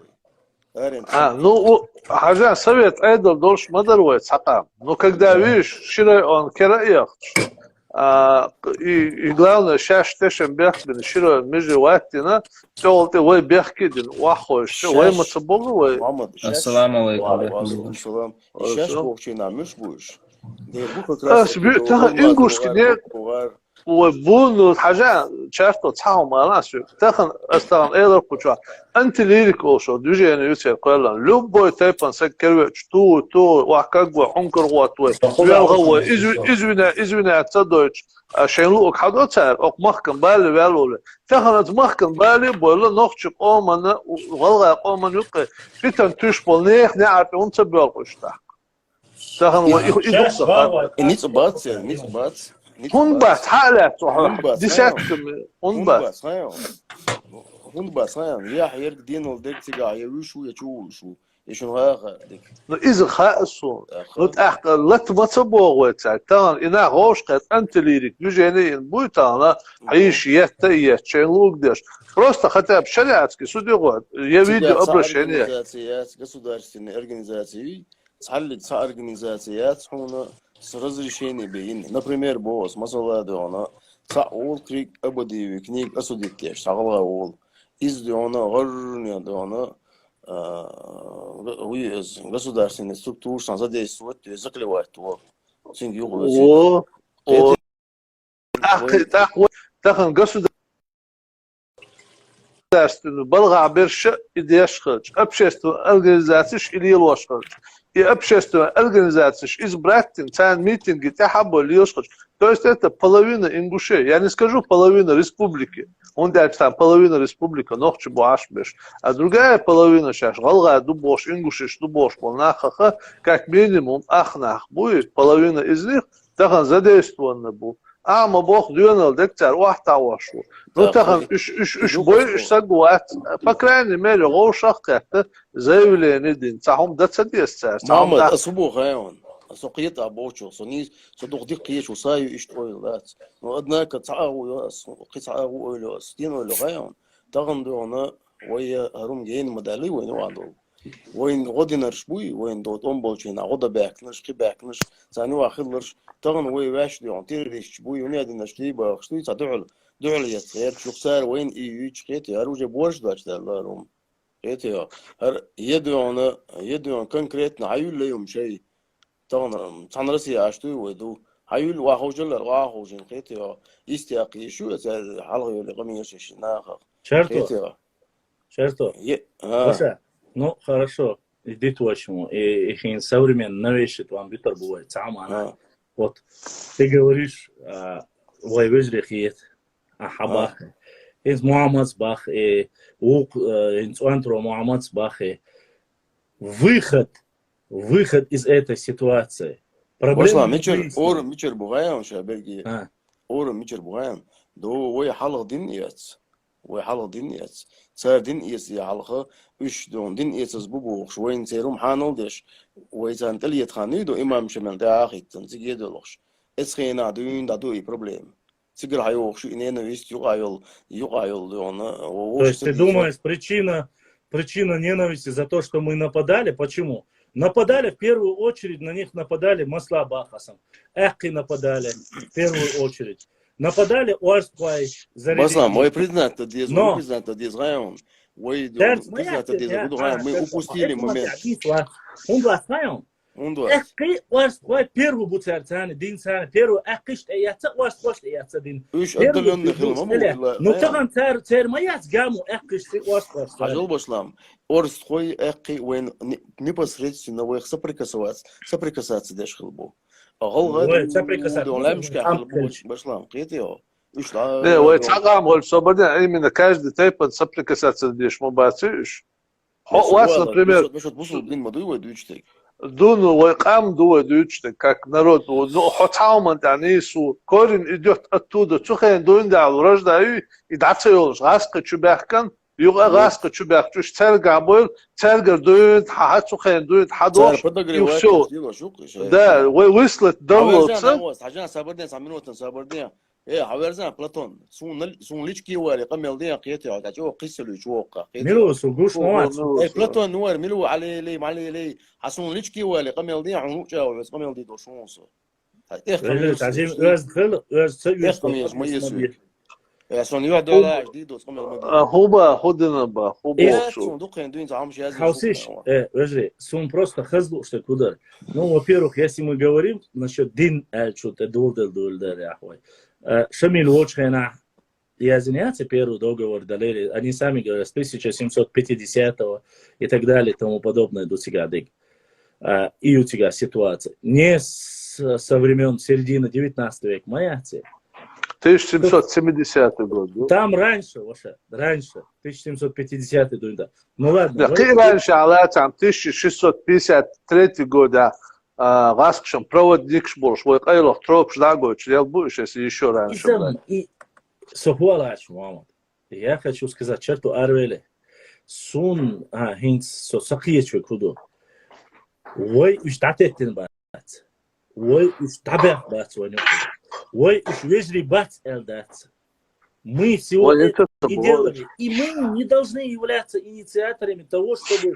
ну, حاجة совет эйдол должен модеровать сакам. Но когда видишь, шире он кераях, и главное, сейчас тешем бехбин, шире между ватина, то ты вой бехкидин, вахой, что вой мацабогу вой. Ассаламу алейкум. Сейчас богчи нам миш будешь. ингушки не وبون حاجة شافته تصاحوا ما ناس تاخن استغن ايضا كوشا انت ليك اوشو دوجي انا يوسف قال لو بوي تايبان سكر تو وحكاغو حنكر واتوي هو ازونا تصدوش عشان لو حدو تاع او مخكن بالي بالو تاخن مخكن بالي بقول نوخش قومنا والله قومنا يقي فيتن توش بولنيخ نعرف انت بيقشتا تاخن نيت بات Hunbas hala disatkum hunbas hunbas يا حير دين ولدك تيجا يوشو يشوشو يشون هذا ديك no إذا خاصو نت أحق لت ما تبغى تان إنا غوش قد أنت ليرك يجيني بويتانا عيش يتأيّ شيلوك داش просто хотя бы шариатский судья я видел обращение государственные организации صحلت صار организацият هنا с разрешения бейн например босс масалады она саул крик абади книг осудиттеш сагылга ол издеона горне дона уез государственный структур задействовать закрывать то синги о так государственный балга берш идешхач общественную организацию или лошхач и общественная организация избрать цен митинги тахабо льёшхач. То есть это половина ингушей. Я не скажу половина республики. Он дает там половина республика, нохчи буашбеш. А другая половина сейчас галга дубош ингушиш дубош полнахаха как минимум ахнах будет половина из них тахан задействована будет. А мы бог дюнал дектор уахтавашу. Ну тахан иш бой иш сагуат. По крайней мере гоушах как-то заявление дин. Цахом дацадестер. Мама особо гайон. سقيت أبوشو صنيس صدق دقيش وصايو إشتوي ذات وأدناك تعاو ياس قطعاو ياس دين ولا غيان تغندونا ويا هرم جين مدالي وين وعدو وين غدنا رشبوي وين دوت أمبولشين عقدا باكنش كي باكنش ثاني واخلرش تغن وي واش دي عنتير ريشبوي ونادنا شتي باخشتي تدعل دعل يسير شخصار وين إيش قيتي هروجة بورش داش دالارهم قيتي هر يدونا كونكريتنا عيول ليهم شيء تغن تنرسي عشتوي ودو عيول واخوجلر واخوجين قيتي يستيقي شو حلقة اللي قمي يشناخ Черто. Ну, хорошо, иди точно. И современные вещи компьютер бывает. Сама вот ты говоришь, вайвежрихиет, ахабах, из Мухаммад бах, и инцуантро Мухаммад бах. Выход из этой ситуации. Проблема. Мичер бугаем, шаберги. Мичер бугаем. До вой халах диньяц. وحلق دنياس صار دنياس يا حلقة إيش دون دنياس ببوخش وين سيروم حانولدش وإذا تليت خانيدو إمام شمال داخل تنسيق يدلوش إسخينا دون دادو إي проблем سيجر هايوخش إننا ويست يقايل دونا. То есть ты думаешь, причина ненависти за то, что мы нападали? Почему? Нападали в первую очередь, на них нападали Масла Бахасом. Эхки нападали в первую очередь. Нападали Уарспай за Баслам, мой религию. признат, это Но признат, это район. Ой, Терц признат, моя это район. Мы упустили момент. Он район. Он два. Эхки Уарспай первую буцерцаны, дин саны, первую эхки штаяца, Уарспай штаяца дин. Үш Первую отдаленных бюджет. Ну тоган цер мояц гаму эхки штay Уарспай. Хажал Баслам. Орской эхки уэн непосредственно уэх соприкасаться деш хилбу. Ой, соприкасаться. Баслам, китио. Не, ой, цагам голь свободен, именно каждый тайп соприкасаться здесь мобациш. У вас, например, дуну вайкам дуэдючте, как народ, ну, хотауман танису, корень идет оттуда, цухен дуиндал, рождаю, и дацеёлш, гаска чубяхкан, юга гаска чубях, чуш церга был, цергер дуинд, ха цухен дуинд, хадош, и все. Да, выслать давлоца. حوارزان بلاتون سون ليش كي واري قمل دي قيتي عاد جو قيس لو جوقا ميلو سوغوش موات بلاتون نور ميلو علي حسون ليش كي واري قمل دي عنو جاو بس قمل دي دو شونس تعجب öz خل öz يا سون يو دولا جديد قمل هوبا خدنا با هوبا شو صندوق يندوين زعم شي Хаусиш, подожди, сум просто хазлу, что куда. Ну, во-первых, если мы говорим насчет дин, что-то дулдер, яхвай. Шамиль Лочхена и Азиняцы первый договор дали, они сами говорят, с 1750 и так далее, и тому подобное до сих дыг. И у тебя ситуация. Не со времен середины 19 века, маяцы. 1770 год. Там раньше, раньше, 1750 да. Ну ладно. Какие раньше, а там 1653 года Гаскшем проводник был, свой кайлох троп ждагой, чрел будешь, если еще раньше. И сохвалач, мама. Я хочу сказать, черту Арвеле. Сун, хинц, сохиечве куду. Ой, уж татетин бац. Ой, уж табях бац, ой, уж вежри бац элдац. Мы всего это и делали. И мы не должны являться инициаторами того, чтобы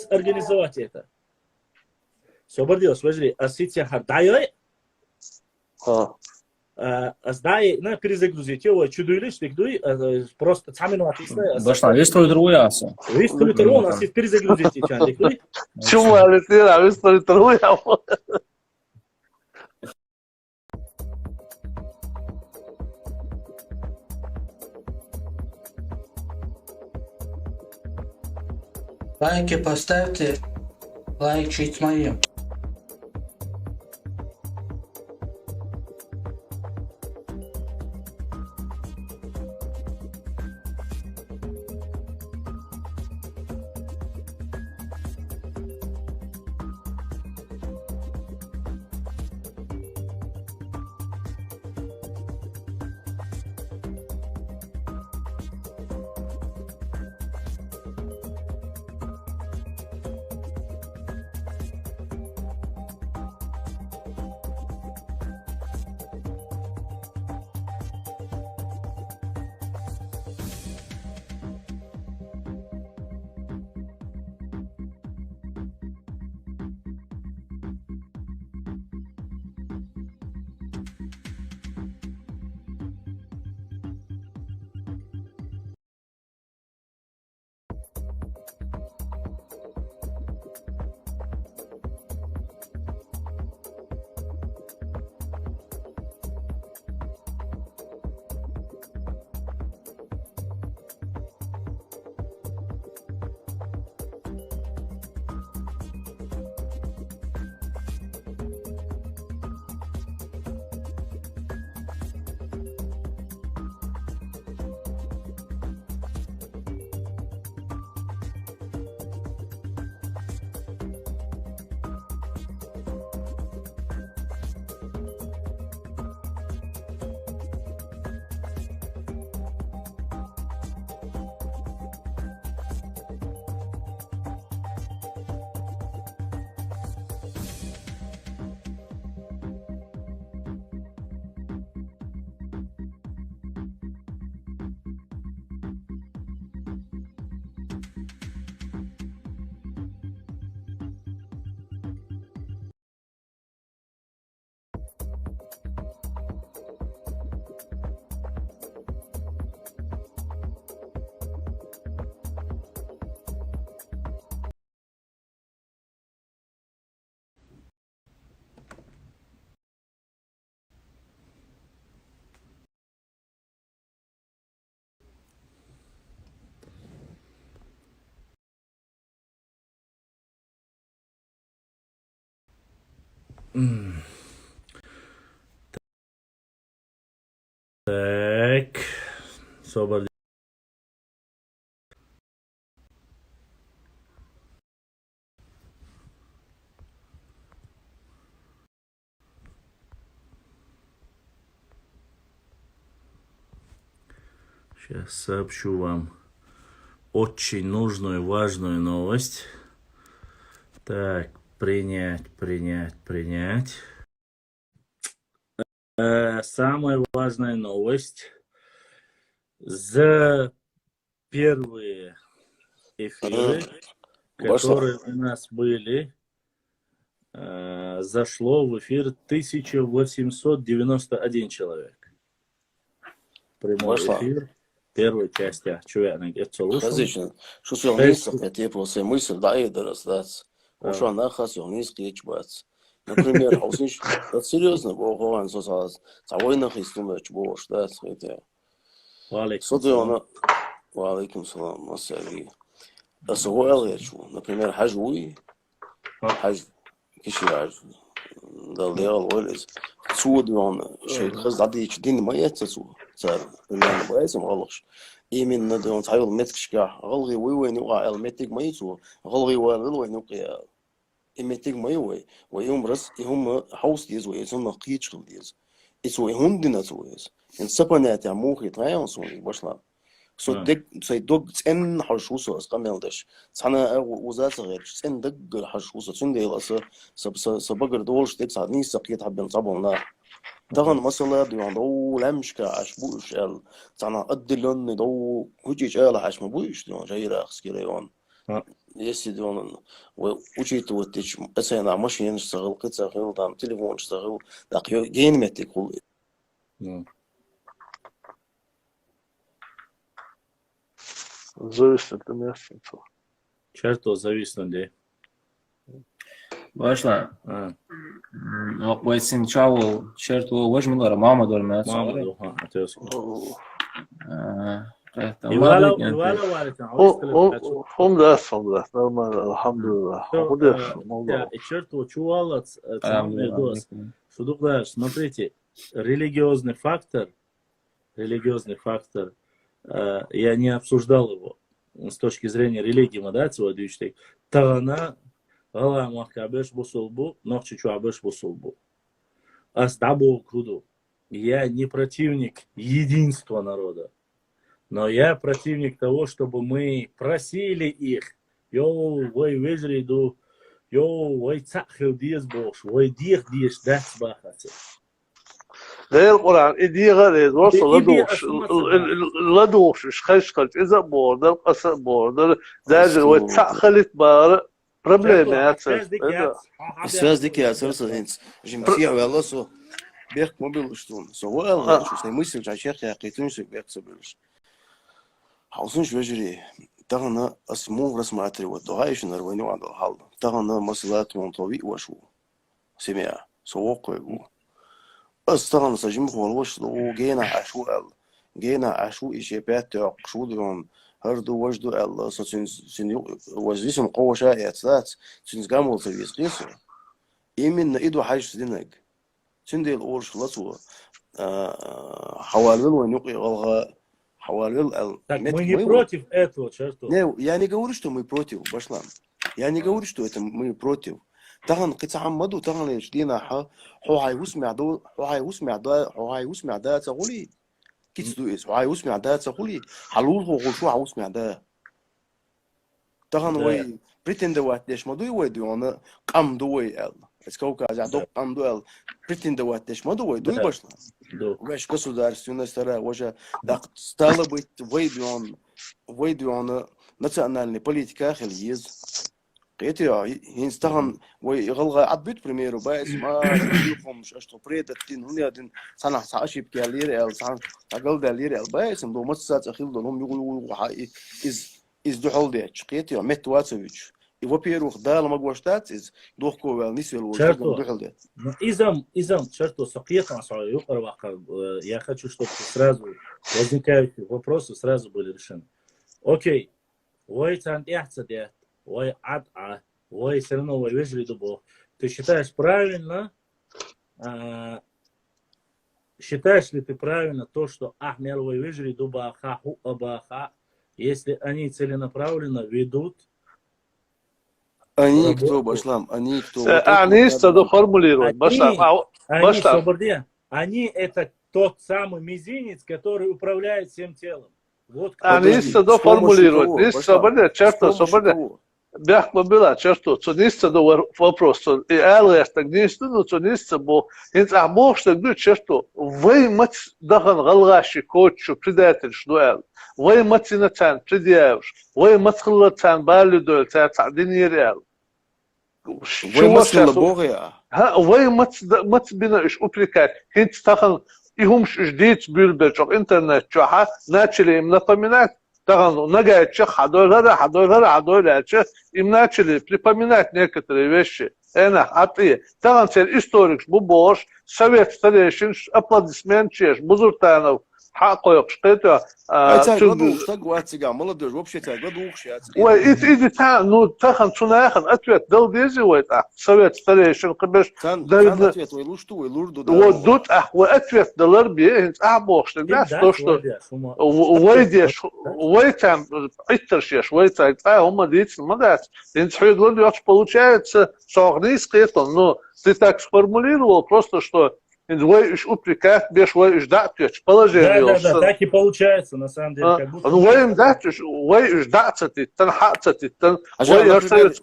организовать это. Собордил, смотри, а сейчас хардайой, а сдай, на перезагрузить его, чудуешь, ты дуй, просто самину отвисай. Дошла, есть твой друяса. Есть твой друяса, а сейчас перезагрузить тебя, ты дуй. Чему, Алексей, есть твой друяса? Лайки поставьте, лайк чуть моим. Так. Соболь. Сейчас сообщу вам очень нужную, важную новость. Так, принять. Самая важная новость. За первые эфиры, которые у нас были, зашло в эфир 1891 человек. Прямой эфир первой части. Различно. Что с вами это просто мысль, да, и дорастать. Что она хасил, не скричбать. Например, это серьезно, бог создал. Завойна христумеч бог, да, это. Валейкум салам, масали. Асуэл я чу. Например, хажуи. Хаж кишираж. Да, леал валез. Цуд он шейх хазадич дин маятсу. Цар, именно боязом алыш. Именно да он цайл меткшка. Галги уйвей нуа эл метик маятсу. Галги уайлой нуқия. Иметик маyway. ويوم رس هم حوس ديز ويزوم قيتش ديز. إسوا هم ديناز ويز. إن سبنات يعموه يتغيرون سوني باشلا. So dig say dog en hashusa skameldish sana وزات غير ان دق حشوسه سندي لاسه سبقر دولش ديك صادني سقيت حبن صبونا دغن مثلا دو لمشك عشبوش ال sana ادلن دو هجيج ال حشم بوش دو جايره خسكيريون يسيدون ووجيت وتش اسنا ماشين اشتغل قد شغل دام تليفون اشتغل دقيق جين متي كل Зависит от места. Черто зависнули. Başla. Yok bu etsin çavul şertu vajmılar mama dolma. Mama doha atıyorsun. Fom da. Normal, alhamdulillah. Черто чувалац. Судугдаш, смотрите, религиозный фактор, я не обсуждал его с точки зрения религии, да, сегодня Тагана, Гала Махкабеш Бусулбу, Нохчичуабеш Бусулбу. Астабу Круду. Я не противник единства народа, но я противник того, чтобы мы просили их. Йоу, вой вежриду, йоу, вой цахил диез бош, вой дих диеш дас бахати. غير القرآن إدي غريز وصل لدوش إيش خشخلت إذا بوردر قصر بوردر داجر وتعخلت بار проблемات связдики асерсенс жимсия велосо бех мобил что совал что не мысль чачех я китуншик бех собилш хаусун швежери тагана асму рассматривать догаиш нарвайну андал хал тагана маслат монтови вашу семья совокой أستغرب سجيم خالوش لو جينا عشو إجابات شو دون هردو وجدو الله سن وزيسم قوة شائعة ثلاث سن جامل سويس قيسو إيمن إيدو حاجة سدينك سن دي الأورش لسوا حوالل ونقي غلغة حوالل мы не против этого, черту. Не, я не говорю, что мы против, Башлам. Я не говорю, что это мы против. تغن قطع مدو تغن يشدينا هو هيسمع ده تقولي كيس دويس هو هيسمع ده تقولي حلول هو شو هيسمع ده تغن وي بريتند واتش مدو يودي انا قام دوي ال اسكوكا جادو قام دوي بريتند واتش مدو يدوي باشنا وش государственная стара уже так стало быть войдён национальной политика хелиз قيتيا هينستغن ويغلغ عبيت بريميرو بايس ما يفهم شو بريد التين هني هادين صنع ساشيب كالير ال صنع قال دالير ال بايس دو مسات اخيل دهم يقولوا از دحول دي قيتيا مت واتسويتش يو بيرو خدال ما غوشتات از دوخكو وال نيسيل دحول دي изам черту сокьетан свою первака я хочу чтобы сразу возникающие вопросы сразу были решены. Окей. Ой цан яхцадя Ой, ой, все равно ой, вежливо было. Ты считаешь правильно, Считаешь ли ты правильно то, что Ахмелова и Вижри Дубаха, Абаха, если они целенаправленно ведут Они кто, Башлам? Они кто? Они надо формулировать. Они это тот самый мизинец, который управляет всем телом. Вот они надо формулировать. Не свободно, черто, свободно. Бяхма была, черто, что не надо вопрос. И аллах так не надо, что не надо. Инт амох, что говорит, черто, вы мать дахан галгаши, коучу, предатель, что эл. Вы мать инатан, предъявишь. Вы мать хлатан, балюдоль, تعدين يريال. Вы мать лабогия. Вы мать бина إيش упрекать. Инт тахан ихумш ждит бюльбечок интернет чаха начали им напоминать. Тахан нагает чах хадой, им начали припоминать некоторые вещи. Тахан цель историк, бубош, совет старейшин, аплодисмент чеш, Бузуртанов. حقه شقيته молодежь вообще иди та ну тахан цунахан ответ дал дези вот совет старейшин кыбеш ответ ой лушту ой лурду вот тут ответ далар бе бог да то что войдешь вой там иттершеш вой так هم дить мадас инсхуд вот получается согнийское но ты так сформулировал просто что Вы упрекать, беш вы ждать, положение. Да, так и получается, на самом деле. Как будто... Вы ждать, ты, танхаться, ты,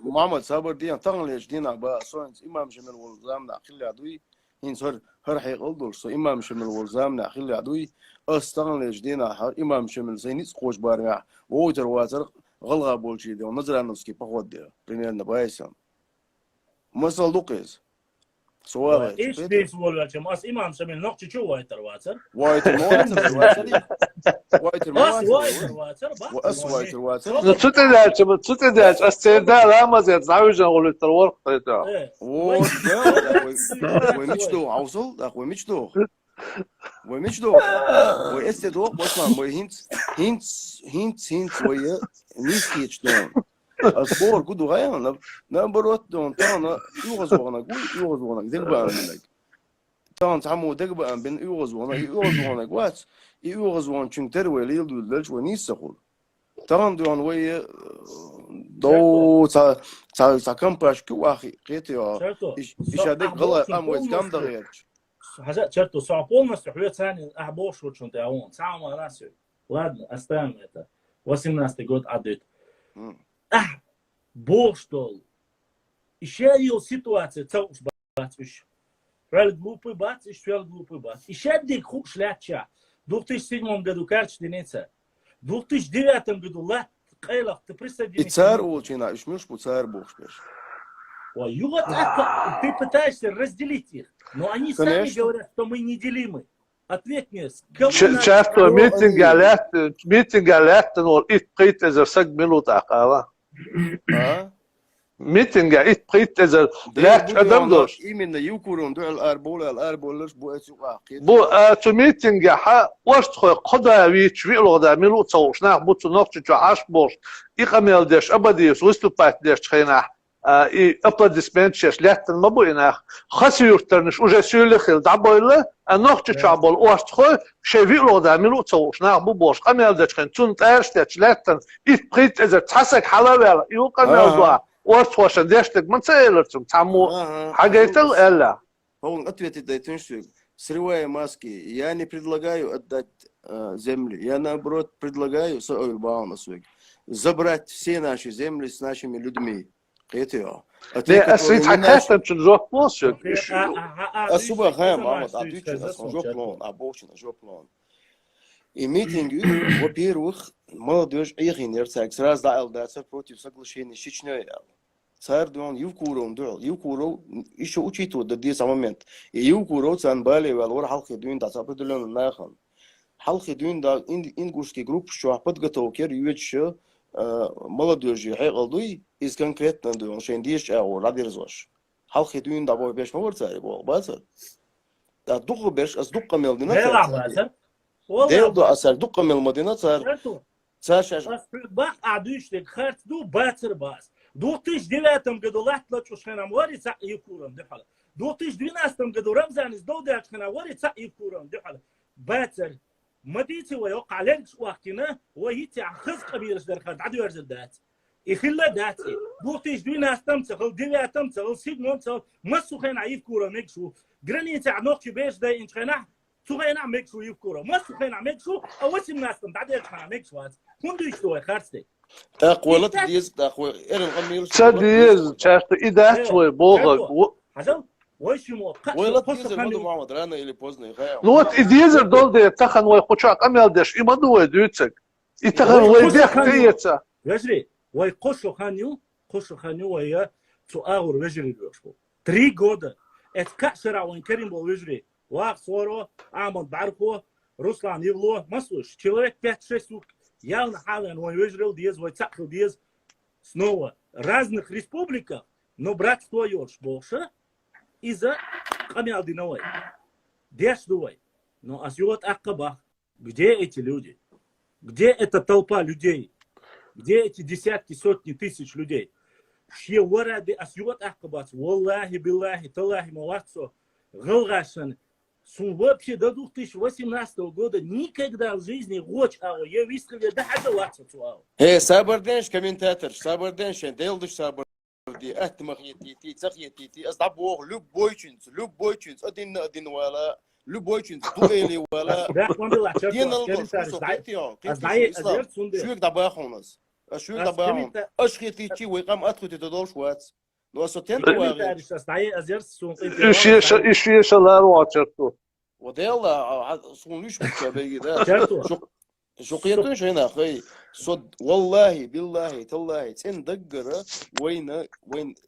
Мамад, сабардиан, танглеш, дина, ба, соинс, имам шемел волзам, на хилядуи, инсор, хархи олдурс, имам шемел волзам, на хилядуи, أستغلش دينا إمام شمل سينيس خوش بارنا ووتر واتر غلغة بولشي دي ونظر نفسكي بخود دي примерно بايسان مسألة دوقيز سؤال إيش بيس والوجه أس إمام شمل نقطة شو وايتر واتر وايتر واتر وأس وايتر واتر تتداش استعداد رمز زعوجا ولتر ورق تيتا ومشدو عوصل أخوي مشدو ومشدو وإستدوق بسمع هينتس ويا نيسكيتش دون أصبور كده غير نبروت دون تانا يوغزونا دقبا منك تان تعمو دقبا بين يوغزونا قوات يوغزونا شنتر وليل دولج ونيسخول تان دون ويا دو تا كمباش كواخي قيتيا إشادك غلا أموز كام دغيرش حاجات شرطه صعب полностью حوية ثاني أحبوش وشون تعاون ساعة ناسي ладно оставим это 18-й год отдают Боштол еще ее ситуация цауш бацуш правильно глупый бац еще глупый бац еще дик хук шляча в 2007 году карточница в 2009 году ла кайлах ты присоединись и царь улчина и шмюш по царь бошпеш и вот это ты пытаешься разделить их но они сами говорят что мы неделимы ответь мне часто митинг алят но итqit إذا سق منو تاقاوا ميتنج اتقيت إذا لا تقدم دوش إيمن يوكورون دو الأربولش بو أتوقع بو تو ميتنج حا واشت خو قداوي تشوي الغدا ميلو تصوش ناخ بو تنوقت جو عاش بوش إقامل ديش أبديس وستوبات ديش خينا и аплодисментчеш лятен мабуинах хасиюртерниш уже сюлехил дабойле анохче чабол остхо шевило да милу цош на бу бош камел дечкен тун терштеч лятен ит прит эзер тасак халавел ю камел два остхош дештек мцелерцум таму хагайтел элла он ответит да туншук срывая маски я не предлагаю отдать земли я наоборот предлагаю забрать все наши земли с нашими людьми قيتيا أسيت حكاستم تنزوق بوسك أسوبا خام عمد عدوك أسوجو بلون أبوشنا جو بلون إميتينج во-первых молодежь إيغين يرتاك سراز دايل داتر против соглашения Чечнёй царь дон юкурон дол юкуро еще учитывал до дesa момент и юкуро цанбали валор халқи дун да определённо нахан халқи дун да ингушский групп что подготовкер юечё молодежи хайгалдуй из конкретно дон шендиш ау радирзош халқи дун да бой беш морцай бол база да дугу беш аз дугка мелдина дел асар дугка мел мадина цар цашаш бах адуштек харт ду бацер бас в 2009 году латлачушхена морица юкуром дехала в В 2012 году Рамзан из Доудачкана ворит и в Курам. Бацер. مديتي ويوقع عليك وقتنا ويتي خذ قبيل درخد عدو يرزل دات يخلى داتي بوتيش دوينا استمتخل ديوي استمتخل سيد مونتخل مسو خين عيف كورة ميكشو جراني تاع نوكي بيش داي انت خينا تو خينا ميكشو يف كورة مسو خينا ميكشو اوسي مناستم بعد يرخنا ميكشو هات كون دويشتوه خارستي اقوى لا تديز اقوى انا الغمير تديز تشافت إدات وبوغ حزل ويش مو ولا تديز المدو معمد رانا اللي بوزني غاية نوت إديزر دول دي تخن ويخوشاك أميال ديش إما دوي دويتك إتخن ويبيخ تيتا وجري ويقشو خانيو ويا تؤاغر وجري بيوشبو 3 года اتكأسرع وين كريم بول وجري واق صورو عمد بعرفو руслан Евло маслуш человек 5-6 суток явно хавен он выжрел диез войцахл диез снова разных республиках но братство ёж больше из-за камиалдиновой дешдовой но асюот аккабах где эти люди где эта толпа людей где эти десятки сотни тысяч людей шие варади асюот аккабац валлахи биллахи таллахи мавацо гылгашан вообще до 2018 года никогда в жизни я высказал дохожу сабарденш комментатор сабарденш делдыш сабарди атмахьети цахьети аздабог любой чинц один вала любой чинц дуэли вала шук дабахонас шук дабахон ашхети чи векам атхути додош вац Ну, а сотен إيش لا رواتشرتو وديلا صونيش بكابي ده شقيتون شينا أخي صد والله بالله تالله تين دقرة وين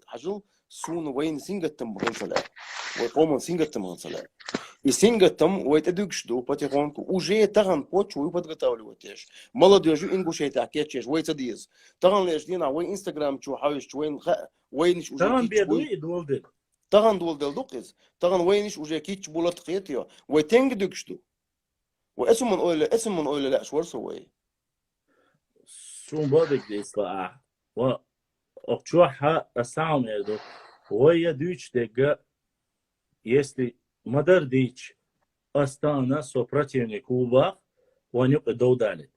حجل سون وين سينجتم بغنسلا ويقومون سينجتم بغنسلا يسينجتم ويتدقشدو потихоньку уже таган почву подготавливать вотеш молодежь ингушей такечеш войцадиз таган леш дина вой инстаграм чу хавиш وينش تغن بيدوي دولدل تغن دولدل دوقيز تغن وينش وجا كيتش بولات قيتيو ويتنج دكشتو واسم من اويل لا شو سوي شو بدك ديسلا و اقتشوها الساعه يدو ويا دوش دقه если Мадар Дич остана сопротивник Кубах ванюк доудалит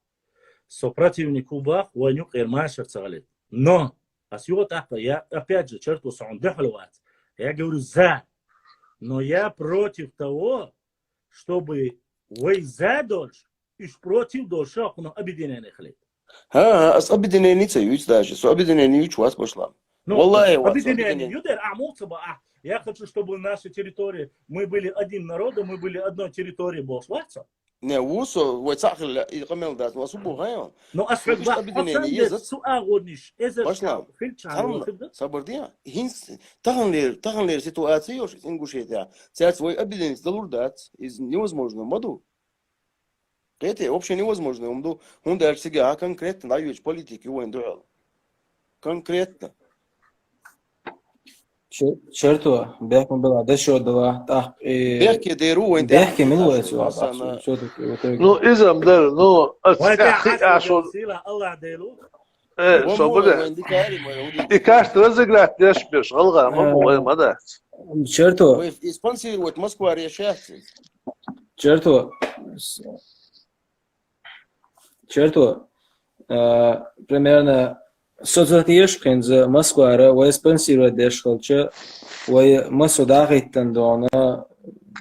сопротивник Кубах ванюк ирмашер цагалит но асюот ака я опять же черту сон дехловат я говорю за но я против того чтобы вы за дольш и против дольша но объединение хлеб ас объединение цаюсь даже со объединение чувас пошла والله объединение юдер амуцба я хочу чтобы наша территория мы были один народ мы были одной территории босваться не усо войцахл يقمل ذات واسبو غايون но асфальт объединение суагодниш эзер صبرديا هينس تغنلير ситуацию ж ингушетия цять свой объединение долурдат из невозможно моду это вообще невозможно он даже сега конкретно даёшь политики он дуэл конкретно شرطوا بيحكم بالعدد شو دوا تحق بيحكي ديرو وين بيحكي من وين شو نو إذا مدر نو أتحقق عشان الله ديرو إيه صبره إكاش ترزقلات ديش بيش غلغة ما هو ما ده شرطوا إسبانسير وات موسكوا رياشات شرطوا примерно соцсетишкин за Москвара вой спонсирует дешкалча вой масудагиттен дона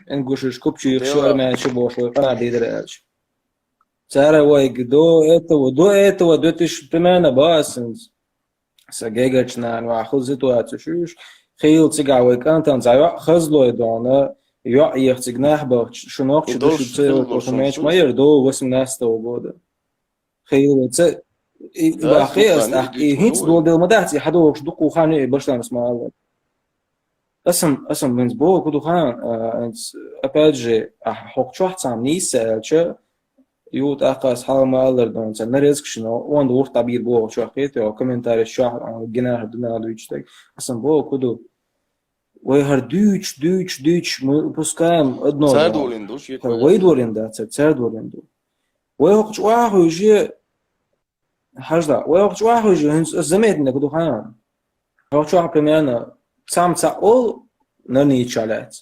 ингушиш купчуих шормячи бошлой канадидерч цара вой до этого 2000 примерно басенс сагегачна нахуз ситуацию шуш хил цигавой контент за хазлой дона я ихцигнах бах шунок чудо помеч майер до 18 года хил ц باقي أحكي هيت دول المدات يحدوش دقوا خاني بشلون اسمه الله اسم من زبو كدو خان أباجي حق شو حتسام نيسا شو يوت أقاس حال ما الله دون سن نرزق شنو وان دور تعبير بو شو حكيت أو كومنتاري شو عن جناح دنا دويتشتك اسم بو كدو ويهر دويتش بوسكام أدنى سردولندوش ويدولندا سردولندو ويهقش واحد يجي حاجة ويوقت واحد الزميت إنك دوخان ويوقت واحد بمعنى سام تقول نني تشالات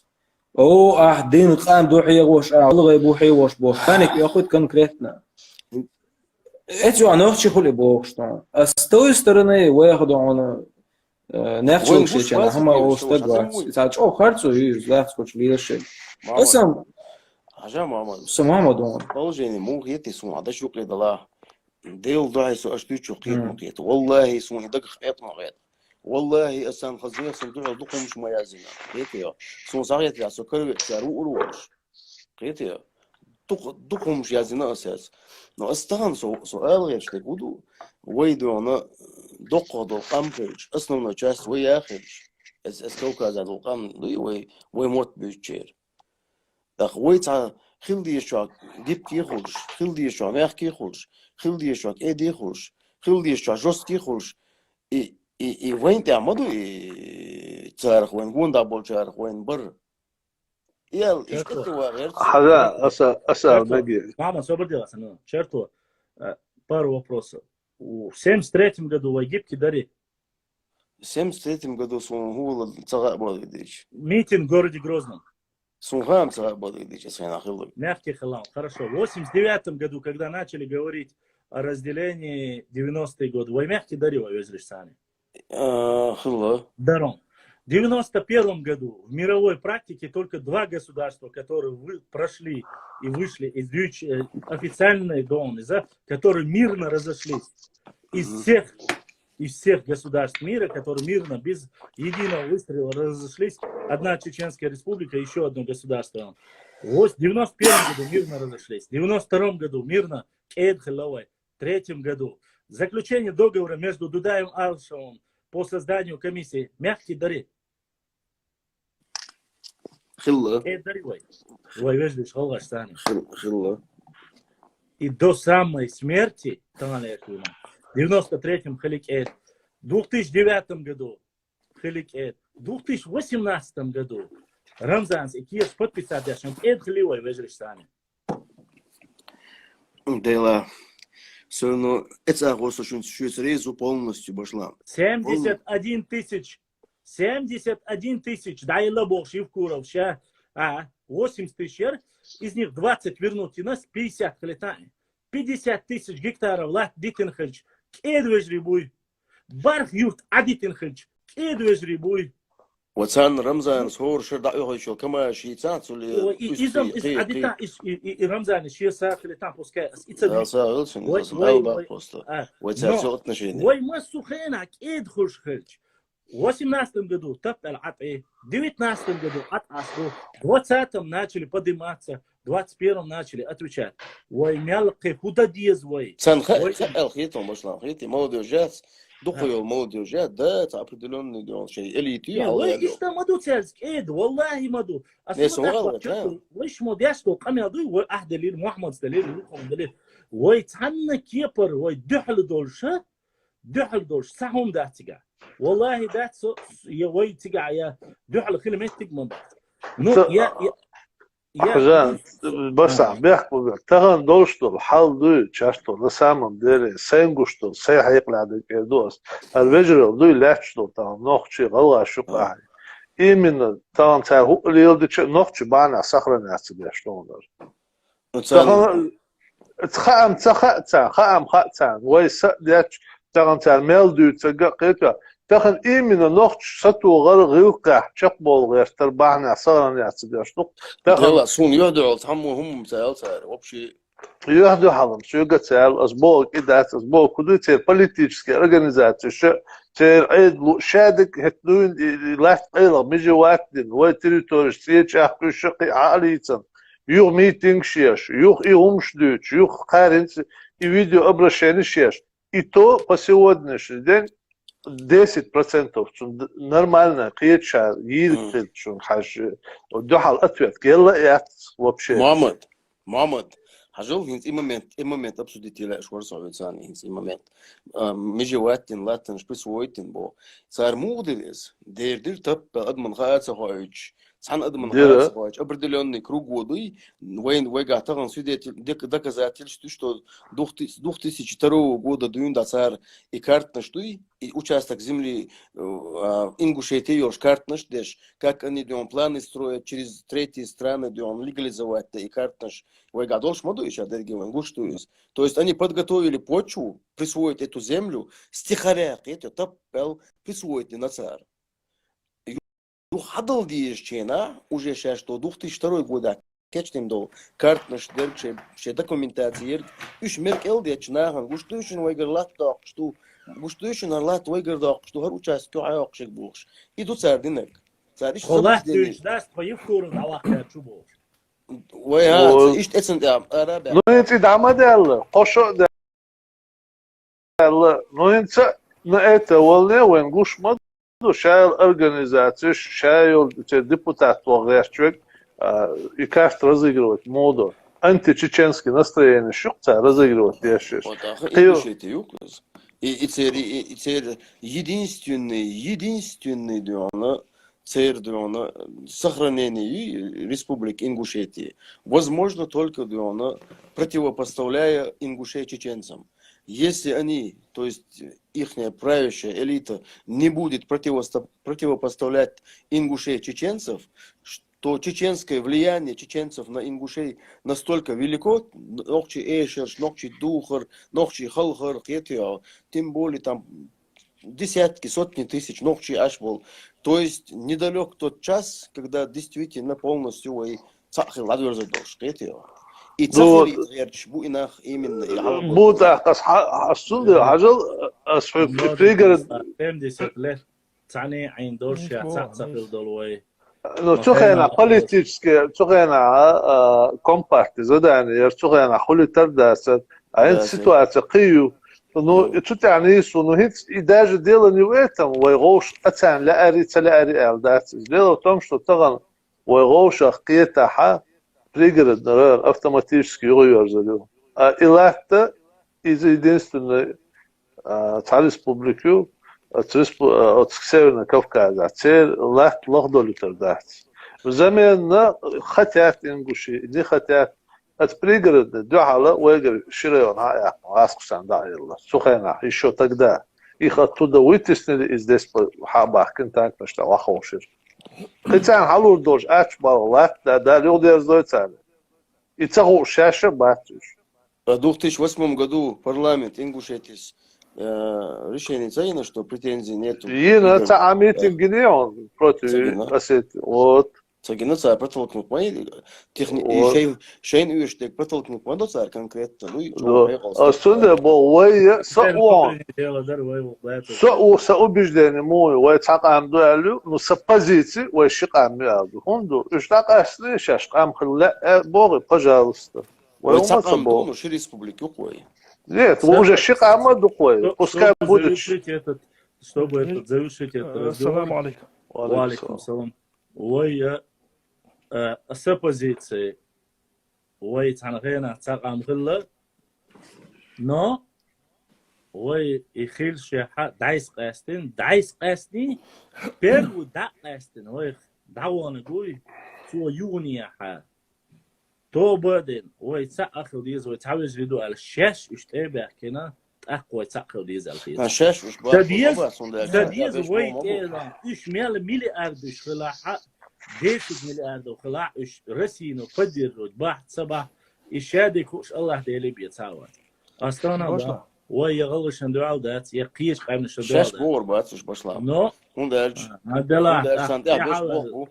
او دين قام دوحي وش الله يبوحي وش بوش كانك ياخد конкретно эти анохчи хули богштан а с той стороны выходу он нехчил чечена хама оштагва сачо харцу и захоч лиши сам عجب ماما سمام دون положение مو هيتي سون هذا شو قيد الله ديل ضاي سو اشتو قيد مقيت والله سون دق خيط مغيت والله اسان خزيه صندوق دقم مش ميازنا هيتي سون صارت يا سكر سارو اروش هيتي دقم مش يازنا اساس نو استان سؤال غير شتي بودو ويدو انا دقدو قامكش اصلا часть وياخش اس كوكا زاد القام وي موت بيشير ويتا خلدي شاك جبت يخرج خلدي شاك ماخ يخرج خلدي شاك ادي يخرج خلدي شاك جوست يخرج اي وين تعمدوا تعرف وين وين دابل تعرف وين بر يلا ايش كنتوا غير هذا أسأل نجي. Мама, освободила сына. Черту, пару вопросов. В 73-м году в Египте дари. В 73 году هو صغار بوديش Митинг в городе Грозном. سونغام صغار بوديش اسمه خلق Мягкий халам. Хорошо. В 89-м году, когда начали говорить о разделении 90-е годы, в мягкий дари вывезли сами. خلق Даром. В 91 году в мировой практике только 2 государства, которые прошли и вышли из официальной доны, которые мирно разошлись. Из всех государств мира, которые мирно, без единого выстрела разошлись, одна Чеченская республика, еще одно государство. В 91 году мирно разошлись, в 92 году мирно, в 3 году заключение договора между Дудаем и Алшевым по созданию комиссии «Мягкий дари». خلق خلق И до самой смерти, в 93-м Халикет, в 2009 году Халикет, в 2018 году Рамзанс и Киев подписали, что это хливой везли сами. Дела. Все равно это агоса швейцарию полностью пошла. 71 тысяч, дай лабок, Шивкуров, 80 тысяч, из них 20 вернуть, и нас 50 хлетами. 50 тысяч гектаров лат дитенхельч, кедвежрибуй, барх юрт адитенхельч, кедвежрибуй. وكان رمضان صور شردا يهوشل كما شيطان سولي и Рамзан еще сахали там пускай ой мы сухена кед хушхельч в 18 году тапел атэ в 19 году от асру в 20-м начали подниматься в 21-м начали отвечать ой мялкы худадиез ой الخيط مشلان خيتي молодежь دخلوا молодежь да это определенный شيء элитي ой что маду цельск والله маду وش موديستو قميضي واحد دليل محمد دليل لكم دليل وي تحنا كيبر وي دحل دولش سهم داتيغا والله دات يا وي تيغا يا دحل كلمه تجمن نو يا حاجة بس بيحكوا تغن دوشتو حال دو تشاشتو لسامم ديري سينغوشتو سي حيقلع ديك دوس الفجر دو لاتشتو تا نوخشي غلا شقاعي именно там та лилди нохчи бана сохраняться бештондер тхам хатсан вайс дяч таган мелду тага кета تخن إيمنا نخش ستو غير غيوقع شقبول غير تربعنا صار نعس بيشتق تخن سون يهدوا تحمو هم سأل وبشي يهدوا حلم شو يقول سأل أسبوع كده أسبوع كده تير بوليتيكسكي أورجانيزاتي شو تير عيد شادك هتنون لاحت قيلة ميجي واحدين وي تريتوريش تيجي أحكو شقي عاليتن يوغ ميتينغ شيش يوغ إيهمش دوش يوغ قارنس فيديو обращение шеш и то по сегодняшний день 10% нормально قيتشا يركض شو حاجة ودوحة الأطوات كيلا يات وبشي محمد حاجة هنس إمامات أبسوديتي لا شوار صعود ثاني هنس إمامات ميجي واتن لاتن شبس ويتن بو صار مودلس دير تب أدمن خاصة هايج Сан адман Дира. определенный круг годы, войгатаган свидетель, доказательств, что 2002 года дуюнда царь и картнаш, и участок земли Ингушетии ёж картнаш, как они планы строят через третьи страны, легализовать, и картнаш, войгадолш моду еще адергиван гуштуюсь. То есть они подготовили почву, присвоить эту землю, стихаря, это топел, присвоить на царь. Хадал диешчена уже сейчас что 2002 года keçtim do kartmış şey dokumentatsiya üç merkel diye çınağın guştuyuşun vaygarlat da qıştu guştuyuşun arlat vaygarda qıştu har участок ayaqşık bulş idu sardinek sariş Allah dövüşlər payıf korun avaqlar çubuq. Vay ha işte etsin ya arabe Ну эти дама делла, хошо делла, ну на это волне вен гуш мод шайл организация, шайл депутат вогрешчик и кажется разыгрывать моду античеченские настроения, шукца разыгрывать ящик. И царь единственный диона царь диона сохранение республики Ингушетии возможно только диона противопоставляя Ингушетии чеченцам. Если они, то есть их правящая элита, не будет противопоставлять ингушей чеченцев, то чеченское влияние чеченцев на ингушей настолько велико, нохчи эшерш, нохчи духар, нохчи халхар, тем более там десятки, сотни тысяч, нохчи ашбол. То есть недалек тот час, когда действительно полностью и цахил ладверзадош, и цахили bu inah именно. Bu da aslında hacıl trigger. Hem desetler. Tane ayn dorş ya цахил dolway. No çokena политические, çokena компартиза да yani çokena хулитар дасат. Айн ситуация қию. Ну, это يعني что и даже дело не в этом, войгош ацан لا أري элдат. Дело в том, что таган войгош ахкиетаха триггерит автоматически юрзалю. И лахта из единственной республики от Северного Кавказа. Цель лахт лохдолю тердать. Взамен хотят ингуши, не хотят. От пригорода дюхала выиграли ширеон аскусан да сухена еще тогда. Их оттуда вытеснили и здесь по хабах контакт что вахошир. Хотя халур дож ачбал лат да люди раздаются. И цагу шаша батюш. В 2008 году парламент Ингушетии решение заявлено, что претензий нету. Ина ца митинг не он против Осетии. Вот. Цагина царь протолкнут мои техники, шейн уйштек протолкнут мои царь конкретно. Aslında bu vay убеждение мой, вай цакам дуалю, ну с позиции вай шикам яду. Хунду, ишта касли шашкам хилла, боги, пожалуйста. Вай цакам дуну ши республики укой. Нет, уже шикама дукой. Пускай будет. Чтобы это завершить этот разговор. Салам алейкум. Алейкум салам. Вай с позиции وي تعنغينا تقام غلا نو وي يخيل شيحة دايس قاستين بيرو دا قاستين وي دعوانا قوي تو يونيا حا تو بدين وي تأخذ ديز وي تعوز فيدو على الشاش اشتابع كنا تأخذ تأخذ ديز على الخيز الشاش مش تديز وي تيلا اش مليار دش خلاحة 10 مليار خلاع رسينو قدر باح صباح إشادك وش الله ديلي بيتساوى أستانا ويا غلش ندعو دات يقيش قايم نشدعو شاش بور باتش باشلا نو وندرج هدلا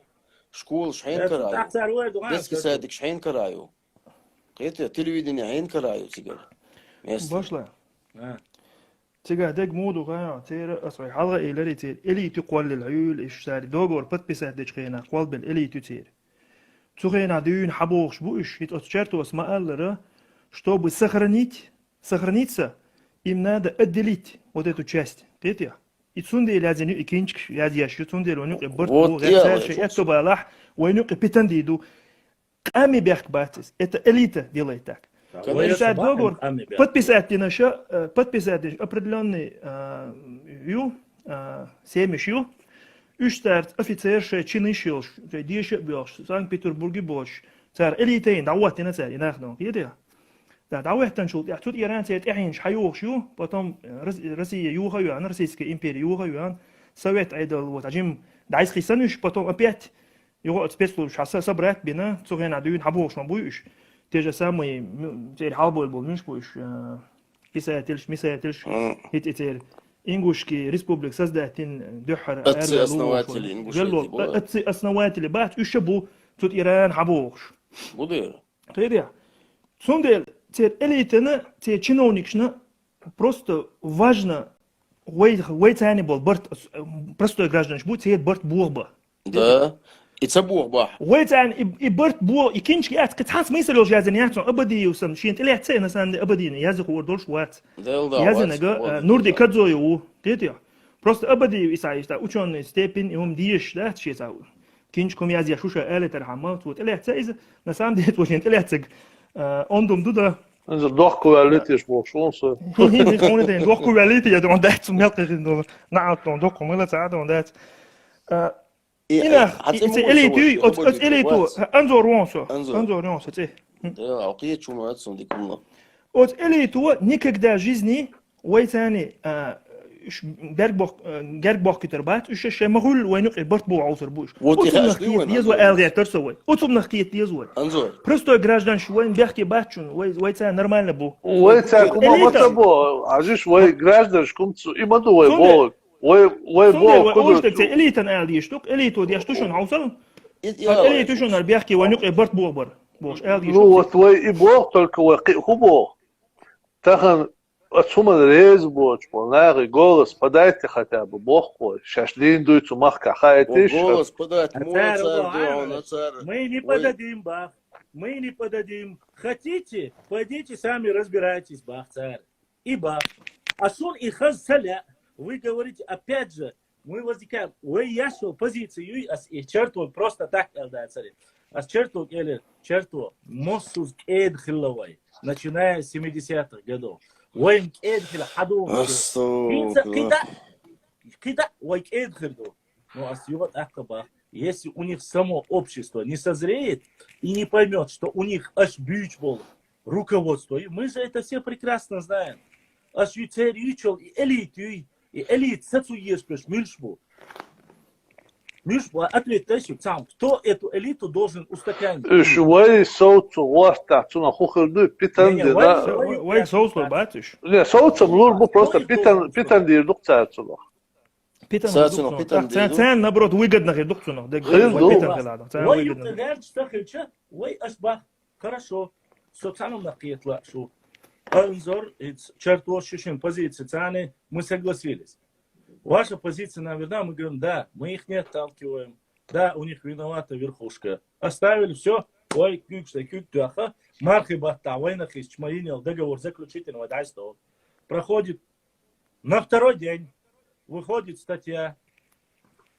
شكول شحين كرايو ديسك سادك شحين كرايو قيت تلفزيون حين كرايو سيجار باشلا تيجا دق مودو غايا تير أصبح حلقة إلى تير إلي تقول العيول إشتاري دوغور بتبسات دشخينا قوال بالإلي تير تخينا ديون حبوش بوش يتأشرتو اسماء الله чтобы сохраниться им надо отделить вот эту часть تيتيا يتسوندي لازم يكينش يادياش يتسوندي لو نقي برضو غير شيء يكتب على وينقي بتنديدو قامي بيحك باتس это элита делает так. Подписать договор, подписать определенный семью, اشترت أفيتير شيء تشينيشيوش شيء ديش بيوش سانت بيتربورغ بوش صار إليتين دعوتنا صار يناخدون كده دعوتنا شو يحتوت إيران سيت إحين حيوخ شو بطم روسيا يوخا يوان روسيسكي إمبيري يوخا يوان سويت عيدل وتعجم دعيس خيسانوش بطم أبيت يقعد سبيسلو مش حاسة صبرات بينا تسوغين عدوين حبوش ما بويش تيجا سامي تير حالبو البولنش بويش كيساتلش ميساتلش هيت إتير إنجوشكي ريسبوبليك سازداتين دحر أتسي أسنوات اللي إنجوشكي أتسي أسنوات اللي بات يشبو توت إيران حبوش بودي تيريا سوندل تير إليتنا تير чиновникшна просто важно وي تاني بول برت простой гражданин будет тиер برт بوغبا да يتصبوغ باح وي تاني برت بو يكينش قاعد كتحس ما يصير جازن يحصل ابدي وسم شين تلي تسي نسان ابدي يازق وردولش وات يازن نوردي كدزو يو تيتيا просто ابدي يساي يستا учёный степень يوم ديش да شي ساو كينش كوم يازيا شوشا آلة ترحمات وتلي تسي نسان ديت وشين تلي تسق اندوم دودا انزل دوخ كواليتي شونس gewoon het door kwaliteit ja dan dat melk in door nou dan doek om het aan dan dat het elite het elite انظر وانسو انظر وانسو تي عقية شو ما تصون ديك الله от элиту никогда в жизни ويتاني جربوخ كتربات وش شيء مغول وينق برت بو عوصر بوش وتنخيت ديزو الغي ترسوي وتنخيت ديزو انظر просто граждан шوين بيحكي باتشون ويتاني нормально بو ويتاني كما بتبو عجيش وي граждан شكمت имаду وي بول وي بول كدرت элитан الديشتوك элитو ديشتوشون عوصل элитوشون بيحكي وينق برت بو بر بوش الديشتوك وي بو только هو بو تاخن отсюда рез боч, полнари голос подайте хотя бы Бог хой. Шашлин дуйцу махка хаетиш. Голос подать, царь. Мы не подадим, бах. Мы не подадим. Хотите, пойдите сами разбирайтесь, бах, царь. И бах. Асун и хазсаля. Вы говорите, опять же, мы возникаем. Вы яшел позицию, и черту просто так, да, царь. А черту, или черту, моссус эдхиловой, начиная с 70-х годов. وين كيدخل حدوم كده وين كيدخل но осьёт акаба если у них само общество не созреет и не поймет что у них аж бич был руководство и мы же это все прекрасно знаем аж юцеричел и элит сацуешь пеш мильшбу ответ тащу сам кто эту элиту должен устаканить швей соуцу варта цуна хохерду питанди да وين соуцу батиш не соуцу млурбу просто питанди дукцацу питан цан наоборот выгодно给дукцуно да питан хелада цан выгодно وي اشبه хорошо социальном нахиетла шу анзор чертошишин позиции цаны мы согласились. Ваша позиция, наверное, мы говорим, да, мы их не отталкиваем, да, у них виновата верхушка. Оставили все, ой, кюк-тюаха, мархи бата, войнах из чмаинил, договор заключительного дайства. Проходит на второй день, выходит статья,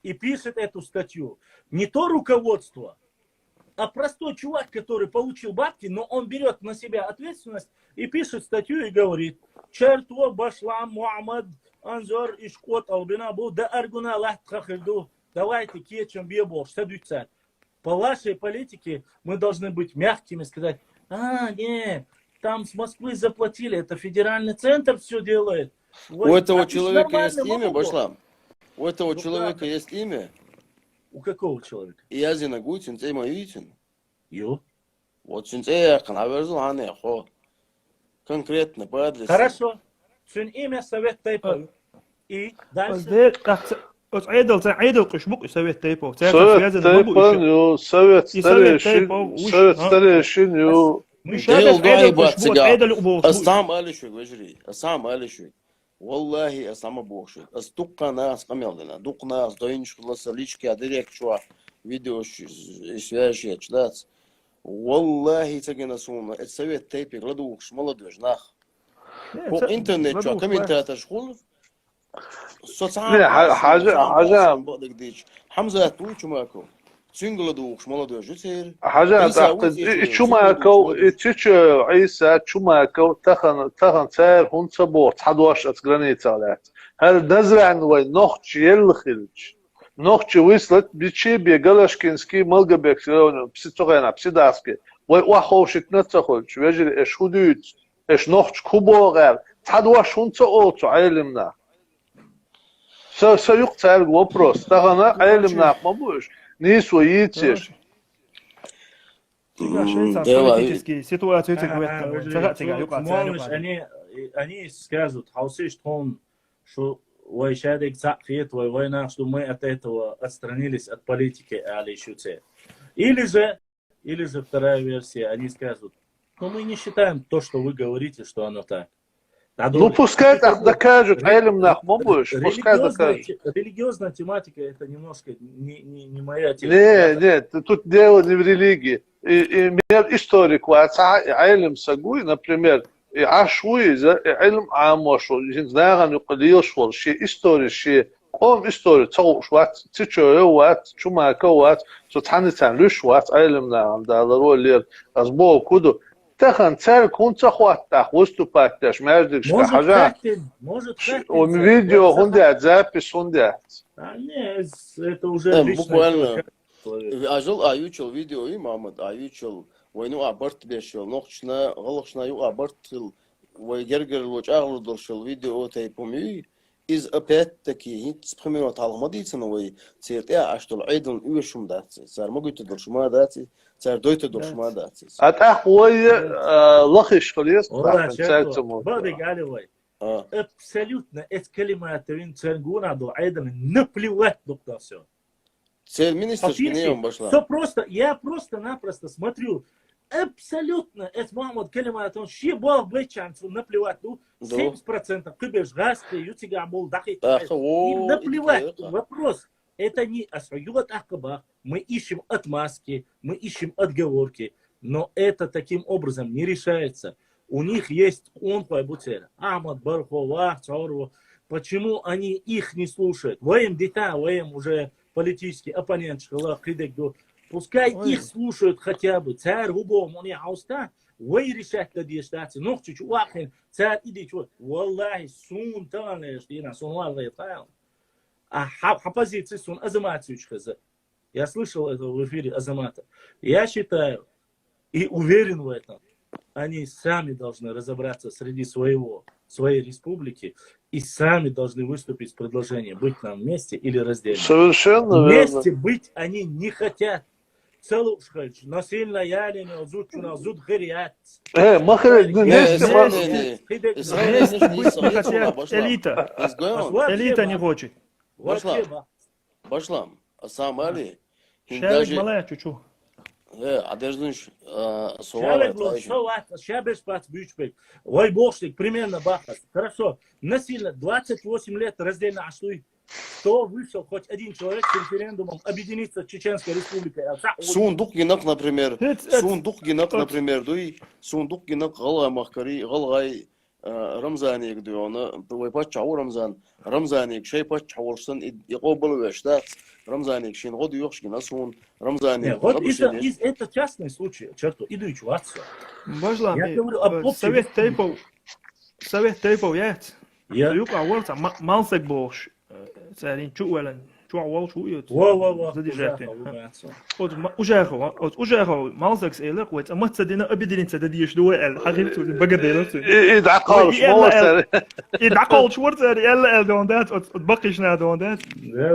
и пишет эту статью не то руководство, а простой чувак, который получил бабки, но он берет на себя ответственность и пишет статью и говорит, черту башлам Мухаммад, Анзор и Шкот Албина был, да аргуна лахтхахирду, давайте кечем бебол, что дуйцать. По вашей политике мы должны быть мягкими, сказать, не, там с Москвы заплатили, это федеральный центр все делает. У этого человека есть имя, Башлам? У этого человека есть имя? У какого человека? Я зинагу, синцей моютин. Ю. Вот синцей, канаверзу, хо. Конкретно, по адресу. Хорошо. Сын имя совет тайпа. И дальше. عيدل قشبوك سويت تايبو سويت تايبو سويت ستريشين يو أسام ألشوك وجري أسام ألشوك والله أسام بوشك أستوقع ناس قميلنا دوق ناس دوينش خلاص ليشكي أدريك شو فيديو свяжи читать والله تجينا سونا السويت تايبي غلدوكش молодежь нах по интернет شو комментатор школ حاجة حمزة توش ماكو سينجل دوخش молодежь جسير حاجة تعقد شو ماكو تشيش عيسى شو ماكو تخن سير هون سبوت 11 أتقرني تالات هل نزرع وين نخش يلخلج نوخش ويسلت بيتشي بيغلاشكينسكي ملغبك بسيتوغينا بسيداسكي وحوشت نتخلش ويجري اش هدوت اش نوخش كوبوغر تحدوا شونتا اوتو علمنا سيقتل وبروس تغنى علمنا ما بوش نيس ويتش Сега швейцар политические ситуации они скажут, хаусиш тон, что вы шадик цахет, вы наш, что мы от этого отстранились от политики, али шуце. Или же вторая версия, они скажут, ну мы не считаем то, что вы говорите, что оно так. Ну пускай так докажут, علمنا ما بوش, пускай докажут. Религиозная тематика это немножко не моя тема. Нет, тут дело не в религии. Мир историк, علم سقوي, например, عشوي علم عام وشو, زناغن يقليل شو, شيء история, شيء قوم история, تغوش وات, تشوي وات, شو ما كوات, شو تحني تنلوش وات, علمنا عم دارو اللي أزبوه كودو. تخن царь كونتا خواتах выступать между حاجة. Может видео хундят, запись хундят. Нет, это уже буквально. Ажыл аючел видео и мамад аючел. Войну абарт бешел, нохчна, голохшна ю абартил. Вой гергер лоч аглудоршел видео тай помни. Из опять-таки, спрямено талмадица, но вы церкви, а что айдон уешум дати. Царь могут доршма дати, царь дойте доршма дати. А так вой лахиш колес, Бадик Аливай. Абсолютно, это калиматы, вин царгуна до айдон наплевать доктор все. Цель министр шпинеем башла. Все просто, я просто-напросто смотрю. Абсолютно, это Мухаммад Калимат, он ще был бычанцу наплевать, ну, 70% кыбеш гаски, ютига мол дахит, им наплевать, вопрос, это не асфаюат ахкаба, мы ищем отмазки, мы ищем отговорки, но это таким образом не решается, у них есть онхуай бутера, Ахмад, Бархова, Царова, почему они их не слушают, воем дита, воем уже политический оппонент, шкала, кидек, пускай их слушают хотя бы. Царь губом, он и ауста, вы решать тогда штаты. Ну, чуть вахин, царь иди чуть. Валлахи, сун таланешь, и на сун валлахи тайл. А оппозиции сун азаматию чхаза. Я слышал это в эфире Азамата. Я считаю и уверен в этом, они сами должны разобраться среди своей республики и сами должны выступить с предложением быть нам вместе или раздельно. Совершенно вместе верно. быть они не хотят. Целую шхальч, насильно ялина, зудчуна, зуд гырят. Элита не хочет. Башлам, а сам Али. Шарик малая чуть-чуть. Одеждунш Шабеш пац бючпек. Ой, бошник, примерно бахас. Хорошо, насильно, 28 лет раздельно ашлуй. Кто вышел, хоть один человек с референдумом объединиться с Чеченской Республикой? Сундук гинак, например, дуй, сундук гинак, галай махкари, галай Рамзаник дуйона, дуй пачау Рамзаник, шей пачаурсан, и обл вештат, Рамзаник, шин год юшкина сун, Рамзаник. Вот это частный случай, черту, идущий в отцу. Бажла, я говорю об общем. Совет тейпов, яц. Юк ауарца, малсек бош. Царин чуэлен, чуавал чуют. Ужахо, малсекс элек, вот аматсадина обиденца дадиш дуэл, حقيقة بقدر. يدعقل شورتر. يدعقل شورتر يلا دوندات وتبقيشنا دوندات.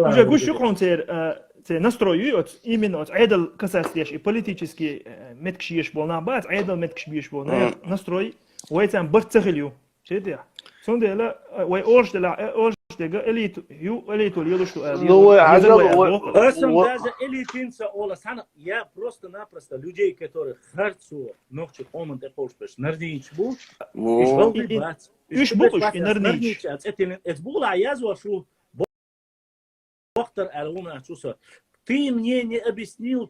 Уже гусь шукон те настроюют именно от айдал касастеш и политически меткшиеш был на бат, айдал меткшиеш был на настрой, вот там бахцахилю. Чедя. Сондела, вот орж элиту льёду что. Ну, даже элитинца ола сана. Я просто-напросто людей, которые харцу ногчик оман такошпеш, нардинч бул. Иш булуш и нардинч. Это было я звашу доктор Алуна Чуса. Ты мне не объяснил,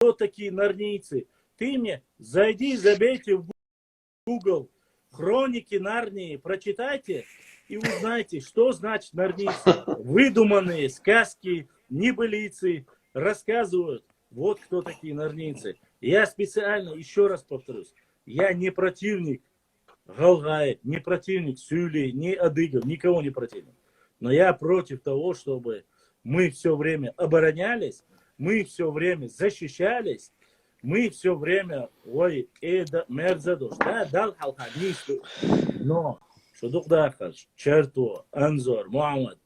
кто такие нарнийцы. Ты мне зайди, забейте в Google хроники Нарнии, прочитайте и узнайте, что значит нарнийцы. Выдуманные сказки, небылицы рассказывают. Вот кто такие нарнийцы. Я специально, еще раз повторюсь, я не противник Галгая, не противник Сюли, не Адыгов, никого не противник. Но я против того, чтобы мы все время оборонялись, мы все время защищались, мы все время, ой, это мерзадош, да, дал халханисту. Но, что дух дахаш, черту, анзор, Мухаммад,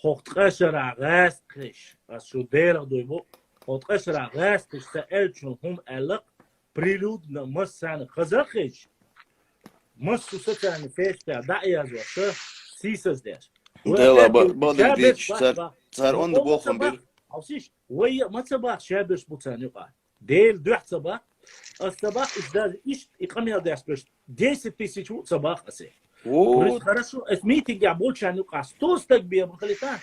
хокташара гастхиш, а шудера дуйбу, хокташара гастхиш, саэльчун хум элак, прилюдно массаны хазахиш, массу социальный феста, да, я звука, сисаздеш. Дела, Бадович, царь он бохом бил. Алсиш, ويا ما صباح شابش بوتانيقا ديل دوح صباح الصباح ازداد ايش اقامه داس بس 10,000 وقت صباح اسي хорошо اسميتي قاع بولش نقع ستوستك بيا مخليتان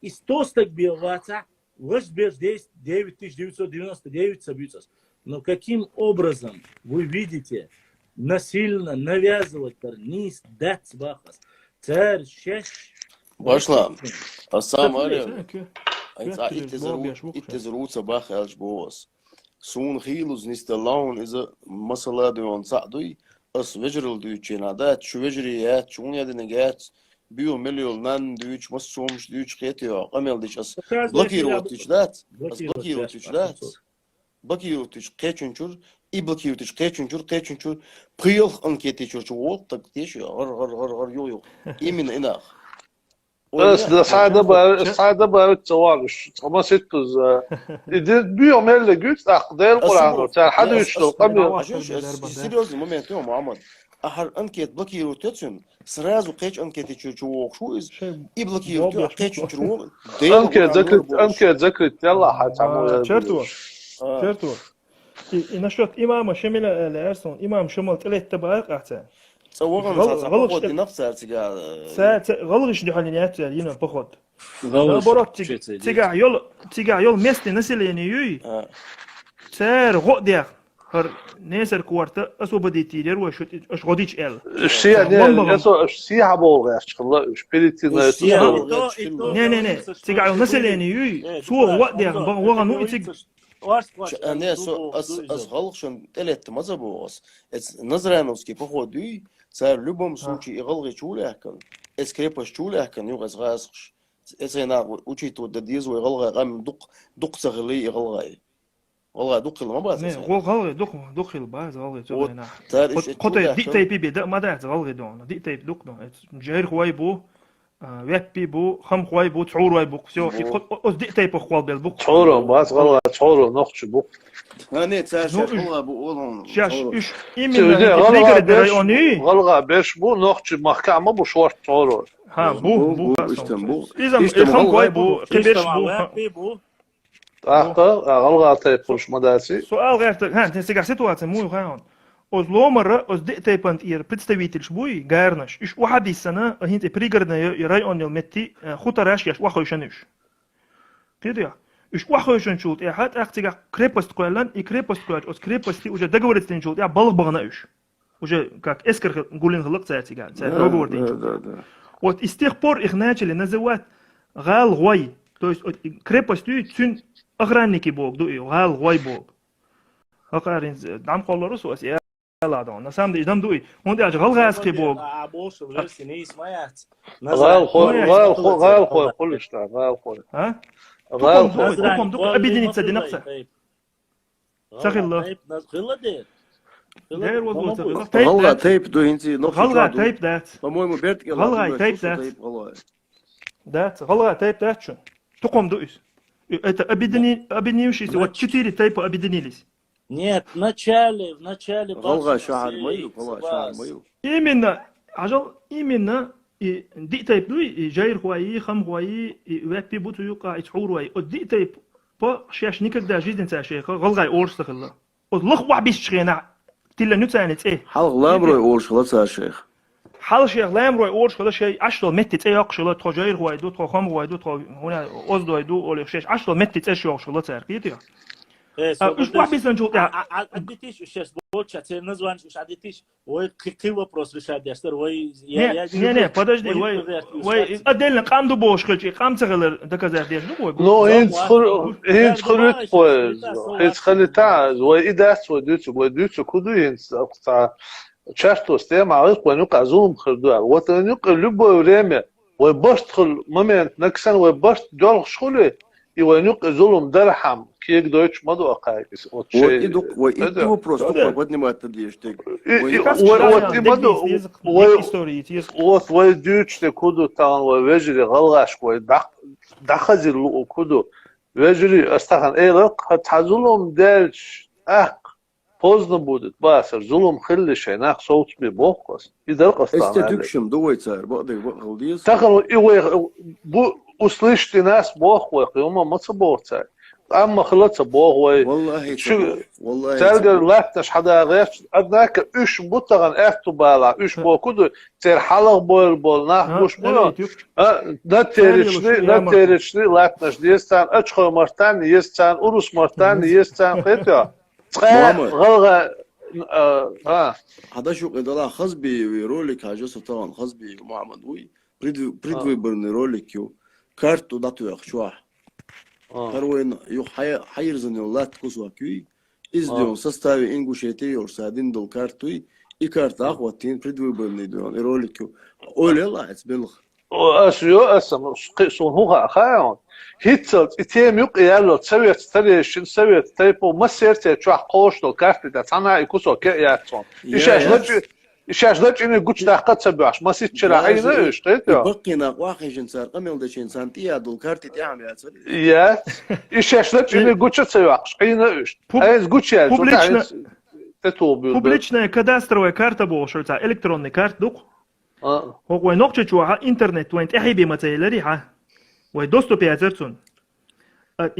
استوستك بيا вата ваш беш 9,999 собьются. Но каким образом вы видите насильно навязывать карниз дать бахас царь шеш Башла, а сам ария. اتزروت صباح الج بوس سون خيلوز نستلاون إذا مسألة ديون صعدي أس وجرل ديوتشينادات شو وجريات شون يدنجات بيو مليون نان ديوتش مسومش ديوتش خيتيو قمل ديش أس بلاكيروتش دات أس بلاكيروتش دات بلاكيروتش قيتشنشور إبلاكيروتش قيتشنشور بيل أنكيتشور شو وقت تيش غر يو إيمن إناخ بس ده ساعة بقى التوارش ما ستوز بيو ميل جوت أقدر قرآن تاع حد يشتغل قبل سيريوزلي مومنت يوم محمد أحر أنكيت بلاكيرو تاتسون سرازو قيتش أنكيت شو إز إبلاكيرو قيتش شو أنكيت ذكرت يلا حتعمل شرطو نشوت إمام شمل الأرسون إمام شمل ثلاث تبارك أحسن غلط نفسها غلطش دي حاليات ينا بخد برات تيجا يول مست نسلين يوي سر غدير هر نسر كوارتا اسو بدي تيدر وش غديش ال الشيء يعني الشيء عبو غاش والله شبيتي نه تيجا يول نسلين يوي سو غدير وغنو تيج أنا أس غلطشون تلت مزبوس نظرانوسكي بخودي صار любом случае غلطي شو كان اسكريبش شو كان يغز غاسش اسينا учитывать دديز وغلغ قام دق صغلي غلغاي والله دق ما باز غلغ دق الباز غلغ تبينا قط دي تايب بي ما ده غلغ دون دي تايب دق دون جير خويبو ويبي بو خم خوي بو تعور واي بو سو اس دي تايب خوال بال بو تعور باز غلغ تعور نقش بو أنا تاجر والله بقولهم شاش إيش إيمن غلغة بيش بو نخش محكمة بو شوار تعور ها بو إذا إخم قوي بو قبيش بو غلغة تيبوش مداسي سؤال غير ها تنسيق سيتواتي مو غيرون أز لو مرة أز دي تايبانت إير представитель بوي غيرناش إيش واحد السنة هنت بريغرنا يرايون المتي خطراش ياش واخو يشنوش كده إيش واحد يشنشوت إيه حتى أختي كريبست قلنا إكريبست قلنا أس كريبستي وجا دعوة تنشوت إيه بالغ بغنا إيش وجا كاك إسكر نقولين خلق ساعتي قاعد ساعت دعوة تنشوت وات استخبار إخناج اللي نزوات غال غوي تويس كريبستي تون أغراني كي بوق دو إيه غال غوي بوق هقارين دعم قول رسو أسئلة لا دون نسام دي دم دوي هون دي أج غال غاز كي بوق غال خوي كلش تاع غال خوي ها غال خوي أبيدني تصدق نفسه سخي الله غلغة تايب دو انتي غلغة تايب دات по-моему بيرت غلغة تايب دات غلغة تايب دات شو تقوم دويس это объединение вот 4 тайпа объединились. Нет, в начале غلغة شعر ميو شعر ميو именно دي تايب دوي جاير هواي خم هواي وابي بوتو يقع يتحور هواي دي تايب با شاش نيكك دا جيدن تاع شيخ غلغة اورس تخلا والله وعبيش شغينا تلا نتانت ايه حلق لامرو اورس خلاص يا شيخ حال شيخ لامرو اورس خلاص شيء 10 متر ايه اقشلا تو جاير هواي دو تو خم هواي دو تو هنا اوزدو دو اول شيش 10 متر ايه شو خلاص تركيتيا ايش وعبيش نجو عديتيش الشاش بوتشا تي نزوانش مش عديتيش وي كي вопрос решать ястер вой не подожди вой отдельно قام дубош хочешь قام цегелер доказать деш ну но инц خريط поез инц خليتاز وإداس وديتو كودو инц часто с тем عارف ونقع زوم خردوها وتنقع любое время وبشتخل مومنت نكسن وبشت جول شخولي يوانيق ظلم درحم كيك دويتش مدو أقايس وإدوك вопрос, подни ма тадиштек. ويدوش كودو تان ويجري غلغاش دخزي لو كودو ويجري استخن ايرق هتحزلهم دالش поздно будет басар зулум хилли шайнах соучми бохкос идер костан эстетикшим дуйцар бадыг бахылдиз тахал бу услышьте нас бог вы ума мацборца اما خلص بوغ والله تلقى لاتش حدا غير ادناك ايش بوتغن افتو بالا ايش بوكودو تير حلق بول ناح مش بو دا تيرشني لاتنش ديستان اچخو مرتان يستان اوروس مرتان يستان خيتا غلغه هذا شو قدلا خصبي رولик حاجه طبعا خصبي محمد وي предвыборный ролик карту дату яхшуа Харвен хайрзан лат кусвакюй издён в составе Ингушетии Орсадин дол картуй и карта ахватин предвыборный дон ролик олела эцбелх أشيو أسم قيسون هو خايون هيتل إتيم يق يالو تسويت تريشين سويت تيبو ما سيرتي تشوح قوش دو كارتي تانا يكوسو كياتون إيش لج إني قلت تحقق سبعش ما سيت شرع عينه إيش تيتو بقينا واحد جنسار قمل دشين سانتيا دو كارتي تعمل يا سيدي يا إيش لج إني قلت تسويش عينه إيش عايز قلت يا Публичная кадастровая карта بوشرتا إلكتروني كارت دوق هو نقطة جوا إنترنت وين تحبي متى ها ويدوستو بيعزرتون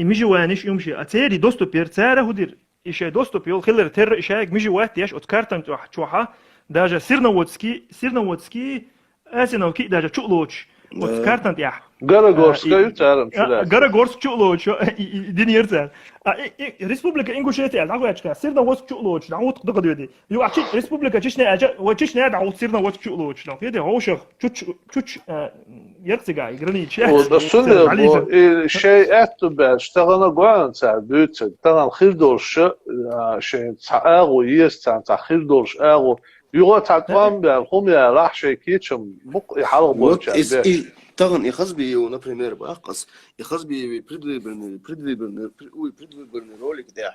إمشي وانش يمشي أتيري دوستو بير تارة هدير إيش دوستو بيول خلر تر إيشاك مشي وقت ياش أتكارتم جوا داجا سيرنا واتسكي أسينا وكي داجا تشولوش أتكارتم تيح Garagorska uttalam şurada. Garagorsk çuloç din yerten. Respublika İnguşetya lagwaçka sirna wask çuloç dawut qdqdiydi. Yo açı Respublika çişne aja wa çişne dawut sirna wask çuloç. Yedi hoşa çuç yertsiga igrani çe. O da sunne şey ettu be iştagana goğansa büyütse tagan khirdorş şey taagu yestan ta khirdorş agu yugo tatvan be khumya rah şey kiçim bu halq bolça. Таган и хазби, например, бахас, и хазби предвыборный ролик, да,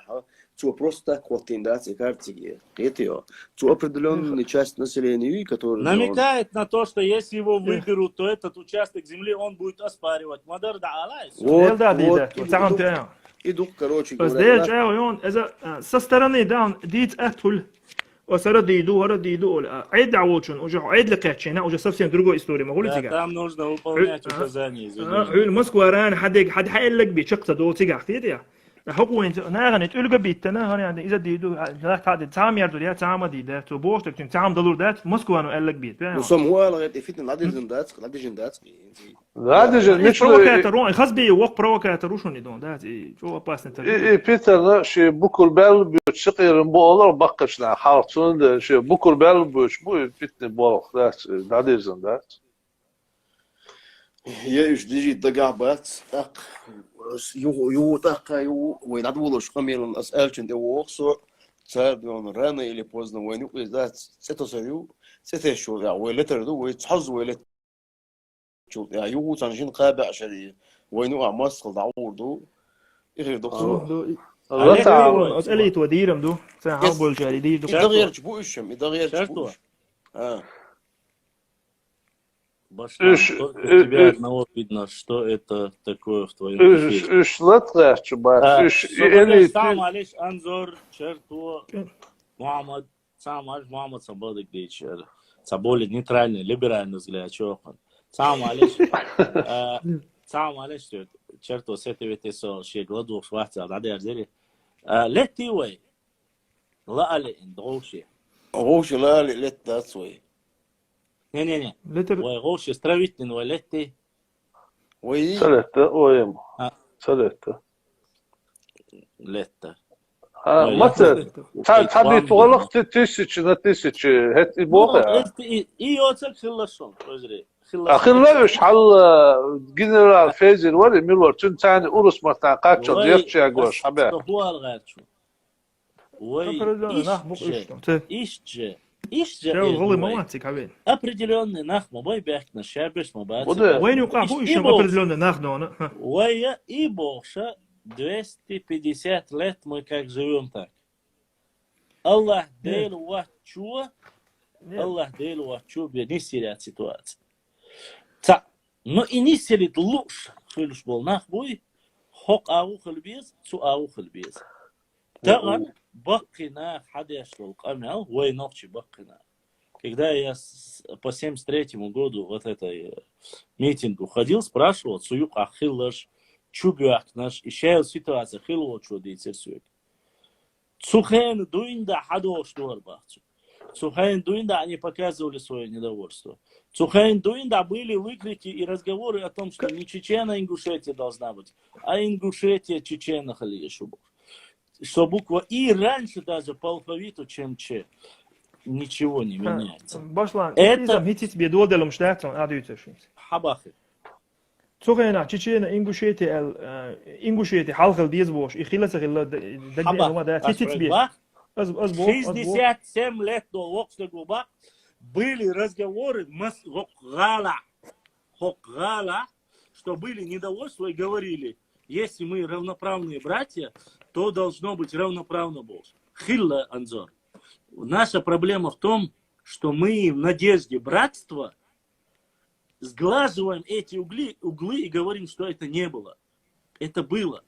что просто так вот индации карты, это что определенная часть населения, которая намекает на то, что если его выберут, то этот участок земли он будет оспаривать. Мадар да алайс. Вот, да. Иду, короче говоря. Со стороны, да, дит أدخل وسرد يدو عيد عوضشون وجه عيد لقيتشينا وجه совсем другой история могу ли тига там нужно выполнять указания Москва ран حد حيقول لك بشقة دول تيجا اختيار حقوق انت ناغن تقول بيت ناغن يعني اذا ديدو هذا تعام يردو يا تعام دي ده تو بوش تك تعام دولار ده موسكو انه قال لك بيت وسم هو لغايه فيتن لادجن دات مش بروفوكاتور خصبي وق بروفوكاتور شو ندون ده جو باس انت بيتر شي بوكل بال بيتشقير بولر بقشنا حارتون شي بوكل بال بو فيتن بولر ده لادجن ده يا ايش ديجي دقابات يو وين عدولوش قميل أسألشن ده وقصو صار يوم رانا или поздно وين يقدر ستة شو يعني ويلتر دو ويتحظ ويلت شو يعني يو تنجين قابع شديد وين يقع مصر دعور دو يغير دكتور أسألي توديرم دو ساعة بول جاري دي دو يدغير جبوشم يدغير جبوش Башлан, у тебя одного видно, что это такое в твоем эфире. Сам Алиш Анзор, Черту, Мухаммад, сам Алиш Мухаммад Сабадык Дейчер. Саболи нейтральный, либеральный взгляд, чохан. Сам Алиш, Черту, с этой ветесо, шея гладу, швахца, надо ярдели. Лети уэй, лаали индоуши. Оуши лаали лет дацуэй. Не. Ой, стравитин, летти. Ой. Ой. Летта. Мате. Таби толық тысячи на тысячи. Это бога. И оцак хиллашон, özre. Хиллаш хал генерал Фейзер вали милор тун тани урус мартан качо дерча гош хабе. هو الغاتشو. وي إيش شو غلي مواتك حبيبي определенный нахма бой бяхна шабеш мабат. وين يوقع هو يشوف определенно нахну Вая и больше 250 лет мы как живем так. Аллах дейл вачу, Аллах дейл вачу, не сирят ситуацию. Так, но и не сирит лучше, хилуш был нахбой, хок ау хилбиз, цу ау хилбиз. Таган бакина хадяшвал камял, вай ночи бакина. Когда я по 73-му году вот этой митингу ходил, спрашивал, суюк ахиллаш, чубюак наш, ищаял ситуация, хилло чудится суюк. Цухен дуинда хадош дуарбахцу. Цухен дуинда они показывали свое недовольство. Цухен дуинда были выкрики и разговоры о том, что не Чечена Ингушетия должна быть, а Ингушетия Чечена халиешубу. Что буква И раньше даже по алфавиту, чем Ч. Ничего не меняется. Это هيتيت بيدودل مشتاقتون اديوتشين حباخي تسوغينا تشينا انغوشيتي حلقه ديزبوش يخيلت غير دغ ما ده تيتيت بي از 67 лет до Воксдегуба были разговоры Хокгала, что были недовольства и говорили, если мы равноправные братья, то должно быть равноправно больше. Хилла Анзор. Наша проблема в том, что мы в надежде братства сглаживаем эти углы и говорим, что это не было. Это было.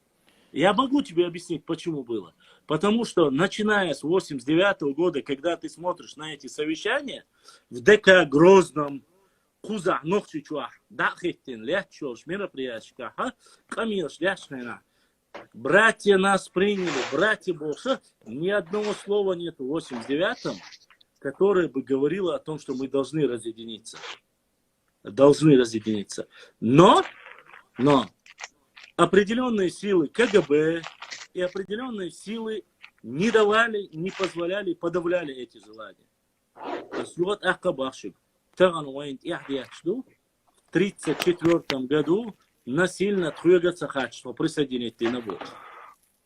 Я могу тебе объяснить, почему было. Потому что, начиная с 89-го года, когда ты смотришь на эти совещания, в ДК Грозном, Куза, Нохчичуах, Дахеттин, Лячош, мероприятия, Камилш, Ляшхайна, братья нас приняли, братья Бога, ни одного слова нету в 89-м, которое бы говорило о том, что мы должны разъединиться. Должны разъединиться. Но определенные силы КГБ и определенные силы не давали, не позволяли, подавляли эти желания. То есть вот Ахкабашик, в 1934 году насильно двигаться хотел присоединить на бок.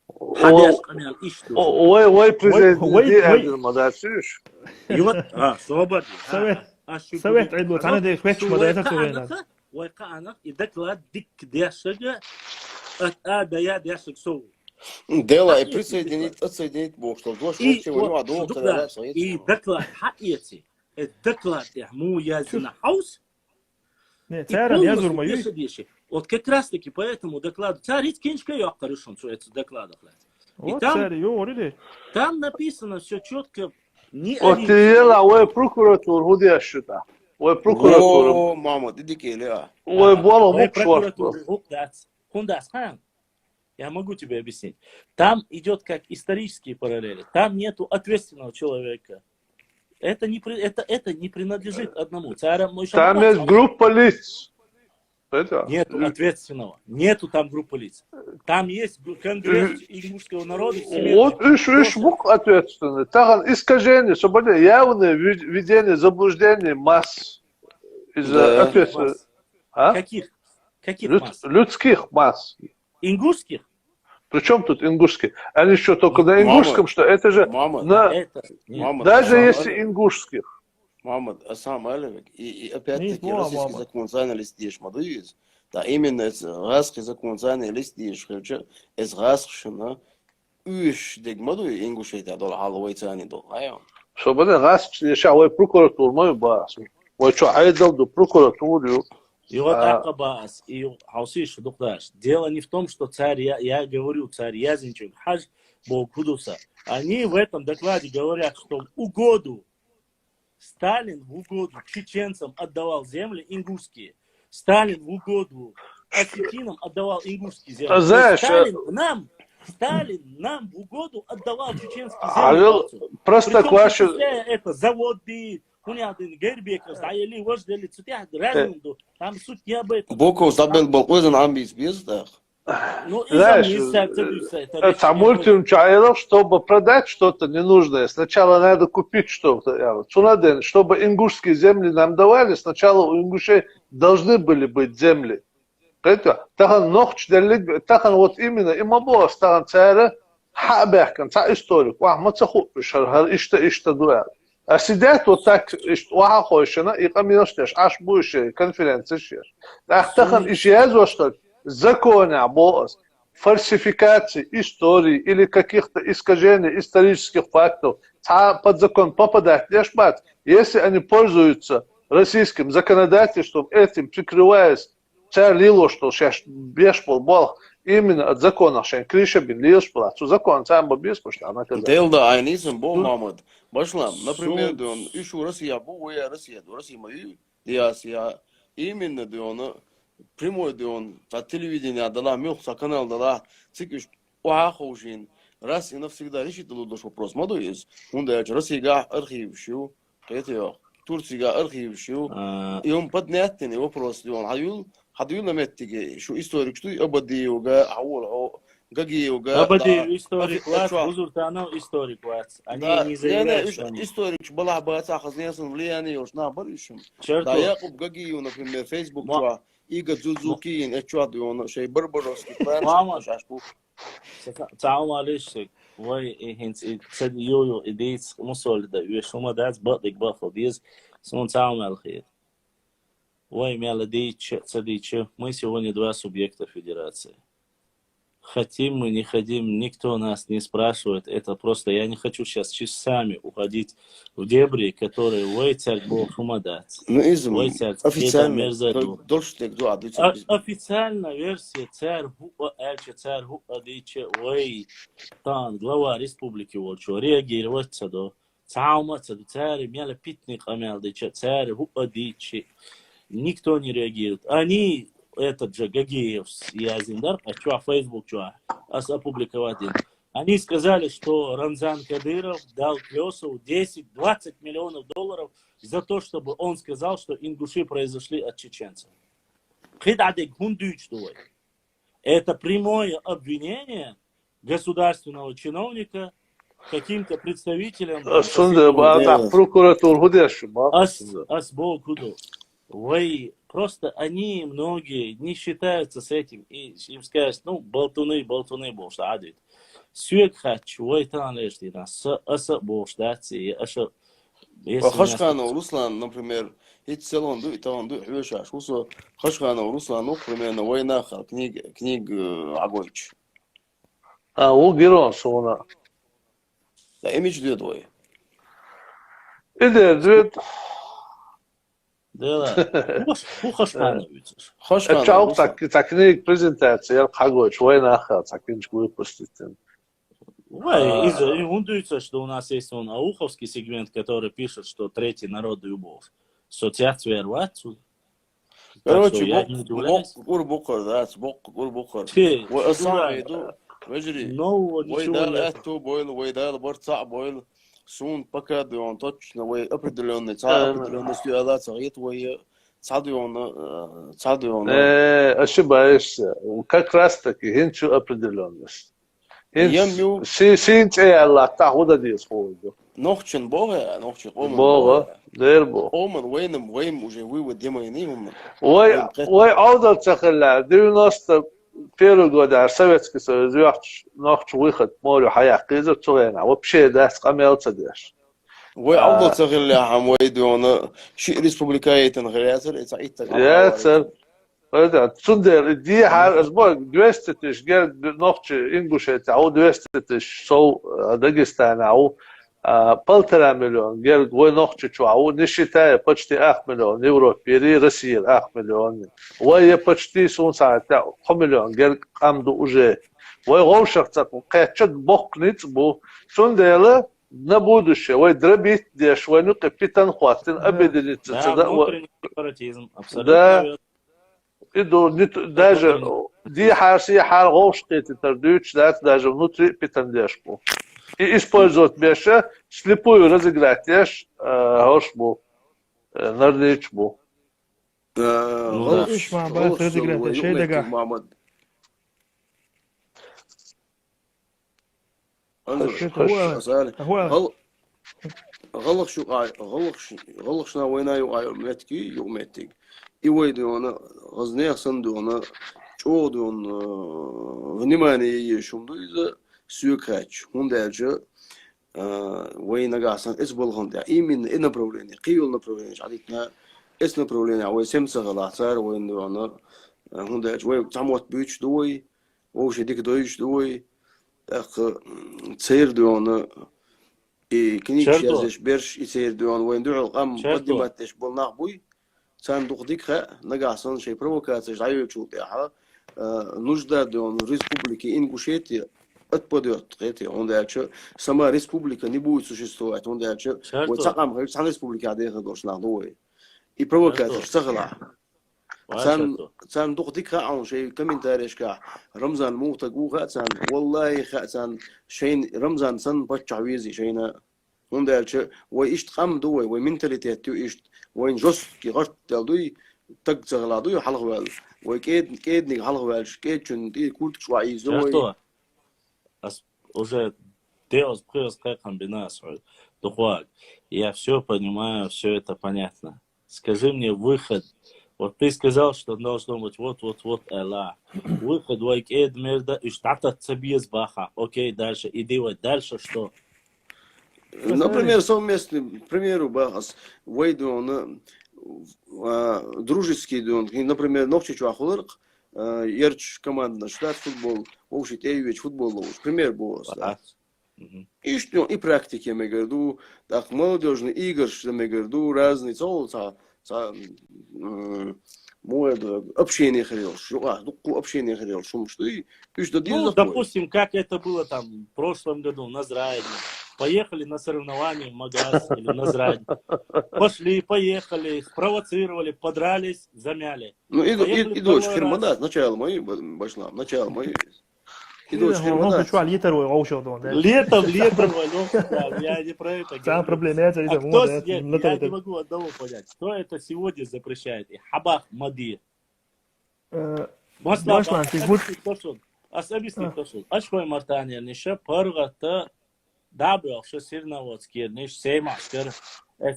Ой, президент, мадасиш. И вот, свободно. سويت عيد لوت انا دي خويتش مدايتا توينا ويقعنا يدكلا ديك ديشجا ات يا ديشج سو Дела и отсоединить Бог, что дождь вообще вынюа доктора. И доклад حقيقي الدكلا مو язина хаус. Не, царь я зурмаю. Вот как раз таки по этому докладу царь кинчка я корышон, что это доклад. И там написано все четко. Отиела, ой, прокуратура, где счета? Ой, прокуратура. О, мама, ты дикие, Ой, было Я могу тебе объяснить. Там идет как исторические параллели. Там нету ответственного человека. Это не принадлежит одному. Там есть группа лиц. Нету ответственного. Нету там группы лиц. Там есть конгресс ингушского народа. Вот иш бук ответственный. Там искажение, свобода, явное введение заблуждений масс. Из-за ответственности. Каких масс? Людских масс. Ингушских? Причем тут ингушских? Они что, только на ингушском, что это же... Даже если ингушских. Мама, сам Алевик, и опять-таки российский законодательный листишь, мадуиз, да именно российский законодательный листишь, из российского, уж дег мадуи ингушей да дол халвой цани дол, айон. Что бы российский шавой прокуратур мой бас, вот что айдал до прокуратуры. И вот Акабас, и Хаусиш, докташ. Дело не в том, что царь, я говорю, царь Язинчук, Хадж, Бог Кудуса. Они в этом докладе говорят, что в угоду Сталин в угоду чеченцам отдавал земли ингушские. Сталин в угоду осетинам отдавал ингушские земли. Знаешь, Сталин нам в угоду отдавал чеченские земли. Просто класс. Это заводы, гербеков, вождели, разумду. Там суть не об этом. Боков забыл был амбиц без так. Знаешь, там мультим чайлов, чтобы продать что-то ненужное, сначала надо купить что-то. Чтобы ингушские земли нам давали, сначала у ингушей должны были быть земли. Тахан вот именно, и мабо стан царя, хабехкан, ца историк, ма цаху пишар, ишта дуэр. сидят вот так, واحد خوشنا يقامينشتش عش بوش конференцияшер. Ахтахан исчезошка законы обоз, фальсификации истории или каких-то искажений исторических фактов. Под закон попадать лишь бат. Если они пользуются российским законодательством, этим прикрываясь, царь лило, что сейчас бешпол бол именно от закона, что крыша бин лишпол, от закона сам бобиску, что она казала. Делда айнизм бол Мамад. Башлам, например, он ищу Россия, буя Россия, Россия мои, диасия, именно он прямой он по телевидению дала мёхса канал дала, цикиш уахужин, раз и навсегда решит этот вопрос. Моду есть, он дает Россия архив шо, это Турция архив шо, и он поднятный вопрос, он حديو لما تيجي شو историк что أبدي وجا حول جاجي وجا أبدي историк وات حضور تاعنا историк وات أنا يعني историк شو بلع بقى أخذ ناس ملياني وش نابريشم دا ياقوب جاجي ونفهم فيسبوك شو إيجا زوزوكين إتشوا ديون شيء بربروس ماما تعال معلش واي هنس تسد يو إديت مصول ده يشوما ده بدك بافل ديز سون تعال مع الخير Ой, Мялодейча, Цадейча, мы сегодня два субъекта федерации. Хотим мы, не хотим, никто нас не спрашивает. Это просто, я не хочу сейчас часами уходить в дебри, которые, ой, царь Бог, умадать. Ой, царь, официальная версия, царь Хуа Эльча, царь Хуа Дейча, ой, там, глава республики Волчу, реагировать садо. Цаума, царь, Мяла Питник, Амялдейча, царь Хуа Дейча. Никто не реагирует. Они, этот же Гагеев с Язиндар, а что, Facebook, что, опубликовать. Они сказали, что Рамзан Кадыров дал Клёсову 10-20 миллионов долларов за то, чтобы он сказал, что ингуши произошли от чеченцев. Это прямое обвинение государственного чиновника каким-то представителям... Ой, просто они, многие, не считаются с этим. И им скажут, ну, болтуны, бол, что адвит. Сюек хочу, ой, там лежит, аса бол, что ати, аша... Хашкана, Руслан, например, эти салон, и там, хвешаш, усо, Хашкана, Руслан, ну, примерно, войнаха, книг Агойч. У Герон, Сона. Да, имидж две двое. Иди, Да, Хашкана. Чау, так книг презентация, я хагоч, войнаха, так книжку выпустить. Он дуется, что у нас есть ауховский сегмент, который пишет, что третий народ любовь. Социация рваться. Короче, Бог, да, Бог. Бог. Сун пока он точно вы определенный определенностью алацагит вы цадион. Ошибаешься. Как раз таки хинчу определенность. Синч Аллах тахуда дис ходу. Нохчен Бога, Бога, дербо. Омен вейм уже вывод демайни. Ой, аудал цахла 91 года Советский Союз нохч выход морю хаяк из Цуэна. Вообще да скамелся деш. Ой, аудал цахла хам вейдона ши республикаитен грязер Я цер. Это цундер ди хар сбор 200 тысяч гер нохч Ингушетия, а 200 тысяч сол Дагестана, а 1,5 миллиона гер гой нохч чуау, не считая почти 8 миллион Европе и России 8 миллион. Ой, почти сунца 1 миллион гер камду уже. Ой, говшахца качет бокниц бу цундела на будущее. Ой, дробить деш, ой, ну капитан хватин обеделиться. Да, внутренний сепаратизм, абсолютно. Даже ди харси хар говшкети тардуч, даже внутри питандешку. И использовать беша, слепую разыграть, ешь, гошбу, нардичбу. ايش مع بات رزقنا شيء دقا غلق شنا وينا يو متكي يو متك إيوه ديونا غزنيخ سندونا شو ديون внимание يشوم دو إذا سيوكاتش هون دالجا وين نجاسن إسبلهم ده إيمن إن برولين قيول نبرولين عديتنا إسنا برولين عوي سمسة غلاثار وين دونا هندا شوي تعموت بيش دوي وش ديك دويش دوي تصير دونا كنيك شازش برش يصير دونا وين دعو القام مقدمات إيش بولناق بوي سان دوخديك خا نجاسن شيء بروكاتش عيوك شو تاعها нужда دون республики Ингушетия отпадет, он дальше сама республика не будет существовать, он дальше вот сам республика отдыха должна новой и провокация сагла سان دوخديك خا عن شيء كومنتاريش كا رمضان مو تقوها سان والله خا سان شيء رمضان سان بتشعويزي شيء он дальше وإيش تقام دوي ومنتاليتيات إيش وين جوس كي غشت دوي تك زغلادو حلق وال وكيد نيك حلق والش كيد شن دي كولت شوي زوي уже Теос прыз как комбинацию. Духвак, я все понимаю, все это понятно. Скажи мне выход. Вот ты сказал, что должно быть вот Элла. Выход вайк эдмерда и штата цабиез баха. Окей, дальше. И делать дальше что? Например, совместный, к примеру, бахас, вайдон, дружеский дон, например, ногчи чуахулырк, ерч команда штат футбол, вообще теевич футбол, пример был. И что, и практики я говорю, так молодежные игры, что я говорю, разные, мое общение хотел, общение хотел, что и что ну, допустим, как это было там в прошлом году на Зрайне. Поехали на соревнования в Магаз или на Зрайне. Пошли, поехали, спровоцировали, подрались, замяли. Ну, и дочь Фермана, сначала мои, башла, начало мои. И дочь Фермана. Летом, я не про это говорю. Я не могу одного понять. Кто это сегодня запрещает? И Хабах Мади. Маслан, особистый тошул. Ашхой Мартания, Ниша, Паргата, Дабел, что Сирноводский, Ниш, Сеймашкер,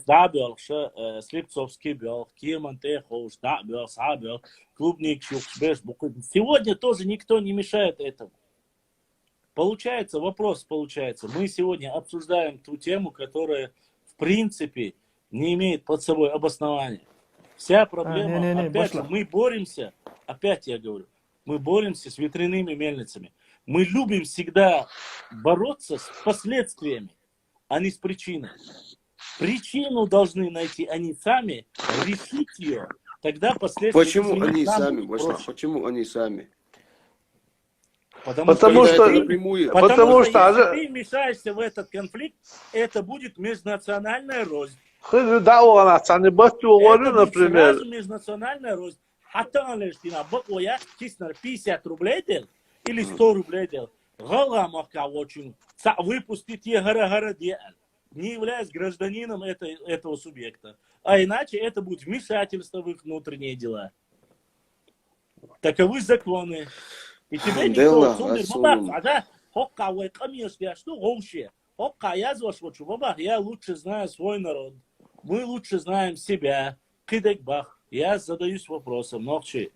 Дабел, что Слепцовский бел, Кирман Техоуш, Дабел, Сабел, Клубник, Шукшбеш, Букудин. Сегодня тоже никто не мешает этому. Получается, вопрос получается. Мы сегодня обсуждаем ту тему, которая, в принципе, не имеет под собой обоснования. Вся проблема, опять же, мы боремся, опять я говорю, мы боремся с ветряными мельницами. Мы любим всегда бороться с последствиями, а не с причиной. Причину должны найти они сами, решить ее, тогда последствия... Почему они сами, почему они сами? Потому что если ты мешаешься в этот конфликт, это будет межнациональная рознь. Это будет сразу межнациональная рознь. Хатан лишь ты на боку, я честно 50 рублей дел или 100 рублей дел. Галамака очень. Выпустить егора не являясь гражданином этого субъекта. А иначе это будет вмешательство в их внутренние дела. Таковы законы. И тебе никто я лучше знаю свой народ. Мы лучше знаем себя. Кидекбах. Я задаюсь вопросом, Нохчи,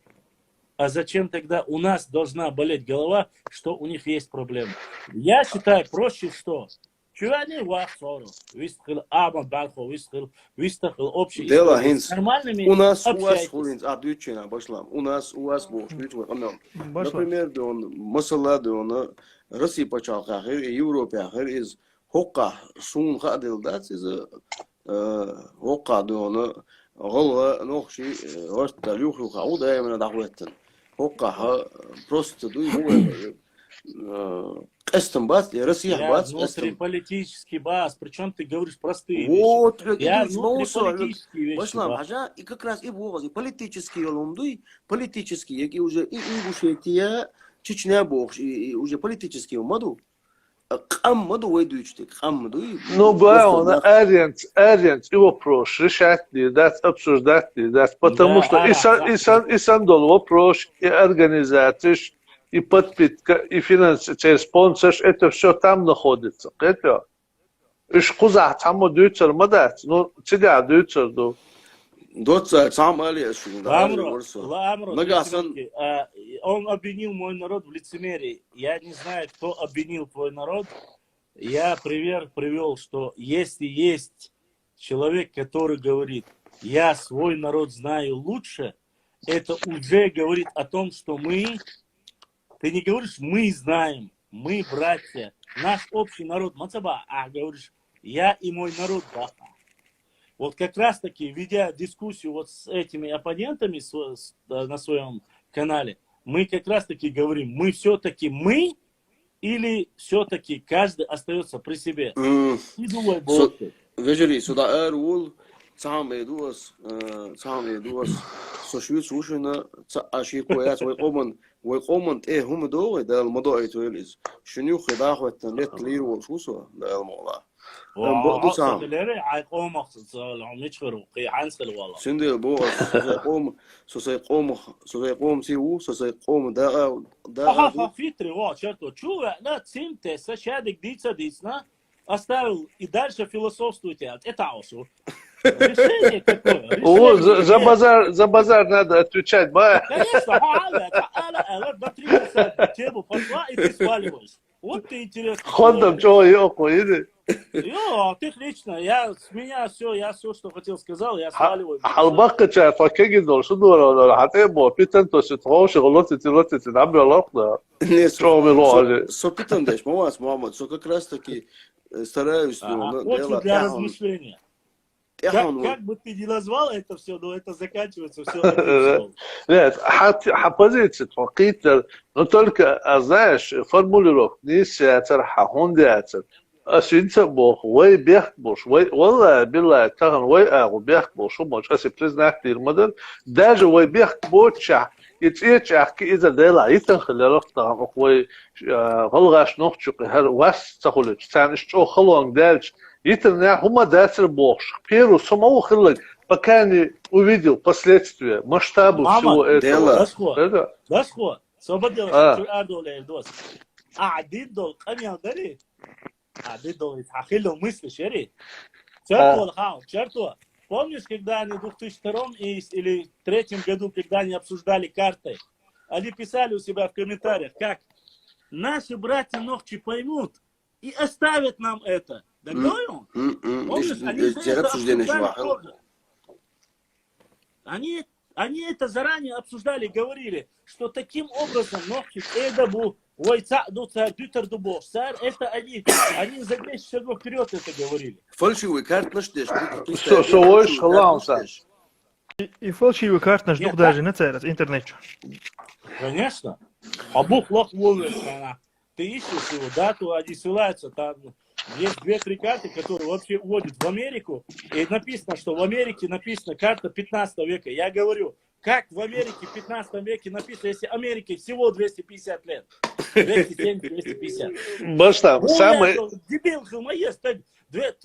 а зачем тогда у нас должна болеть голова, что у них есть проблемы? Я считаю проще, что Дело нормальными у нас например, масала Россия почала, Европе, из Хока, Сун Хадил, из Хока, غلوا نوخشي ورت اليوخ عودة من دعوتنا وقع просто استنباط Россия бац внутриполитический бас, причем ты говоришь простые вот, вещи. Я внутриполитические вещи. Башлам, хажа, и как раз и бог, политические ломдуй, политические, які уже и Ингушетия, Чечня бог, и уже политические маду. Ну, он арент его вопрос решать ли, дать, обсуждать ли, дать, потому что и сандол вопрос, и организация, и подпитка, и финансовый спонсор, это все там находится. Это и шкуза там даются, мадать, ну, тебя даются, да. Доца сам Алиеш. Он обвинил мой народ в лицемерии. Я не знаю, кто обвинил твой народ. я пример привел, что если есть человек, который говорит, я свой народ знаю лучше, это уже говорит о том, что ты не говоришь, мы знаем, мы братья, наш общий народ Мацаба, а говоришь, я и мой народ Баха. Вот как раз таки, ведя дискуссию вот с этими оппонентами на своем канале, мы как раз таки говорим, мы все-таки мы, или все-таки каждый остается при себе. И думай, больше. Вежери, сюда эрул, сам идуас, сошвид сушина, ашир кояс, вой оман, хум доой, да алмадо айтуэлиз. Шуню хидахват, лет лиру шусо, да алмала. سندل بوغ سوسيقوم سيو سوسيقوم دا фитри, вот, черт, чува, да, цимте, сочадик, дица, оставил и дальше философствуйте, это осу. Решение какое? О, за базар надо отвечать, ба. Конечно, до 3 часа тему пошла, и ты сваливаешь. Вот ты интересно. Ходом чего ёку, иди. Ты лично, с меня все, я все, что хотел, сказал, я сваливаю. حلبك فكي جدول شو دور ولا حتى مو بيتن تو ستروش غلطت تنعمل الأخضر. شو بيلوع. Со питам дешь, мама, со как раз таки стараюсь. Очень для размышления. Как бы ты ни назвал это все, но это заканчивается все. Нет, позиция توقيت, но только, знаешь, формулировка, не сятер, хондятер. أسينت بوخ وي بيخ بوش وي والله بالله تغن وي أغو بيخ بوش ومش أسي بلزنا كتير مدن داج وي بيخ بوتشا يتيتشا كي إذا ديلا يتنخل لرق تغن وي غلغاش نوخشق هر واس تخلج تانش جو خلوان دالج يتنع هما داتر بوخش بيرو سمو خلق пока увидел последствия масштабы всего этого. Дасхо, свободил, ардоле дос. Дидол, камел дали. Дидол, хахило мысли, шери. Черту. Помнишь, когда они в 2002 или 2003 году, когда они обсуждали карты, они писали у себя в комментариях, как наши братья Нохчи поймут и оставят нам это. Договорим? Помнишь, они это заранее обсуждали, говорили, что таким образом Нохчи Эдабу, это они за 10 шагов вперед это говорили. Фальшивый карт наш деш. И фальшивый карт наш дух даже не царит, интернет. Конечно. А Бог лох ловит, ты ищешь его, дату, они ссылаются, там есть 2-3 карты, которые вообще уводят в Америку, и написано, что в Америке написана карта 15 века. Я говорю, как в Америке в 15 веке написано, если Америке всего 250 лет? 270-250. Может, там самый... Дебил,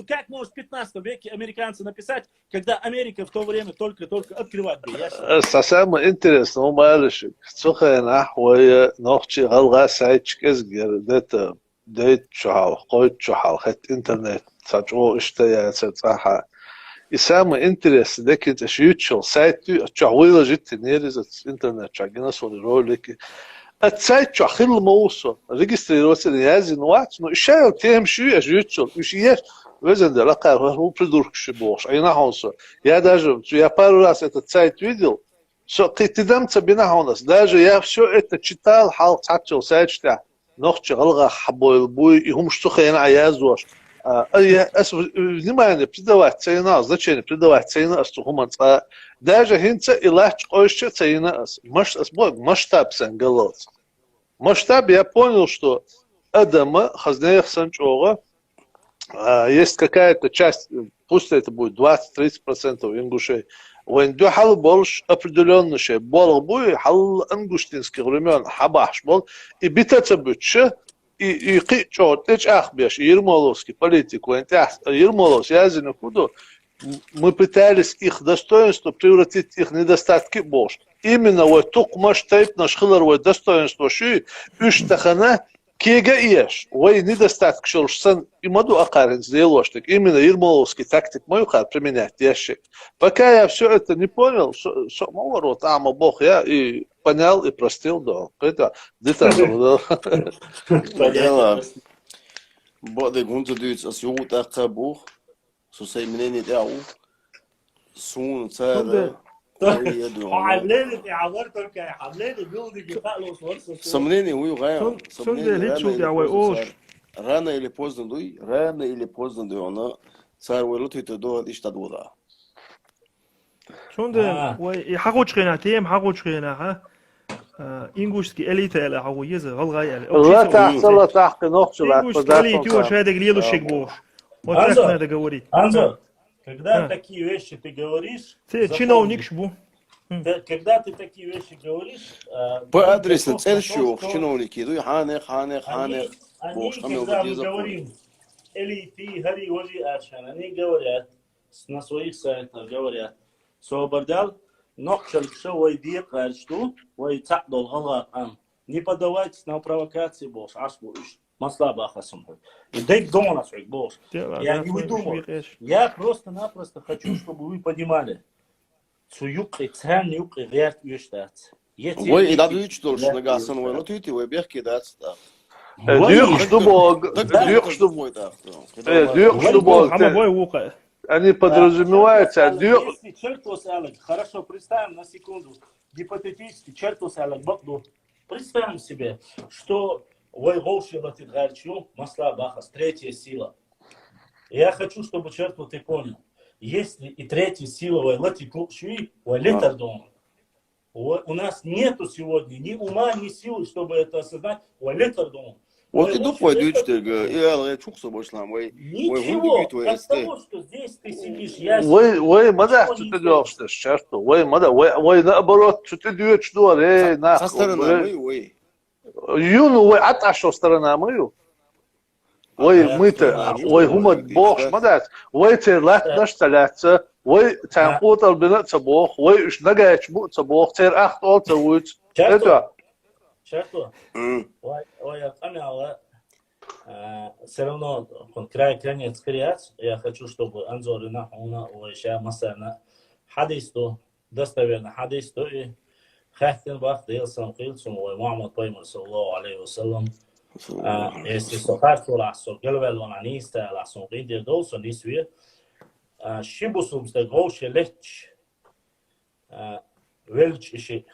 как может в 15 веке американцы написать, когда Америка в то время только-только открывает? Самое интересное, мальчик, сухая ويا نوختي غلغة سايتش كزجر ديت شحال قويت شحال خت إنترنت تجو اشتيا تتاحة إسامة إنترس ديك أنت شيوتشل سايتو تجويلة جت نيرز إنترنت شاقنا صوري رولك السايت شخيل موصل ريجستري روسل يازن وقت إنه الشيء تهم شو يجوتشل مش يش وزن ده لقى هو بريدورك شبوش أي نحوصل يا داجم يا بارولاس это сайт видел что ты дам тебе нахонас даже я все это читал хал цачил сайт نوختي غلغة حبوي البوي يهم штухаين عيازوش внимание придавать цена значение придавать цена что хуманца даже хинца и лач ойще цена масштаб сенгалот масштаб я понял что Адама хазнеях санчога есть какая-то часть пусть это будет 20-30% ингушей وإن حل بولش أبردلون شيء بول بوي حل أنجوشتينسكي غريمان حباش بول يبتتبتش يقي شوت إيش أخبيش يرمولوسكي политик وإنت يرمولوس يازن كودو мы пытались их достоинство превратить их недостатки больше. Именно вот только масштаб наш хилар достоинство ши үштахана кега еш. Ой недостаток шел сан имаду акарин сделал что именно Ермоловский тактик мой хар применять ящик. Пока я все это не понял, что мало ама Бог я и понял и простил да. Это детально. بعد كنت دويت أسيوط أقابو سوسي منين تاعو سون سادة حبلين عبرتك يا حبلين بيلدي كفالوس ورسوس سمنيني هو غاية Sonde liču da ovaj oš. Rano ili pozno duj ona صار ولوتي تدور إيش تدورها Sonde ovaj حقوش خينا تيم حقوش خينا ها إنجوشكي إليتا على عويزة غلغاية لا تحصل لا تحقي نقش بعد إنجوشكي إليتا وش هذا قليل وشيك بوش вот так надо говорить. Анзор, когда такие вещи ты говоришь, чиновник шбу. когда ты такие вещи говоришь, по адресу церкви, чиновники, дуй ханех. Они, когда мы говорим, элиты, хари, вожи, ашан, они говорят, на своих сайтах говорят, собордал, нокчал, что войди, что, вой цакдол, галакан, не подавайтесь на провокации, босс, аж будешь. Маслаба хасам. Дай дома на свой босс. Я не выдумал. Я просто-напросто хочу, чтобы вы понимали. Суюк и цен юк и верт юштат. Ой, и да дуть дольше на гасан, ой, ну ты ой, бег кидать так. Дюк что бог, что мой так. Дюк что бог. Они подразумеваются, дюк. Если черту салак, хорошо, представим на секунду, гипотетически черту салак, бакду, представим себе, что ой, волши латит гарчу, масла бахас, третья сила. Я хочу, чтобы черту ты понял. Если и третья сила ой латит лукши, ой литер дома. У нас нету сегодня ни ума, ни силы, чтобы это осознать, ой литер дома. Вот иду пойду, что я чухсу больше нам, ой. Ничего, от того, что здесь ты сидишь, я... Ой, мада, что ты делаешь, черту? Ой, мада, ой, наоборот, что ты делаешь, что, эй, нахуй. Со стороны, ой. Юну, ой, аташо сторона мою. Ой, мы-то, ой, гумат бог, мадат. Ой, ты лат наш таляться. Ой, тянхут албинаться бог. Ой, уж нагач бутся бог. Ты ахт олца уйц. Это. Черту. Ой, я понял. Все равно, крайне скорее, я хочу, чтобы Анзор и Нахуна, ой, сейчас масана, хадисту, достоверно хадисту и خاتم وقت يلسم قيلسم ومعمد بيمر صلى الله عليه وسلم استخدار كل عصر قلبل ونعنيستا العصر قيد يدوس ونسوية شبسوم استغوش لتش ولج إشي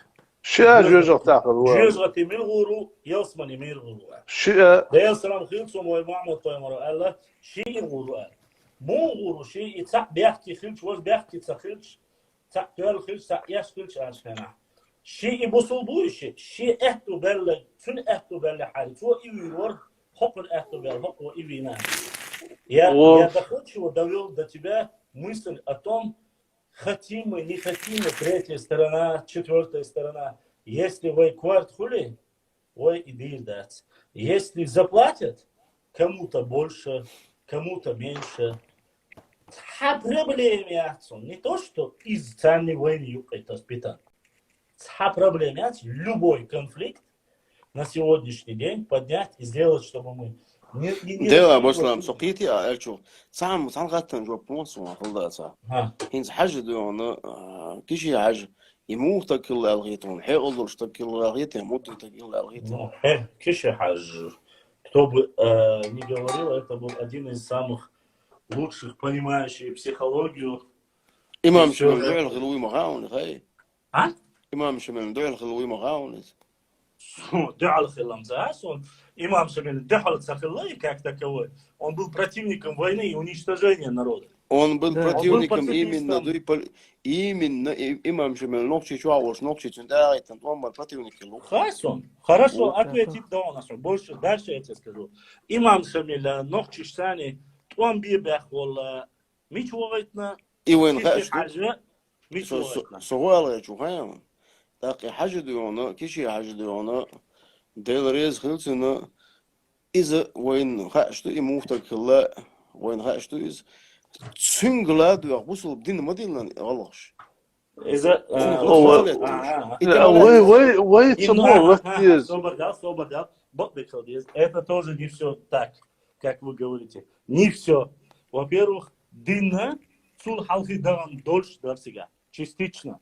شيء جوجر تاخذ جوجر تميرغورو يلسمني ميرغورو شيء يلسم قيلسم ومعمد بيمر الله شيء غورو مو غورو شيء يتسع بيحكي خلش وش بيحكي تسخلش تقل خلش تقياش خلش عشانه شيء بوصلوش شيء احتو بل شن احتو بل حال تو يور حق احتو بل حق وينا я хочу довел до тебя мысль о том, хотим мы, не хотим мы, третья сторона, четвертая сторона. Если вы кварт хули, вы иди дать. Если заплатят кому-то больше, кому-то меньше, проблемы не то, что из ценной войны это спитан. Проблема любой конфликт на сегодняшний день поднять и сделать, чтобы мы не دوا مسلم سقيتي أرجو سام غتن جو بونس وخلدا سا هنز حاجة دونا كيشي حاجة يموت تكل الغيتون حي أولش تكل الغيتون يموت تكل الغيتون كيشي حاجة кто бы ни говорил, это был один из самых лучших, понимающих психологию. إمام شمال دوع الخلوي مغاون خي а? إمام شمال دوع الخلوي مغاون Дял Хиламзас, он имам Шамиль Дял Цахиллай, как таковой, он был противником войны и уничтожения народа. Он был противником именно имам Шамиль Нокчи Чуауш, Нокчи Чундай, он был противником. Хорошо, ответит да у нас. Больше, дальше я тебе скажу. Имам Шамиль Нокчи Шани, он бибахол, мичуайтна, и войн хажа, согуала Чухаям. تاقي حاجة ديونا كيشي حاجة ديونا ديل ريز خلصنا إذا وين خاشتو يموتك الله وين خاشتو إذا تسنجلا دو بوصل بدين مدينة غلطش إذا وي تمر собор это тоже не все так, как вы говорите. Не все. Во-первых, динна цул халхи дан дольше дарсига. Частично.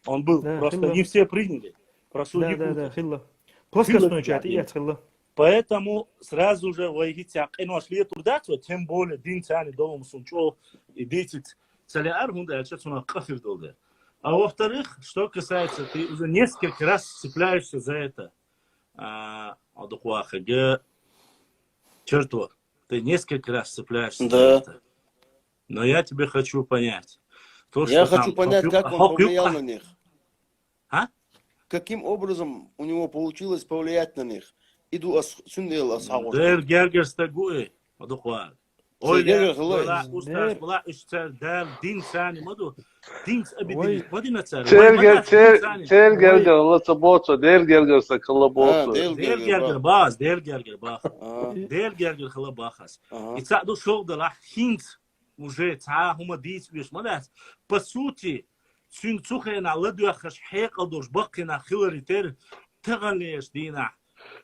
Он был, просто не все приняли. Да, хилла. Плоскостную часть, я хилла. Поэтому сразу же войдите, если трудать, тем более дин цани долом сунчо и дитит целяр, гунда, я сейчас у нас кафир долго. А во-вторых, что касается, ты уже несколько раз цепляешься за это. Черту, ты несколько раз цепляешься за это. Но я тебе хочу понять. То, Я что хочу там, понять, как он повлиял на них. А? Каким образом у него получилось повлиять на них? Иду сюндел асхаб. Дэр гергер стагуэ, адухуар. Ой, была устас, была ищцер, дэр дин сани, маду. Дин абидин, мадина цар. Тер гергер, лаца боца, дер гергер сакала боца. Дэр гергер баз, дэр гергер бах. Дэр гергер халабахас. И цаду шоу дала хинт уже ца хума дис виш мадас. По сути, цухена ладуахаш хекадош бакина хиларитер тагалеш дина.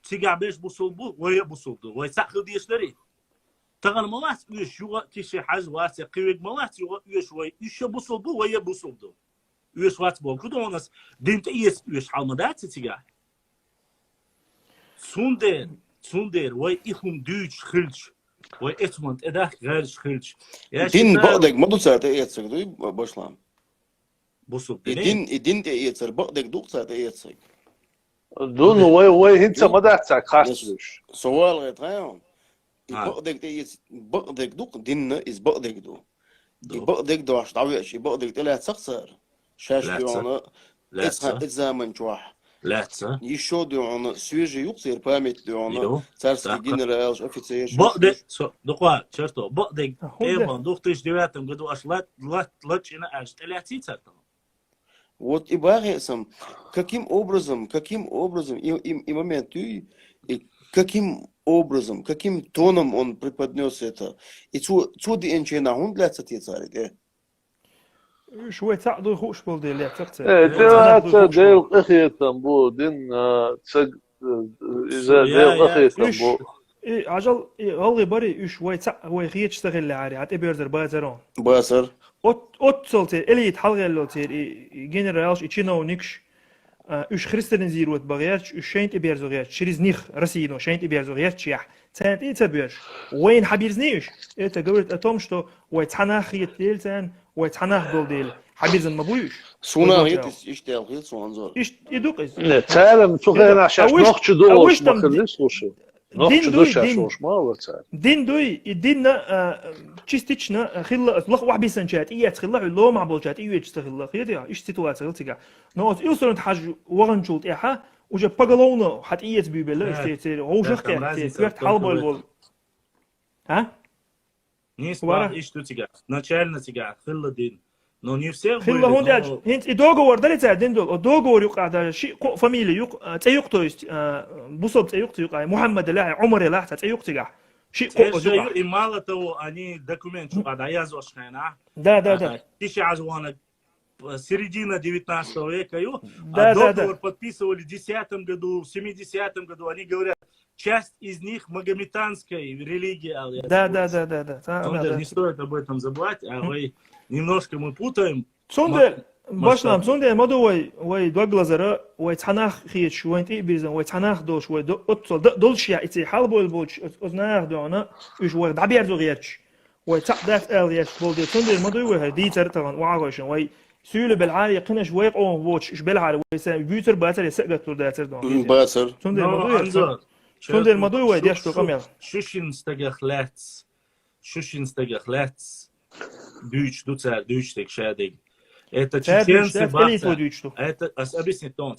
تيجابش بوصلبو ويا بوصلدو ويساخذ يشتري تغن ملاس يش يو كيشي حاج واسع قيد ملاس يو يش وي يش بوصلبو ويا بوصلدو يش وات بو كدو ناس دينت يس يش حالمدات تيجا سوندر وي يخم دوش خلش وي اتمنت اداك غير خلش دين بعدك ما دوسات يتسق دوي باشلام بوصلد دين يتسر بعدك دوسات يتسق دون وي هنت ما دعتك خاصش سؤال غير بعدك دوق دين إز بعدك بعدك دو عش تعويش بعدك تلا تسخسر شاش ديونا إتزامن جواح لا يشو ديونا سويجي يقصير باميت ديونا царский генерал офицер بعدك دقوا شرطه بعدك ايضا دوقتش ديواتم قدو اش لاتش انا اش تلاتي цартам. Вот и баресом, каким образом, и момент, и каким образом, каким тоном он преподнес это, и zu die Entscheidung letzte Zeit, شوي تعدو خوش بولدي اللي تقصد ده ديل اخي تنبو دين تسق اذا ديل اخي تنبو اي عجل غلي بري شوي تاع هو خيت اشتغل لعاري عاد ابيرزر بازرون باسر اوتسلتي الي تحلغلوتي جنرالش اتشينو نيكش اش خريستن زيروت باغيرش شينت ابيرزوغيرش شريز نيخ رسينو شينت ابيرزوغيرش يح تانت اي تبيرش وين حبيرزنيش это говорит о том что وي تحناخ يتلتان وي تحناخ دول حبيرزن مبويش سونا يشتغل غير سوانزور يدوقز تعلم تخينا شاش نوخش دوش ما خليش слушай نوخش دوش شاش ما ولا دين دوي الدين частично خلا لخ واحد بيسنشات اي تخلا لو مع بولجات اي تشتغل خيتي ايش سيتواسيا غلتيغا نوت يوصلون حاج وغنشولت ايها وجا باغلونا حت ايت بيبل تي هو شخ تي كرت حلبول بول ها نيس ايش تيغا начально تيغا خلا دين но не все خلا هون هنت دوغور دلتا دين دول دوغور يقع دا شيء فاميلي يق تيق تو есть بوصب تيق يقع محمد لا عمر لا تيق تيغا شيء и мало того, они документ подают шхена. Да. Тысяча азвана середина 19 века, да, договор подписывали в 10 году, в 70 году. Они говорят, часть из них магометанской религии. Да. Не стоит об этом забывать, а вы немножко мы путаем. باشلام سوندر ما وي دوغلازر وي تناخ خيت شوين تي بيزن وي تناخ دوش وي اوتسل دولش يا ايتي حلبول بولش ازناخ دونا ايش وي دابير دوغيتش وي تقدات الياش بولدي سوندر ما وي دي ترتغن واغوشن وي سيول بالعالي قنش وي قوم بوتش ايش بالعالي وي بيوتر باتر يسقط تو داتر دون باتر سوندر ما وي ديش تو قمل شوشين стагахлец дүйч дуцар дүйчтек шадек. Это чеченцы, это объяснить то,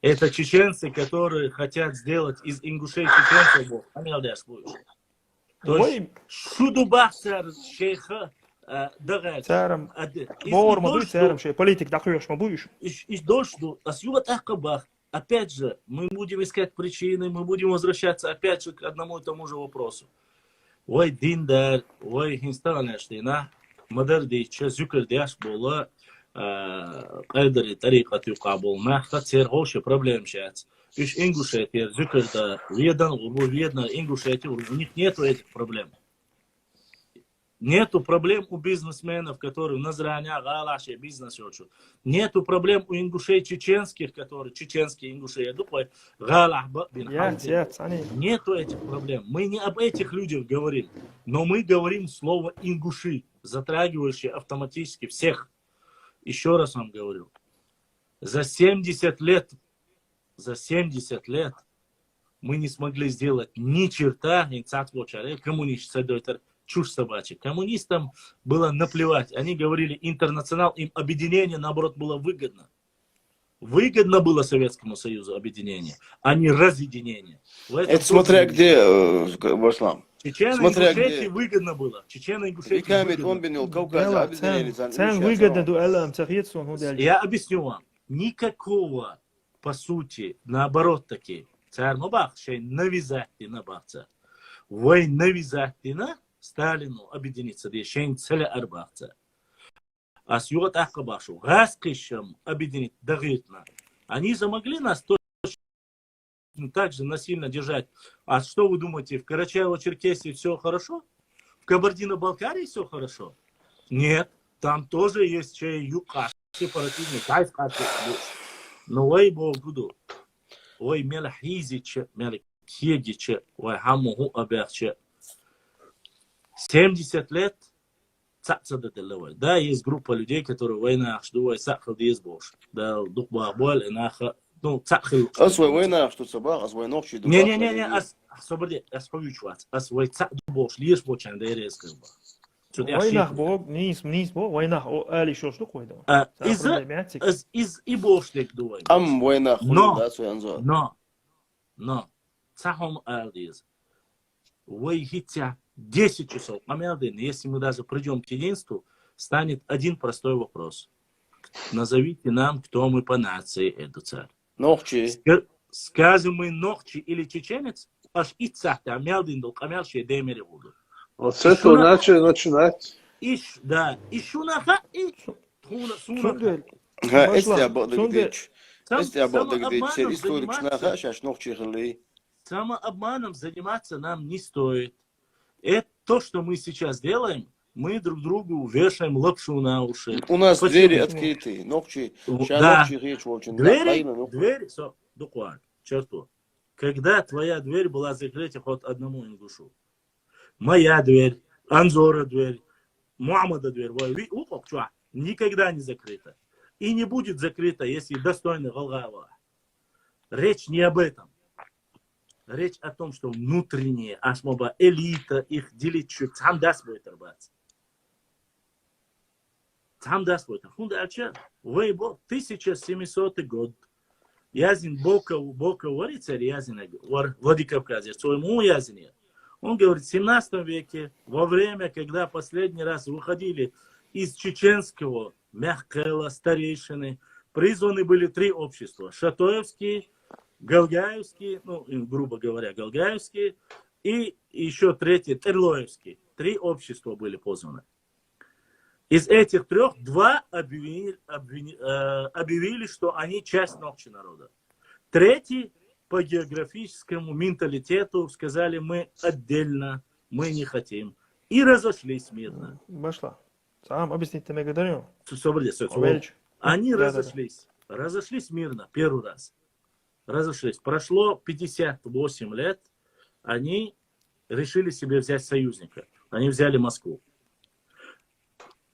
это чеченцы, которые хотят сделать из ингушей чеченцев, то есть шуду бахтар шейха дагать. Царам бор мадуй царам шей политик дакуешь мабуешь. И дожду, а с юга тахкабах. Опять же, мы будем искать причины, мы будем возвращаться опять же к одному и тому же вопросу. Ой, диндар, ой, инсталляштина. مدردي ذكر دياش بولا قدر طريقة يقابلنا خاطر هوش проблем شات إيش إنجليزي ذكر ده، видно إنجليزي у них нету этих проблем. Нету проблем у бизнесменов, которые на зрания, галаши, бизнес учат. Нету проблем у ингушей чеченских, которые чеченские ингуши, я думаю, нету этих проблем. Мы не об этих людях говорим, но мы говорим слово ингуши, затрагивающее автоматически всех. Еще раз вам говорю, за 70 лет мы не смогли сделать ни черта, чушь собачья. Коммунистам было наплевать. Они говорили интернационал, им объединение, наоборот, было выгодно. Выгодно было Советскому Союзу объединение, а не разъединение. Это смотря где, Башлам. Чечено-ингушетии выгодно было. Чечено-ингушетии выгодно. Я объясню вам. Никакого, по сути, наоборот таки, царь Мабах, шей навязать на бахца. Вой навязать на Сталину объединиться, решение цели арбахца. А с его так башу, раскишем объединить догритно. Они же могли нас точно так же насильно держать. А что вы думаете, в Карачаево-Черкесии все хорошо? В Кабардино-Балкарии все хорошо? Нет, там тоже есть чей юка, сепаративный, кайф-кайф. Но ой, Богу, ой, мелахизиче, мелахидиче, ой, хамуху оберче. 70 лет, да, есть группа людей, которые война ждут, сахал есть больше. Да, духба боль, инаха, ну, сахал. А свой война, что собак, а свой ночи. Не, освободи, освободить, а свой сахал больше, лишь больше, да, резко. Война бог, низ бог, война, али что что койда. Из и больше думаю. Ам война, да, свой анзор. Но, сахал алдиз. Вы хитя 10 часов. Если мы даже придем к единству, станет один простой вопрос. Назовите нам, кто мы по нации, это царь. Нохчи. Скажем мы нохчи или чеченец, аж и цахта, амялдин дол, амялши, демери буду. Вот с этого начинать. Да, и шунаха, и сунаха. Если я буду историк шунаха, сейчас нохчи хали. Самообманом заниматься нам не стоит. Это то, что мы сейчас делаем, мы друг другу вешаем лапшу на уши. У нас двери открыты, ногчи, да. Двери, буквально, черту. Когда твоя дверь была закрыта хоть одному ингушу. Моя дверь, Анзора дверь, Мухаммада дверь, никогда не закрыта. И не будет закрыта, если достойно Галгава. Речь не об этом. Речь о том, что внутренняя ашмоба элита их делит чуть. Там даст будет работать. Там даст будет. Хундача, вы 1700 год. Язин Бока говорит, царь Язин, Владикавказе, своему Язине. Он говорит, в 17 веке, во время, когда последний раз выходили из чеченского мягкого старейшины, призваны были 3 общества. Шатоевские, Галгаевские, ну, грубо говоря, Галгаевские, и еще 3, Терлоевские. 3 общества были позваны. Из этих 3 2 объявили, что они часть ногчи народа. 3 по географическому менталитету сказали, мы отдельно, мы не хотим. И разошлись мирно. Башла. Сам объяснить мне говорю. Они разошлись. Разошлись мирно, первый раз. Разошлись. Прошло 58 лет, они решили себе взять союзника. Они взяли Москву.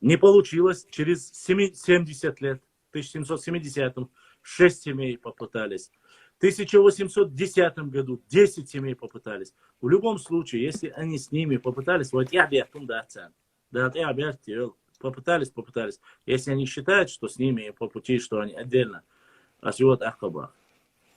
Не получилось. Через 70 лет, в 1770-м, 6 семей попытались. В 1810 году 10 семей попытались. В любом случае, если они с ними попытались, вот я попытались. Если они считают, что с ними по пути, что они отдельно, а вот Ахабах.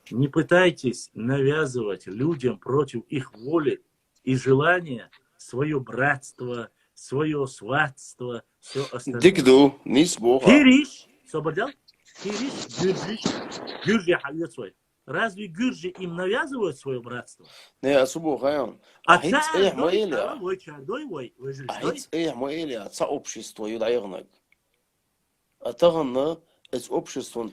Не пытайтесь навязывать людям против их воли и желания свое братство, свое сватство, все остальное. Дикду, низ Бога. Кириш, освободил? Кириш, Гюржи, Хавьет свой. Разве Гюржи им навязывают свое братство? Не, особо хаям. Це общество юдаернак. А тагана это общество,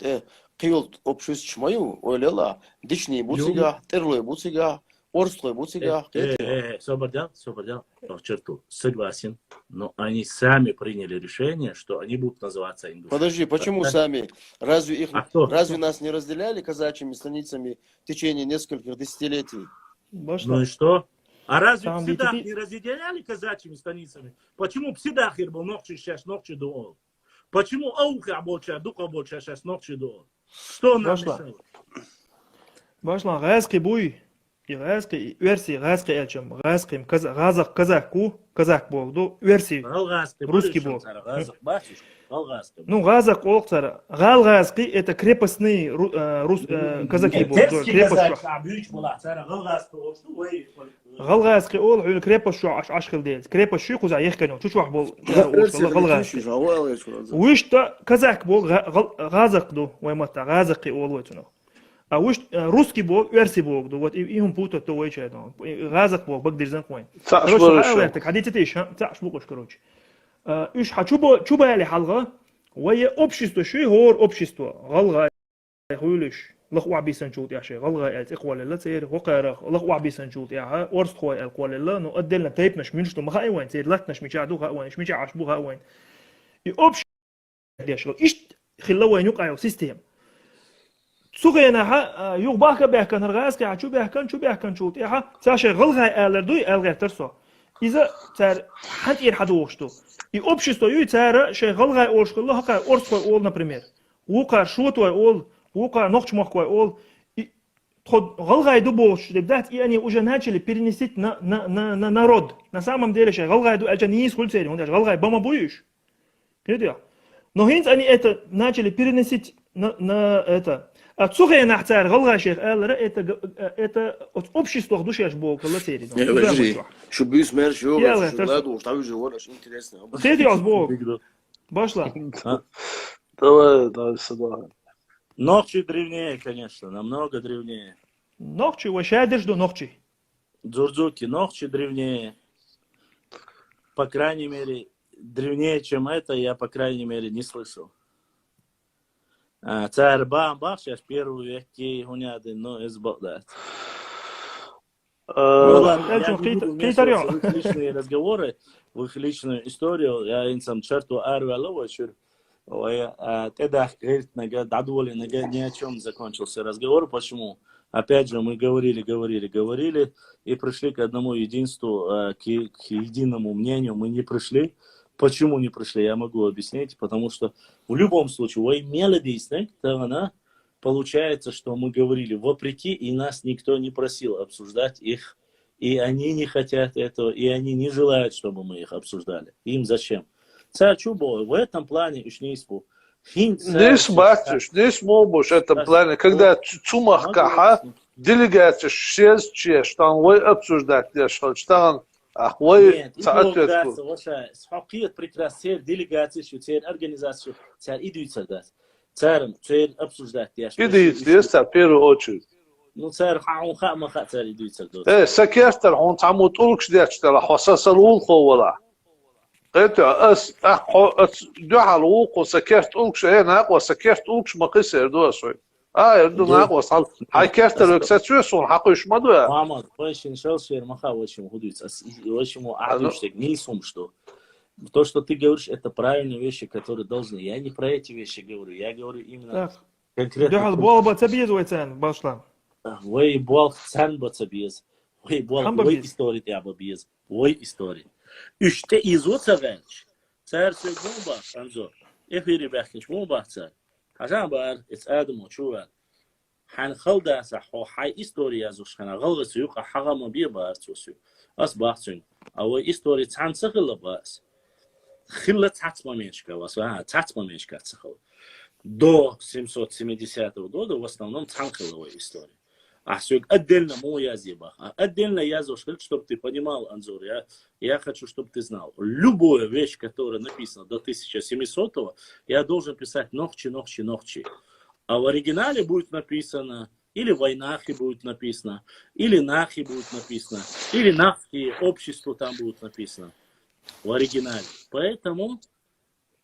қиыл общество чмаю, ойлала, дични буцига, терлой буцига, Орстой, вот сега. Собордял, черту, согласен, но они сами приняли решение, что они будут называться ингушами. Подожди, почему сами? Разве кто? нас не разделяли казачьими станицами в течение нескольких десятилетий? Ну и что? А разве Там Псидах ведь не разделяли казачьими станицами? Почему Псидахир был ногчи сейчас ногчи дуол? Почему Ауха больше, Духа больше сейчас ногчи дуол? Что нам мешало? Башла, газки буй. И газки, версии газки эльчем. Газки, казак болду. Версии русский был. Ну, газак олцара. Газки это крепостные казаки болду. Галгазки ол крепость шо ашхил делать. Крепость шо куза ехканю. Чуть вах был галгазки. Уишта казак был газак ду. Ваймата газаки олуэтуну. А уж русский был, версий был, вот и он путает то вообще, газак был, багдир занкой. Короче, так ходите ты еще, так шбукош, короче. Уж чуба или халга, وهي общество, شو هو общество, غلغة يقولش لقوا عبيسن شوت يا شيء غلغة الإخوة لا تصير وقارة لقوا عبيسن شوت يا ورث خوي القوال لا نقدلنا تيب نش منش ما خاي وين تصير لك نش مشاعدو خا وين مش عشبو خا وين يوبش ديش إيش خلوا وين يقعوا سيستم سوغينا ها يوغ باكا بيحكن هرغاس كي شو بيحكن شوت يا تاشي غلغة الردوي الغة ترسو إذا تار حد يرحدوشتو И общество юйцара шей галгай олшкулла хака орской ол, например. Ука шутвай ол, ука нохчмахкой ол. И галгай дуболш, ребят, и они уже начали переносить на народ. На самом деле шей галгай ду это не скульцери, он даже галгай бама буешь. Видите? Но хинц они это начали переносить на это. А цухай нахцар галгай шей это от общества души аж бог латери. Что бьюсь мерч, ладу, что уже говоришь, интересно. Ты бог. Башла. Давай сюда. Ногчи древнее, конечно, намного древнее. Ногчи, вообще держу ногчи. Дзурдзуки, ногчи древнее. По крайней мере, древнее, чем это, я, по крайней мере, не слышал. Царь Бамбах, сейчас первый век, гуняды, но из Багдад. Ну ладно, я не буду вмешиваться в их личные разговоры, в их личную историю. Я инсам черту арвалова чур. Тогда, говорит, дадволи, ни о чем закончился разговор. Почему? Опять же, мы говорили, и пришли к одному единству, к единому мнению. Мы не пришли. Почему не пришли, я могу объяснить. Потому что в любом случае, получается, что мы говорили вопреки, и нас никто не просил обсуждать их. И они не хотят этого, и они не желают, чтобы мы их обсуждали. Им зачем? Царь Чубо в этом плане ушнейспу. Здесь батюш, здесь мобуш в этом плане, когда Цумах Каха, делегация шесть чеш, там вы обсуждать, что там Нет, и делегация, ваша схокиет прекрасная, делегация, царь организацию, царь идут садать. Царь обсуждать. Идут, в первую очередь. Ну, царь хаумха царь идут садать. Сакертер, он там вот улкш дячтер, хосас улхо вала. Это دعاء الوق وسكرت أولكش هنا وسكرت أولكش ما قصير دوا شوي يردو ناقو صال هاي كرت الوكسات شوي صون حقوش ما دوا ماما больше шел сфер маха очень худуется очень адуштек не сум что то что ты говоришь это правильные вещи которые должны я не про эти вещи говорю я говорю именно конкретно دعاء البوال بتبيز ويتان باشلا وي بوال سان بتبيز وي بوال وي история тебя бьез وي история Üçte izotsa velç. Царь Сегумба, Анзор. Эфири бахиш муба царь. Хажан бар, it's Adam Ochoa. Han خلدا صحو حي история زوشخنا غلغس يوقع حغم بيه بارتوسيو. أصبح سن. أو история تان سخل باس. خلة تاتما меньшка вас, татма меньшка цехал. До 770 года в основном танхиловая история. А все отдельно мой язык. Отдельно язык, чтобы ты понимал, Анзор. Я хочу, чтобы ты знал. Любая вещь, которая написана до 1700-го, я должен писать ногчи. А в оригинале будет написано, или в войнахе будет написано, или нахи будет написано, или нахи, общество там будет написано. В оригинале. Поэтому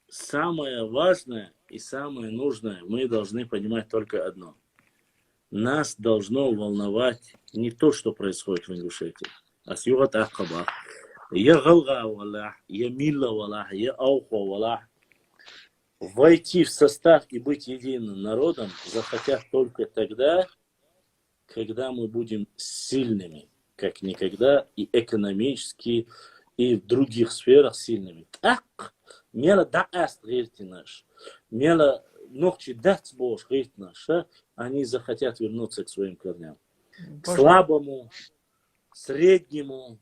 самое важное и самое нужное мы должны понимать только одно. нас должно волновать не то, что происходит в Ингушетии, а с юга Ахаба. Я галга валах, я милла валах, я ауха валах. Войти в состав и быть единым народом захотят только тогда, когда мы будем сильными, как никогда, и экономически, и в других сферах сильными. Так, мела дааст гирти наш, мела ногчи даст Бог гирти наш, они захотят вернуться к своим корням. К слабому, среднему,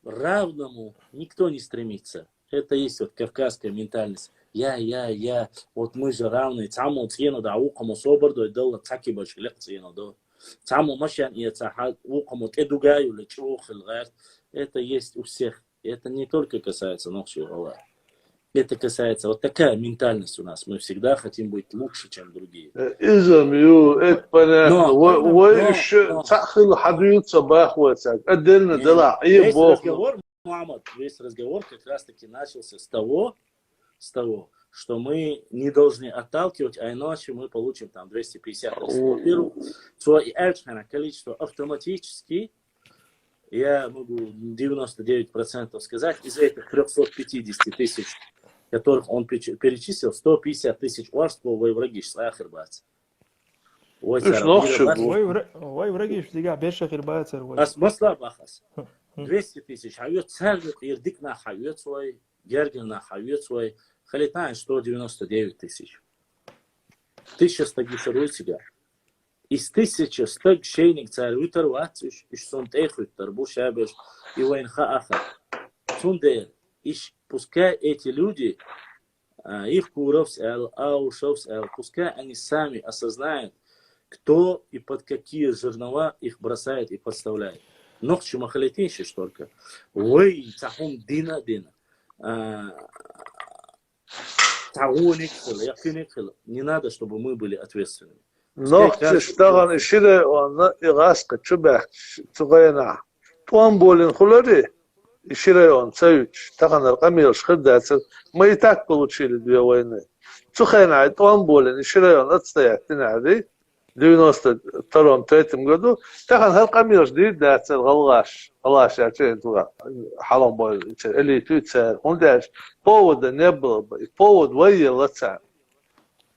равному никто не стремится. Это есть вот кавказская ментальность. Я, вот мы же равны. Цаму цену да укаму собордо и дала цаки больше лег цену да. Цаму машан и цахат укаму тедугаю лечух илгар. Это есть у всех. Это не только касается ночи Аллаха. Это касается вот такая ментальность у нас. Мы всегда хотим быть лучше, чем другие. изам это понятно. Войш цахил хадуют собах вацак. Отдельно дела. И Бог. Весь разговор как раз таки начался с того, что мы не должны отталкивать, а иначе мы получим там 250 тысяч. Во-первых, свое количество автоматически, я могу 99% сказать, из этих 350 тысяч, которых он перечислил, 150 тысяч уарского враги, шла-ахирбац. Ой, враги, что беша хирбац. Масла бахас. 200 тысяч. Хавьет царь, ирдик на хавьет свой, герген на хавьет свой. Халитайн 199 тысяч. 1000 стагиширует себя. Из 1000 стаг шейник царь вытарвать, и сон техут, тарбу шабеш, и воинха аха. Сундель. И пускай эти люди, их куровс эл, аушовс эл, пускай они сами осознают, кто и под какие жернова их бросает и подставляет. Ногчи махалетинши только. Ой, цахун дина. Не надо, чтобы мы были ответственными. Ногчи штаган ишире он игаска чубах цугайна. Туан болен хулари. Ишире он цаюч. Таган аркамир шхидацер. Мы и так получили 2 войны. Цухайна туан болен ишире он отстоять тинади. В 92-93 году, тахан халкамир ждит дацер галгаш я чен туга халам бой или туцер он дальше повода не было бы повод войя лаца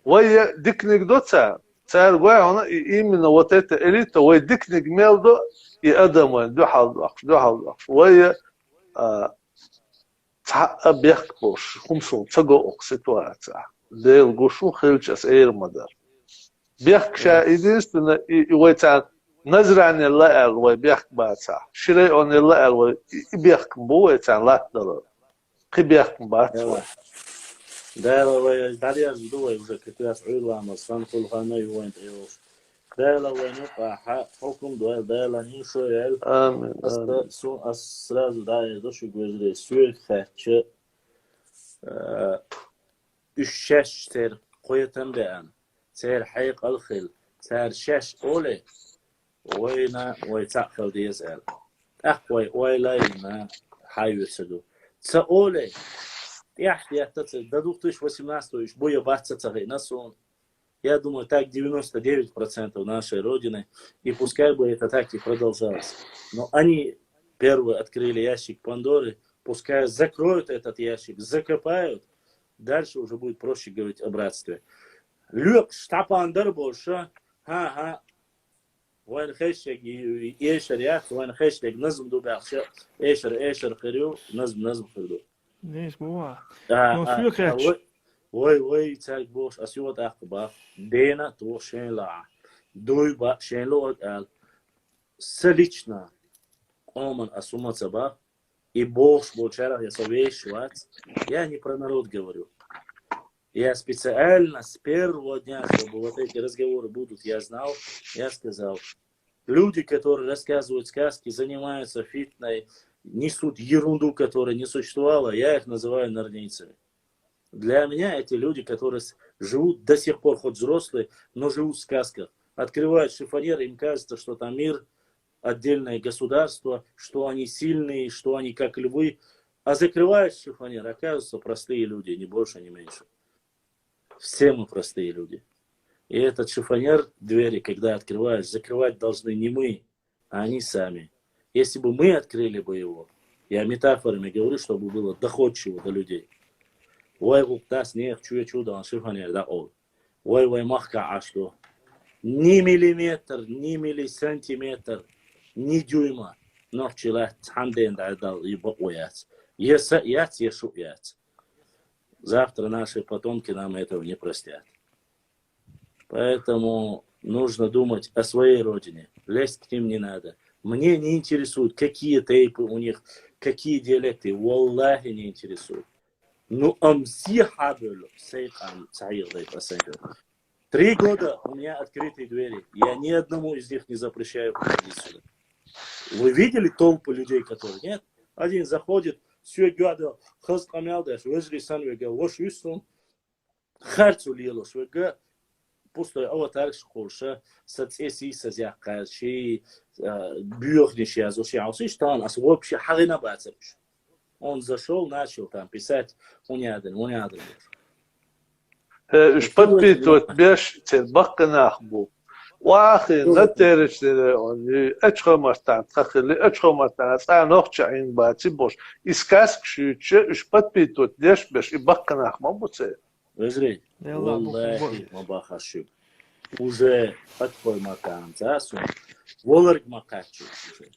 войя дикник доца царь войя он именно вот эта элита вой дикник мелдо и адамы духал войя объект бош хумсун цаго ситуация дел гушу хилчас эйрмадар بيحكي единственно и ويتان نزرعني الله الوي بيحكي باتسا شري on الله الوي بيحكي بو ويتان لا دلو قي بيحكي باتسا Да, Италия ждует уже как раз Уилама, Санкул Ханой Уэнт Иос. Да, Лавайну Паха, Хокум Дуэл, да, Ланишо Эль. Амин. Сразу, да, я душу говорю, Сюэль Хэтче. Üşşeş ser koyatan beyan. Ser hayq al-khil. Ser şeş ole. Oyna ويتعقل دي يسأل. أخوي ويلاينا حيو سدو. سأولي. يحكي дадуктыш 18-й, боя бахца цагай насон. Я думаю, так 99% нашей Родины. И пускай бы это так и продолжалось. Но они первые открыли ящик Пандоры. Пускай закроют этот ящик, закопают. Дальше уже будет проще говорить о братстве. Люк штапандар больше. Ха-ха. وين خشك يشر يا أخي وين خشك نظم دو بعشق إيشر خيرو نظم خيرو نيش بوا نو شو خاتش وي تاج بوش أسيوت أخبار دينا تو شين لا دوي با شين لو قال سليشنا أمن أسوما صباح и Бог больше я совещать. Я не про народ говорю. Я специально с первого дня, чтобы вот эти разговоры будут, я знал, я сказал, люди, которые рассказывают сказки, занимаются фитной, несут ерунду, которая не существовала, я их называю норнийцами. Для меня эти люди, которые живут до сих пор, хоть взрослые, но живут в сказках, открывают шифонер, им кажется, что там мир, отдельное государство, что они сильные, что они как львы, а закрывают шифонер, оказываются простые люди, ни больше, ни меньше. Все мы простые люди. И этот шифонер двери, когда открываешь, закрывать должны не мы, а они сами. Если бы мы открыли бы его, я метафорами говорю, чтобы было доходчиво до людей. Ой, уктас не чуя чудо, он шифонер, да, ой. Ой, махка, а что? Ни миллиметр, ни миллисантиметр, ни дюйма. Но вчера хамден дал и бояц. Еса яц, ешу яц. Завтра наши потомки нам этого не простят. Поэтому нужно думать о своей родине. Лезть к ним не надо. Мне не интересуют, какие тейпы у них, какие диалекты. Валлахи не интересуют. Ну, амсиха было. Сейхам, саилдай посадил. 3 года у меня открытые двери. Я ни одному из них не запрещаю приходить сюда. Вы видели толпы людей, которые нет? Один заходит, сюгада, хазкамялдаш, везли санвега, вош юсун, харцу лилос, вега, пустой аватарк школша, сацеси сазяка, ши бюхниши, азуши, аусиштан, ас вообще харина бацапш. Он зашел, начал там писать, уняден. إيش بدبيتوت بيش تبقى ناخبو واخي نترش لي اتشخو مرتان تخلي اتشخو مرتان تا نوخش عين باتي بوش اسكاس كشوتش إيش بدبيتوت ليش بيش يبقى ناخمو بوتسي Возри, والله ما بخشب. Уже открой макан, засун. Воларг макачу уже.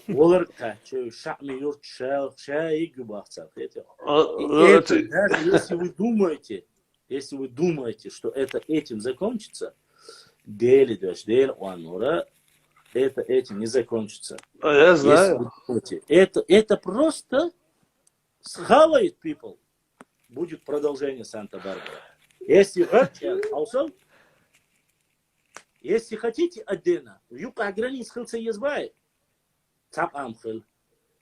Воларг качу, шами юрт шел, шай губахца. Даже если вы думаете, что это этим закончится, это этим не закончится. Я знаю. Это просто схавает people. Будет продолжение Санта-Барбара. Если хотите отдельно, юка границ хылца езбай, цап амхыл.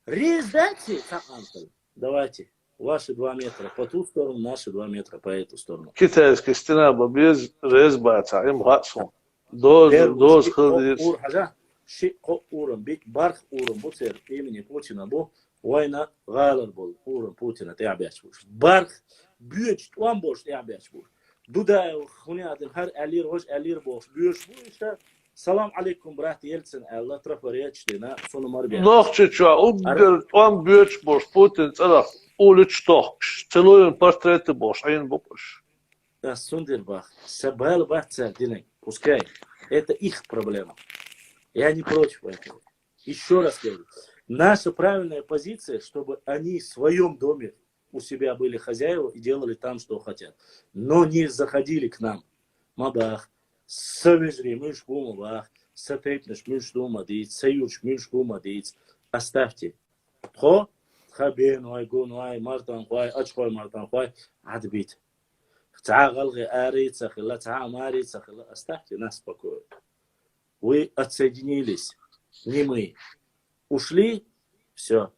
Рездайте цап амхыл. Давайте. Ваши 2 метра по ту сторону, наши 2 метра по эту сторону. Китайская стена без резбаца, им хатсон. Доз хылдис. Шико урам, бит барх урам, буцер имени Путина бу, война галар был урам Путина, ты обязь будешь. Барх бьёч, он бош, ты обязь будешь. Дуда хуниаден хар алир хош алир бош, бьёш будешь. Салам алейкум, брат Ельцин, Алла трафариячтина, сону марбия. Нохчича, он бьёч бош, Путин, целах. Улич тохш, целуем портреты бош, а ин бопош. Да, Сундербах, Сабал Бахцар, Динай, пускай. Это их проблема. Я не против этого. Еще раз говорю. Наша правильная позиция, чтобы они в своем доме у себя были хозяева и делали там, что хотят. Но не заходили к нам. Мабах, Савежри, Мышку Мабах, Сатепнеш, Мышку Мадиц, Саюш, Мышку Мадиц. Оставьте. Хо? خبين واي جون واي مرتان واي أشخوي مرتان واي عاد بيت تعال أريد سخلا تعال ما أريد سخلا أستحكي ناس بكور вы отсоединились не мы ушли все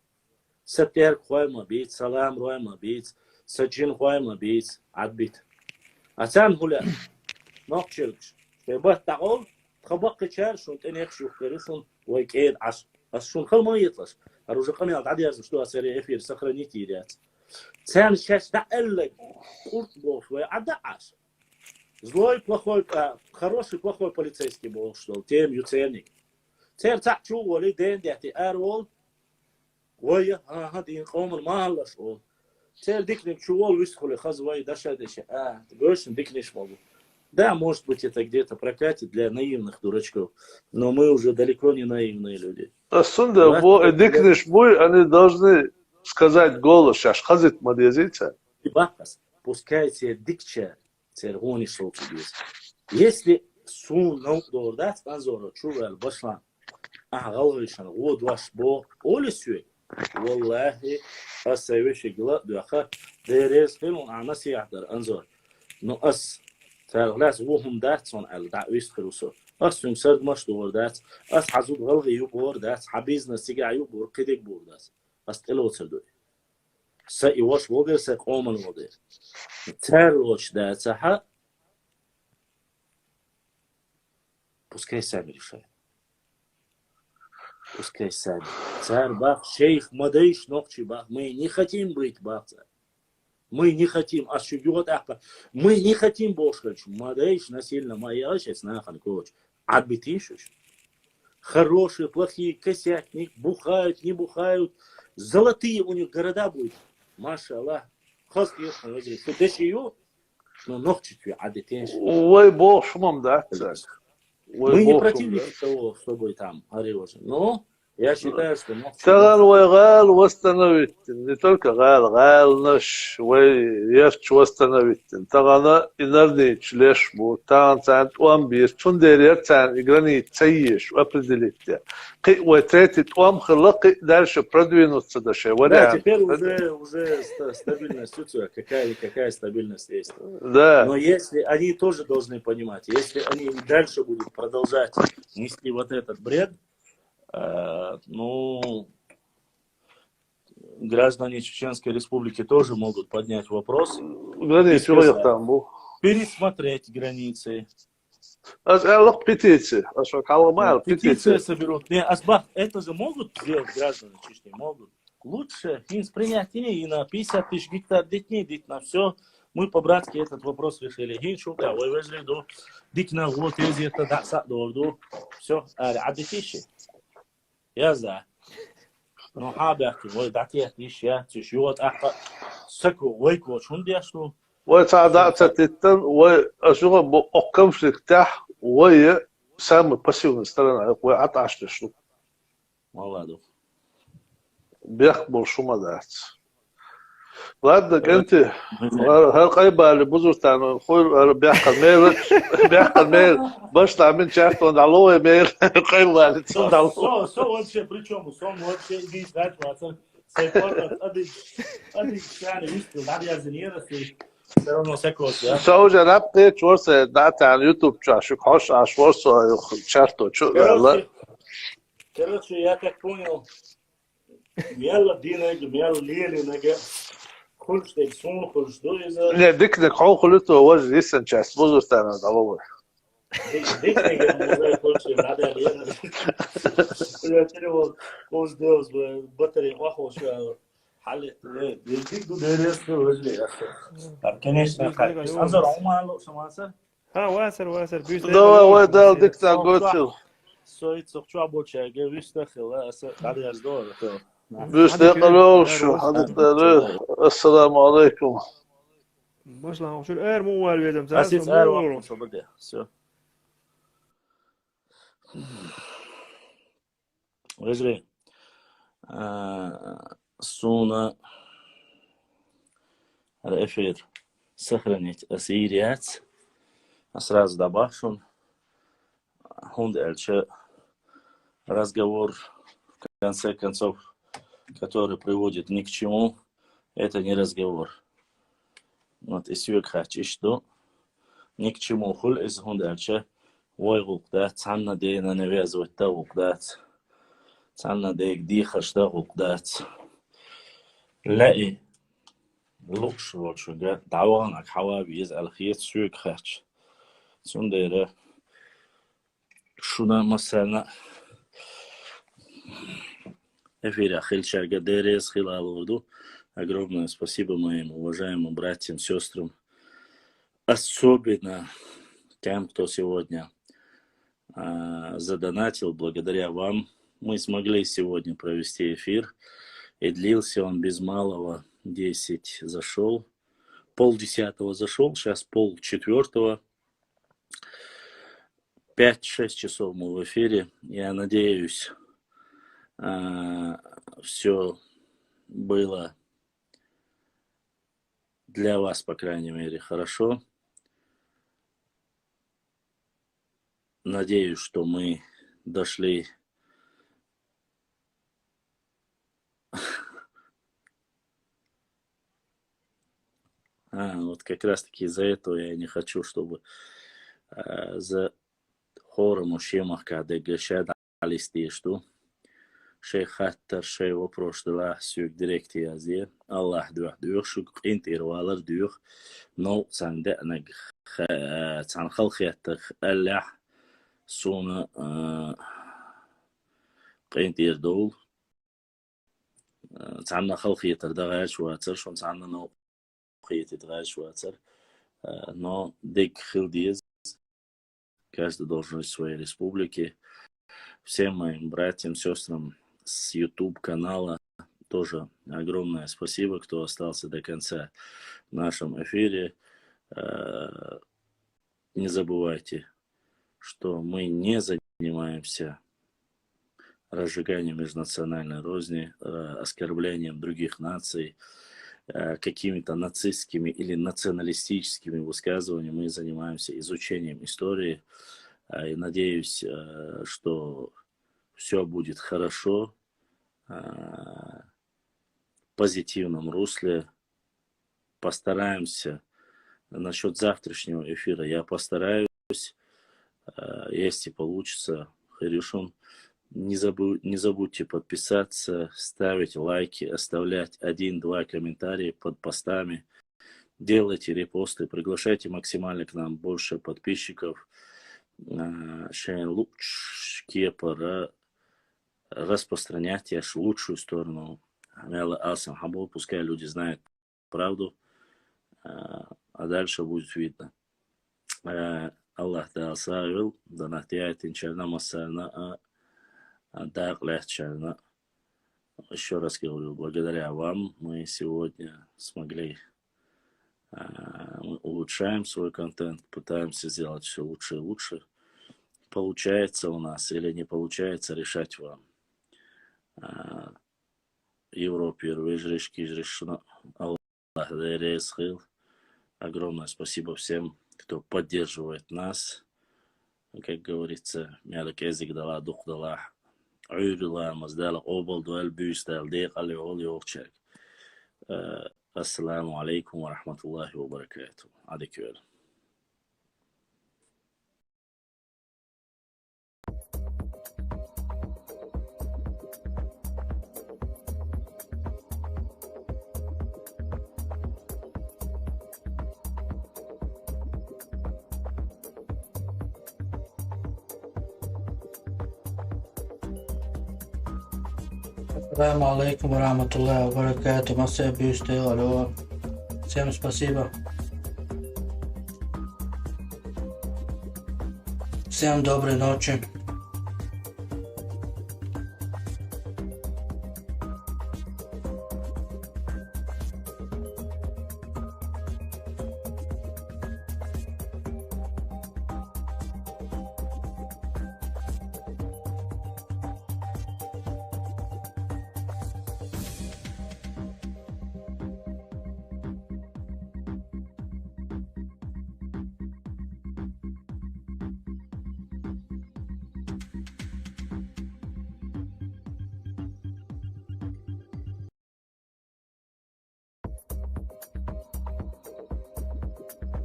сапер хойма бит салам ройма бит сачин хойма бит عاد عشان هلا نقشرش فبات تعال خبق كشار شو تنيخ شو خيرشون ويكيد عشان خل ما يطلش оружие камня عادي يازم что серия эфир сохранить ирят цен сейчас да эллек курт бог вы адаш злой плохой хороший плохой полицейский бог что тем юцерник цер тачу ولی دین دهتی ارول وای هادين قوم المال شو цер дикнем чувол высхули хазвай дашадеше больше дикнешь могу. Да, может быть, это где-то прокатит для наивных дурачков, но мы уже далеко не наивные люди. Асунда, дикнеш бой, они должны сказать голос, сейчас хазит мадезица. Пускай тебе дикча, цергони шоу без. Если сун наук да, спонсора чувал башла, галвишан, вот ваш бо, олесюй, والله أسويش جلا دخل درس فيلم عنا سيعتر أنظر نقص تغلاس وهم دارتون على دعويس خلوصه أصلاً سرد مش دور دات أص حزود غلغي يبور دات حبيزنا سيجع يبور كديك بور دات أستلو تردوي سيواش وغير سيقومن وغير تروش دات سحا пускай сами решают. Пускай сами. Царь Бах, шейх, мадейш, ногчи Бах. Мы не хотим быть Бах. Мы не хотим, мы не хотим больше, мадейш насильно маяш, нахаль коч. Отбитишь. Хорошие, плохие, косятник, бухают, не бухают. Золотые у них города будут. Маша Аллах. Хаски их на возьми. Что дальше ее? Но ногти твои отбитишь. Ой, бог шумом, да? Мы не противники того, чтобы там орешь. Но я считаю, что... Таган гал восстановить. Не только гал наш, есть восстановить. Тагана инердич лишь бу. Таган цент уамбир. Чун дерер цент играни цаиш. Определить. Третий уам хлак дальше продвинуться дальше. Да, теперь уже стабильность у тебя. Какая стабильность есть. Да. Но если они тоже должны понимать, если они дальше будут продолжать нести вот этот бред, ну, граждане Чеченской Республики тоже могут поднять вопрос. Пересмотреть границы. Петиции соберут. Это же могут сделать граждане Чечни? Могут. Лучше принять и на 50 тысяч гектар детей, на все. Мы по-братски этот вопрос решили. Все, а детиши? Я за. Но хабяки, дати я тишьет, саку, войко, чундяшну. تعدعت تتن وأشوف بأقم في التاح وهي سام بسيط نستلنا وعطاش لشنو والله بيخبر شو ما دعت لادك أنت هالقيبة اللي بزور تانو خوي بيحقل ميل باش تعمل شايف عند علوه ميل قيبة اللي تصد علوه سو вообще причем сом вообще иди дать ватса сепорт ади يعني выстрел надо я зенерasi все равно секос я سوجا نبقي شورسة دعت على يوتيوب شو خوش عشورسة شارتو شو لا короче я как понял ميلا دينك ميلا ليلي خلش تكسون خلش دويزا لا ديك حقوق خلته وجه لسه شاس بزور تانا دعوه ديك نجا خلش نادي علينا يا ترى كوز دوز بطري واخو شو حلت ديك دو درس وجلي конечно انظر عمال سماسه واسر دوا دال ديك تاغوتشل سويت سوقشوا بوتشا جويستا خلا قاعد يزدور بيستقلوا شو حضرتك السلام عليكم başla şöyle er mu var verdim sen Asis er var burada. Все. Вежри. Суна эфир сохранить ассириат. Сразу добавлю. Дальше разговор в конце концов, который приводит ни к чему, это не разговор. Вот и сюк хочу, что ни к чему хул из дальше. Войгук да, цанна дейна навязывать тавук да, цанна дейк дихаш тавук да. لا لوكش وشو ده دعوانك حوابي يزعل خيط سوق خاتش سنديره شو مثلا эфире Хельчага ДРС Хилаловду. Огромное спасибо моим уважаемым братьям, сестрам, особенно тем, кто сегодня задонатил. Благодаря вам мы смогли сегодня провести эфир. И длился он без малого 10 зашел. 9:30 зашел, сейчас 3:30. 5-6 часов мы в эфире. Я надеюсь, все было для вас, по крайней мере, хорошо. Надеюсь, что мы дошли вот как раз таки из-за этого я не хочу, чтобы за хором ушемах, когда грешат алисти, что шей хаттар шей вопрос дела сюк директ язде Аллах дух шук интирвалар дух но цанда наг цан халхиятах Аллах суна интир дол цанна халхиятар дагаш ватсар шон цанна но но дик хилдиз, каждый должен жить в своей республике. Всем моим братьям, сестрам с YouTube канала тоже огромное спасибо, кто остался до конца в нашем эфире. Не забывайте, что мы не занимаемся разжиганием межнациональной розни, оскорблением других наций, какими-то нацистскими или националистическими высказываниями. Мы занимаемся изучением истории. И надеюсь, что все будет хорошо, в позитивном русле. Постараемся. Насчет завтрашнего эфира я постараюсь, если получится. Харишун, не забудьте подписаться, ставить лайки, оставлять 1-2 комментария под постами. Делайте репосты, приглашайте максимально к нам больше подписчиков. Пора распространять лучшую сторону. Пускай люди знают правду, а дальше будет видно. Аллах да оставил, да нахтияет инчарна массарна, дак легчарна. Еще раз говорю, благодаря вам мы сегодня смогли, мы улучшаем свой контент, пытаемся сделать все лучше и лучше. Получается у нас или не получается, решать вам. Европе, огромное спасибо всем, кто поддерживает нас. Как говорится, мялок язык дала, дух дала, уйрила, маздала, обал, дуэль, бюстал, дейк, али, оли, окчак. Ассаламу алейкум ва рахматуллахи ва баракату. Адекюр. Ассаламу алейкум ва рахматуллахи ва баракату. Масса бюстел, алло. Всем спасибо. Всем доброй ночи.